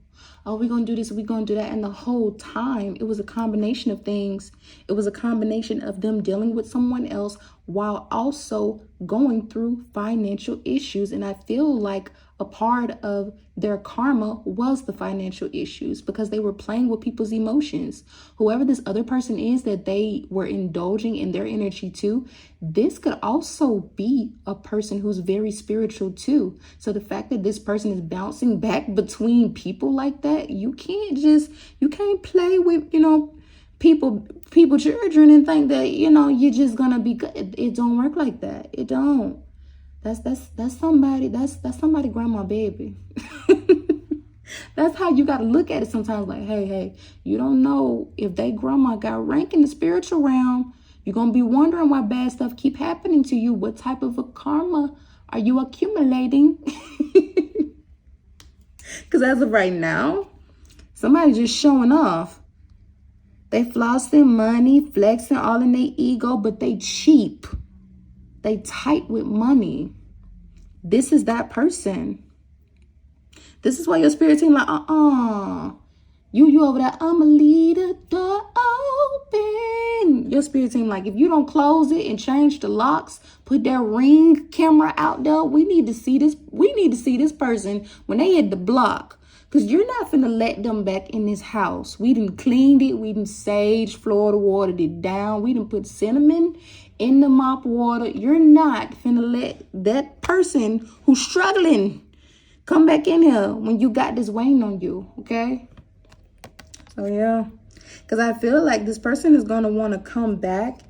Speaker 1: Oh, we're going to do this, we're going to do that. And the whole time, it was a combination of things. It was a combination of them dealing with someone else while also going through financial issues. And I feel like a part of their karma was the financial issues because they were playing with people's emotions. Whoever this other person is that they were indulging in their energy to, this could also be a person who's very spiritual too. So the fact that this person is bouncing back between people like that, you can't play with, people children and think that, you're just gonna be good. It don't work like that. It don't. That's somebody grandma baby. That's how you got to look at it sometimes. Like, hey, you don't know if they grandma got rank in the spiritual realm. You're going to be wondering why bad stuff keep happening to you. What type of a karma are you accumulating? Because as of right now, somebody just showing off. They flossing money, flexing all in their ego, but they cheap. They tight with money. This is that person. This is why your spirit team like, you over there, I'ma leave the door open. Your spirit team like, if you don't close it and change the locks, put that Ring camera out there, we need to see this. We need to see this person when they hit the block. Because you're not finna let them back in this house. We done cleaned it. We done saged, floored, watered it down. We done put cinnamon in the mop water. You're not finna let that person who's struggling come back in here when you got this weighing on you, okay? So, yeah. Because I feel like this person is going to want to come back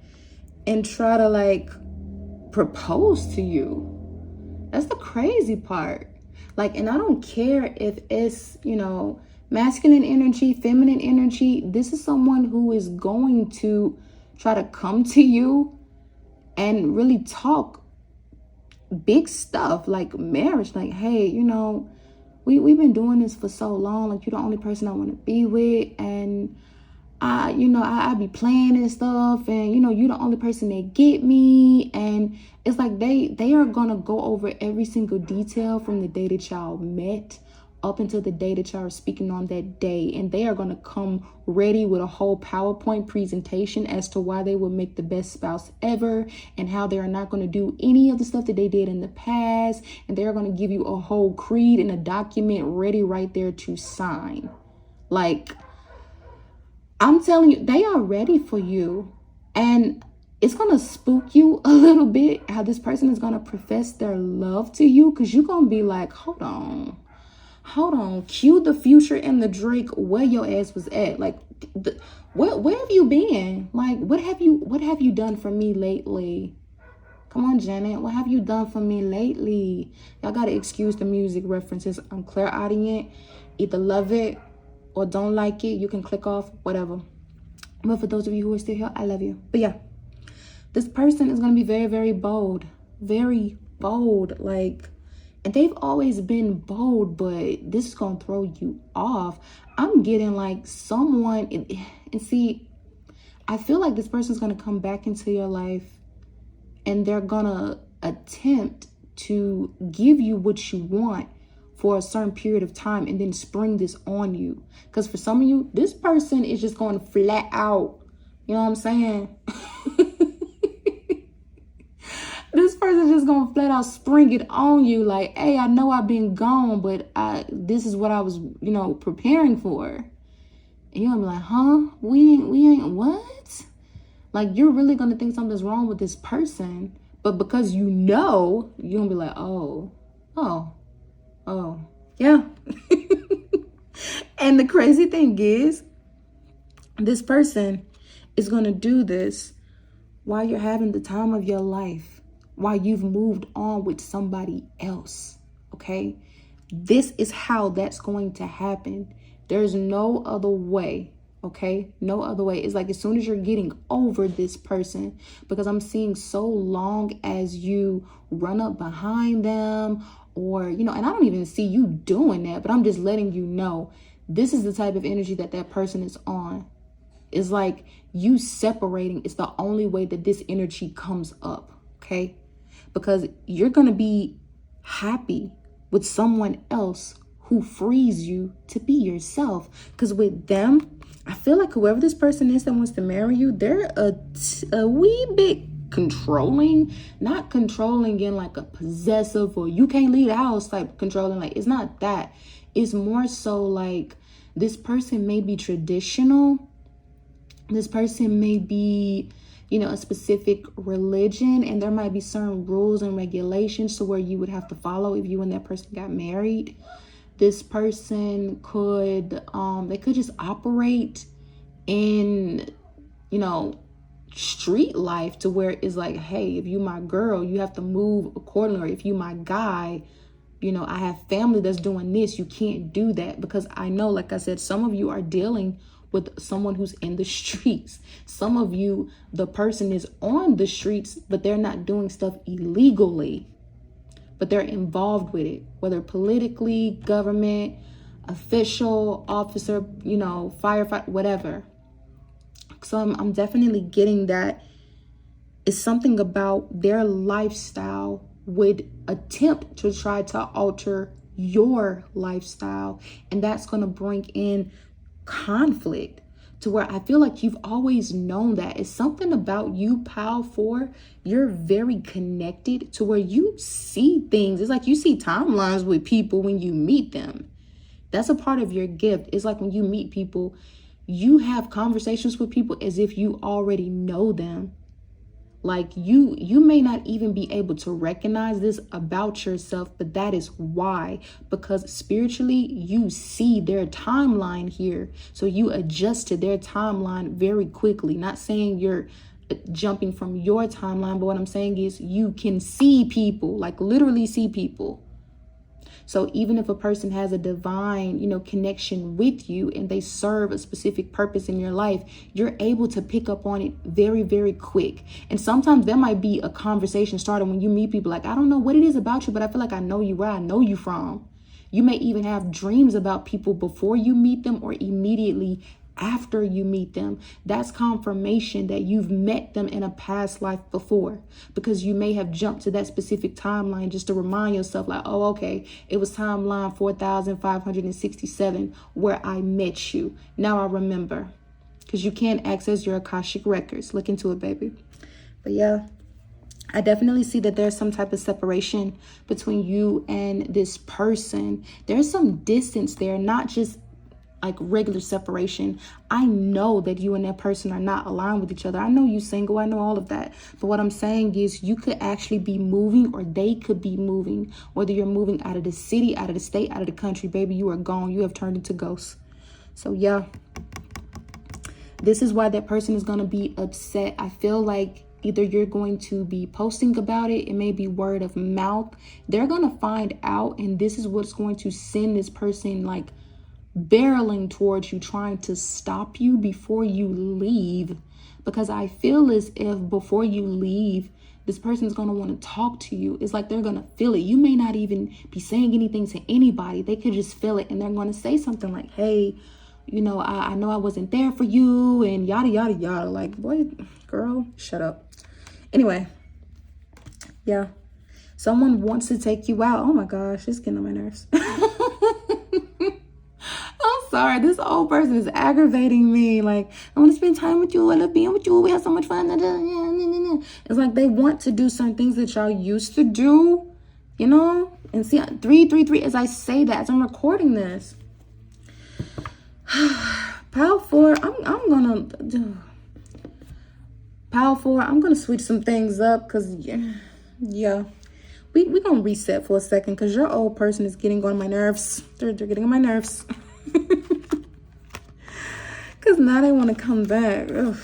Speaker 1: and try to, like, propose to you. That's the crazy part. Like, and I don't care if it's, masculine energy, feminine energy. This is someone who is going to try to come to you and really talk big stuff like marriage. Like, hey, we've been doing this for so long. Like, you're the only person I want to be with. And I be playing and stuff. And, you're the only person that get me. And it's like they are going to go over every single detail from the day that y'all met up until the day that y'all are speaking on that day. And they are going to come ready with a whole PowerPoint presentation as to why they will make the best spouse ever and how they are not going to do any of the stuff that they did in the past. And they're going to give you a whole creed and a document ready right there to sign. Like, I'm telling you, they are ready for you. And it's going to spook you a little bit how this person is going to profess their love to you, because you're going to be like, hold on. hold on, cue the Future and the Drake where your ass was at. Like, where have you been? Like, what have you done for me lately? Come on, Janet, what have you done for me lately? Y'all gotta excuse the music references. I'm clairaudience. Either love it or don't like it. You can click off, whatever. But for those of you who are still here, I love you. But yeah, this person is gonna be very, very bold. Very bold. Like, and they've always been bold, but this is gonna throw you off. I'm getting like someone, and see, I feel like this person's gonna come back into your life and they're gonna attempt to give you what you want for a certain period of time and then spring this on you. Because for some of you, this person is just going flat out. You know what I'm saying? This person just gonna flat out spring it on you. Like, hey, I know I've been gone, but this is what I was, preparing for. And you're gonna be like, huh? We ain't what? Like, you're really gonna think something's wrong with this person, but because you're gonna be like, oh, yeah. And the crazy thing is, this person is gonna do this while you're having the time of your life, while you've moved on with somebody else, okay? This is how that's going to happen. There's no other way. Okay, no other way. It's like as soon as you're getting over this person, because I'm seeing so long as you run up behind them, or and I don't even see you doing that, but I'm just letting you know this is the type of energy that person is on. It's like you separating is the only way that this energy comes up. Okay, because you're gonna be happy with someone else who frees you to be yourself. Because with them, I feel like whoever this person is that wants to marry you, they're a wee bit controlling. Not controlling in like a possessive or you can't leave the house type controlling. Like, it's not that. It's more so like this person may be traditional. This person may be, a specific religion, and there might be certain rules and regulations to where you would have to follow if you and that person got married. This person could, they could just operate in, street life to where it's like, hey, if you my girl, you have to move accordingly. Or if you my guy, I have family that's doing this. You can't do that, because I know, like I said, some of you are dealing with someone who's in the streets. Some of you, the person is on the streets, but they're not doing stuff illegally, but they're involved with it, whether politically, government, official, officer, firefighter, whatever. So I'm definitely getting that it's something about their lifestyle would attempt to try to alter your lifestyle. And that's going to bring in conflict to where I feel like you've always known that. It's something about you, Pile 4. You're very connected to where you see things. It's like you see timelines with people when you meet them. That's a part of your gift. It's like when you meet people, you have conversations with people as if you already know them. Like you may not even be able to recognize this about yourself, but that is why, because spiritually you see their timeline here. So you adjust to their timeline very quickly. Not saying you're jumping from your timeline, but what I'm saying is you can see people, like literally see people. So even if a person has a divine, connection with you and they serve a specific purpose in your life, you're able to pick up on it very, very quick. And sometimes there might be a conversation started when you meet people like, I don't know what it is about you, but I feel like I know you, where I know you from. You may even have dreams about people before you meet them or immediately after you meet them. That's confirmation that you've met them in a past life before, because you may have jumped to that specific timeline just to remind yourself like, oh, okay, it was timeline 4567 where I met you. Now I remember, because you can't access your Akashic records. Look into it, baby. But yeah, I definitely see that there's some type of separation between you and this person. There's some distance there, not just like regular separation. I know that you and that person are not aligned with each other. I know you single. I know all of that. But what I'm saying is you could actually be moving, or they could be moving. Whether you're moving out of the city, out of the state, out of the country, baby, you are gone. You have turned into ghosts. So yeah, this is why that person is going to be upset. I feel like either you're going to be posting about it. It may be word of mouth. They're going to find out, and this is what's going to send this person like barreling towards you, trying to stop you before you leave. Because I feel as if before you leave, this person is going to want to talk to you. It's like they're going to feel it. You may not even be saying anything to anybody. They could just feel it, and they're going to say something like, hey, you know, I know I wasn't there for you, and yada, yada, yada. Like, boy, girl, shut up. Anyway, yeah. Someone wants to take you out. Oh my gosh, it's getting on my nerves. I'm sorry. This old person is aggravating me. Like, I want to spend time with you. I love being with you. We have so much fun. It's like they want to do some things that y'all used to do, you know? And see, 333, as I say that, as I'm recording this. Pile 4, I'm gonna switch some things up because yeah, we gonna reset for a second because your old person is getting on my nerves. They're getting on my nerves because now they want to come back. Ugh.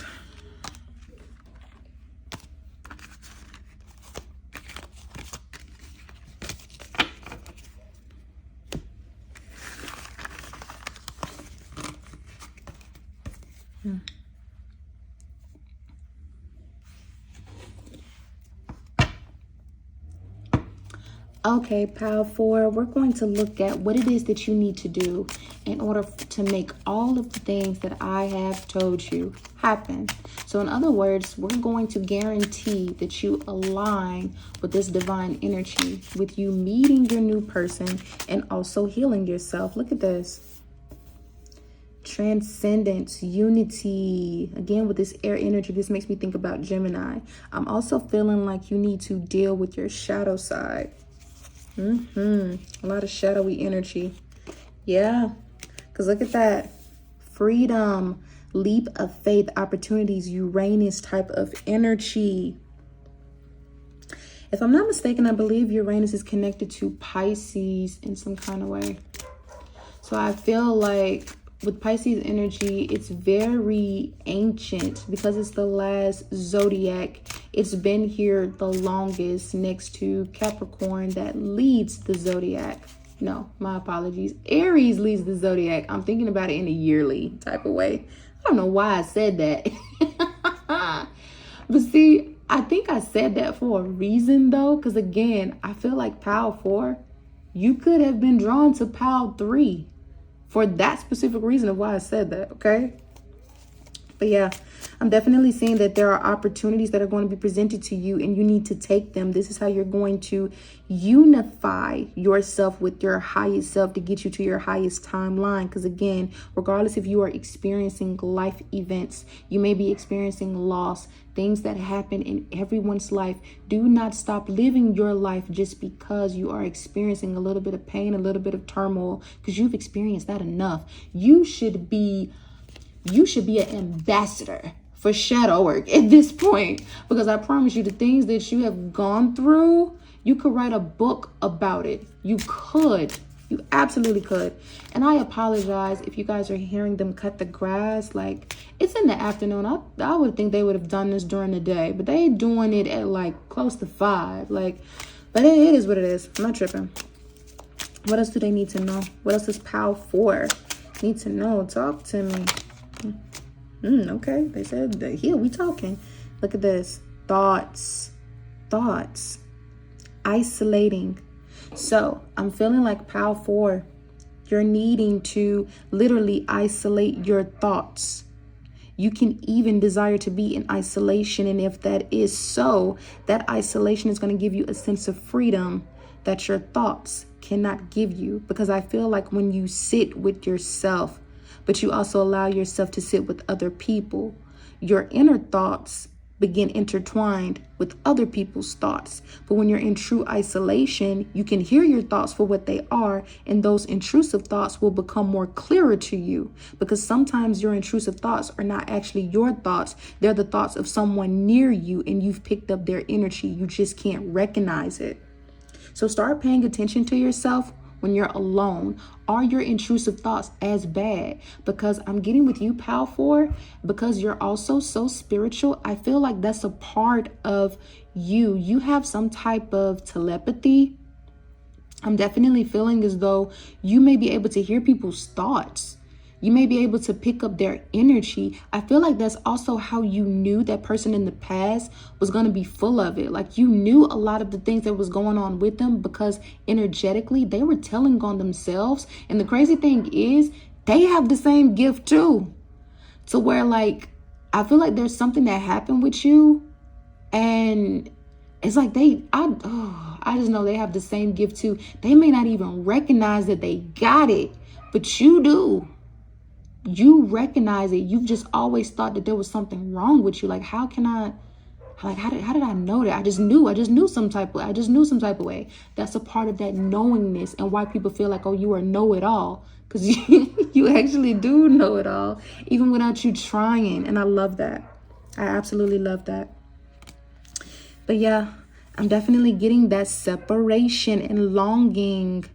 Speaker 1: Okay, pile 4, we're going to look at what it is that you need to do in order to make all of the things that I have told you happen. So in other words, we're going to guarantee that you align with this divine energy, with you meeting your new person and also healing yourself. Look at this. Transcendence, unity. Again, with this air energy, this makes me think about Gemini. I'm also feeling like you need to deal with your shadow side. A lot of shadowy energy. Yeah, because look at that. Freedom, leap of faith, opportunities, Uranus type of energy. If I'm not mistaken, I believe Uranus is connected to Pisces in some kind of way. So I feel like with Pisces energy, it's very ancient because it's the last zodiac. It's been here the longest next to Capricorn that leads the zodiac. No, my apologies. Aries leads the zodiac. I'm thinking about it in a yearly type of way. I don't know why I said that. But see, I think I said that for a reason though. Because again, I feel like pile 4, you could have been drawn to pile 3 for that specific reason of why I said that, okay? But yeah, I'm definitely seeing that there are opportunities that are going to be presented to you and you need to take them. This is how you're going to unify yourself with your highest self to get you to your highest timeline. Because again, regardless if you are experiencing life events, you may be experiencing loss, things that happen in everyone's life. Do not stop living your life just because you are experiencing a little bit of pain, a little bit of turmoil, because you've experienced that enough. You should be an ambassador for shadow work at this point, because I promise you the things that you have gone through, you could write a book about it. You absolutely could. And I apologize if you guys are hearing them cut the grass. Like, it's in the afternoon. I would think they would have done this during the day, but they doing it at like close to 5. Like, but it is what it is. I'm not tripping. What else do they need to know? What else does pile 4 need to know? Talk to me. Okay, they said here we talking. Look at this. Thoughts, isolating. So I'm feeling like pile 4, you're needing to literally isolate your thoughts. You can even desire to be in isolation, and if that is so, that isolation is going to give you a sense of freedom that your thoughts cannot give you. Because I feel like when you sit with yourself, but you also allow yourself to sit with other people, your inner thoughts begin intertwined with other people's thoughts. But when you're in true isolation, you can hear your thoughts for what they are, and those intrusive thoughts will become more clearer to you, because sometimes your intrusive thoughts are not actually your thoughts. They're the thoughts of someone near you, and you've picked up their energy. You just can't recognize it. So start paying attention to yourself when you're alone. Are your intrusive thoughts as bad? Because I'm getting with you, Pal 4, because you're also so spiritual. I feel like that's a part of you. You have some type of telepathy. I'm definitely feeling as though you may be able to hear people's thoughts. You may be able to pick up their energy. I feel like that's also how you knew that person in the past was going to be full of it. Like you knew a lot of the things that was going on with them, because energetically they were telling on themselves. And the crazy thing is they have the same gift too. To where like, I feel like there's something that happened with you, and it's like I just know they have the same gift too. They may not even recognize that they got it, but you do. You recognize it. You've just always thought that there was something wrong with you. Like, how did I know that? I just knew some type of way. That's a part of that knowingness, and why people feel like, oh, you are know-it-all, because you actually do know it all, even without you trying. And I love that. I absolutely love that. But yeah, I'm definitely getting that separation and longing.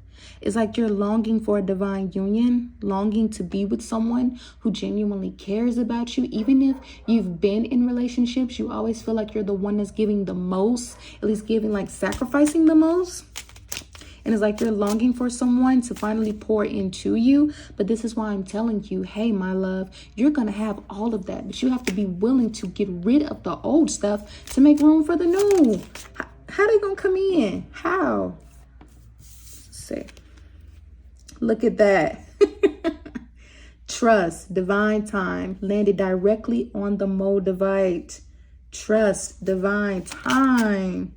Speaker 1: It's like you're longing for a divine union, longing to be with someone who genuinely cares about you. Even if you've been in relationships, you always feel like you're the one that's giving the most, at least giving, like sacrificing the most. And it's like you're longing for someone to finally pour into you. But this is why I'm telling you, hey, my love, you're going to have all of that. But you have to be willing to get rid of the old stuff to make room for the new. How they going to come in? How? Let's see. Look at that. Trust, divine time, landed directly on the Moldavite. Trust, divine time.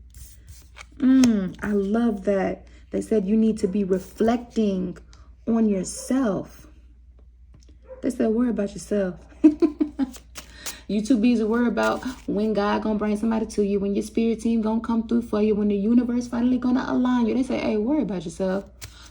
Speaker 1: I love that. They said you need to be reflecting on yourself. They said worry about yourself. You too busy worry about when God gonna bring somebody to you, when your spirit team gonna come through for you, when the universe finally gonna align you. They say, hey, worry about yourself.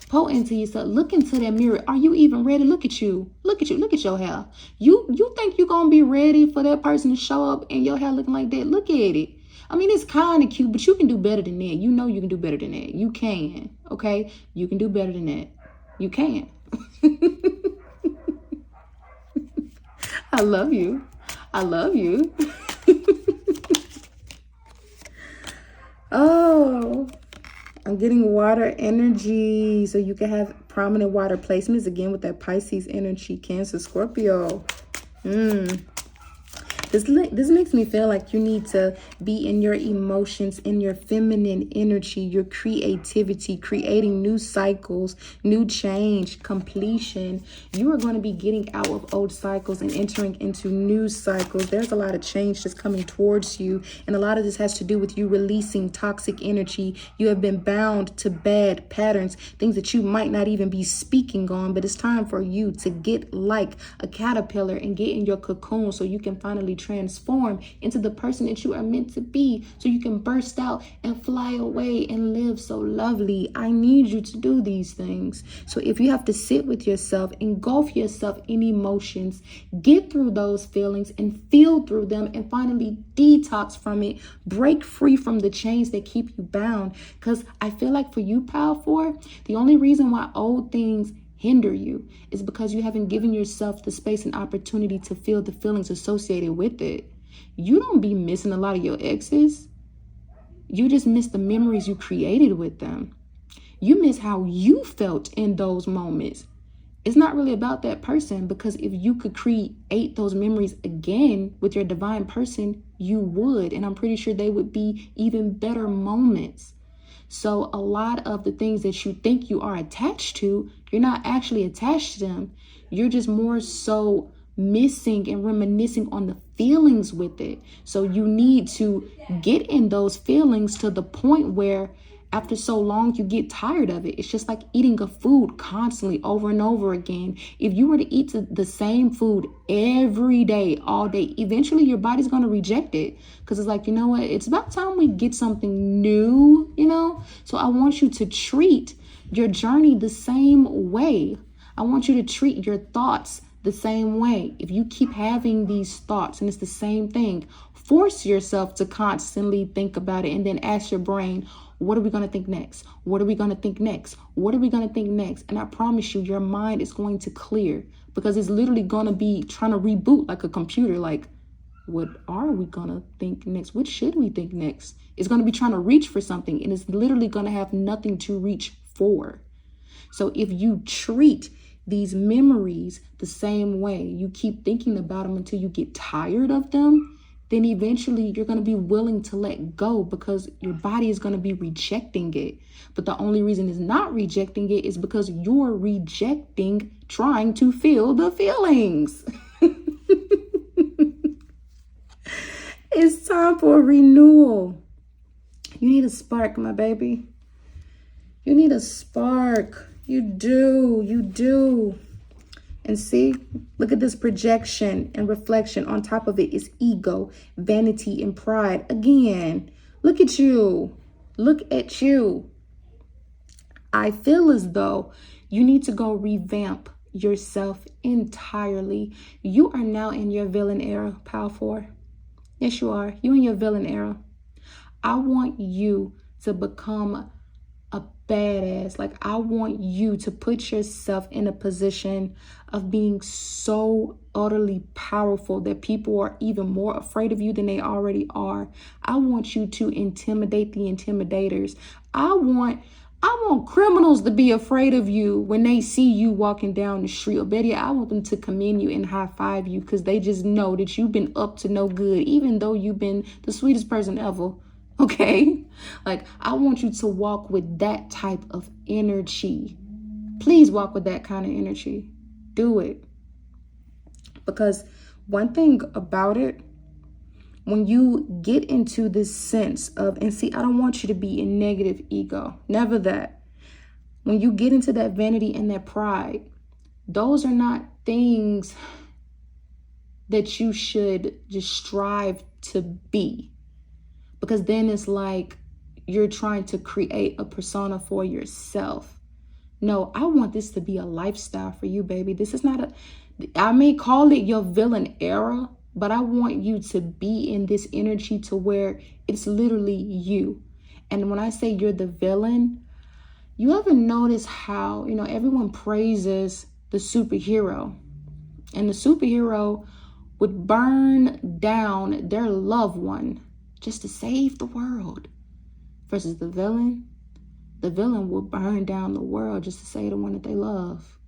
Speaker 1: Pour into yourself. Look into that mirror. Are you even ready? Look at you. Look at you. Look at your hair. You think you're gonna be ready for that person to show up and your hair looking like that? Look at it. I mean, it's kind of cute, but you can do better than that. You know you can do better than that. You can. Okay? You can do better than that. You can. I love you. I love you. Oh, I'm getting water energy. So you can have prominent water placements again with that Pisces energy, Cancer, Scorpio. This makes me feel like you need to be in your emotions, in your feminine energy, your creativity, creating new cycles, new change, completion. You are going to be getting out of old cycles and entering into new cycles. There's a lot of change that's coming towards you. And a lot of this has to do with you releasing toxic energy. You have been bound to bad patterns, things that you might not even be speaking on. But it's time for you to get like a caterpillar and get in your cocoon so you can finally transform into the person that you are meant to be, so you can burst out and fly away and live so lovely. I need you to do these things. So if you have to sit with yourself, engulf yourself in emotions, get through those feelings and feel through them and finally detox from it, break free from the chains that keep you bound. Because I feel like for you, Pile 4, the only reason why old things hinder you is because you haven't given yourself the space and opportunity to feel the feelings associated with it. You don't be missing a lot of your exes. You just miss the memories you created with them. You miss how you felt in those moments. It's not really about that person, because if you could create those memories again with your divine person, you would. And I'm pretty sure they would be even better moments. So a lot of the things that you think you are attached to, you're not actually attached to them. You're just more so missing and reminiscing on the feelings with it. So you need to get in those feelings to the point where After so long, you get tired of it. It's just like eating a food constantly over and over again. If you were to eat the same food every day, all day, eventually your body's going to reject it, because it's like, you know what? It's about time we get something new, you know? So I want you to treat your journey the same way. I want you to treat your thoughts the same way. If you keep having these thoughts and it's the same thing, force yourself to constantly think about it and then ask your brain, what are we going to think next? What are we going to think next? What are we going to think next? And I promise you, your mind is going to clear, because it's literally going to be trying to reboot like a computer. Like, what are we going to think next? What should we think next? It's going to be trying to reach for something, and it's literally going to have nothing to reach for. So if you treat these memories the same way, you keep thinking about them until you get tired of them, then eventually you're going to be willing to let go, because your body is going to be rejecting it. But the only reason it's not rejecting it is because you're rejecting trying to feel the feelings. It's time for a renewal. You need a spark, my baby. You need a spark. You do. And see, look at this projection and reflection. On top of it is ego, vanity, and pride. Again, look at you. Look at you. I feel as though you need to go revamp yourself entirely. You are now in your villain era, Pal 4. Yes, you are. You in your villain era. I want you to become a badass. Like, I want you to put yourself in a position of being so utterly powerful that people are even more afraid of you than they already are. I want you to intimidate the intimidators. I want criminals to be afraid of you when they see you walking down the street. Or better yet, I want them to commend you and high five you, because they just know that you've been up to no good, even though you've been the sweetest person ever. Okay? Like, I want you to walk with that type of energy. Please walk with that kind of energy. Do it. Because one thing about it, when you get into this sense of, and see, I don't want you to be in negative ego. Never that. When you get into that vanity and that pride, those are not things that you should just strive to be. Because then it's like you're trying to create a persona for yourself. No, I want this to be a lifestyle for you, baby. This is not I may call it your villain era, but I want you to be in this energy to where it's literally you. And when I say you're the villain, you ever notice how, everyone praises the superhero, and the superhero would burn down their loved one just to save the world, versus the villain will burn down the world just to save the one that they love.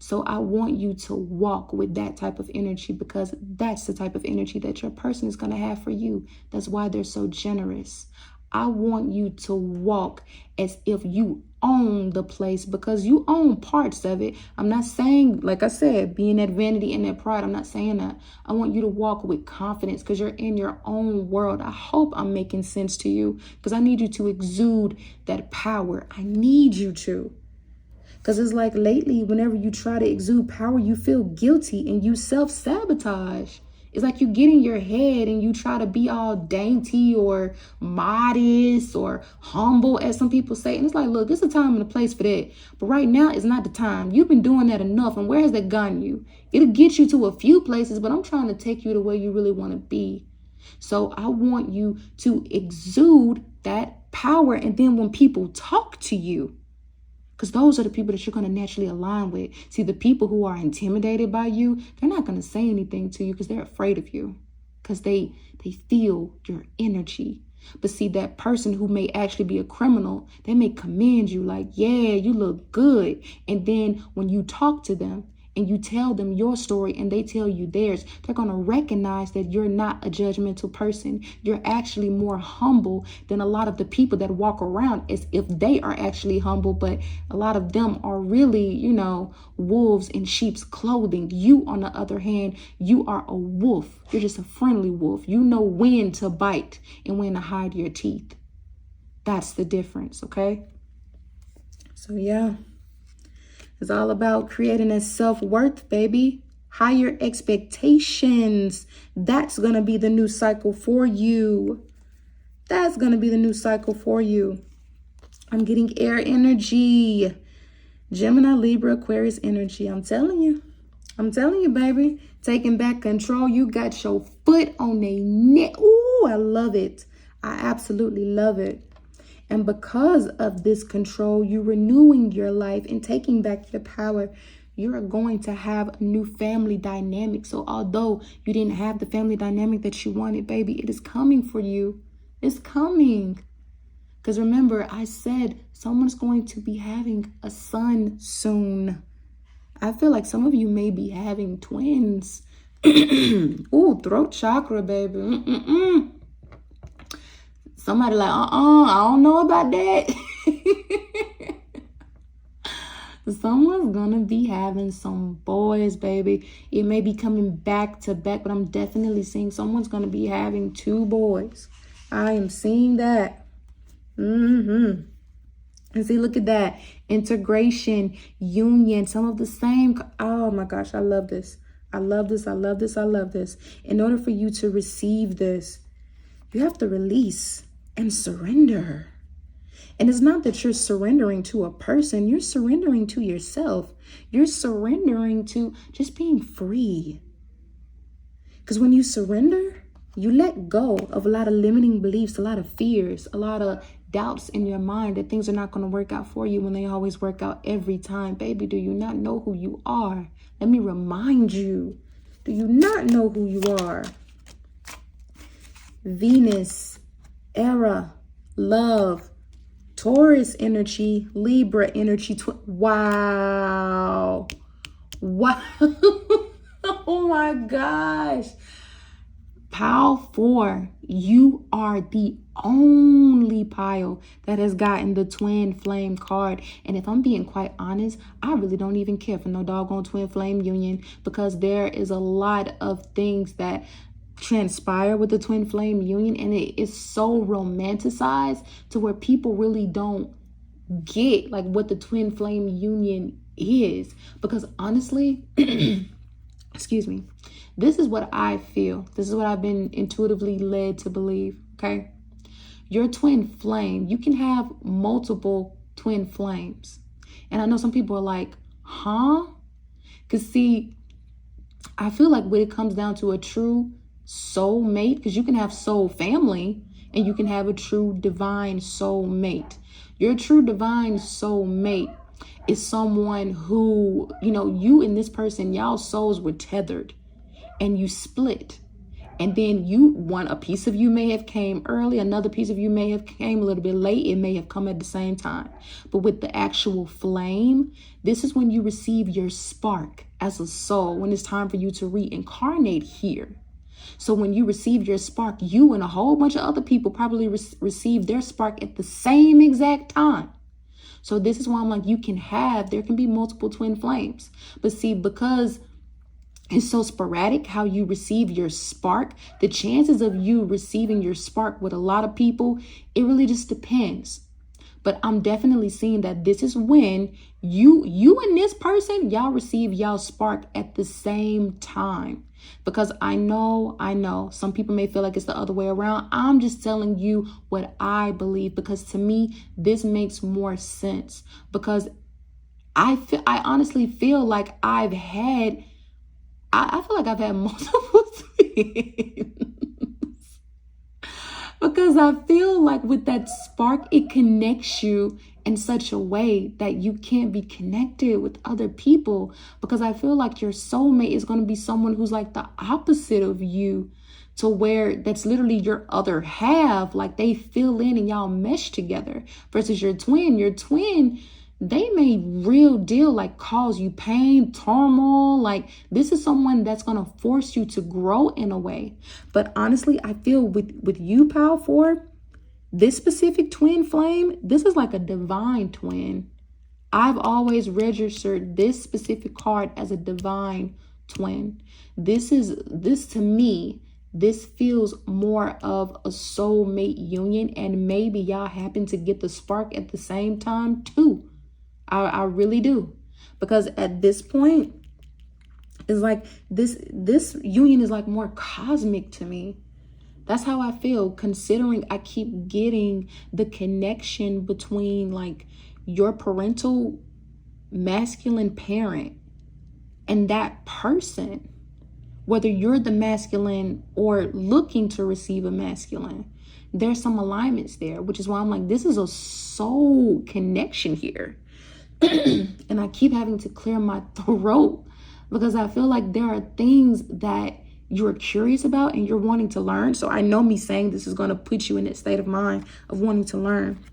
Speaker 1: So I want you to walk with that type of energy, because that's the type of energy that your person is going to have for you. That's why they're so generous. I want you to walk as if you own the place, because you own parts of it. I'm not saying, like I said, being that vanity and that pride. I'm not saying that. I want you to walk with confidence, because you're in your own world. I hope I'm making sense to you, because I need you to exude that power. I need you to. Because it's like lately, whenever you try to exude power, you feel guilty and you self-sabotage. It's like you get in your head and you try to be all dainty or modest or humble, as some people say. And it's like, look, it's a time and a place for that. But right now is not the time. You've been doing that enough. And where has that gotten you? It'll get you to a few places, but I'm trying to take you to where you really want to be. So I want you to exude that power. And then when people talk to you, because those are the people that you're going to naturally align with. See, the people who are intimidated by you, they're not going to say anything to you because they're afraid of you, because they feel your energy. But see, that person who may actually be a criminal, they may commend you like, yeah, you look good. And then when you talk to them and you tell them your story and they tell you theirs, they're going to recognize that you're not a judgmental person. You're actually more humble than a lot of the people that walk around as if they are actually humble, but a lot of them are really, wolves in sheep's clothing. You, on the other hand, you are a wolf. You're just a friendly wolf. You know when to bite and when to hide your teeth. That's the difference, okay? So yeah, it's all about creating a self-worth, baby. Higher expectations. That's going to be the new cycle for you. That's going to be the new cycle for you. I'm getting air energy. Gemini, Libra, Aquarius energy. I'm telling you, baby. Taking back control. You got your foot on their neck. Ooh, I love it. I absolutely love it. And because of this control, you're renewing your life and taking back your power. You're going to have a new family dynamic. So although you didn't have the family dynamic that you wanted, baby, it is coming for you. It's coming. Because remember, I said someone's going to be having a son soon. I feel like some of you may be having twins. Ooh, throat chakra, baby. Somebody like, I don't know about that. Someone's gonna be having some boys, baby. It may be coming back to back, but I'm definitely seeing someone's gonna be having 2 boys. I am seeing that. And see, look at that. Integration, union, some of the same. Oh my gosh, I love this. I love this. I love this. I love this. In order for you to receive this, you have to release and surrender. And it's not that you're surrendering to a person. You're surrendering to yourself. You're surrendering to just being free. Because when you surrender, you let go of a lot of limiting beliefs, a lot of fears, a lot of doubts in your mind that things are not going to work out for you when they always work out every time. Baby, do you not know who you are? Let me remind you. Do you not know who you are? Venus, era, love, Taurus energy, Libra energy. Wow. Oh my gosh. Pile 4, you are the only pile that has gotten the twin flame card. And if I'm being quite honest, I really don't even care for no doggone twin flame union, because there is a lot of things that transpire with the twin flame union, and it is so romanticized to where people really don't get like what the twin flame union is. Because honestly, excuse me, this is what I feel. This is what I've been intuitively led to believe, okay? Your twin flame, you can have multiple twin flames. And I know some people are like, huh? Because see, I feel like when it comes down to a true soul mate, because you can have soul family and you can have a true divine soul mate. Your true divine soul mate is someone who, you know, you and this person, y'all souls were tethered and you split. And then a piece of you may have came early, another piece of you may have came a little bit late. It may have come at the same time. But with the actual flame, this is when you receive your spark as a soul, when it's time for you to reincarnate here. So when you receive your spark, you and a whole bunch of other people probably receive their spark at the same exact time. So this is why I'm like, there can be multiple twin flames. But see, because it's so sporadic how you receive your spark, the chances of you receiving your spark with a lot of people, it really just depends. But I'm definitely seeing that this is when you and this person, y'all receive y'all spark at the same time. Because I know some people may feel like it's the other way around. I'm just telling you what I believe, because to me, this makes more sense. Because I honestly feel like I've had multiple twins. Because I feel like with that spark, it connects you in such a way that you can't be connected with other people. Because I feel like your soulmate is going to be someone who's like the opposite of you, to where that's literally your other half. Like they fill in and y'all mesh together. Versus your twin, they may real deal like cause you pain, turmoil. Like this is someone that's going to force you to grow in a way. But honestly, I feel with you, Pal 4, this specific twin flame, this is like a divine twin. I've always registered this specific card as a divine twin. This to me This feels more of a soulmate union, and maybe y'all happen to get the spark at the same time too. I really do. Because at this point, it's like this union is like more cosmic to me. That's how I feel, considering I keep getting the connection between like your parental masculine parent and that person, whether you're the masculine or looking to receive a masculine. There's some alignments there, which is why I'm like, this is a soul connection here. And I keep having to clear my throat because I feel like there are things that you're curious about and you're wanting to learn. So I know me saying this is going to put you in that state of mind of wanting to learn.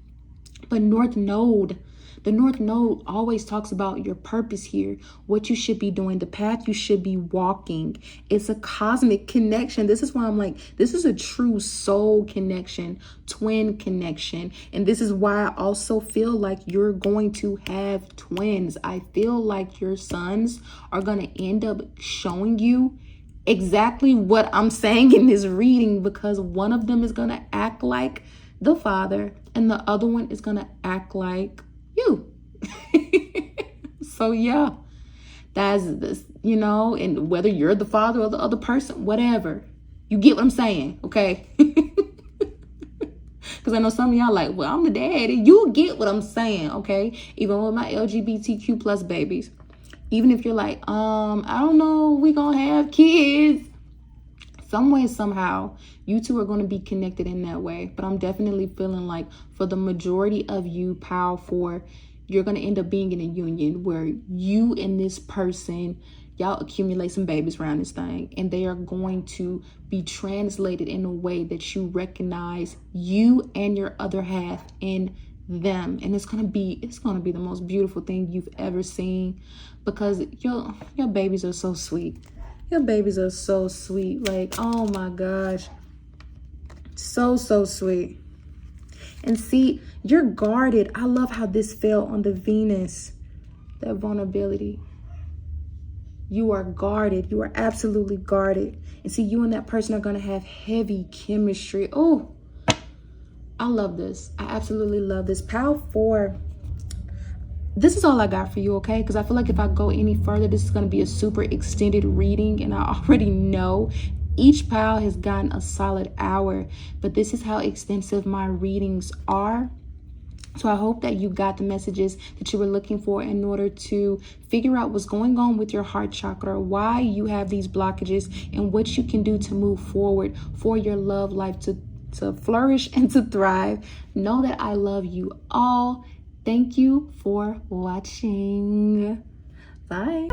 Speaker 1: But the North Node always talks about your purpose here, what you should be doing, the path you should be walking. It's a cosmic connection. This is why I'm like, this is a true soul connection, twin connection. And this is why I also feel like you're going to have twins. I feel like your sons are going to end up showing you exactly what I'm saying in this reading, because one of them is going to act like the father and the other one is going to act like you. So yeah, that's this, you know, and whether you're the father or the other person, whatever, you get what I'm saying, okay? Because I know some of y'all like, well, I'm the daddy. You get what I'm saying, okay? Even with my LGBTQ plus babies, even if you're like, I don't know, we gonna have kids. Some way, somehow, you two are going to be connected in that way. But I'm definitely feeling like for the majority of you, Pile 4, you're going to end up being in a union where you and this person, y'all accumulate some babies around this thing. And they are going to be translated in a way that you recognize you and your other half in them. And it's going to be the most beautiful thing you've ever seen, because your babies are so sweet. Your babies are so sweet. Like, oh my gosh. So sweet. And see, you're guarded. I love how this fell on the Venus. That vulnerability. You are guarded. You are absolutely guarded. And see, you and that person are going to have heavy chemistry. Oh, I love this. I absolutely love this. Pile 4. This is all I got for you, okay? Because I feel like if I go any further, this is going to be a super extended reading. And I already know each pile has gotten a solid hour. But this is how extensive my readings are. So I hope that you got the messages that you were looking for in order to figure out what's going on with your heart chakra, why you have these blockages, and what you can do to move forward for your love life to flourish and to thrive. Know that I love you all. Thank you for watching. Bye.